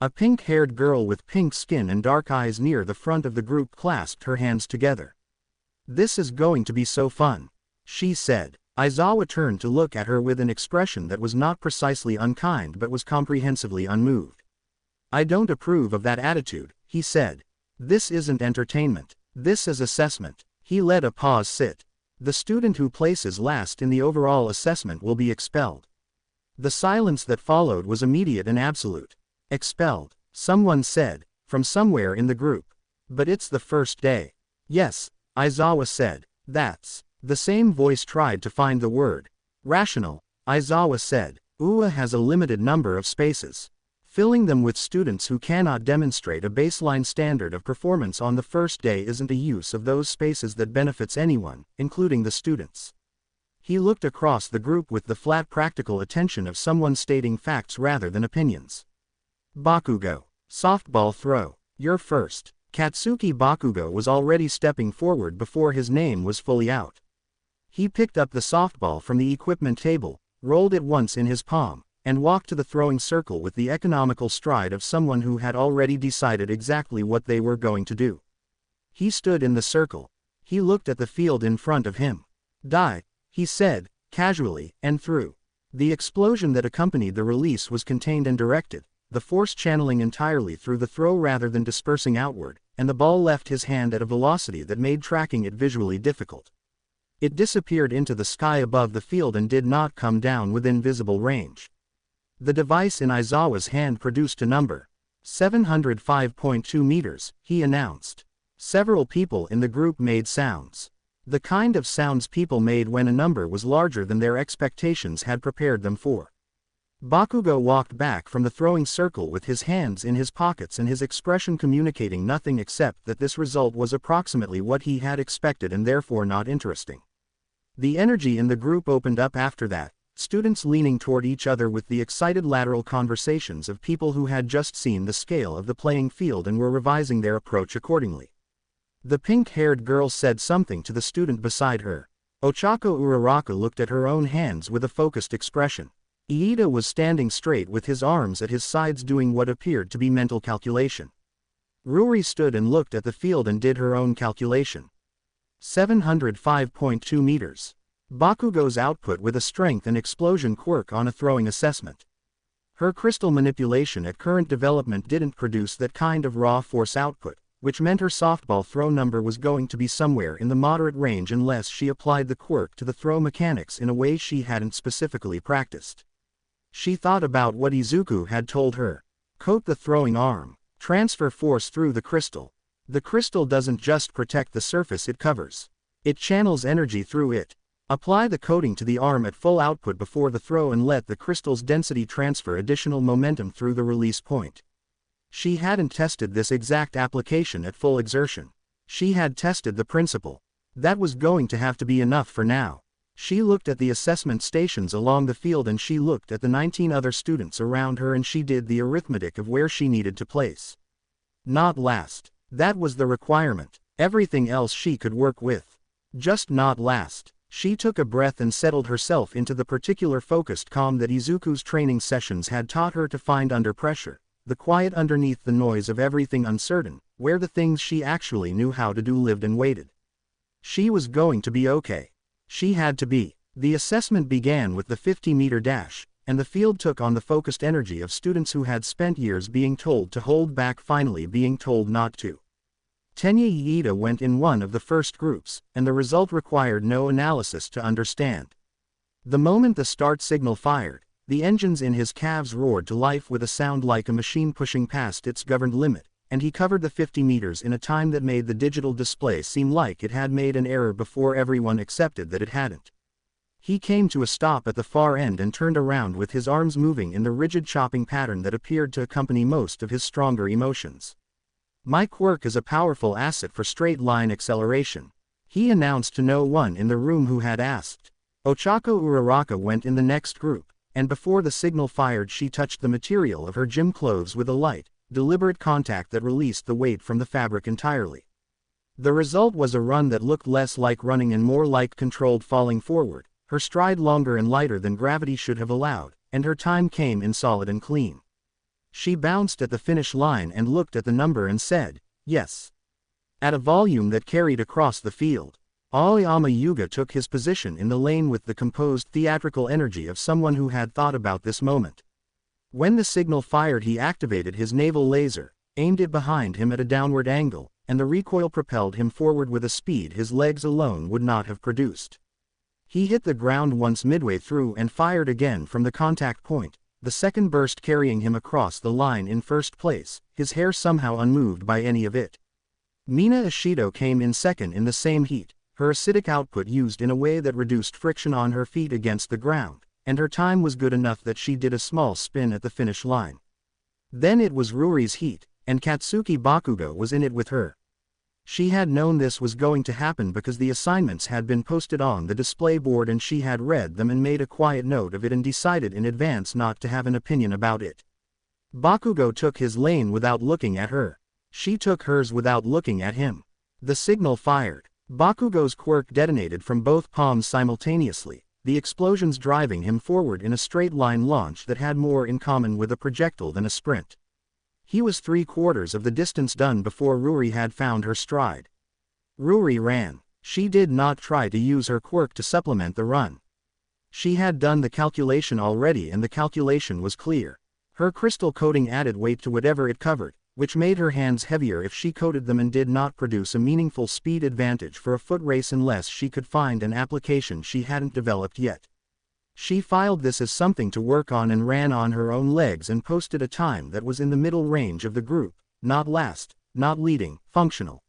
A pink-haired girl with pink skin and dark eyes near the front of the group clasped her hands together. "This is going to be so fun," she said. Aizawa turned to look at her with an expression that was not precisely unkind but was comprehensively unmoved. "I don't approve of that attitude," he said. "This isn't entertainment. This is assessment." He let a pause sit. "The student who places last in the overall assessment will be expelled." The silence that followed was immediate and absolute. "Expelled," someone said, from somewhere in the group. "But it's the first day." "Yes," Aizawa said. "That's..." The same voice tried to find the word. "Rational," Aizawa said. "UA has a limited number of spaces. Filling them with students who cannot demonstrate a baseline standard of performance on the first day isn't a use of those spaces that benefits anyone, including the students." He looked across the group with the flat practical attention of someone stating facts rather than opinions. "Bakugo. Softball throw. You're first." Katsuki Bakugo was already stepping forward before his name was fully out. He picked up the softball from the equipment table, rolled it once in his palm, and walked to the throwing circle with the economical stride of someone who had already decided exactly what they were going to do. He stood in the circle. He looked at the field in front of him. "Die," he said, casually, and threw. The explosion that accompanied the release was contained and directed, the force channeling entirely through the throw rather than dispersing outward, and the ball left his hand at a velocity that made tracking it visually difficult. It disappeared into the sky above the field and did not come down within visible range. The device in Aizawa's hand produced a number. 705.2 meters, he announced. Several people in the group made sounds. The kind of sounds people made when a number was larger than their expectations had prepared them for. Bakugo walked back from the throwing circle with his hands in his pockets and his expression communicating nothing except that this result was approximately what he had expected and therefore not interesting. The energy in the group opened up after that, students leaning toward each other with the excited lateral conversations of people who had just seen the scale of the playing field and were revising their approach accordingly. The pink-haired girl said something to the student beside her. Ochako Uraraka looked at her own hands with a focused expression. Iida was standing straight with his arms at his sides doing what appeared to be mental calculation. Ruri stood and looked at the field and did her own calculation. 705.2 meters. Bakugo's output with a strength and explosion quirk on a throwing assessment. Her crystal manipulation at current development didn't produce that kind of raw force output, which meant her softball throw number was going to be somewhere in the moderate range unless she applied the quirk to the throw mechanics in a way she hadn't specifically practiced. She thought about what Izuku had told her. Coat the throwing arm. Transfer force through the crystal. The crystal doesn't just protect the surface it covers. It channels energy through it. Apply the coating to the arm at full output before the throw and let the crystal's density transfer additional momentum through the release point. She hadn't tested this exact application at full exertion. She had tested the principle. That was going to have to be enough for now. She looked at the assessment stations along the field and she looked at the 19 other students around her and she did the arithmetic of where she needed to place. Not last. That was the requirement. Everything else she could work with. Just not last. She took a breath and settled herself into the particular focused calm that Izuku's training sessions had taught her to find under pressure, the quiet underneath the noise of everything uncertain, where the things she actually knew how to do lived and waited. She was going to be okay. She had to be. The assessment began with the 50-meter dash, and the field took on the focused energy of students who had spent years being told to hold back, finally being told not to. Tenya Iida went in one of the first groups, and the result required no analysis to understand. The moment the start signal fired, the engines in his calves roared to life with a sound like a machine pushing past its governed limit, and he covered the 50 meters in a time that made the digital display seem like it had made an error before everyone accepted that it hadn't. He came to a stop at the far end and turned around with his arms moving in the rigid chopping pattern that appeared to accompany most of his stronger emotions. My quirk is a powerful asset for straight-line acceleration. he announced to no one in the room who had asked. Ochako Uraraka went in the next group, and before the signal fired she touched the material of her gym clothes with a light, deliberate contact that released the weight from the fabric entirely. The result was a run that looked less like running and more like controlled falling forward, her stride longer and lighter than gravity should have allowed, and her time came in solid and clean. She bounced at the finish line and looked at the number and said, "Yes," at a volume that carried across the field. Aoyama Yuga took his position in the lane with the composed theatrical energy of someone who had thought about this moment. When the signal fired he activated his naval laser, aimed it behind him at a downward angle, and the recoil propelled him forward with a speed his legs alone would not have produced. He hit the ground once midway through and fired again from the contact point, the second burst carrying him across the line in first place, his hair somehow unmoved by any of it. Mina Ishido came in second in the same heat, her acidic output used in a way that reduced friction on her feet against the ground, and her time was good enough that she did a small spin at the finish line. Then it was Ruri's heat, and Katsuki Bakugo was in it with her. She had known this was going to happen because the assignments had been posted on the display board and she had read them and made a quiet note of it and decided in advance not to have an opinion about it. Bakugo took his lane without looking at her. She took hers without looking at him. The signal fired. Bakugo's quirk detonated from both palms simultaneously, the explosions driving him forward in a straight-line launch that had more in common with a projectile than a sprint. He was 3/4 of the distance done before Ruri had found her stride. Ruri ran. She did not try to use her quirk to supplement the run. She had done the calculation already and the calculation was clear. Her crystal coating added weight to whatever it covered, which made her hands heavier if she coated them and did not produce a meaningful speed advantage for a foot race unless she could find an application she hadn't developed yet. She filed this as something to work on and ran on her own legs and posted a time that was in the middle range of the group, not last, not leading, functional.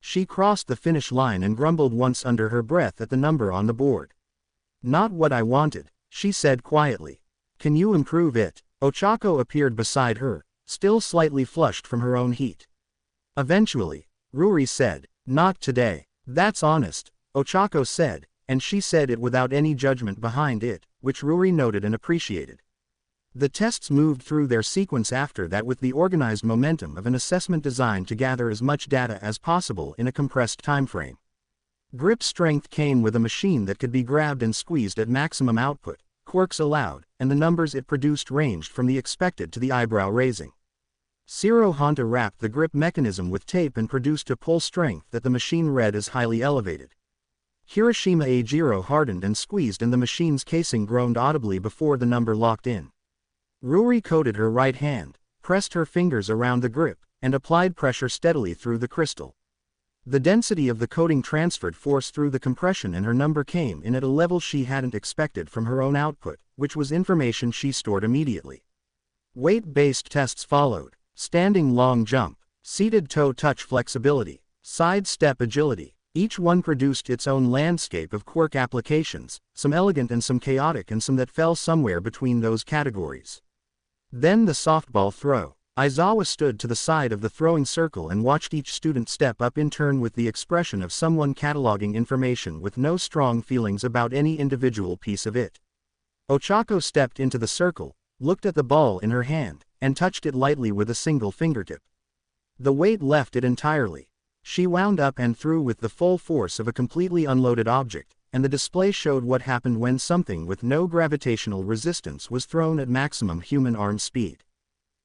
She crossed the finish line and grumbled once under her breath at the number on the board. "Not what I wanted," she said quietly. "Can you improve it?" Ochako appeared beside her, still slightly flushed from her own heat. Eventually, Ruri said, "Not today." "That's honest," Ochako said, and she said it without any judgment behind it, which Ruri noted and appreciated. The tests moved through their sequence after that with the organized momentum of an assessment designed to gather as much data as possible in a compressed timeframe. Grip strength came with a machine that could be grabbed and squeezed at maximum output, quirks allowed, and the numbers it produced ranged from the expected to the eyebrow-raising. Shiro Honda wrapped the grip mechanism with tape and produced a pull strength that the machine read as highly elevated. Hiroshima Ajiro hardened and squeezed and the machine's casing groaned audibly before the number locked in. Ruri coated her right hand, pressed her fingers around the grip, and applied pressure steadily through the crystal. The density of the coating transferred force through the compression and her number came in at a level she hadn't expected from her own output, which was information she stored immediately. Weight-based tests followed. Standing long jump, seated toe touch flexibility, side step agility. Each one produced its own landscape of quirk applications, some elegant and some chaotic and some that fell somewhere between those categories. Then the softball throw. Aizawa stood to the side of the throwing circle and watched each student step up in turn with the expression of someone cataloging information with no strong feelings about any individual piece of it. Ochako stepped into the circle, looked at the ball in her hand, and touched it lightly with a single fingertip. The weight left it entirely. She wound up and threw with the full force of a completely unloaded object, and the display showed what happened when something with no gravitational resistance was thrown at maximum human arm speed.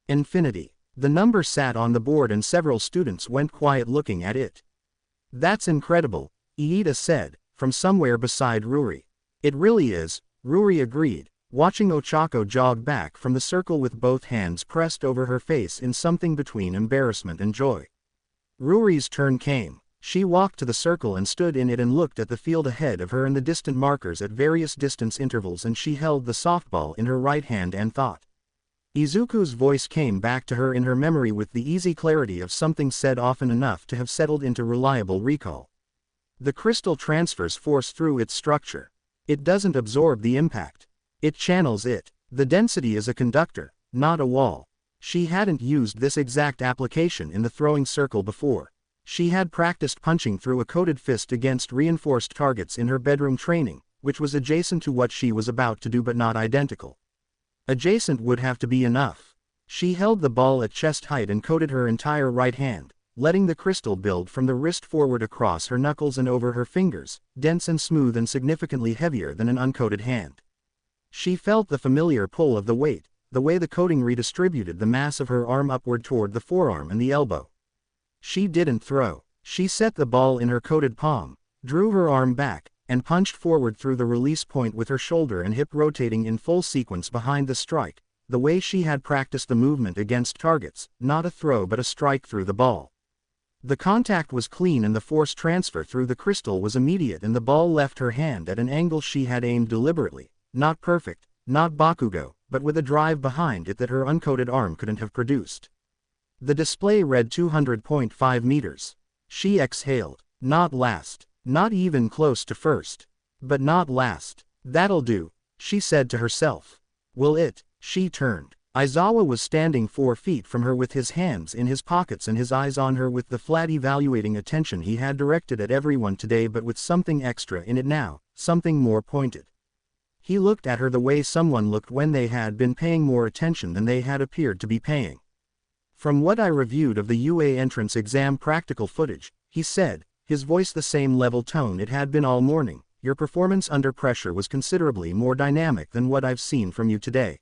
Infinity. The number sat on the board and several students went quiet looking at it. "That's incredible," Iida said, from somewhere beside Ruri. "It really is," Ruri agreed, watching Ochako jog back from the circle with both hands pressed over her face in something between embarrassment and joy. Ruri's turn came. She walked to the circle and stood in it and looked at the field ahead of her and the distant markers at various distance intervals, and she held the softball in her right hand and thought. Izuku's voice came back to her in her memory with the easy clarity of something said often enough to have settled into reliable recall. The crystal transfers force through its structure. It doesn't absorb the impact. It channels it. The density is a conductor, not a wall. She hadn't used this exact application in the throwing circle before. She had practiced punching through a coated fist against reinforced targets in her bedroom training, which was adjacent to what she was about to do but not identical. Adjacent would have to be enough. She held the ball at chest height and coated her entire right hand, letting the crystal build from the wrist forward across her knuckles and over her fingers, dense and smooth and significantly heavier than an uncoated hand. She felt the familiar pull of the weight, the way the coating redistributed the mass of her arm upward toward the forearm and the elbow. She didn't throw. She set the ball in her coated palm, drew her arm back, and punched forward through the release point with her shoulder and hip rotating in full sequence behind the strike, the way she had practiced the movement against targets, not a throw but a strike through the ball. The contact was clean and the force transfer through the crystal was immediate and the ball left her hand at an angle she had aimed deliberately, not perfect, not Bakugo, but with a drive behind it that her uncoated arm couldn't have produced. The display read 200.5 meters. She exhaled. Not last. Not even close to first. But not last. That'll do, she said to herself. Will it? She turned. Aizawa was standing 4 feet from her with his hands in his pockets and his eyes on her with the flat evaluating attention he had directed at everyone today but with something extra in it now, something more pointed. He looked at her the way someone looked when they had been paying more attention than they had appeared to be paying. From what I reviewed of the UA entrance exam practical footage, he said, his voice the same level tone it had been all morning, your performance under pressure was considerably more dynamic than what I've seen from you today.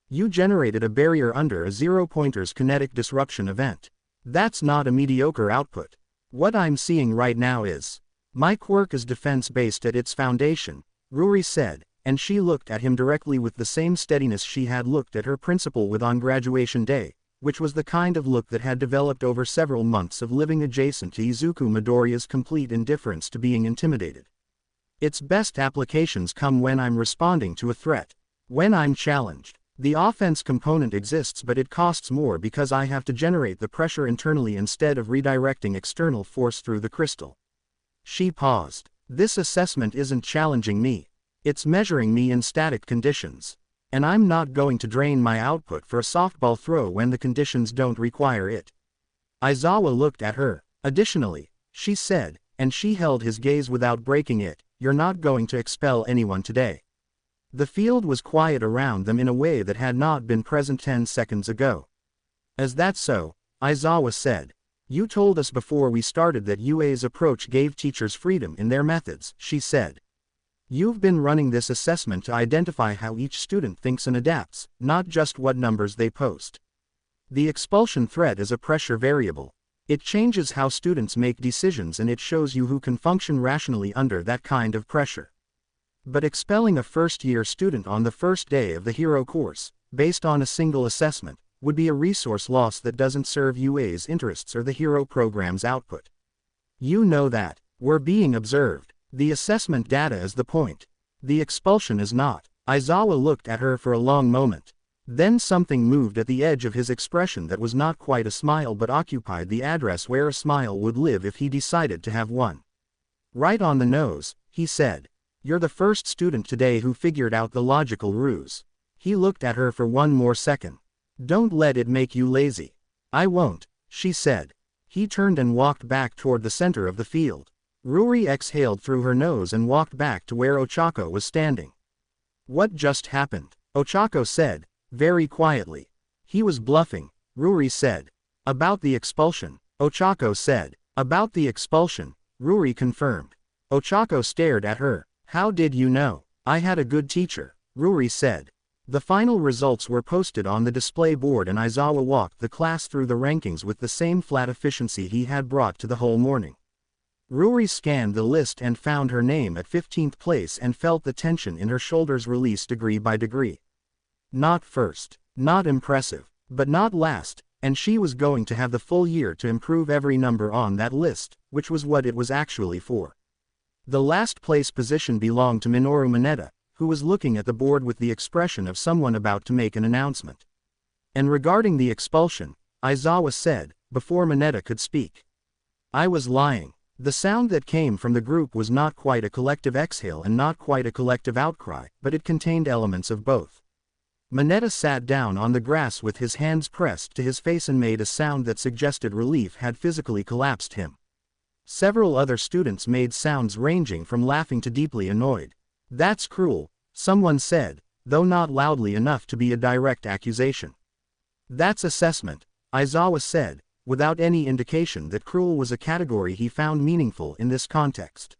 You generated a barrier under a 0-pointer's kinetic disruption event. That's not a mediocre output. What I'm seeing right now is, my quirk is defense-based at its foundation, Ruri said, and she looked at him directly with the same steadiness she had looked at her principal with on graduation day, which was the kind of look that had developed over several months of living adjacent to Izuku Midoriya's complete indifference to being intimidated. Its best applications come when I'm responding to a threat. When I'm challenged. The offense component exists but it costs more because I have to generate the pressure internally instead of redirecting external force through the crystal. She paused. This assessment isn't challenging me. It's measuring me in static conditions. And I'm not going to drain my output for a softball throw when the conditions don't require it. Aizawa looked at her. Additionally, she said, and she held his gaze without breaking it, you're not going to expel anyone today. The field was quiet around them in a way that had not been present 10 seconds ago. Is that so? Aizawa said. You told us before we started that UA's approach gave teachers freedom in their methods, she said. You've been running this assessment to identify how each student thinks and adapts, not just what numbers they post. The expulsion threat is a pressure variable. It changes how students make decisions and it shows you who can function rationally under that kind of pressure. But expelling a first-year student on the first day of the hero course, based on a single assessment, would be a resource loss that doesn't serve UA's interests or the hero program's output. You know that. We're being observed. The assessment data is the point. The expulsion is not. Aizawa looked at her for a long moment. Then something moved at the edge of his expression that was not quite a smile but occupied the address where a smile would live if he decided to have one. Right on the nose, he said. You're the first student today who figured out the logical ruse. He looked at her for one more second. Don't let it make you lazy. I won't, she said. He turned and walked back toward the center of the field. Ruri exhaled through her nose and walked back to where Ochako was standing. What just happened? Ochako said, very quietly. He was bluffing, Ruri said. About the expulsion, Ochako said. About the expulsion, Ruri confirmed. Ochako stared at her. How did you know? I had a good teacher, Ruri said. The final results were posted on the display board and Aizawa walked the class through the rankings with the same flat efficiency he had brought to the whole morning. Ruri scanned the list and found her name at 15th place and felt the tension in her shoulders release degree by degree. Not first, not impressive, but not last, and she was going to have the full year to improve every number on that list, which was what it was actually for. The last place position belonged to Minoru Mineta, who was looking at the board with the expression of someone about to make an announcement. And regarding the expulsion, Aizawa said, before Mineta could speak. I was lying. The sound that came from the group was not quite a collective exhale and not quite a collective outcry, but it contained elements of both. Mineta sat down on the grass with his hands pressed to his face and made a sound that suggested relief had physically collapsed him. Several other students made sounds ranging from laughing to deeply annoyed. "That's cruel," someone said, though not loudly enough to be a direct accusation. "That's assessment," Aizawa said, without any indication that cruel was a category he found meaningful in this context.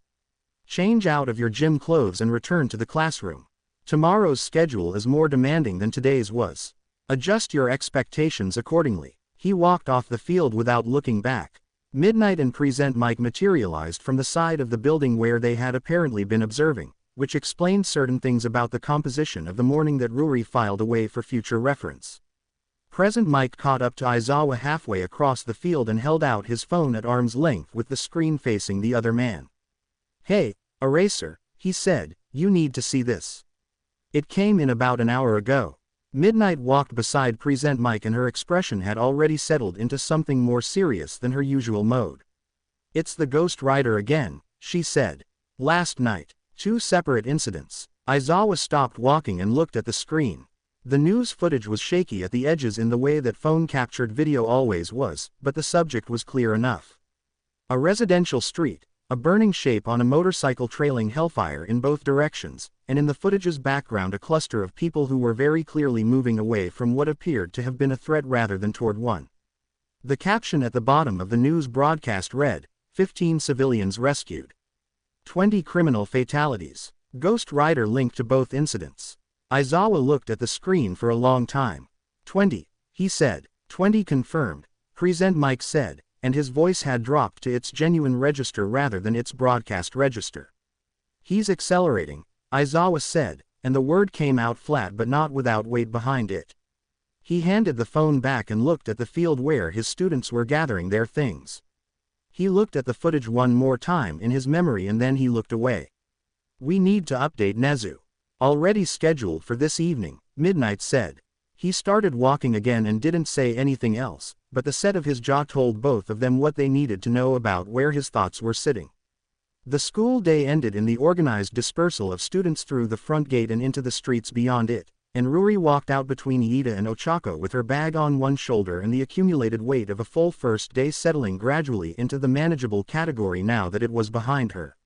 "Change out of your gym clothes and return to the classroom. Tomorrow's schedule is more demanding than today's was. Adjust your expectations accordingly." He walked off the field without looking back. Midnight and Present Mike materialized from the side of the building where they had apparently been observing, which explained certain things about the composition of the morning that Ruri filed away for future reference. Present Mike caught up to Aizawa halfway across the field and held out his phone at arm's length with the screen facing the other man. "Hey, Eraser," he said, "you need to see this. It came in about an hour ago." Midnight walked beside Present Mike and her expression had already settled into something more serious than her usual mode. "It's the Ghost Rider again," she said. "Last night. 2 separate incidents." Aizawa stopped walking and looked at the screen. The news footage was shaky at the edges in the way that phone-captured video always was, but the subject was clear enough. A residential street, a burning shape on a motorcycle trailing hellfire in both directions, and in the footage's background a cluster of people who were very clearly moving away from what appeared to have been a threat rather than toward one. The caption at the bottom of the news broadcast read, 15 civilians rescued. 20 criminal fatalities. Ghost Rider linked to both incidents. Aizawa looked at the screen for a long time. 20, he said. 20 confirmed, Present Mike said, and his voice had dropped to its genuine register rather than its broadcast register. "He's accelerating," Aizawa said, and the word came out flat but not without weight behind it. He handed the phone back and looked at the field where his students were gathering their things. He looked at the footage one more time in his memory and then he looked away. "We need to update Nezu. Already scheduled for this evening," Midnight said. He started walking again and didn't say anything else, but the set of his jaw told both of them what they needed to know about where his thoughts were sitting. The school day ended in the organized dispersal of students through the front gate and into the streets beyond it, and Ruri walked out between Iida and Ochako with her bag on one shoulder and the accumulated weight of a full first day settling gradually into the manageable category now that it was behind her.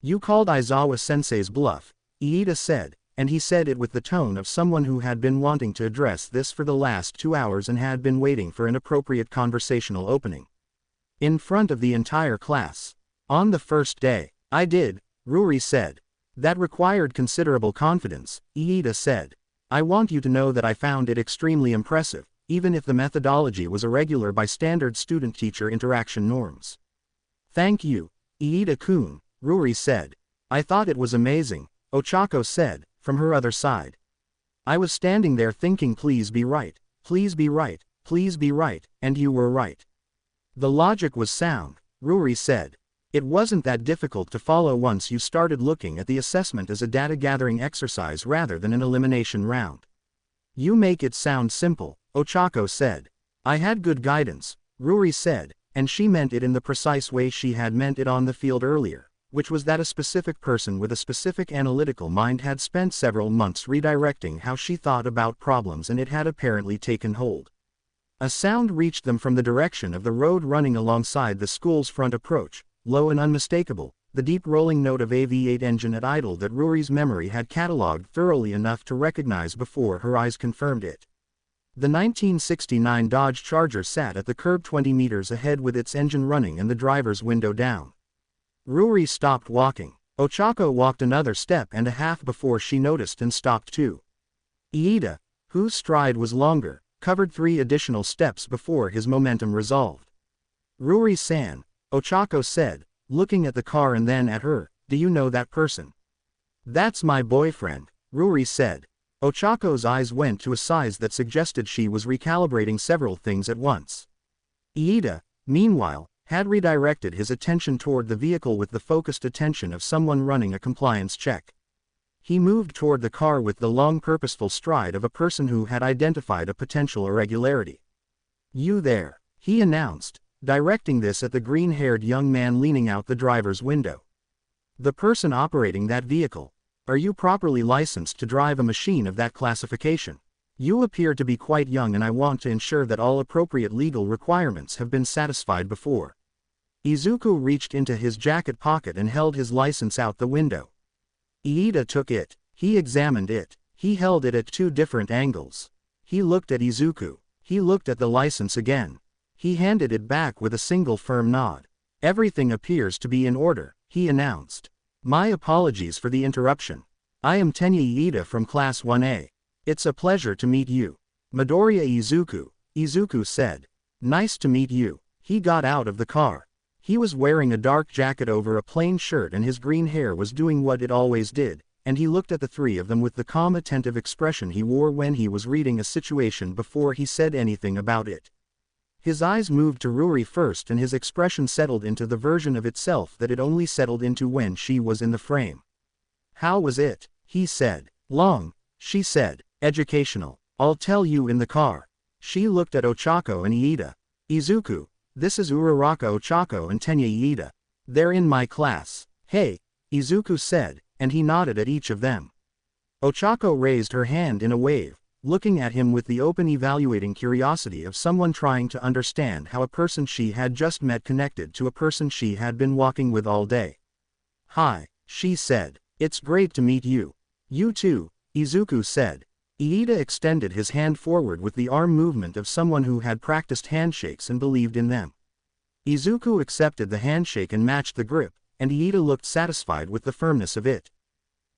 "You called Aizawa-sensei's bluff," Iida said, and he said it with the tone of someone who had been wanting to address this for the last 2 hours and had been waiting for an appropriate conversational opening. In front of the entire class. "On the first day." "I did," Ruri said. "That required considerable confidence," Iida said. "I want you to know that I found it extremely impressive, even if the methodology was irregular by standard student-teacher interaction norms." "Thank you, Iida-kun," Ruri said. "I thought it was amazing," Ochako said, from her other side. "I was standing there thinking please be right, please be right, please be right, and you were right." "The logic was sound," Ruri said. "It wasn't that difficult to follow once you started looking at the assessment as a data-gathering exercise rather than an elimination round." "You make it sound simple," Ochako said. "I had good guidance," Ruri said, and she meant it in the precise way she had meant it on the field earlier, which was that a specific person with a specific analytical mind had spent several months redirecting how she thought about problems and it had apparently taken hold. A sound reached them from the direction of the road running alongside the school's front approach, low and unmistakable, the deep rolling note of a V8 engine at idle that Ruri's memory had catalogued thoroughly enough to recognize before her eyes confirmed it. The 1969 Dodge Charger sat at the curb 20 meters ahead with its engine running and the driver's window down. Ruri stopped walking. Ochako walked another step and a half before she noticed and stopped too. Iida, whose stride was longer, covered 3 additional steps before his momentum resolved. "Ruri-san," Ochako said, looking at the car and then at her, "do you know that person?" "That's my boyfriend," Ruri said. Ochako's eyes went to a size that suggested she was recalibrating several things at once. Iida, meanwhile, had redirected his attention toward the vehicle with the focused attention of someone running a compliance check. He moved toward the car with the long purposeful stride of a person who had identified a potential irregularity. "You there," he announced, directing this at the green-haired young man leaning out the driver's window. "The person operating that vehicle. Are you properly licensed to drive a machine of that classification?" You appear to be quite young and I want to ensure that all appropriate legal requirements have been satisfied before. Izuku reached into his jacket pocket and held his license out the window. Iida took it. He examined it. He held it at 2 different angles. He looked at Izuku. He looked at the license again. He handed it back with a single firm nod. Everything appears to be in order, he announced. My apologies for the interruption. I am Tenya Iida from Class 1A. It's a pleasure to meet you. Midoriya Izuku, Izuku said. Nice to meet you. He got out of the car. He was wearing a dark jacket over a plain shirt and his green hair was doing what it always did, and he looked at the 3 of them with the calm attentive expression he wore when he was reading a situation before he said anything about it. His eyes moved to Ruri first and his expression settled into the version of itself that it only settled into when she was in the frame. How was it? He said. Long, she said. Educational. I'll tell you in the car. She looked at Ochako and Iida. Izuku, this is Uraraka Ochako and Tenya Iida. They're in my class. Hey, Izuku said, and he nodded at each of them. Ochako raised her hand in a wave, looking at him with the open evaluating curiosity of someone trying to understand how a person she had just met connected to a person she had been walking with all day. Hi, she said. It's great to meet you. You too, Izuku said. Iida extended his hand forward with the arm movement of someone who had practiced handshakes and believed in them. Izuku accepted the handshake and matched the grip, and Iida looked satisfied with the firmness of it.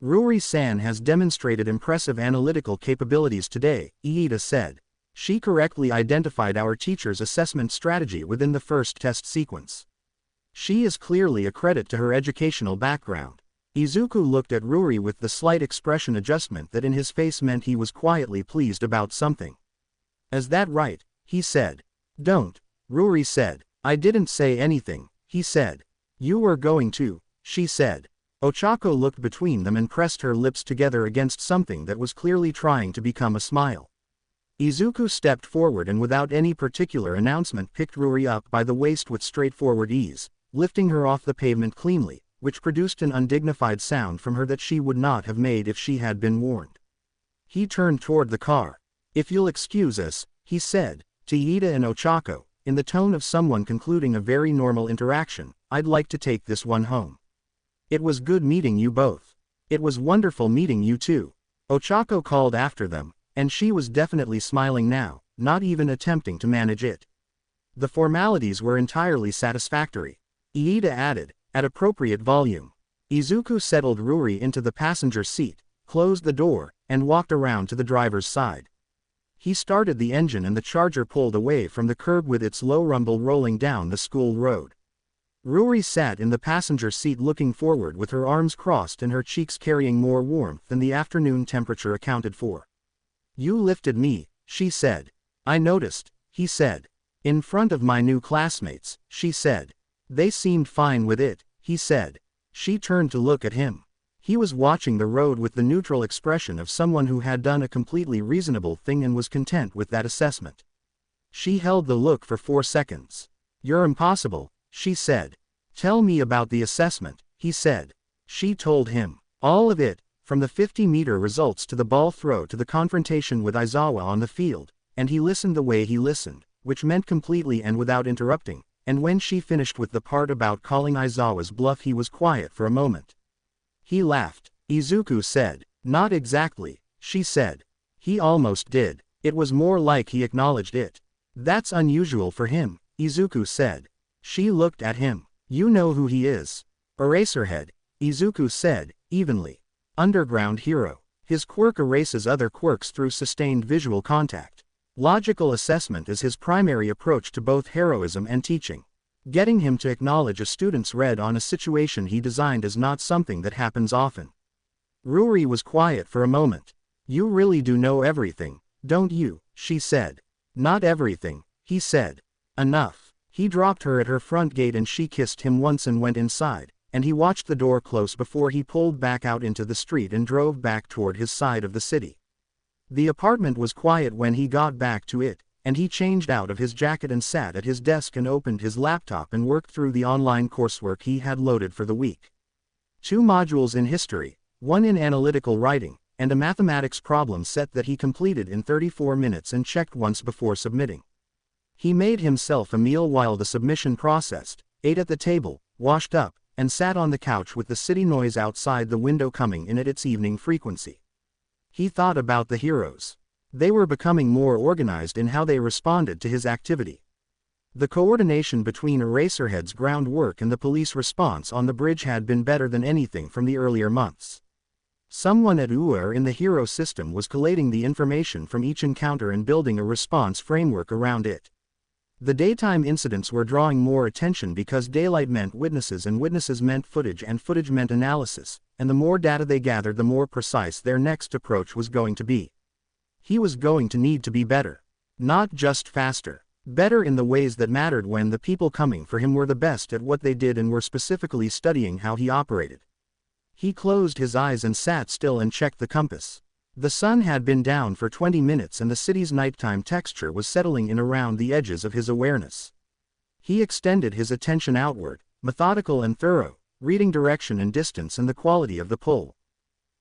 Ruri-san has demonstrated impressive analytical capabilities today, Iida said. She correctly identified our teacher's assessment strategy within the first test sequence. She is clearly a credit to her educational background. Izuku looked at Ruri with the slight expression adjustment that in his face meant he was quietly pleased about something. Is that right? He said. Don't, Ruri said. I didn't say anything, he said. You were going to, she said. Ochako looked between them and pressed her lips together against something that was clearly trying to become a smile. Izuku stepped forward and without any particular announcement picked Ruri up by the waist with straightforward ease, lifting her off the pavement cleanly, which produced an undignified sound from her that she would not have made if she had been warned. He turned toward the car. If you'll excuse us, he said, to Iida and Ochako, in the tone of someone concluding a very normal interaction, I'd like to take this one home. It was good meeting you both. It was wonderful meeting you too. Ochako called after them, and she was definitely smiling now, not even attempting to manage it. The formalities were entirely satisfactory. Iida added, at appropriate volume. Izuku settled Ruri into the passenger seat, closed the door, and walked around to the driver's side. He started the engine and the charger pulled away from the curb with its low rumble rolling down the school road. Ruri sat in the passenger seat looking forward with her arms crossed and her cheeks carrying more warmth than the afternoon temperature accounted for. You lifted me, she said. I noticed, he said. In front of my new classmates, she said. They seemed fine with it, he said. She turned to look at him. He was watching the road with the neutral expression of someone who had done a completely reasonable thing and was content with that assessment. She held the look for 4 seconds. You're impossible, she said. Tell me about the assessment, he said. She told him. All of it, from the 50-meter results to the ball throw to the confrontation with Aizawa on the field, and he listened the way he listened, which meant completely and without interrupting, and when she finished with the part about calling Aizawa's bluff he was quiet for a moment. He laughed. Izuku said. Not exactly, she said. He almost did. It was more like he acknowledged it. That's unusual for him, Izuku said. She looked at him. You know who he is. Eraserhead, Izuku said, evenly. Underground hero. His quirk erases other quirks through sustained visual contact. Logical assessment is his primary approach to both heroism and teaching. Getting him to acknowledge a student's read on a situation he designed is not something that happens often. Ruri was quiet for a moment. You really do know everything, don't you? She said. Not everything, he said. Enough. He dropped her at her front gate and she kissed him once and went inside, and he watched the door close before he pulled back out into the street and drove back toward his side of the city. The apartment was quiet when he got back to it, and he changed out of his jacket and sat at his desk and opened his laptop and worked through the online coursework he had loaded for the week. 2 modules in history, 1 in analytical writing, and a mathematics problem set that he completed in 34 minutes and checked once before submitting. He made himself a meal while the submission processed, ate at the table, washed up, and sat on the couch with the city noise outside the window coming in at its evening frequency. He thought about the heroes. They were becoming more organized in how they responded to his activity. The coordination between Eraserhead's groundwork and the police response on the bridge had been better than anything from the earlier months. Someone at UR in the hero system was collating the information from each encounter and building a response framework around it. The daytime incidents were drawing more attention because daylight meant witnesses and witnesses meant footage and footage meant analysis, and the more data they gathered the more precise their next approach was going to be. He was going to need to be better. Not just faster. Better in the ways that mattered when the people coming for him were the best at what they did and were specifically studying how he operated. He closed his eyes and sat still and checked the compass. The sun had been down for 20 minutes and the city's nighttime texture was settling in around the edges of his awareness. He extended his attention outward, methodical and thorough, reading direction and distance and the quality of the pull.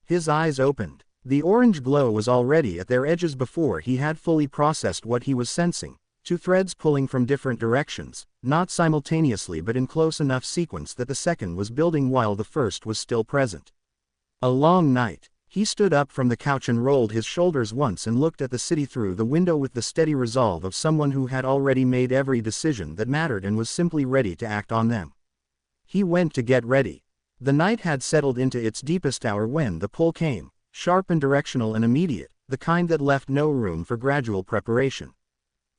His eyes opened. The orange glow was already at their edges before he had fully processed what he was sensing. Two threads pulling from different directions, not simultaneously but in close enough sequence that the second was building while the first was still present. A long night. He stood up from the couch and rolled his shoulders once and looked at the city through the window with the steady resolve of someone who had already made every decision that mattered and was simply ready to act on them. He went to get ready. The night had settled into its deepest hour when the pull came, sharp and directional and immediate, the kind that left no room for gradual preparation.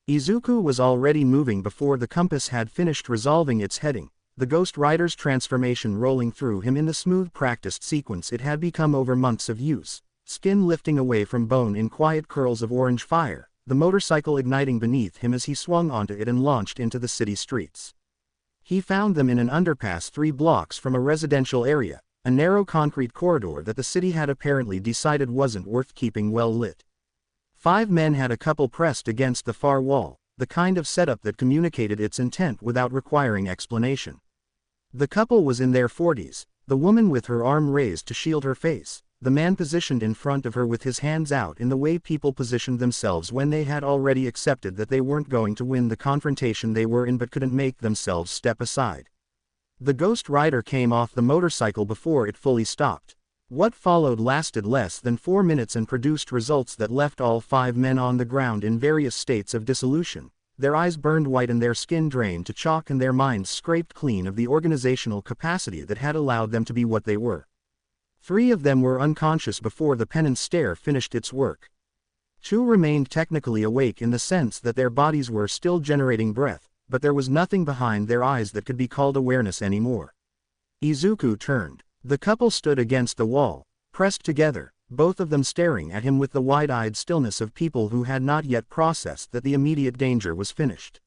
Izuku was already moving before the compass had finished resolving its heading, the Ghost Rider's transformation rolling through him in the smooth practiced sequence it had become over months of use, skin lifting away from bone in quiet curls of orange fire, the motorcycle igniting beneath him as he swung onto it and launched into the city streets. He found them in an underpass 3 blocks from a residential area, a narrow concrete corridor that the city had apparently decided wasn't worth keeping well lit. 5 men had a couple pressed against the far wall, the kind of setup that communicated its intent without requiring explanation. The couple was in their 40s, the woman with her arm raised to shield her face, the man positioned in front of her with his hands out in the way people positioned themselves when they had already accepted that they weren't going to win the confrontation they were in but couldn't make themselves step aside. The Ghost Rider came off the motorcycle before it fully stopped. What followed lasted less than 4 minutes and produced results that left all 5 men on the ground in various states of dissolution. Their eyes burned white and their skin drained to chalk and their minds scraped clean of the organizational capacity that had allowed them to be what they were. 3 of them were unconscious before the penance stare finished its work. 2 remained technically awake in the sense that their bodies were still generating breath, but there was nothing behind their eyes that could be called awareness anymore. Izuku turned. The couple stood against the wall, pressed together, both of them staring at him with the wide-eyed stillness of people who had not yet processed that the immediate danger was finished.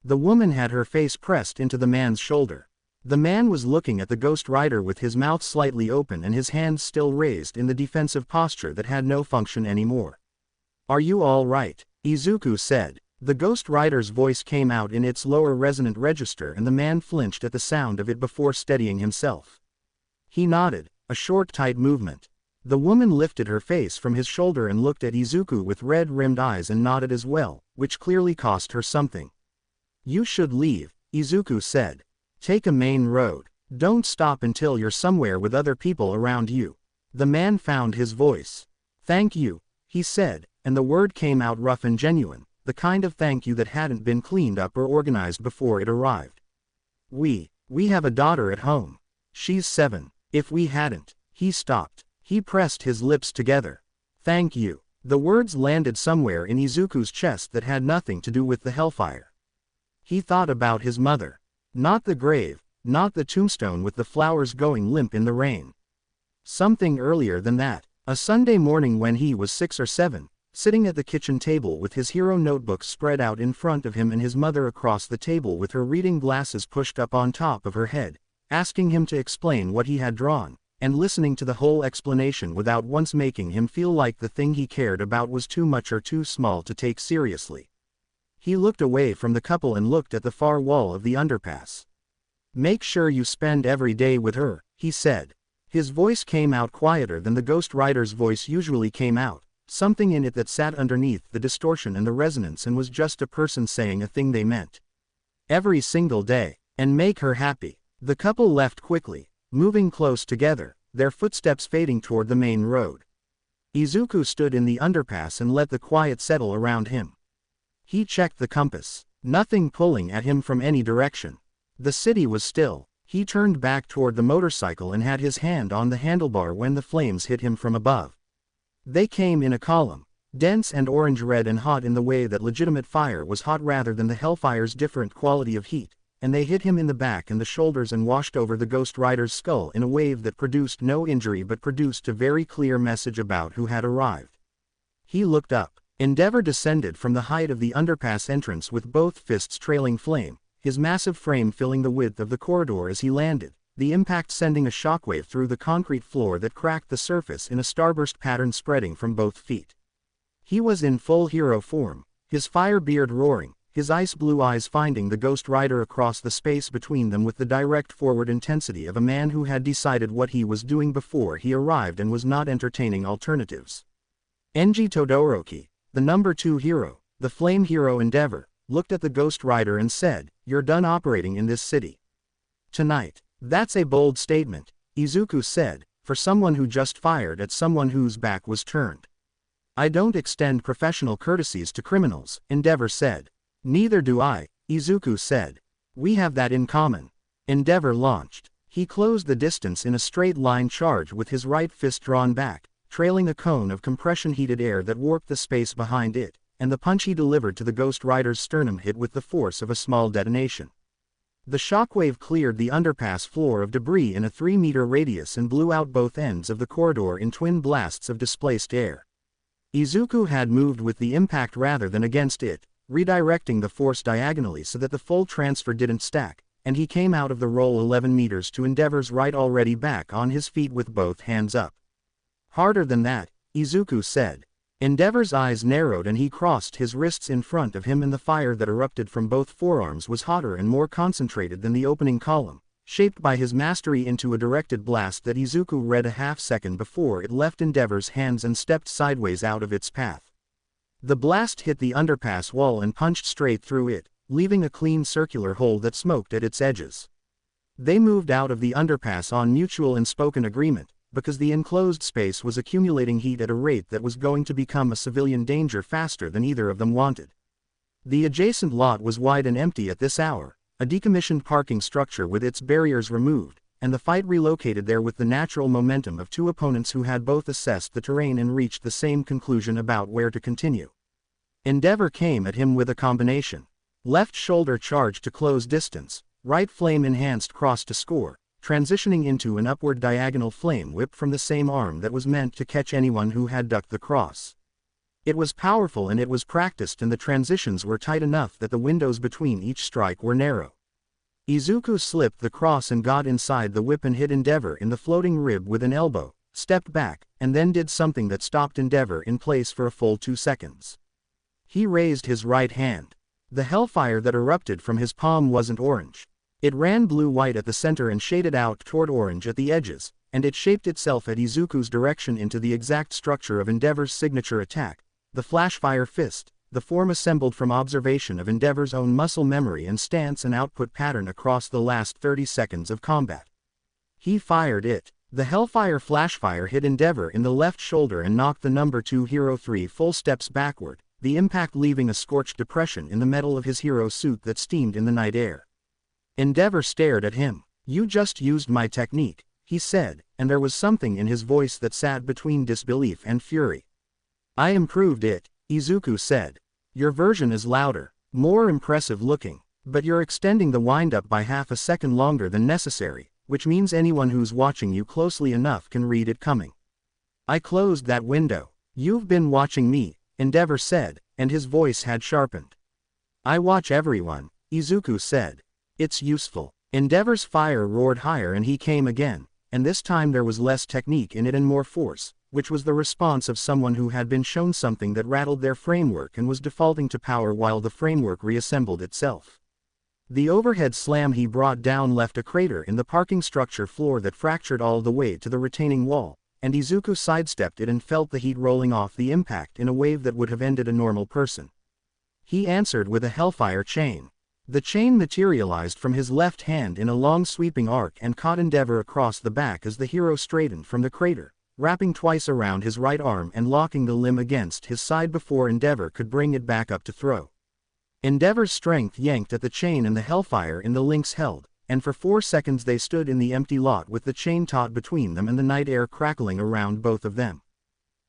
The woman had her face pressed into the man's shoulder. The man was looking at the Ghost Rider with his mouth slightly open and his hands still raised in the defensive posture that had no function anymore. "Are you all right?" Izuku said. The Ghost Rider's voice came out in its lower resonant register and the man flinched at the sound of it before steadying himself. He nodded, a short tight movement. The woman lifted her face from his shoulder and looked at Izuku with red-rimmed eyes and nodded as well, which clearly cost her something. "You should leave," Izuku said. "Take a main road. Don't stop until you're somewhere with other people around you." The man found his voice. "Thank you," he said, and the word came out rough and genuine, the kind of thank you that hadn't been cleaned up or organized before it arrived. We have a daughter at home. She's 7. If we hadn't." He stopped. He pressed his lips together. "Thank you." The words landed somewhere in Izuku's chest that had nothing to do with the hellfire. He thought about his mother. Not the grave, not the tombstone with the flowers going limp in the rain. Something earlier than that, a Sunday morning when he was 6 or 7, sitting at the kitchen table with his hero notebooks spread out in front of him and his mother across the table with her reading glasses pushed up on top of her head, asking him to explain what he had drawn, and listening to the whole explanation without once making him feel like the thing he cared about was too much or too small to take seriously. He looked away from the couple and looked at the far wall of the underpass. "Make sure you spend every day with her," he said. His voice came out quieter than the Ghost Rider's voice usually came out, something in it that sat underneath the distortion and the resonance and was just a person saying a thing they meant. Every single day. And make her happy. The couple left quickly, moving close together, their footsteps fading toward the main road. Izuku stood in the underpass and let the quiet settle around him. He checked the compass. Nothing pulling at him from any direction. The city was still. He turned back toward the motorcycle and had his hand on the handlebar when the flames hit him from above. They came in a column, dense and orange-red and hot in the way that legitimate fire was hot rather than the hellfire's different quality of heat, and they hit him in the back and the shoulders and washed over the Ghost Rider's skull in a wave that produced no injury but produced a very clear message about who had arrived. He looked up. Endeavor descended from the height of the underpass entrance with both fists trailing flame, his massive frame filling the width of the corridor as he landed, the impact sending a shockwave through the concrete floor that cracked the surface in a starburst pattern spreading from both feet. He was in full hero form, his fire beard roaring, his ice-blue eyes finding the Ghost Rider across the space between them with the direct forward intensity of a man who had decided what he was doing before he arrived and was not entertaining alternatives. Enji Todoroki, the number 2 hero, the flame hero Endeavor, looked at the Ghost Rider and said, "You're done operating in this city tonight." "That's a bold statement," Izuku said, "for someone who just fired at someone whose back was turned." "I don't extend professional courtesies to criminals," Endeavor said. "Neither do I," Izuku said. "We have that in common." Endeavor launched. He closed the distance in a straight line charge with his right fist drawn back, trailing a cone of compression-heated air that warped the space behind it, and the punch he delivered to the Ghost Rider's sternum hit with the force of a small detonation. The shockwave cleared the underpass floor of debris in a 3-meter radius and blew out both ends of the corridor in twin blasts of displaced air. Izuku had moved with the impact rather than against it, redirecting the force diagonally so that the full transfer didn't stack, and he came out of the roll 11 meters to Endeavor's right already back on his feet with both hands up. "Harder than that," Izuku said. Endeavor's eyes narrowed and he crossed his wrists in front of him and the fire that erupted from both forearms was hotter and more concentrated than the opening column, shaped by his mastery into a directed blast that Izuku read a half-second before it left Endeavor's hands and stepped sideways out of its path. The blast hit the underpass wall and punched straight through it, leaving a clean circular hole that smoked at its edges. They moved out of the underpass on mutual and spoken agreement, because the enclosed space was accumulating heat at a rate that was going to become a civilian danger faster than either of them wanted. The adjacent lot was wide and empty at this hour, a decommissioned parking structure with its barriers removed, and the fight relocated there with the natural momentum of two opponents who had both assessed the terrain and reached the same conclusion about where to continue. Endeavor came at him with a combination. Left shoulder charge to close distance, right flame enhanced cross to score, transitioning into an upward diagonal flame whip from the same arm that was meant to catch anyone who had ducked the cross. It was powerful and it was practiced and the transitions were tight enough that the windows between each strike were narrow. Izuku slipped the cross and got inside the whip and hit Endeavor in the floating rib with an elbow, stepped back, and then did something that stopped Endeavor in place for a full 2 seconds. He raised his right hand. The hellfire that erupted from his palm wasn't orange. It ran blue-white at the center and shaded out toward orange at the edges, and it shaped itself at Izuku's direction into the exact structure of Endeavor's signature attack, the flashfire fist, the form assembled from observation of Endeavor's own muscle memory and stance and output pattern across the last 30 seconds of combat. He fired it. The hellfire flashfire hit Endeavor in the left shoulder and knocked the number 2 hero 3 full steps backward, the impact leaving a scorched depression in the metal of his hero suit that steamed in the night air. Endeavor stared at him. "You just used my technique," he said, and there was something in his voice that sat between disbelief and fury. "I improved it," Izuku said. "Your version is louder, more impressive looking, but you're extending the windup by half a second longer than necessary, which means anyone who's watching you closely enough can read it coming. I closed that window. You've been watching me," Endeavor said, and his voice had sharpened. "I watch everyone," Izuku said. "It's useful." Endeavor's fire roared higher and he came again, and this time there was less technique in it and more force, which was the response of someone who had been shown something that rattled their framework and was defaulting to power while the framework reassembled itself. The overhead slam he brought down left a crater in the parking structure floor that fractured all the way to the retaining wall, and Izuku sidestepped it and felt the heat rolling off the impact in a wave that would have ended a normal person. He answered with a Hellfire chain. The chain materialized from his left hand in a long sweeping arc and caught Endeavor across the back as the hero straightened from the crater, wrapping twice around his right arm and locking the limb against his side before Endeavor could bring it back up to throw. Endeavor's strength yanked at the chain and the Hellfire in the links held, and for 4 seconds they stood in the empty lot with the chain taut between them and the night air crackling around both of them.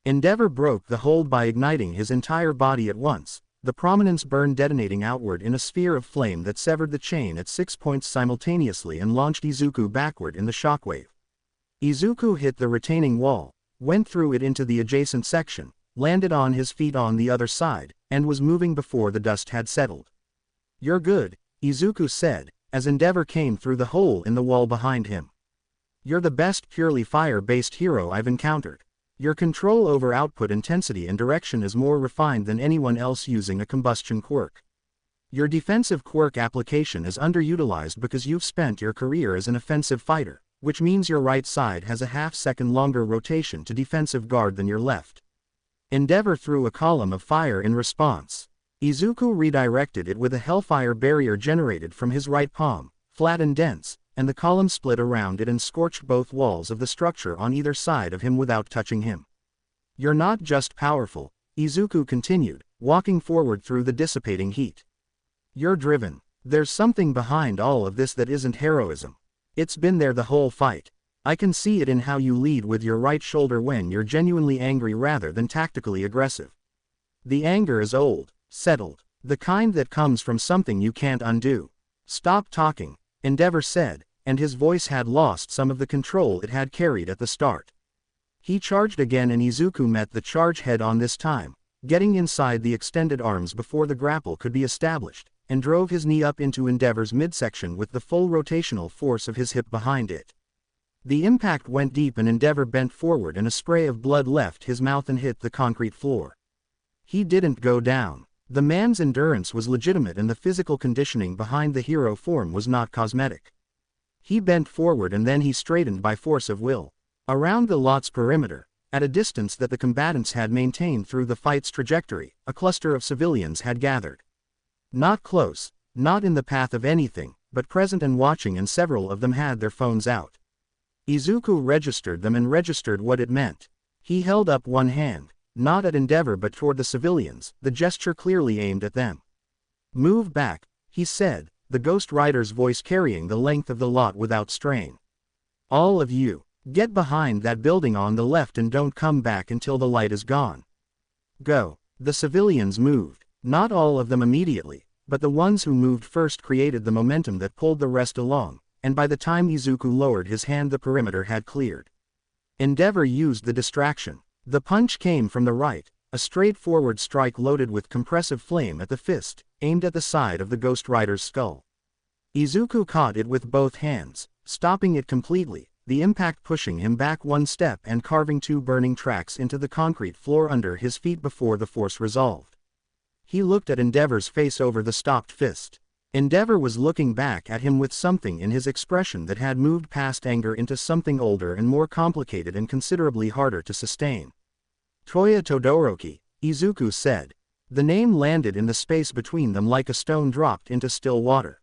Endeavor broke the hold by igniting his entire body at once, the prominence burn detonating outward in a sphere of flame that severed the chain at 6 points simultaneously and launched Izuku backward in the shockwave. Izuku hit the retaining wall, went through it into the adjacent section, landed on his feet on the other side, and was moving before the dust had settled. "You're good," Izuku said, as Endeavor came through the hole in the wall behind him. "You're the best purely fire-based hero I've encountered. Your control over output intensity and direction is more refined than anyone else using a combustion quirk. Your defensive quirk application is underutilized because you've spent your career as an offensive fighter, which means your right side has a half-second longer rotation to defensive guard than your left." Endeavor threw a column of fire in response. Izuku redirected it with a Hellfire barrier generated from his right palm, flat and dense, and the column split around it and scorched both walls of the structure on either side of him without touching him. "You're not just powerful," Izuku continued, walking forward through the dissipating heat. "You're driven. There's something behind all of this that isn't heroism. It's been there the whole fight. I can see it in how you lead with your right shoulder when you're genuinely angry rather than tactically aggressive. The anger is old, settled, the kind that comes from something you can't undo. Stop talking," Endeavor said, and his voice had lost some of the control it had carried at the start. He charged again and Izuku met the charge head-on this time, getting inside the extended arms before the grapple could be established, and drove his knee up into Endeavor's midsection with the full rotational force of his hip behind it. The impact went deep and Endeavor bent forward and a spray of blood left his mouth and hit the concrete floor. He didn't go down. The man's endurance was legitimate and the physical conditioning behind the hero form was not cosmetic. He bent forward and then he straightened by force of will. Around the lot's perimeter, at a distance that the combatants had maintained through the fight's trajectory, a cluster of civilians had gathered. Not close, not in the path of anything, but present and watching, and several of them had their phones out. Izuku registered them and registered what it meant. He held up one hand, not at Endeavor but toward the civilians, the gesture clearly aimed at them. "Move back," he said, the Ghost Rider's voice carrying the length of the lot without strain. "All of you, get behind that building on the left and don't come back until the light is gone. Go." The civilians moved, not all of them immediately, but the ones who moved first created the momentum that pulled the rest along, and by the time Izuku lowered his hand the perimeter had cleared. Endeavor used the distraction. The punch came from the right, a straightforward strike loaded with compressive flame at the fist, aimed at the side of the Ghost Rider's skull. Izuku caught it with both hands, stopping it completely, the impact pushing him back one step and carving 2 burning tracks into the concrete floor under his feet before the force resolved. He looked at Endeavor's face over the stopped fist. Endeavor was looking back at him with something in his expression that had moved past anger into something older and more complicated and considerably harder to sustain. "Toya Todoroki," Izuku said. The name landed in the space between them like a stone dropped into still water.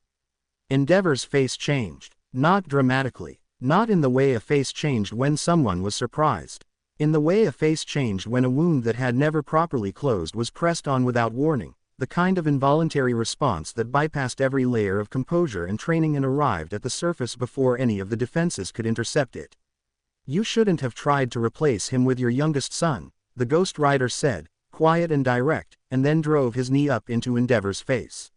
Endeavor's face changed, not dramatically, not in the way a face changed when someone was surprised. In the way a face changed when a wound that had never properly closed was pressed on without warning, the kind of involuntary response that bypassed every layer of composure and training and arrived at the surface before any of the defenses could intercept it. "You shouldn't have tried to replace him with your youngest son," the Ghost Rider said, quiet and direct, and then drove his knee up into Endeavor's face.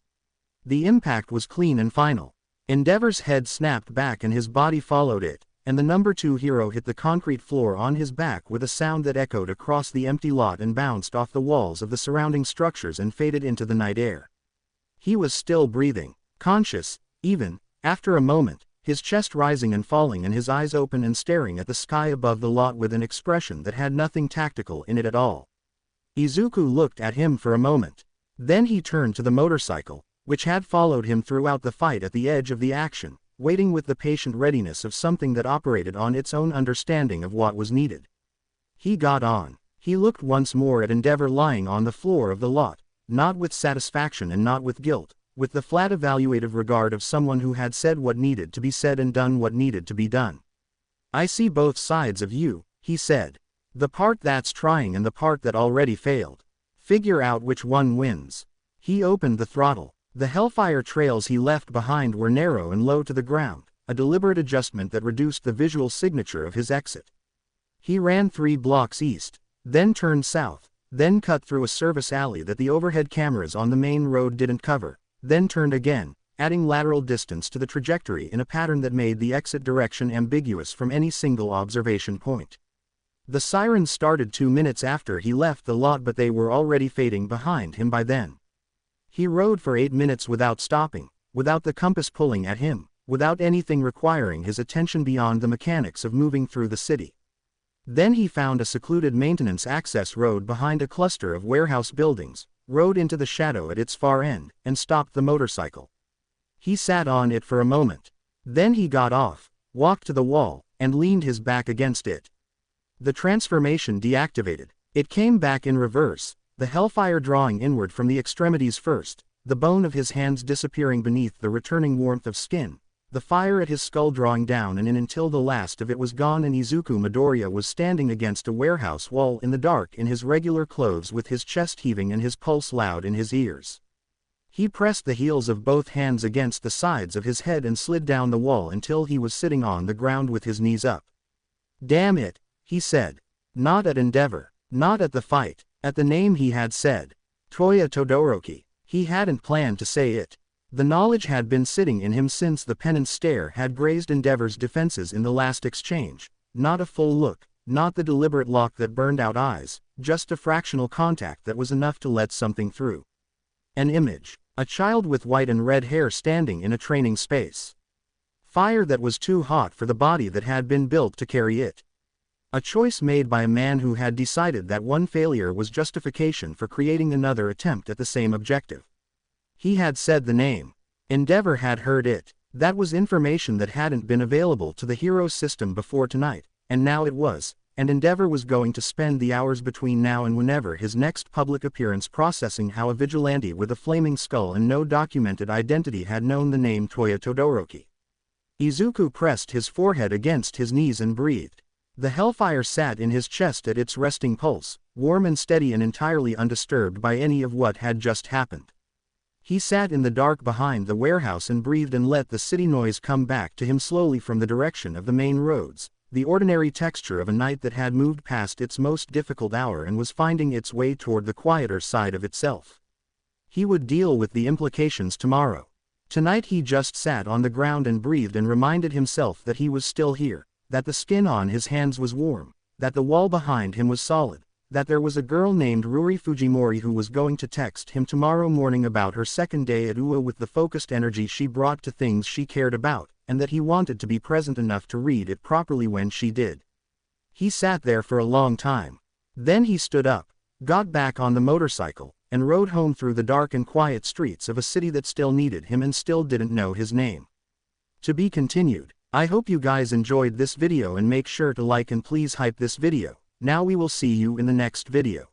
The impact was clean and final. Endeavor's head snapped back and his body followed it, and the number 2 hero hit the concrete floor on his back with a sound that echoed across the empty lot and bounced off the walls of the surrounding structures and faded into the night air. He was still breathing, conscious, even, after a moment, his chest rising and falling and his eyes open and staring at the sky above the lot with an expression that had nothing tactical in it at all. Izuku looked at him for a moment. Then he turned to the motorcycle, which had followed him throughout the fight at the edge of the action, waiting with the patient readiness of something that operated on its own understanding of what was needed. He got on. He looked once more at Endeavor lying on the floor of the lot, not with satisfaction and not with guilt, with the flat evaluative regard of someone who had said what needed to be said and done what needed to be done. "I see both sides of you," he said. "The part that's trying and the part that already failed. Figure out which one wins." He opened the throttle. The hellfire trails he left behind were narrow and low to the ground, a deliberate adjustment that reduced the visual signature of his exit. He ran 3 blocks east, then turned south, then cut through a service alley that the overhead cameras on the main road didn't cover, then turned again, adding lateral distance to the trajectory in a pattern that made the exit direction ambiguous from any single observation point. The sirens started 2 minutes after he left the lot, but they were already fading behind him by then. He rode for 8 minutes without stopping, without the compass pulling at him, without anything requiring his attention beyond the mechanics of moving through the city. Then he found a secluded maintenance access road behind a cluster of warehouse buildings, rode into the shadow at its far end, and stopped the motorcycle. He sat on it for a moment. Then he got off, walked to the wall, and leaned his back against it. The transformation deactivated. It came back in reverse, the hellfire drawing inward from the extremities first, the bone of his hands disappearing beneath the returning warmth of skin, the fire at his skull drawing down and in until the last of it was gone, and Izuku Midoriya was standing against a warehouse wall in the dark in his regular clothes with his chest heaving and his pulse loud in his ears. He pressed the heels of both hands against the sides of his head and slid down the wall until he was sitting on the ground with his knees up. "Damn it," he said. Not at Endeavor, not at the fight, at the name he had said. Toya Todoroki. He hadn't planned to say it. The knowledge had been sitting in him since the penance stare had grazed Endeavor's defenses in the last exchange. Not a full look, not the deliberate lock that burned out eyes, just a fractional contact that was enough to let something through. An image. A child with white and red hair standing in a training space. Fire that was too hot for the body that had been built to carry it. A choice made by a man who had decided that one failure was justification for creating another attempt at the same objective. He had said the name. Endeavor had heard it. That was information that hadn't been available to the hero system before tonight, and now it was, and Endeavor was going to spend the hours between now and whenever his next public appearance processing how a vigilante with a flaming skull and no documented identity had known the name Toya Todoroki. Izuku pressed his forehead against his knees and breathed. The hellfire sat in his chest at its resting pulse, warm and steady and entirely undisturbed by any of what had just happened. He sat in the dark behind the warehouse and breathed and let the city noise come back to him slowly from the direction of the main roads, the ordinary texture of a night that had moved past its most difficult hour and was finding its way toward the quieter side of itself. He would deal with the implications tomorrow. Tonight he just sat on the ground and breathed and reminded himself that he was still here, that the skin on his hands was warm, that the wall behind him was solid, that there was a girl named Ruri Fujimori who was going to text him tomorrow morning about her second day at UA with the focused energy she brought to things she cared about, and that he wanted to be present enough to read it properly when she did. He sat there for a long time. Then he stood up, got back on the motorcycle, and rode home through the dark and quiet streets of a city that still needed him and still didn't know his name. To be continued. I hope you guys enjoyed this video and make sure to like and please hype this video. Now we will see you in the next video.